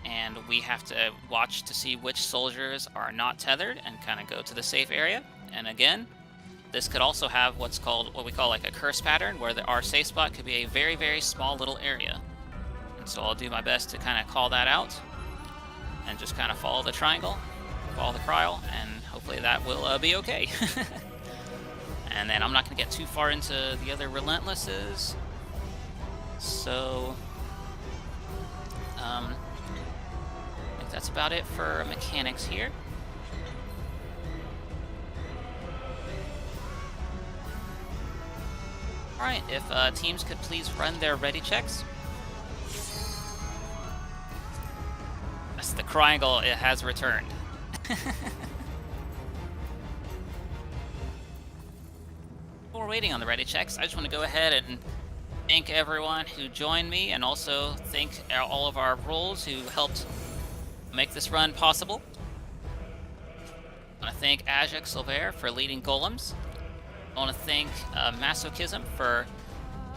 and we have to watch to see which soldiers are not tethered and kind of go to the safe area. And again, this could also have what we call like a curse pattern, where our safe spot could be a very, very small little area. And so I'll do my best to kind of call that out and just kind of follow the triangle, follow the cryle, and hopefully that will be okay. And then I'm not going to get too far into the other relentlesses. So, I think that's about it for mechanics here. Alright, if teams could please run their ready checks. Yes, the triangle, it has returned. While we're waiting on the ready checks, I just want to go ahead and thank everyone who joined me, and also thank all of our roles who helped make this run possible. I want to thank Ajak Silver for leading Golems. I want to thank Masochism for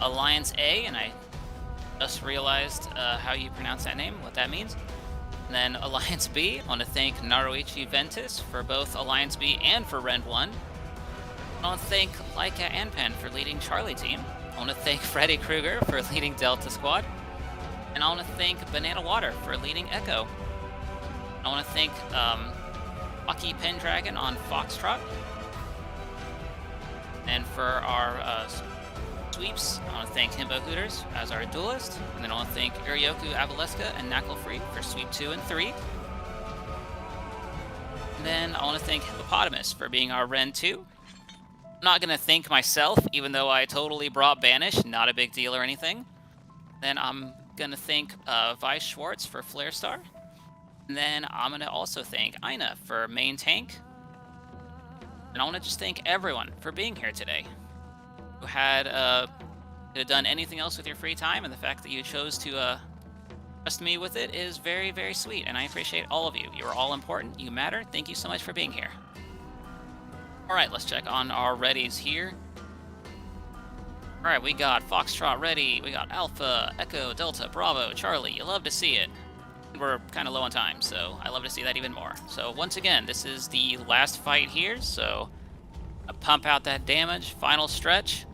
Alliance A, and I just realized how you pronounce that name, what that means. And then Alliance B, I want to thank Naruichi Ventus for both Alliance B and for Rend 1. I want to thank Laika and Pen for leading Charlie Team. I want to thank Freddy Krueger for leading Delta Squad. And I want to thank Banana Water for leading Echo. I want to thank Lucky Pendragon on Foxtrot. And for our sweeps, I want to thank Himbo Hooters as our duelist. And then I want to thank Uryoku Avaleska and Knuckle Free for sweep 2 and 3. And then I want to thank Hippopotamus for being our Rend 2. I'm not going to thank myself, even though I totally brought Banish, not a big deal or anything. Then I'm going to thank Vice Schwartz for Flare Star. And then I'm going to also thank Aina for main tank. And I want to just thank everyone for being here today, who had could have done anything else with your free time, and the fact that you chose to trust me with it is very, very sweet, and I appreciate all of you. You are all important. You matter. Thank you so much for being here. Alright, let's check on our readies here. Alright, we got Foxtrot ready, we got Alpha, Echo, Delta, Bravo, Charlie. You love to see it. We're kind of low on time, so I love to see that even more. So once again, this is the last fight here, so pump out that damage, final stretch.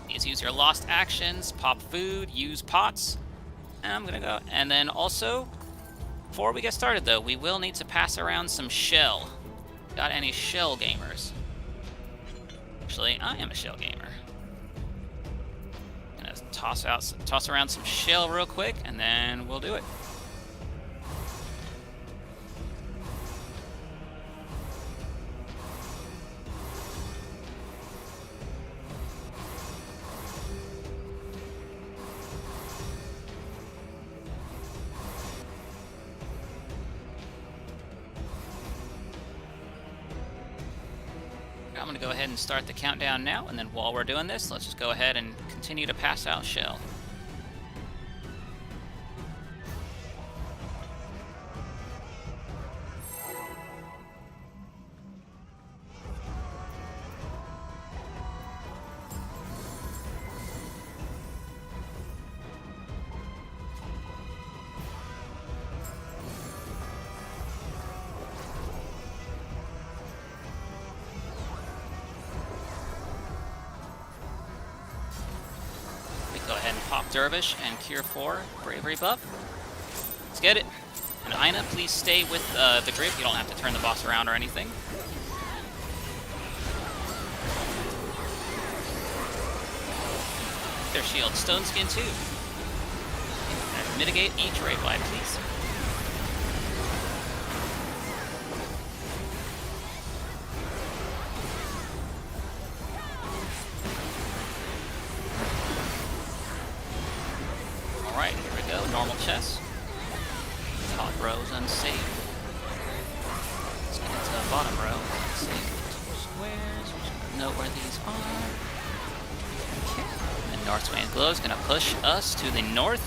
Please use your lost actions, pop food, use pots. And I'm gonna go, and then also, before we get started though, we will need to pass around some shell. Got any shell gamers? Actually, I am a shell gamer. Gonna toss around some shell real quick, and then we'll do it. I'm going to go ahead and start the countdown now, and then while we're doing this, let's just go ahead and continue to pass out shell. Dervish and Cure 4 Bravery buff. Let's get it. And Aina, please stay with the group. You don't have to turn the boss around or anything. Their shield. Stone Skin 2. And mitigate each raid wide, please. Alright, here we go. Normal chest. Top row is unsafe. Let's get into the bottom row. Let's see. 2 squares. We should know where these are. Okay. And North Wind Glow is going to push us to the north.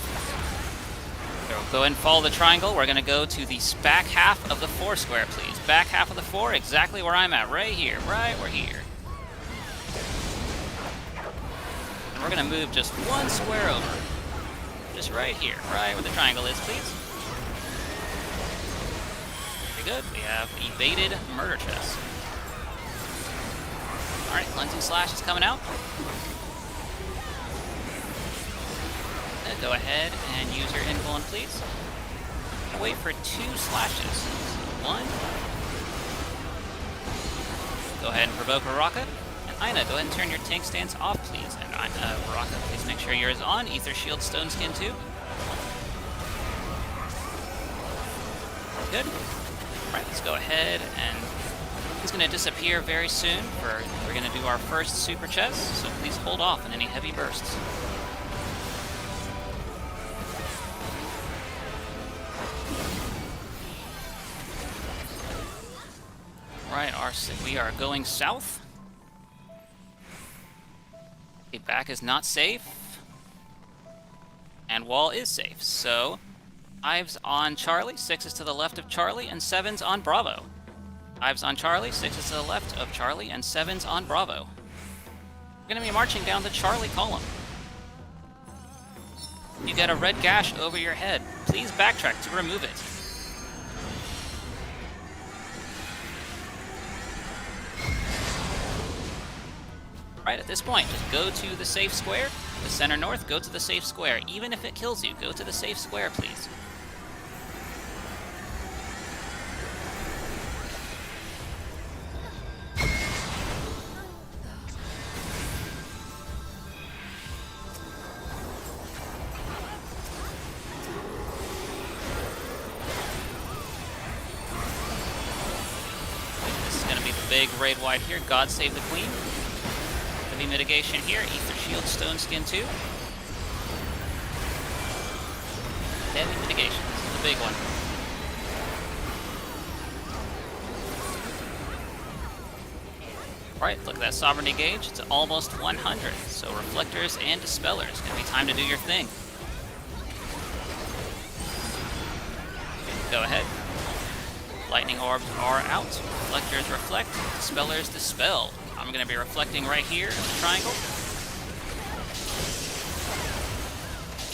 So we'll go ahead and follow the triangle. We're going to go to the back half of the 4 square, please. Back half of the 4, exactly where I'm at. Right here. Right, we're here. And we're going to move just 1 square over. Just right here. Right where the triangle is, please. Very good. We have evaded murder chest. Alright, Cleansing Slash is coming out. Go ahead and use your invuln, please. And wait for 2 slashes. 1. Go ahead and provoke Baraka. And Ina, go ahead and turn your tank stance off, please. And Baraka, please make sure yours is on. Ether Shield, Stone Skin too. Good. Alright, let's go ahead and he's going to disappear very soon. We're going to do our first super chest, so please hold off on any heavy bursts. Right, we are going south. The back is not safe. And wall is safe. So, 5's on Charlie, 6 is to the left of Charlie, and 7's on Bravo. 5's on Charlie, 6 is to the left of Charlie, and 7's on Bravo. We're going to be marching down the Charlie column. You get a red gash over your head. Please backtrack to remove it. Right, at this point, just go to the safe square. The center north, go to the safe square. Even if it kills you, go to the safe square, please. This is going to be the big raid wide here. God save the queen. Heavy mitigation here. Ether Shield, Stone Skin too. Heavy mitigation. This is the big one. Alright, look at that sovereignty gauge. It's almost 100. So reflectors and dispellers. Gonna be time to do your thing. Go ahead. Lightning orbs are out. Reflectors reflect. Dispellers dispel. I'm going to be reflecting right here in the triangle.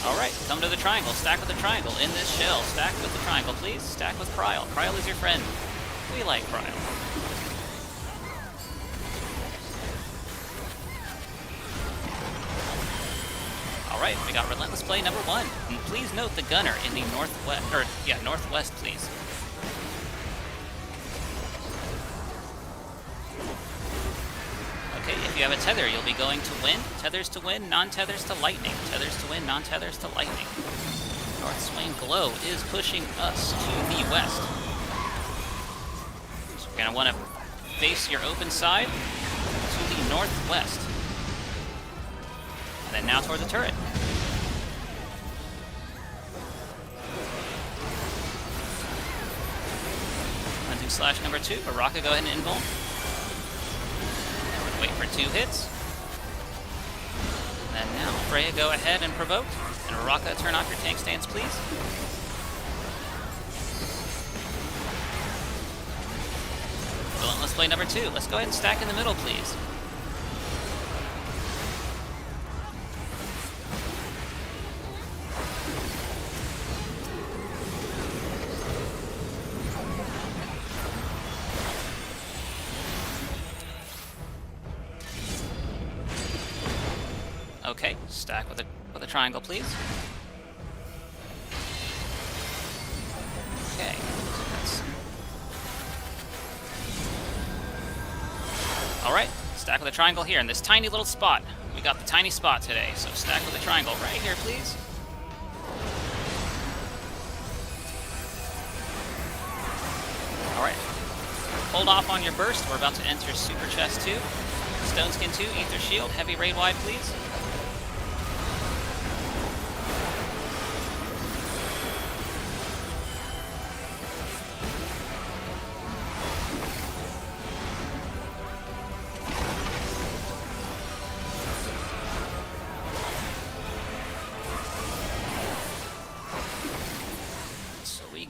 Alright, come to the triangle. Stack with the triangle. In this shell, stack with the triangle, please. Stack with Kryl. Kryl is your friend. We like Kryl. Alright, we got Relentless Play number 1. And please note the gunner in the northwest, please. Okay, if you have a tether, you'll be going to wind. Tethers to wind, non-tethers to lightning. Tethers to wind, non-tethers to lightning. North Swing Glow is pushing us to the west. So you're going to want to face your open side to the northwest. And then now toward the turret. Undo slash number 2. Baraka, go ahead and invuln. Wait for 2 hits. And now, Freya, go ahead and provoke. And Baraka, turn off your tank stance, please. Relentless Play number 2. Let's go ahead and stack in the middle, please. Okay, stack with a triangle, please. Okay. Alright, stack with a triangle here in this tiny little spot. We got the tiny spot today, so stack with a triangle right here, please. Alright. Hold off on your burst. We're about to enter Super Chest 2. Stone Skin 2, Ether Shield, heavy raid wide, please.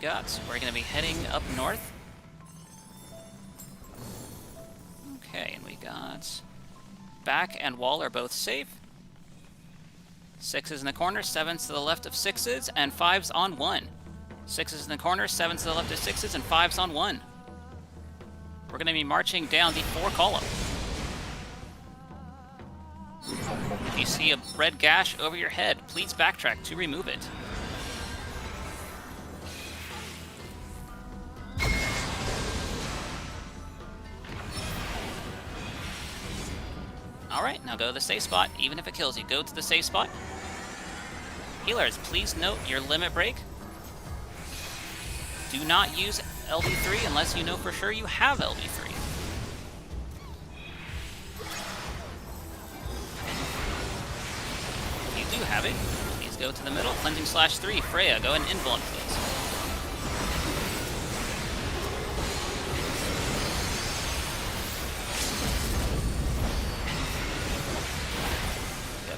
got? We're going to be heading up north. Okay, and we got back and wall are both safe. 6s in the corner, 7s to the left of 6s, and 5s on 1. 6s in the corner, 7s to the left of 6s, and 5s on 1. We're going to be marching down the 4 column. If you see a red gash over your head, please backtrack to remove it. Alright, now go to the safe spot. Even if it kills you, go to the safe spot. Healers, please note your limit break. Do not use LB3 unless you know for sure you have LB3. If you do have it, please go to the middle. Cleansing /3. Freya, go and invuln, please.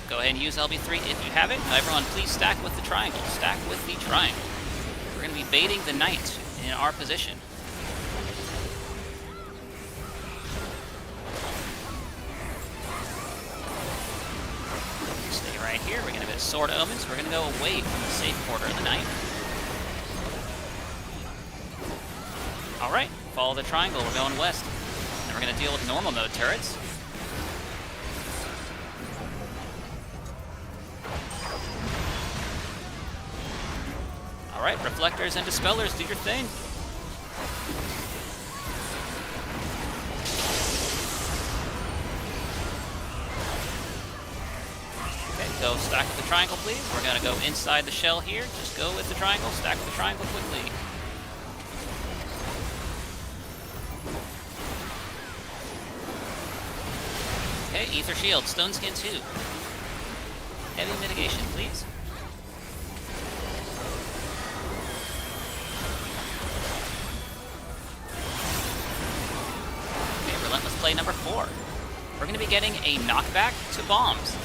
Go ahead and use LB3 if you have it. Now everyone, please stack with the triangle. Stack with the triangle. We're going to be baiting the knight in our position. Stay right here. We're going to hit Sword Omens. We're going to go away from the safe quarter of the knight. Alright, follow the triangle. We're going west. And we're going to deal with normal mode turrets. Alright, reflectors and dispellers, do your thing. Okay, go stack with the triangle, please. We're going to go inside the shell here. Just go with the triangle, stack with the triangle quickly. Okay, Ether Shield, Stone Skin 2. Heavy mitigation, please. Play number 4. We're going to be getting a knockback to bombs,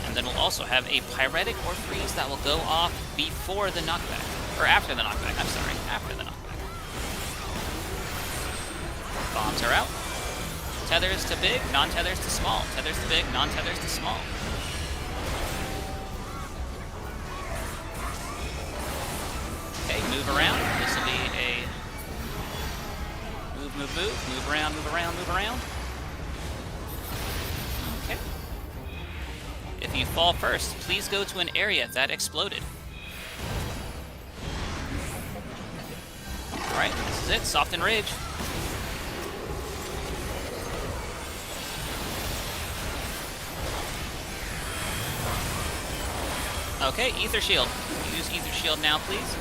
and then we'll also have a pyretic or freeze that will go off before the knockback, or after the knockback, I'm sorry, after the knockback. Bombs are out. Tethers to big, non-tethers to small. Tethers to big, non-tethers to small. Okay, move around. This will be a move around, move around, move around. Okay. If you fall first, please go to an area that exploded. Alright, this is it. Soft and Rage. Okay, Ether Shield. Use Ether Shield now, please.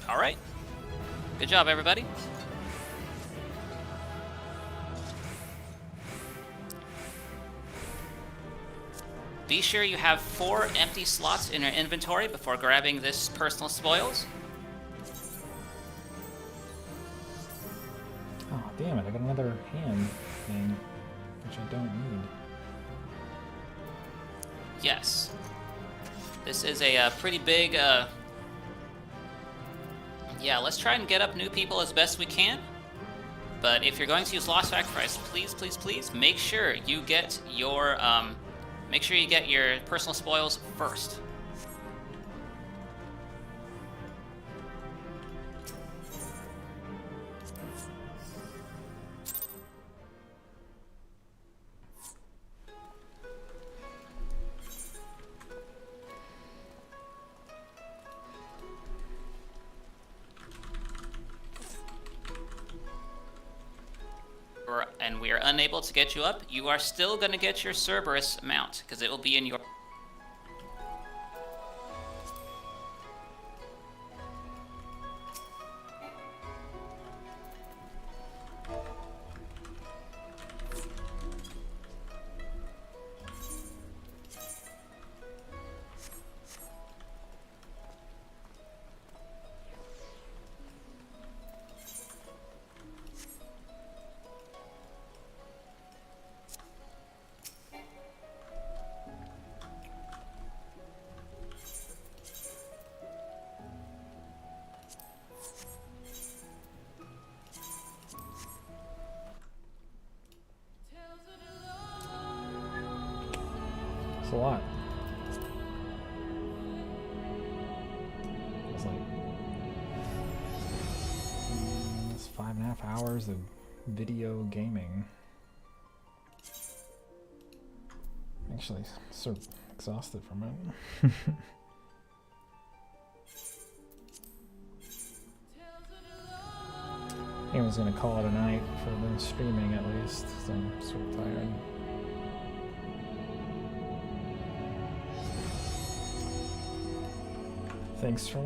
Alright. Good job, everybody. Be sure you have 4 empty slots in your inventory before grabbing this personal spoils. Oh, damn it, I got another hand thing, which I don't need. Yes. This is a pretty big, yeah, let's try and get up new people as best we can. But if you're going to use Lost Sacrifice, please, please, please, make sure you get your, personal spoils first. And we are unable to get you up, you are still going to get your Cerberus mount, because it will be in your... It's a lot. It's like it's 5.5 hours of video gaming. Actually, sort of exhausted from it. I was gonna call it a night for the streaming at least, so I'm sort of tired. Thanks for